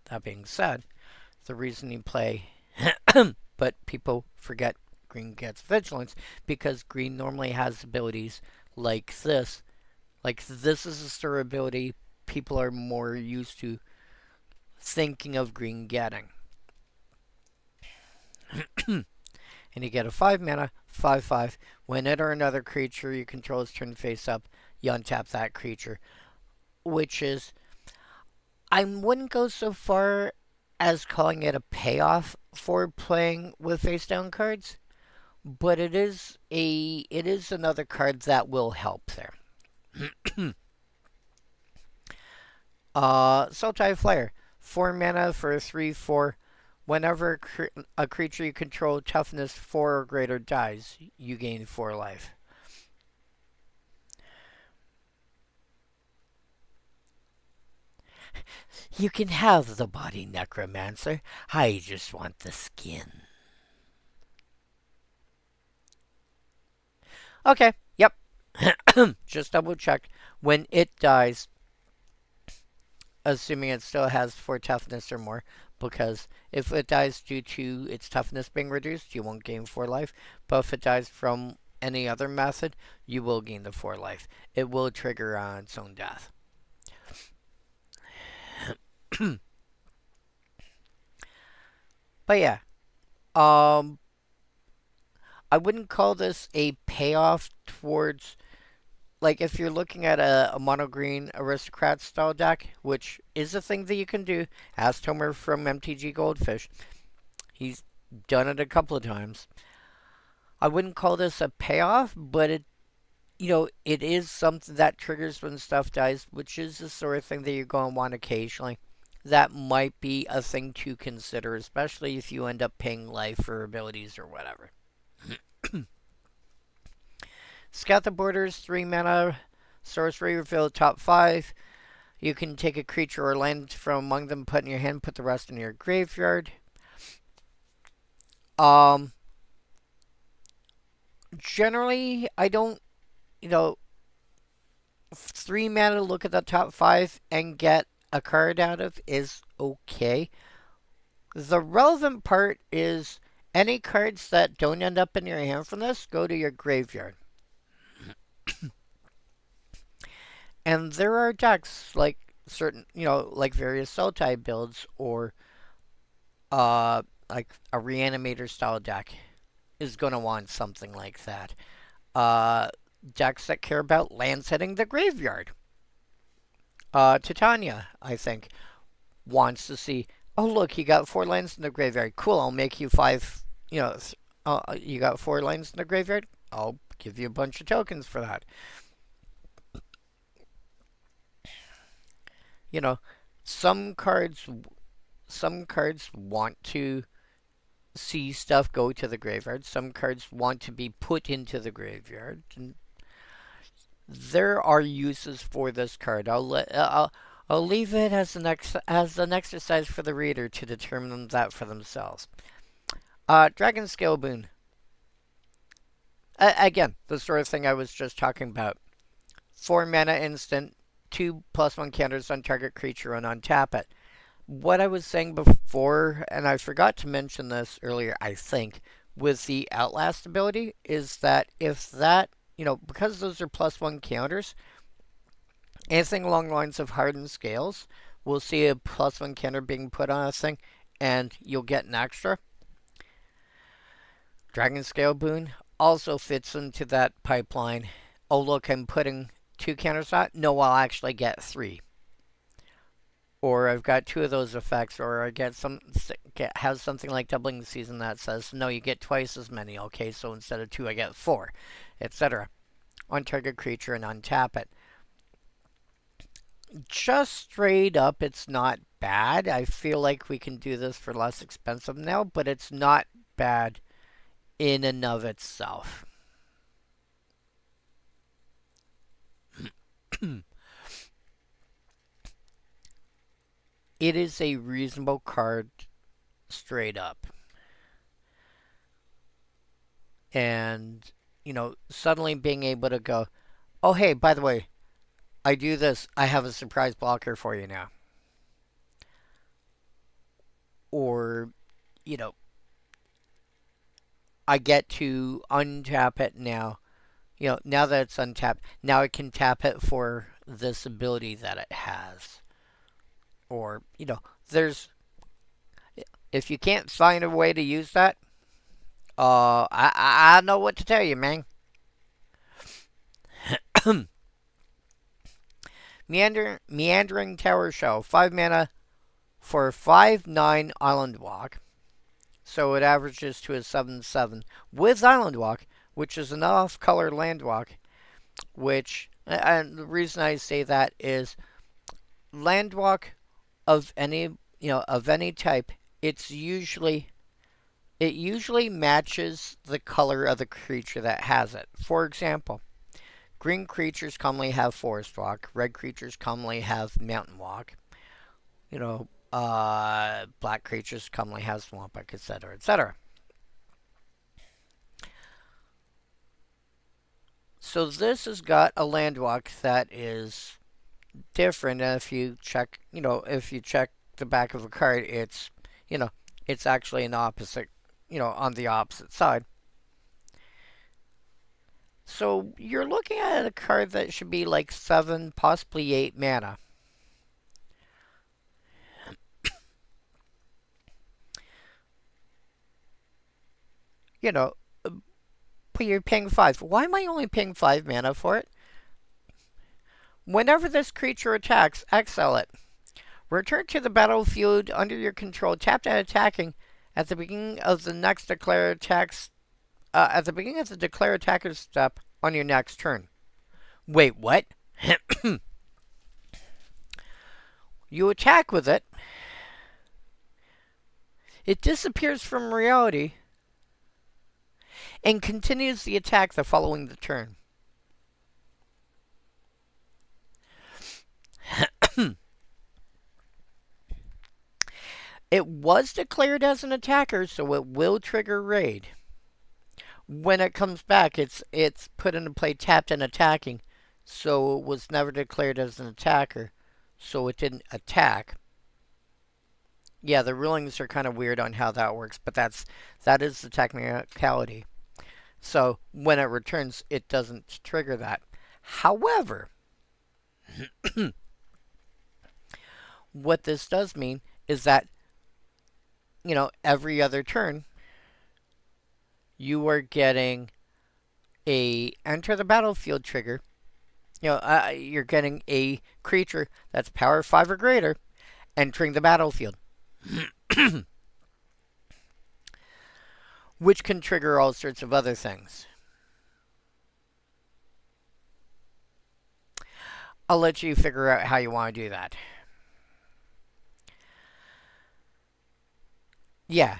that being said, the reason you play. But people forget green gets Vigilance because green normally has abilities like this. Like this is a stir ability people are more used to thinking of green getting. And you get a 5 mana, 5/5. When it or another creature you control is turned face up, you untap that creature. Which is, I wouldn't go so far as calling it a payoff for playing with face down cards, but it is another card that will help there. Sultai Flare, 4 mana for a 3/4. Whenever a creature you control toughness 4 or greater dies, you gain 4 life. You can have the body, Necromancer. I just want the skin. Okay, yep. Just double checked. When it dies, assuming it still has 4 toughness or more, because if it dies due to its toughness being reduced, you won't gain 4 life. But if it dies from any other method, you will gain the 4 life. It will trigger on its own death. But yeah, I wouldn't call this a payoff towards, like, if you're looking at a mono green aristocrat style deck, which is a thing that you can do. Ask Tomer from MTG Goldfish. He's done it a couple of times. I wouldn't call this a payoff, but it is something that triggers when stuff dies, which is the sort of thing that you're going to want occasionally. That might be a thing to consider, especially if you end up paying life for abilities or whatever. Scout the Borders, 3 mana, sorcery, reveal top 5. You can take a creature or land from among them, put in your hand, put the rest in your graveyard. Generally, I don't, 3 mana to look at the top 5 and get a card out of is okay. The relevant part is any cards that don't end up in your hand from this go to your graveyard. And there are decks like certain, like various Sultai builds or like a Reanimator style deck is going to want something like that. Decks that care about lands hitting the graveyard. Titania, I think, wants to see, oh, look, you got 4 lands in the graveyard. Cool, I'll make you 5, you got 4 lands in the graveyard? I'll give you a bunch of tokens for that. Some cards want to see stuff go to the graveyard. Some cards want to be put into the graveyard. And there are uses for this card. I'll leave it as an exercise for the reader to determine that for themselves. Dragon Scale Boon. Again, the sort of thing I was just talking about. 4 mana instant, 2+1 counters on target creature and untap it. What I was saying before, and I forgot to mention this earlier, I think, with the Outlast ability, is that if that, because those are +1 counters, anything along the lines of Hardened Scales, we'll see a +1 counter being put on a thing, and you'll get an extra. Dragon Scale Boon also fits into that pipeline. Oh, look, I'm putting 2 counters on. No, I'll actually get 3. Or I've got 2 of those effects, or I have something like Doubling the Season that says, no, you get twice as many. Okay, so instead of 2, I get 4, etc. On target creature and untap it. Just straight up, it's not bad. I feel like we can do this for less expensive now, but it's not bad in and of itself. It is a reasonable card straight up. And, suddenly being able to go, oh, hey, by the way, I do this. I have a surprise blocker for you now. Or, I get to untap it now. Now that it's untapped, now I can tap it for this ability that it has. Or, if you can't find a way to use that, I know what to tell you, man. Meandering Tower Shell, 5 mana for 5/9 Island Walk. So it averages to a 7/7 with Island Walk, which is an off-color land walk. Which, and the reason I say that is, land walk of any type, it usually matches the color of the creature that has it. For example, green creatures commonly have forest walk, red creatures commonly have mountain walk, black creatures commonly have swamp walk, etc., etc. So this has got a land walk that is different, and if you check the back of a card, it's actually an opposite, on the opposite side. So you're looking at a card that should be like 7, possibly 8 mana. But you're paying 5. Why am I only paying 5 mana for it? Whenever this creature attacks, exile it. Return to the battlefield under your control, tapped and attacking at the beginning of the next declare attacks. At the beginning of the declare attacker's step on your next turn. Wait, what? You attack with it. It disappears from reality and continues the attack the following the turn. It was declared as an attacker, so it will trigger raid. When it comes back, it's put into play tapped and attacking, so it was never declared as an attacker, so it didn't attack. Yeah, the rulings are kind of weird on how that works, but that is the technicality. So when it returns, it doesn't trigger that. However, what this does mean is that, every other turn, you are getting a enter the battlefield trigger. You're getting a creature that's power 5 or greater entering the battlefield. Which can trigger all sorts of other things. I'll let you figure out how you want to do that. Yeah,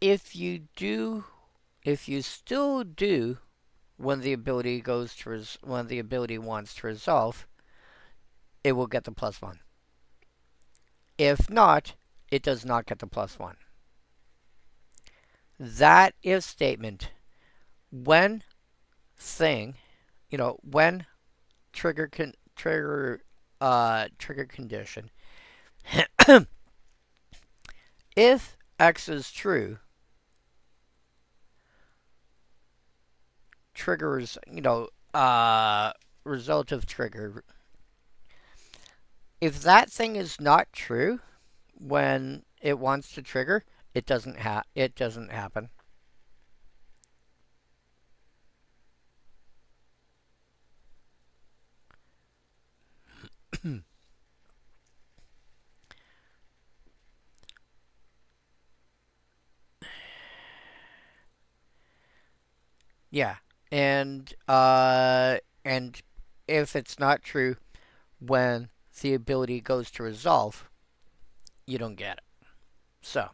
if you do, if you still do when the ability goes to when the ability wants to resolve, it will get the +1. If not, it does not get the +1. That if statement, when thing, when trigger condition, if X is true, triggers, result of trigger. If that thing is not true when it wants to trigger, it doesn't happen. Yeah, and if it's not true when the ability goes to resolve, you don't get it. So,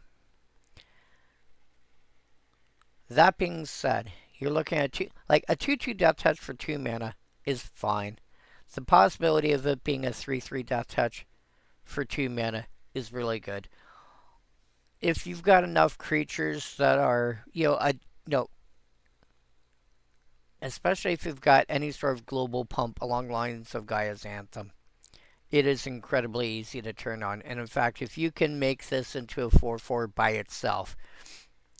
that being said, you're looking at a 2/2 death touch for 2 mana is fine. The possibility of it being a 3/3 death touch for 2 mana is really good. If you've got enough creatures that are, especially if you've got any sort of global pump along lines of Gaia's Anthem, it is incredibly easy to turn on. And in fact, if you can make this into a 4/4 by itself,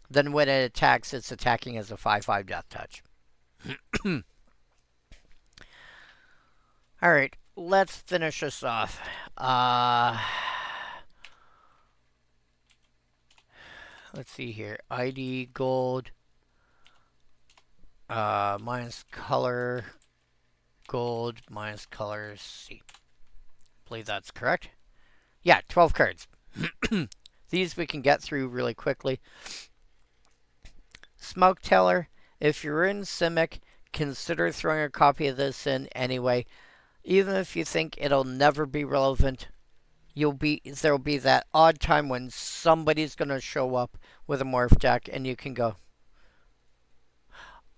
then when it attacks, it's attacking as a 5/5 death touch. Alright, let's finish this off. Let's see here. ID gold. Minus color. Gold minus color C. Believe that's correct. Yeah, 12 cards. These we can get through really quickly. Smoke Teller. If you're in Simic, consider throwing a copy of this in anyway. Even if you think it'll never be relevant, there'll be that odd time when somebody's going to show up with a morph deck and you can go,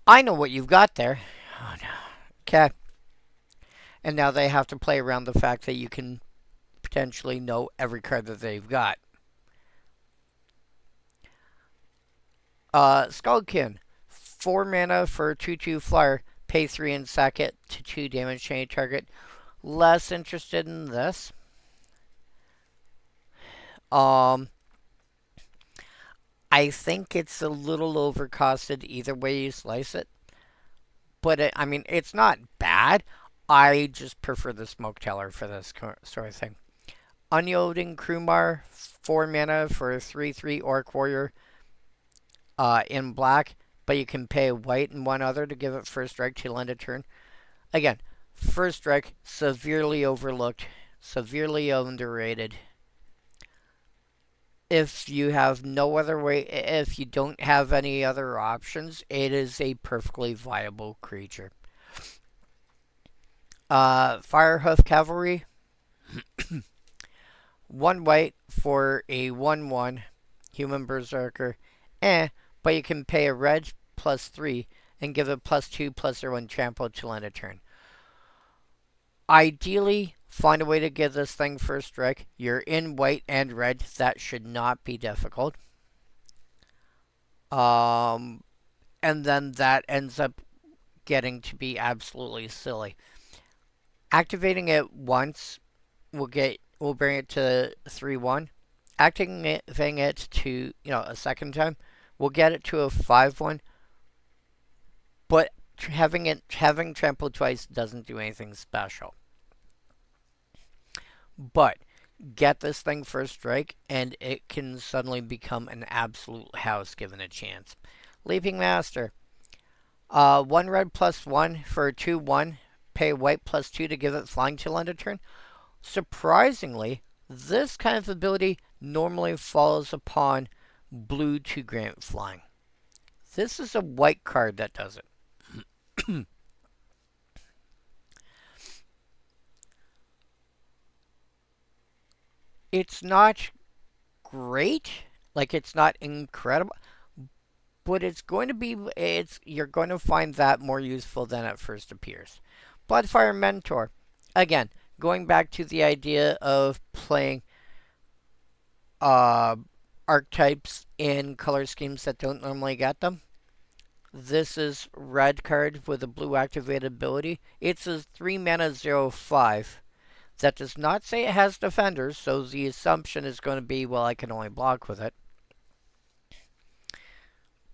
I know what you've got there. Oh no. Okay. And now they have to play around the fact that you can potentially know every card that they've got. Skullkin. 4 mana for a 2/2 flyer. Pay 3 and sack it to 2 damage to any target. Less interested in this. I think it's a little overcosted either way you slice it. But it's not bad. I just prefer the Smoke Teller for this sort of thing. Unyielding Krumar, 4 mana for a 3/3 Orc Warrior in black, but you can pay white and one other to give it first strike to end a turn. Again, first strike, severely overlooked, severely underrated. If you have no other way, if you don't have any other options, it is a perfectly viable creature. Firehoof Cavalry. 1 white for a 1/1 human berserker. But you can pay a red +3 and give it +2/+0 trample to end a turn. Ideally, find a way to give this thing first strike. You're in white and red. That should not be difficult. And then that ends up getting to be absolutely silly. Activating it once will bring it to 3/1. Activating it to a second time will get it to a 5/1. But having trample twice doesn't do anything special. But get this thing first strike, and it can suddenly become an absolute house given a chance. Leaping Master. 1 red +1 for a 2/1. Pay white +2 to give it flying till end of turn. Surprisingly, this kind of ability normally falls upon blue to grant flying. This is a white card that does it. It's not great. Like, it's not incredible. but you're going to find that more useful than it first appears. Bloodfire Mentor. Again, going back to the idea of playing archetypes in color schemes that don't normally get them. This is red card with a blue activated ability. It's a 3 mana 0/5. That does not say it has defenders, so the assumption is going to be, well, I can only block with it.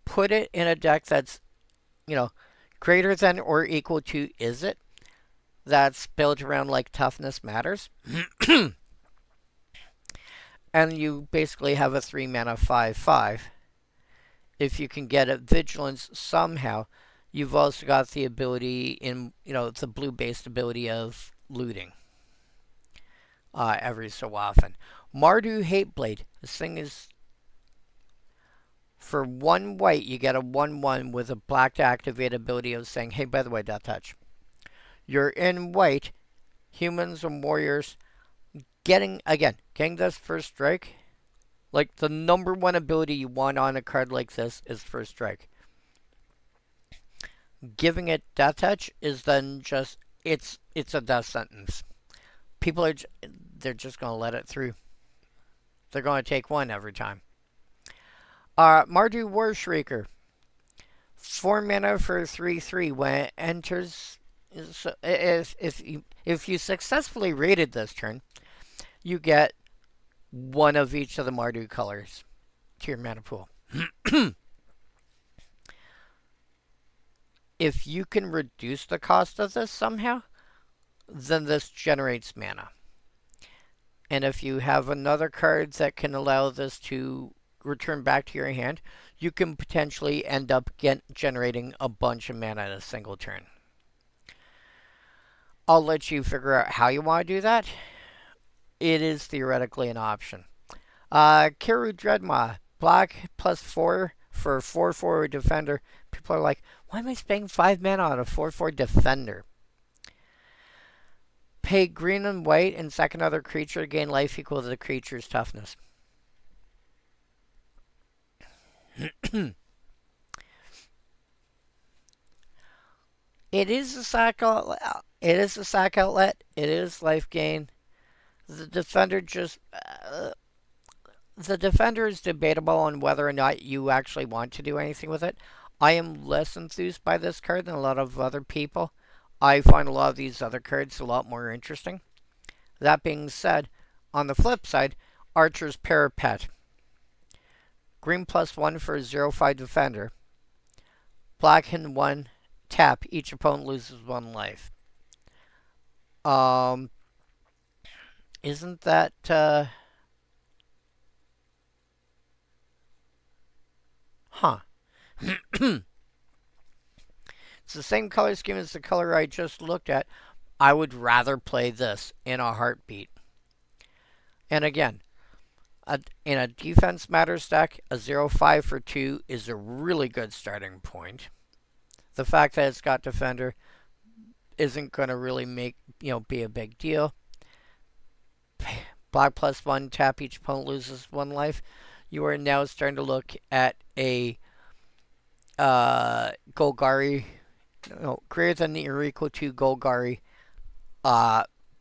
Put it in a deck that's, greater than or equal to Is It? That's built around like toughness matters. And you basically have a 3 mana 5/5. If you can get it vigilance somehow, you've also got the ability in, the blue based ability of looting. Every so often. Mardu Hateblade. This thing is, for 1 white, you get a 1/1 with a black to activate ability of saying, hey, by the way, Death Touch. You're in white, humans and warriors, getting this first strike. Like, the number 1 ability you want on a card like this is first strike. Giving it Death Touch is then just, it's a death sentence. People they're just going to let it through. They're going to take 1 every time. Mardu Warshrieker. 4 mana for 3/3. When it enters, so if you successfully raided this turn, you get 1 of each of the Mardu colors to your mana pool. If you can reduce the cost of this somehow, then this generates mana. And if you have another card that can allow this to return back to your hand, you can potentially end up generating a bunch of mana in a single turn. I'll let you figure out how you want to do that. It is theoretically an option. Kiru Dreadmaw. Black +4 for 4/4 defender. People are like, why am I spending 5 mana on a 4/4 defender? Pay green and white and sack another creature to gain life equal to the creature's toughness. It is a sack outlet. It is life gain. The defender the defender is debatable on whether or not you actually want to do anything with it. I am less enthused by this card than a lot of other people. I find a lot of these other cards a lot more interesting. That being said, on the flip side, Archer's Parapet. Green +1 for a 0/5 defender. Black and 1 tap. Each opponent loses 1 life. Isn't that It's the same color scheme as the color I just looked at. I would rather play this in a heartbeat. And again, in a defense matters deck, a 0/5 for 2 is a really good starting point. The fact that it's got defender isn't going to really be a big deal. Black +1 tap, each opponent loses 1 life. You are now starting to look at a Golgari, greater than or equal to Golgari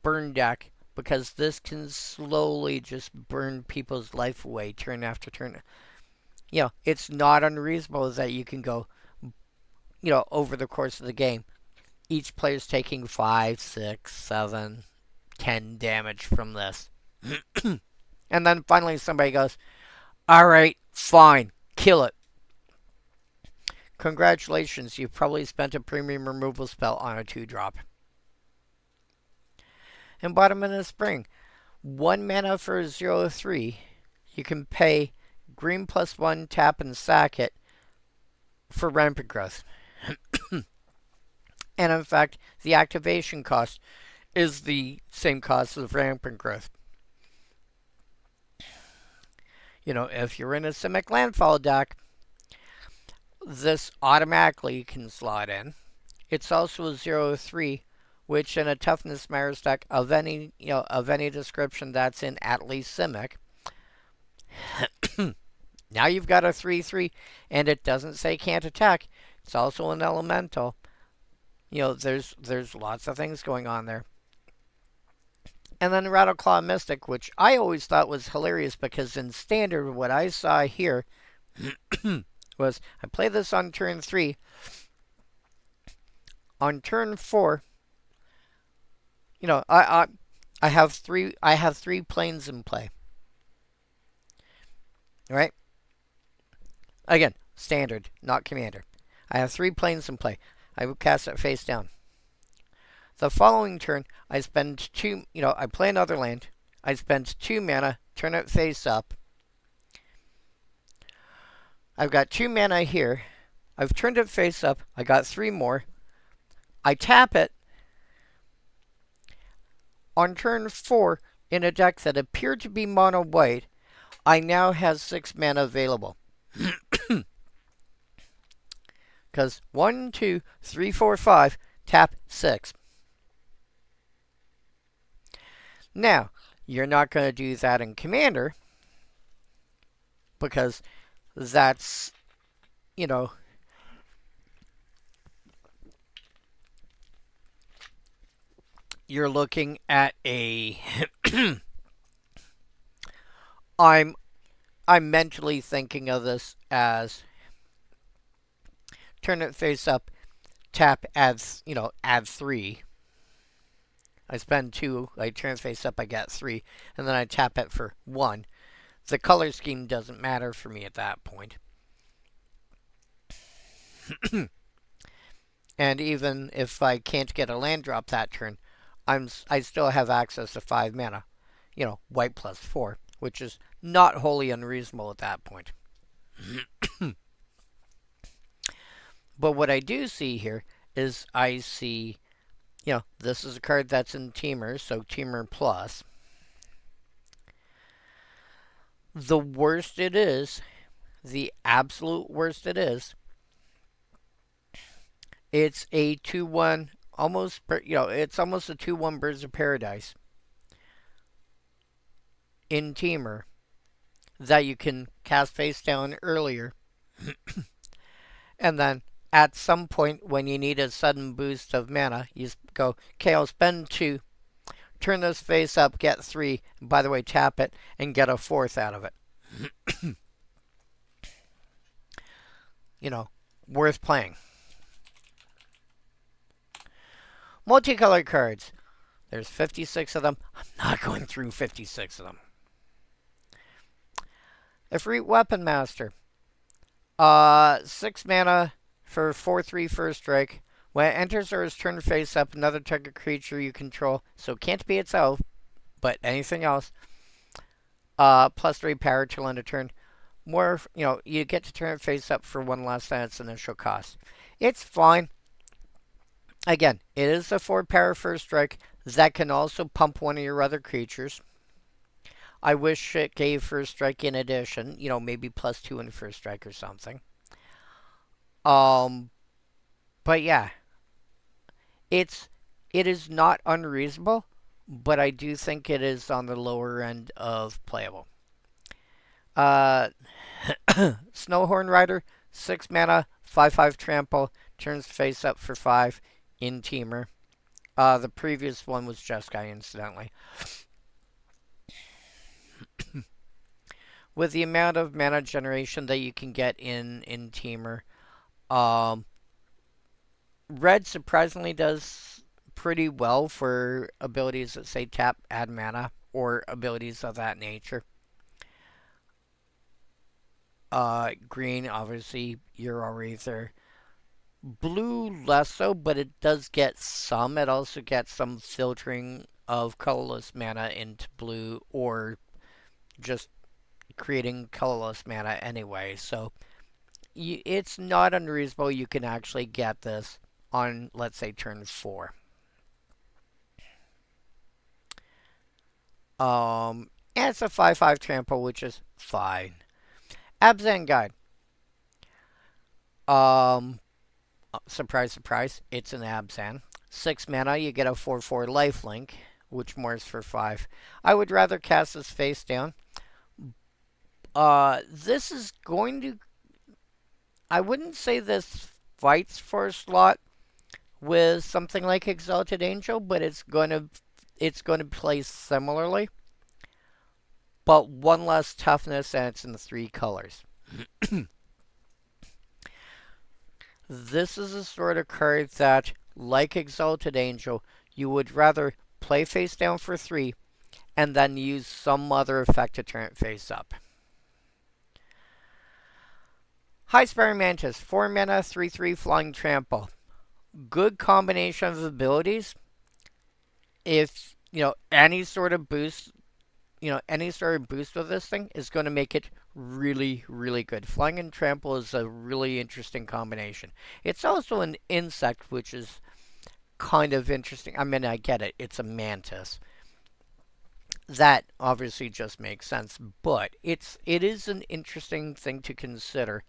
burn deck, because this can slowly just burn people's life away turn after turn. It's not unreasonable that you can go, over the course of the game, each player's taking 5, 6, 7, 10 damage from this. And then finally somebody goes, alright, fine, kill it. Congratulations, you've probably spent a premium removal spell on a 2-drop. And Bottom of the Spring. 1 mana for 0/3. You can pay green +1, tap and sack it for rampant growth. And in fact, the activation cost is the same cost as rampant growth. If you're in a Simic Landfall deck, this automatically can slot in. It's also a 0/3, which in a Toughness Matters deck of any description that's in at least Simic, Now you've got a 3/3, and it doesn't say can't attack. It's also an elemental. You know, there's lots of things going on there. And then Rattleclaw Mystic, which I always thought was hilarious because in Standard, what I saw here was I play this on turn 3. On turn 4, you know, I have three planes in play. Right? Again, Standard, not Commander. I have 3 planes in play. I will cast it face down. The following turn, I spend 2, I play another land. I spend 2 mana, turn it face up. I've got 2 mana here. I've turned it face up. I got 3 more. I tap it. On turn 4, in a deck that appeared to be mono white, I now have 6 mana available. Because 1, 2, 3, 4, 5, tap 6. Now, you're not going to do that in Commander because that's, you're looking at a I'm mentally thinking of this as turn it face up, tap, add 3. I spend 2, I turn it face up, I get 3, and then I tap it for 1. The color scheme doesn't matter for me at that point. And even if I can't get a land drop that turn, I still have access to 5 mana. White plus 4, which is not wholly unreasonable at that point. But what I do see here is I see, this is a card that's in Teamer, so Teamer Plus. The worst it is, the absolute worst it is, it's a 2/1, it's almost a 2/1 Birds of Paradise in Teamer that you can cast face down earlier. And then at some point when you need a sudden boost of mana, you go, okay, I'll spend 2, turn this face up, get 3, and by the way, tap it, and get a 4th out of it. Worth playing. Multicolored cards. There's 56 of them. I'm not going through 56 of them. Ifrit Weapon Master. 6 mana for 4/3 first strike. When it enters or is turned face up, another target creature you control, so it can't be itself, but anything else, plus 3 power till end of turn. More, you get to turn it face up for 1 less than its initial cost. It's fine. Again, it is a 4 power first strike that can also pump one of your other creatures. I wish it gave first strike in addition, maybe plus 2 in first strike or something. But yeah, it is not unreasonable, but I do think it is on the lower end of playable. Snowhorn Rider, 6 mana, 5/5 trample, turns face up for 5 in Teamer. The previous one was Jeskai, incidentally. With the amount of mana generation that you can get in Teamer, Red surprisingly does pretty well for abilities that say tap, add mana, or abilities of that nature. Green, obviously, you're already there. Blue, less so, but it does get some. It also gets some filtering of colorless mana into blue, or just creating colorless mana anyway. So, it's not unreasonable. You can actually get this on, let's say, turn 4. And it's a 5/5 trample, which is fine. Abzan Guide. Surprise, surprise, it's an Abzan. 6 mana, you get a 4/4 lifelink, which morphs for 5. I would rather cast this face down. This is going to. I wouldn't say this fights for a slot with something like Exalted Angel, but it's going to play similarly, but one less toughness, and it's in the three colors. This is a sort of card that, like Exalted Angel, you would rather play face down for 3 and then use some other effect to turn it face up. High Sparring Mantis, 4 mana, 3/3 Flying Trample. Good combination of abilities. If, any sort of boost, any sort of boost with this thing is going to make it really, really good. Flying and Trample is a really interesting combination. It's also an insect, which is kind of interesting. I mean, I get it. It's a mantis. That obviously just makes sense, but it is an interesting thing to consider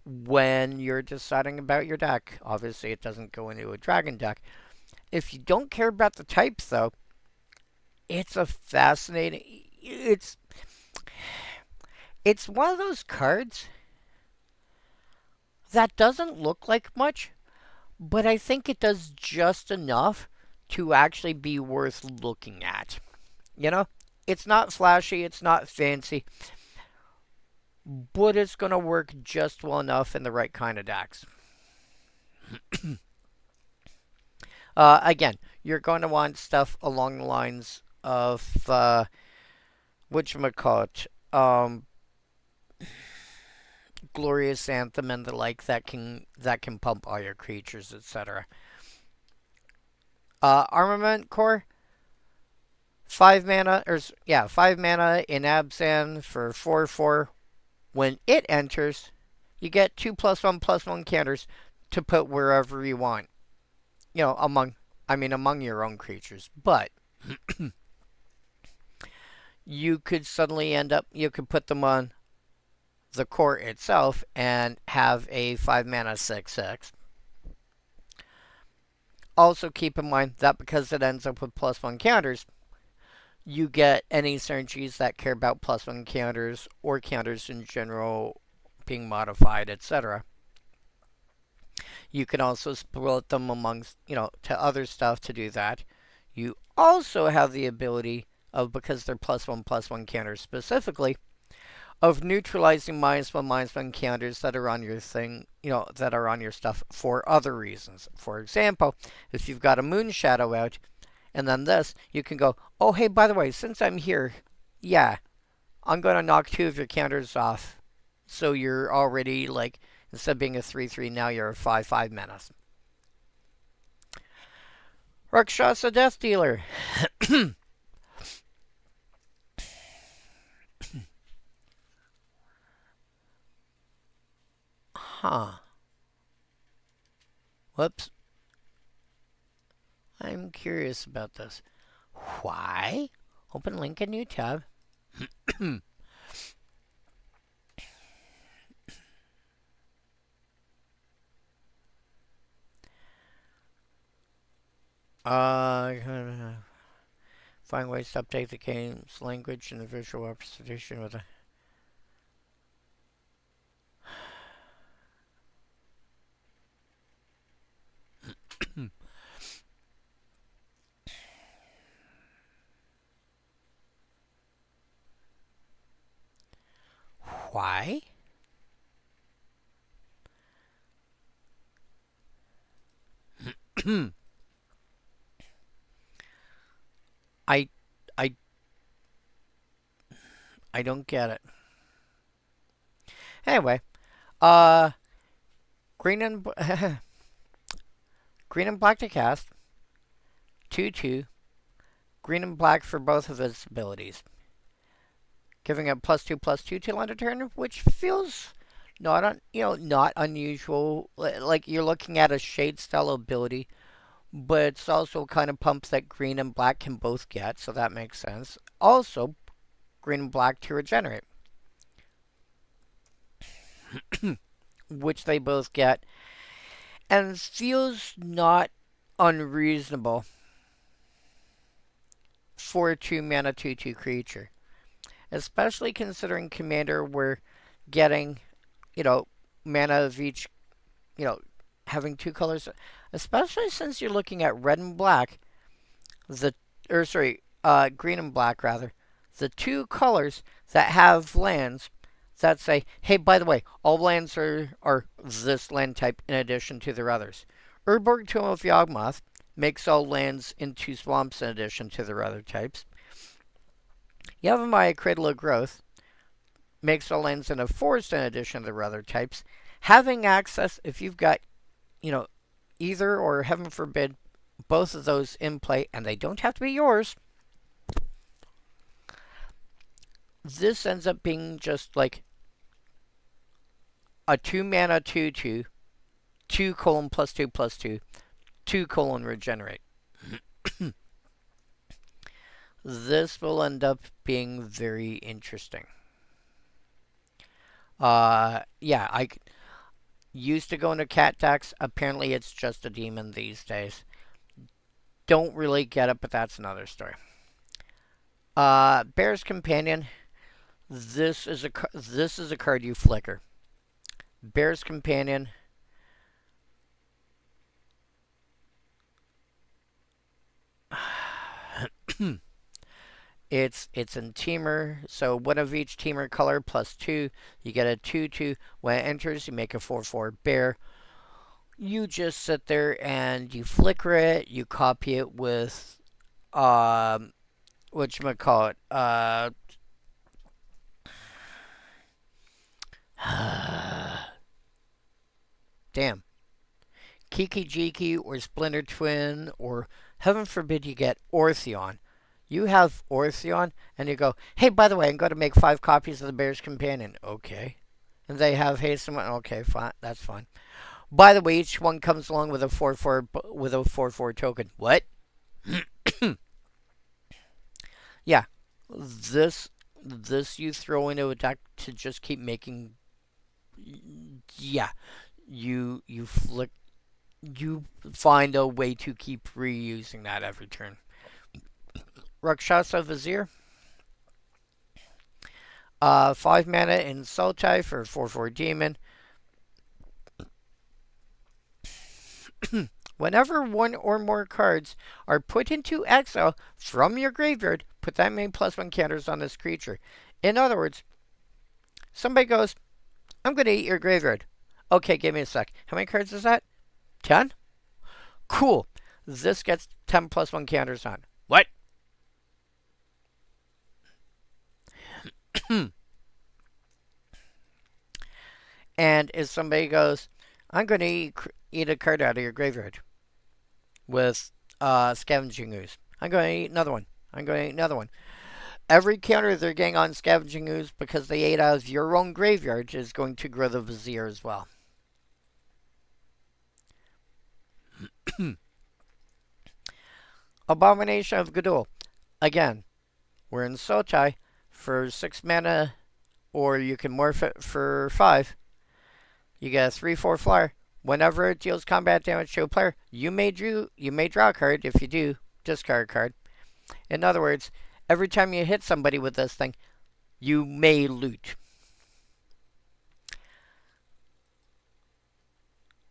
when you're deciding about your deck. Obviously, it doesn't go into a dragon deck. If you don't care about the types, though, it's a fascinating. It's one of those cards that doesn't look like much, but I think it does just enough to actually be worth looking at. It's not flashy, it's not fancy, but it's going to work just well enough in the right kind of decks. Again, you're going to want stuff along the lines of whatchamacallit, Glorious Anthem and the like that can pump all your creatures, etc. Armament Core, 5 mana, 5 mana in Abzan for 4/4. When it enters, you get 2+1/+1 counters to put wherever you want. Among your own creatures. But you could suddenly you could put them on the core itself and have a 5 mana 6/6. Also keep in mind that because it ends up with +1 counters, you get any synergies that care about +1 counters or counters in general being modified, etc. You can also split them amongst, to other stuff to do that. You also have the ability of, because they're +1/+1 counters specifically, of neutralizing -1/-1 counters that are on your thing, that are on your stuff for other reasons. For example, if you've got a Moon Shadow out, and then this, you can go, oh, hey, by the way, since I'm here, I'm going to knock 2 of your counters off. So you're already, instead of being a 3/3, now you're a 5/5 menace. Rakshasa Death Dealer. Huh. Whoops. I'm curious about this. Why? Open link in new tab. Find ways to update the game's language and the visual representation with a. Why? I I I don't get it. Anyway, green and green and black to cast. 2/2. Green and black for both of its abilities. Giving it +2/+2 till end of turn, which feels not unusual. Like you're looking at a shade style ability, but it's also kind of pump that green and black can both get, so that makes sense. Also, green and black to regenerate, which they both get, and feels not unreasonable for a 2 mana 2/2 creature. especially considering Commander we're getting, you know, mana of each, you know, having two colors, especially since you're looking at red and black, the, or sorry, green and black rather, the two colors that have lands that say, hey, by the way, all lands are this land type in addition to their others. Urborg Tomb of Yawgmoth makes all lands into swamps in addition to their other types. Yavimaya Cradle of Growth makes all lands in a forest in addition to their other types. Having access, if you've got, you know, either or heaven forbid, both of those in play, and they don't have to be yours, this ends up being just like a 2 mana 2/2, 2:+2/+2, 2: regenerate. This will end up being very interesting. Yeah, I used to go into cat decks. Apparently, it's just a demon these days. Don't really get it, but that's another story. Bear's Companion. This is a card you flicker. Bear's Companion. It's in Teamer, so one of each Teamer color +2. You get a 2/2. When it enters, you make a 4/4 bear. You just sit there and you flicker it. You copy it with whatchamacallit, damn. Kiki Jiki or Splinter Twin, or heaven forbid you get Ortheon. You have Ortheon, and you go, hey, by the way, I'm going to make 5 copies of the Bear's Companion. Okay. And they have haste and okay, fine, that's fine. By the way, each one comes along with a 4/4 token. What? Yeah. This you throw into a deck to just keep making. Yeah. You find a way to keep reusing that every turn. Rakshasa Vizier. 5 mana in Sultai for 4/4 demon. Whenever one or more cards are put into exile from your graveyard, put that many +1 counters on this creature. In other words, somebody goes, I'm going to eat your graveyard. Okay, give me a sec. How many cards is that? 10? Cool. This gets 10 +1 counters on. What? And if somebody goes, I'm going to eat a card out of your graveyard with Scavenging Ooze. I'm going to eat another one. I'm going to eat another one. Every counter they're getting on Scavenging Ooze because they ate out of your own graveyard is going to grow the Vizier as well. Abomination of Gadul. Again, we're in Sultai for 6 mana, or you can morph it for 5. You get a 3/4 flyer. Whenever it deals combat damage to a player, you may draw a card. If you do, discard a card. In other words, every time you hit somebody with this thing, you may loot.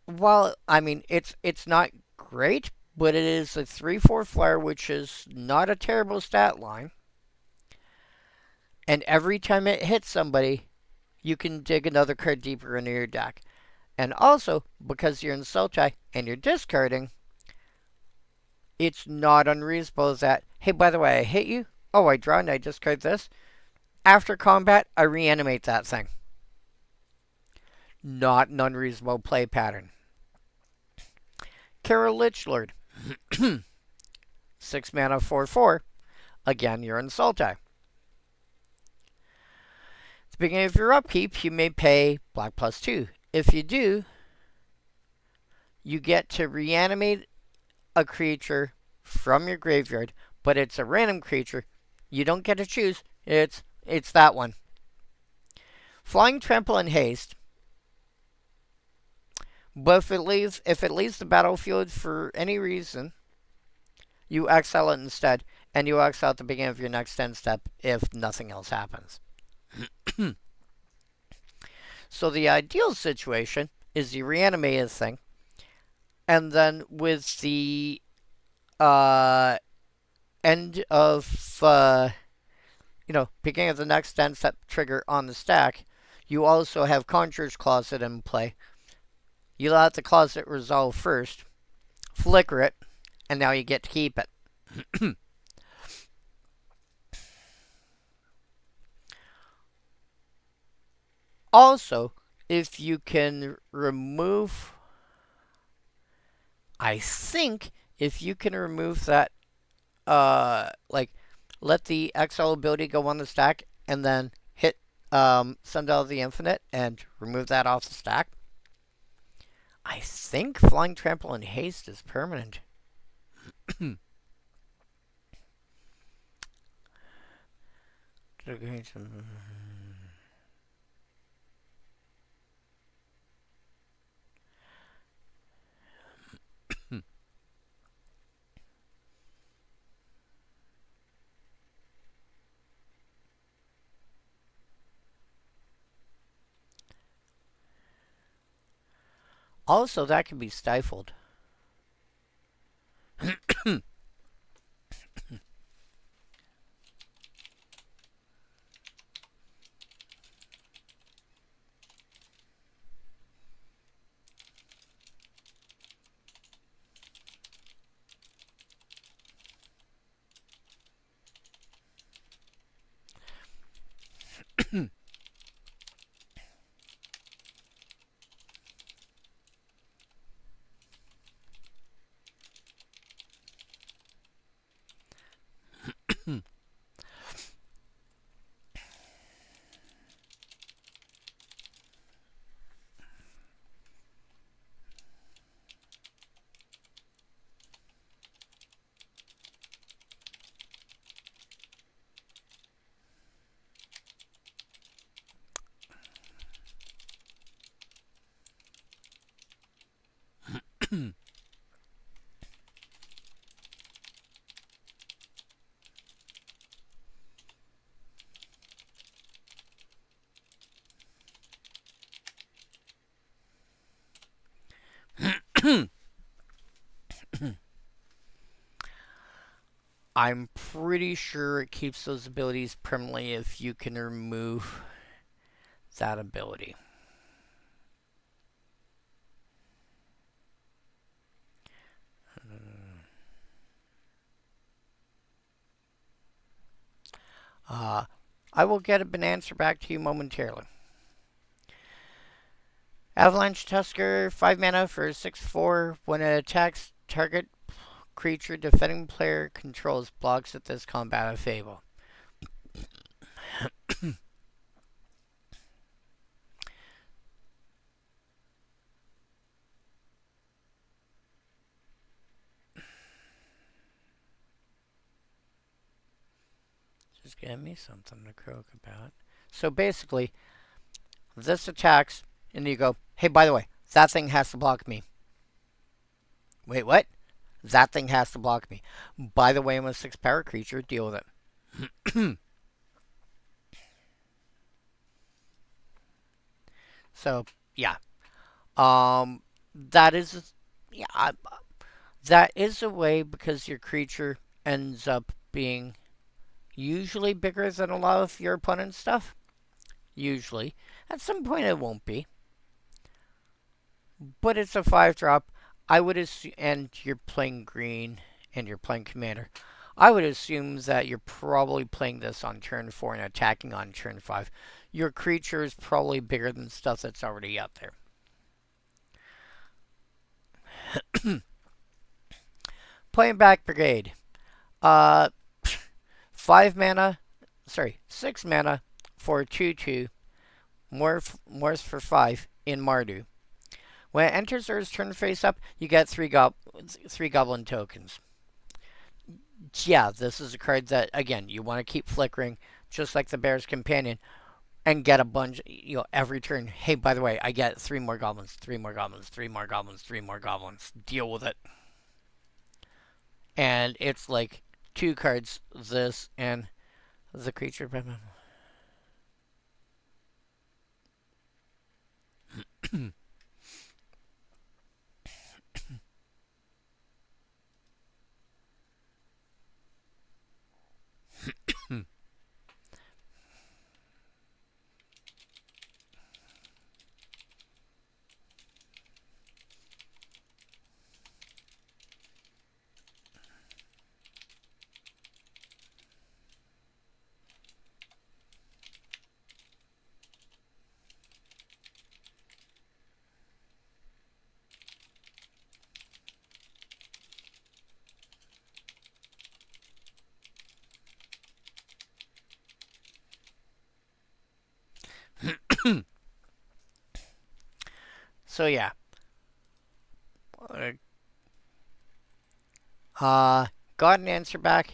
Well, I mean, it's not great, but it is a 3/4 flyer, which is not a terrible stat line. And every time it hits somebody, you can dig another card deeper into your deck. And also, because you're in Sultai and you're discarding, it's not unreasonable that, hey, by the way, I hit you. Oh, I draw and I discard this. After combat, I reanimate that thing. Not an unreasonable play pattern. Kara Lichlord. 6 mana 4/4. Again, you're in Sultai. At the beginning of your upkeep, you may pay black +2. If you do, you get to reanimate a creature from your graveyard, but it's a random creature. You don't get to choose. It's that one. Flying, Trample, and Haste. But if it leaves the battlefield for any reason, you exile it instead. and you X out the beginning of your next end step if nothing else happens. So the ideal situation is you reanimate a thing, and then with the end of beginning of the next end step trigger on the stack, you also have Conjurer's Closet in play. You let the closet resolve first, flicker it, and now you get to keep it. Also, if you can remove, I think if you can remove that, let the exile ability go on the stack and then hit Sundial of the Infinite and remove that off the stack, I think Flying Trample and Haste is permanent. Also, that can be stifled. I'm pretty sure it keeps those abilities permanently if you can remove that ability. I will get an answer back to you momentarily. Avalanche Tusker, 5 mana for 6/4. When it attacks, target creature defending player controls blocks at this combat of Fable. Just give me something to croak about. So basically, this attacks, and you go, hey, by the way, that thing has to block me. Wait, what? That thing has to block me. By the way, I'm a 6-power creature. Deal with it. So, yeah. That is... Yeah, that is a way because your creature ends up being usually bigger than a lot of your opponent's stuff. Usually. At some point it won't be. But it's a 5-drop. I would assume, and you're playing green, and you're playing commander. I would assume that you're probably playing this on turn 4 and attacking on turn 5. Your creature is probably bigger than stuff that's already out there. Playing back Brigade. 5 mana, 6 mana for 2/2. More for 5 in Mardu. When it enters or is turned face up, you get 3 goblin tokens. Yeah, this is a card that, again, you want to keep flickering, just like the Bear's Companion, and get a bunch, every turn. Hey, by the way, I get 3 more goblins, 3 more goblins, 3 more goblins, 3 more goblins. Deal with it. And it's like 2 cards. This and the creature. So yeah. Got an answer back.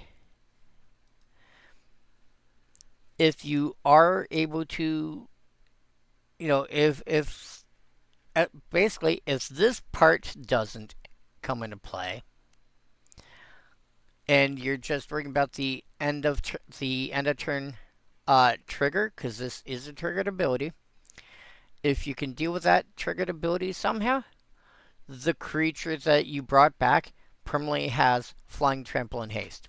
If you are able to, if basically if this part doesn't come into play, and you're just worrying about the end of turn trigger, because this is a triggered ability. If you can deal with that triggered ability somehow, the creature that you brought back permanently has flying, trample, and haste.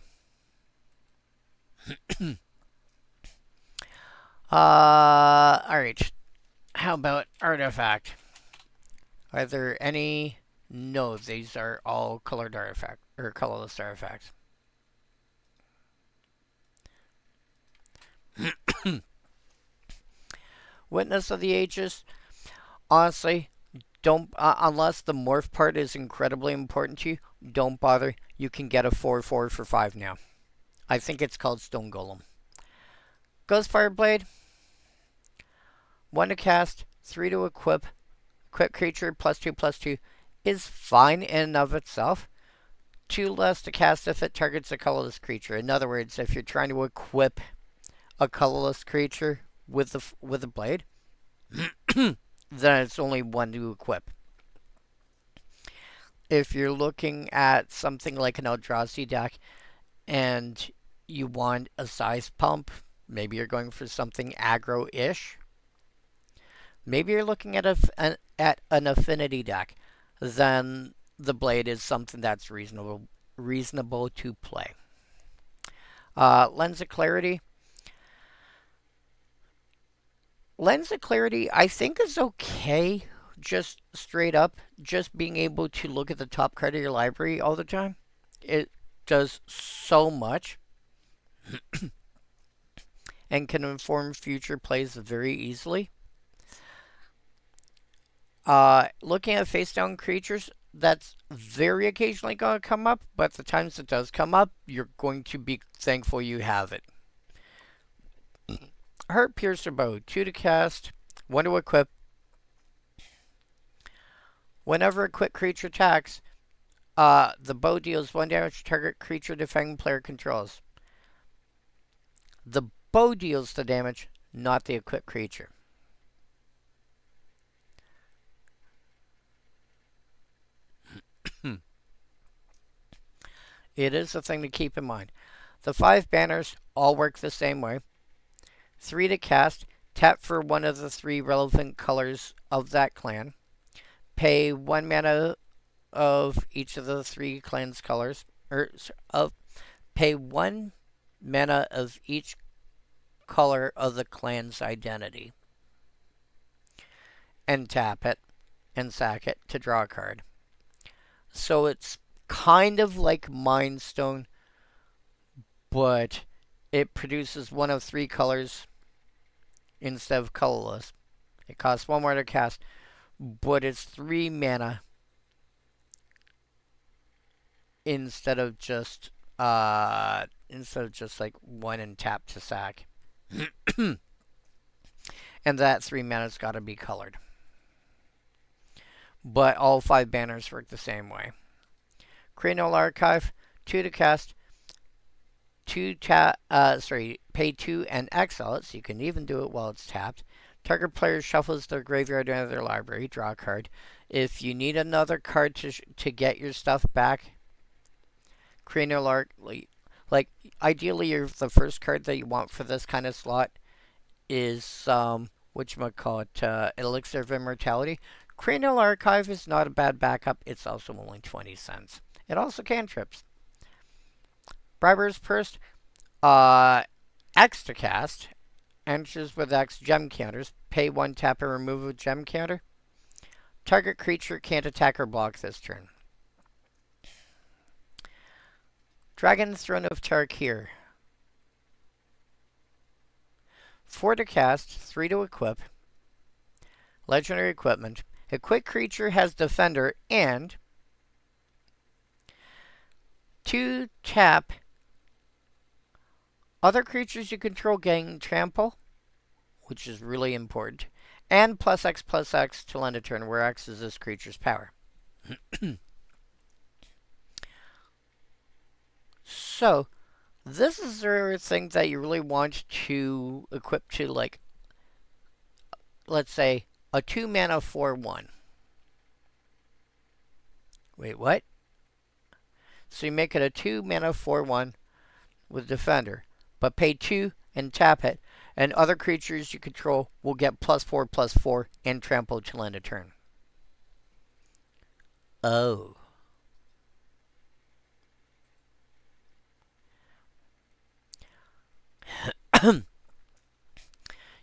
Alright. How about artifact? Are there any? No, these are all colored artifact or colorless artifacts. Witness of the Ages. Honestly, don't unless the morph part is incredibly important to you. Don't bother. You can get a 4/4 for 5 now. I think it's called Stone Golem. Ghostfire Blade. 1 to cast, 3 to equip. Equip creature +2/+2 is fine in and of itself. 2 less to cast if it targets a colorless creature. In other words, if you're trying to equip a colorless creature with the blade, then it's only 1 to equip. If you're looking at something like an Eldrazi deck and you want a size pump, maybe you're going for something aggro-ish. Maybe you're looking at an affinity deck. Then the blade is something that's reasonable to play. Lens of Clarity. Lens of Clarity, I think, is okay. Just straight up, just being able to look at the top card of your library all the time. It does so much and can inform future plays very easily. Looking at face down creatures, that's very occasionally going to come up, but the times it does come up, you're going to be thankful you have it. Heart Piercer Bow, 2 to cast, 1 to equip. Whenever a quick creature attacks, the bow deals 1 damage to target creature defending player controls. The bow deals the damage, not the equipped creature. It is a thing to keep in mind. The 5 banners all work the same way. 3 to cast, tap for one of the 3 relevant colors of that clan. Pay 1 mana of each of the 3 clans' colors. Pay 1 mana of each color of the clan's identity. And tap it and sack it to draw a card. So it's kind of like Mind Stone, but it produces 1 of 3 colors instead of colorless. It costs 1 more to cast, but it's 3 mana instead of just like 1 and tap to sack. And that 3 mana's got to be colored. But all 5 banners work the same way. Cranial Archive, 2 to cast, pay 2 and exile it, so you can even do it while it's tapped. Target player shuffles their graveyard out of their library, draw a card. If you need another card to get your stuff back, Cranial Archive, Like, ideally, the first card that you want for this kind of slot is, whatchamacallit, Elixir of Immortality. Cranial Archive is not a bad backup. It's also only 20 cents. It also cantrips. Briber's Purse, extra cast. Enters with X gem counters. Pay 1, tap, and remove a gem counter. Target creature can't attack or block this turn. Dragon's Throne of Tarkir. 4 to cast, 3 to equip. Legendary equipment. A quick creature has Defender and 2 tap. Other creatures you control gain trample, which is really important, and +X to end a turn, where X is this creature's power. So, this is the thing that you really want to equip to, like, let's say, a 2 mana 4/1. Wait, what? So you make it a 2 mana 4/1 with Defender, but pay 2 and tap it, and other creatures you control will get +4/+4 and trample to end a turn. Oh.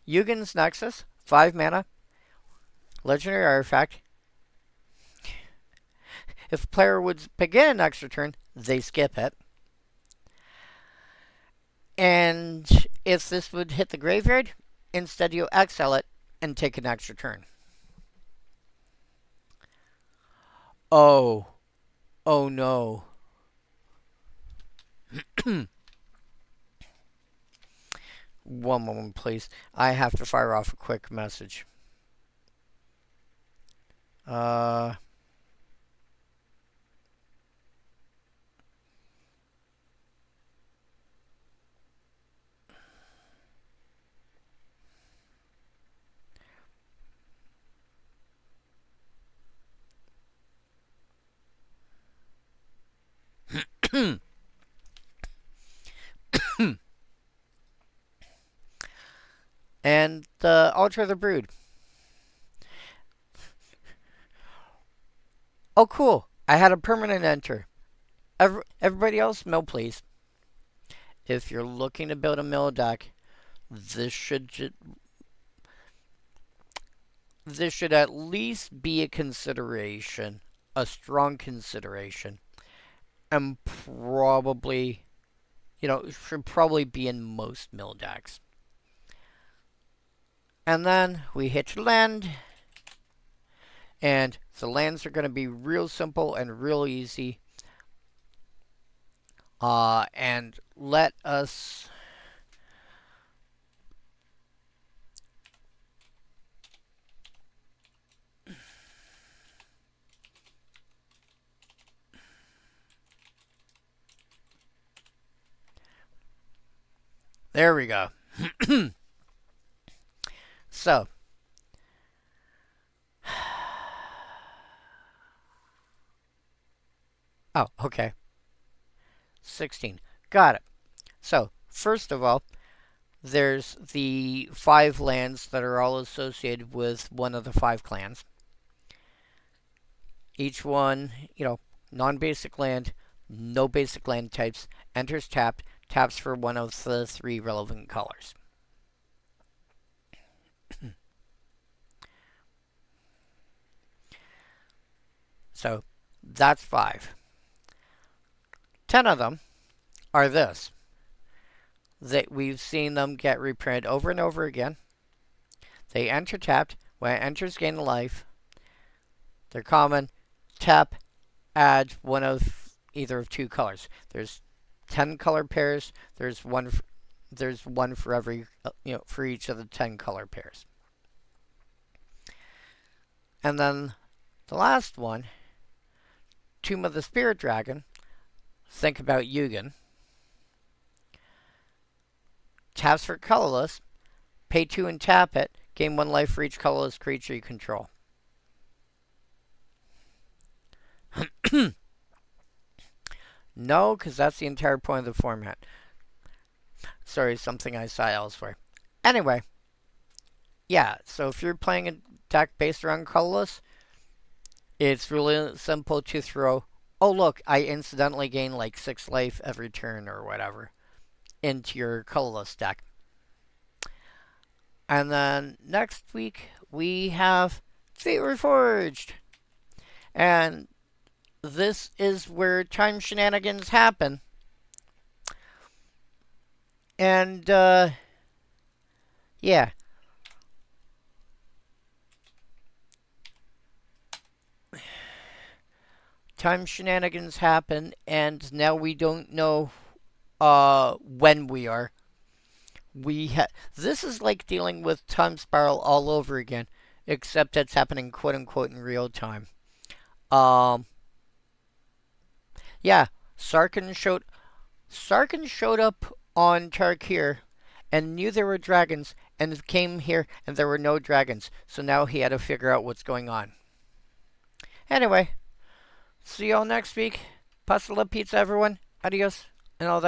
Yugen's Nexus, 5 mana, legendary artifact. If a player would begin an extra turn, they skip it. And if this would hit the graveyard, instead you exile it and take an extra turn. Oh. Oh no. One moment, please. I have to fire off a quick message. And the Altar the Brood. Oh, cool. I had a permanent enter. Everybody else, mill, please. If you're looking to build a mill deck, this should at least be a consideration, a strong consideration, and probably, should probably be in most mill decks. And then we hit land, and the lands are going to be real simple and real easy. And let us there we go. So, oh, okay. 16. Got it. So, first of all, there's the 5 lands that are all associated with one of the 5 clans. Each one, non-basic land, no basic land types, enters tapped, taps for one of the 3 relevant colors. So, that's 5. 10 of them are this. That we've seen them get reprinted over and over again. They enter tapped. When it enters, gain a life. They're common. Tap, add one of either of 2 colors. There's 10 color pairs. There's one for every, for each of the 10 color pairs. And then the last one, Tomb of the Spirit Dragon. Think about Yugen. Taps for colorless. Pay 2 and tap it. Gain 1 life for each colorless creature you control. No, because that's the entire point of the format. Sorry, something I saw elsewhere. Anyway, yeah, so if you're playing a deck based around colorless, it's really simple to throw. Oh, look, I incidentally gain like 6 life every turn or whatever into your colorless deck. And then next week we have Fate Reforged. And this is where time shenanigans happen. And, yeah. Time shenanigans happen, and now we don't know when we are. This is like dealing with time spiral all over again, except it's happening quote unquote in real time. Um, yeah, Sarkhan showed up on Tarkir and knew there were dragons, and came here and there were no dragons. So now he had to figure out what's going on. Anyway, see y'all next week. Pasta la pizza, everyone. Adios, and all that.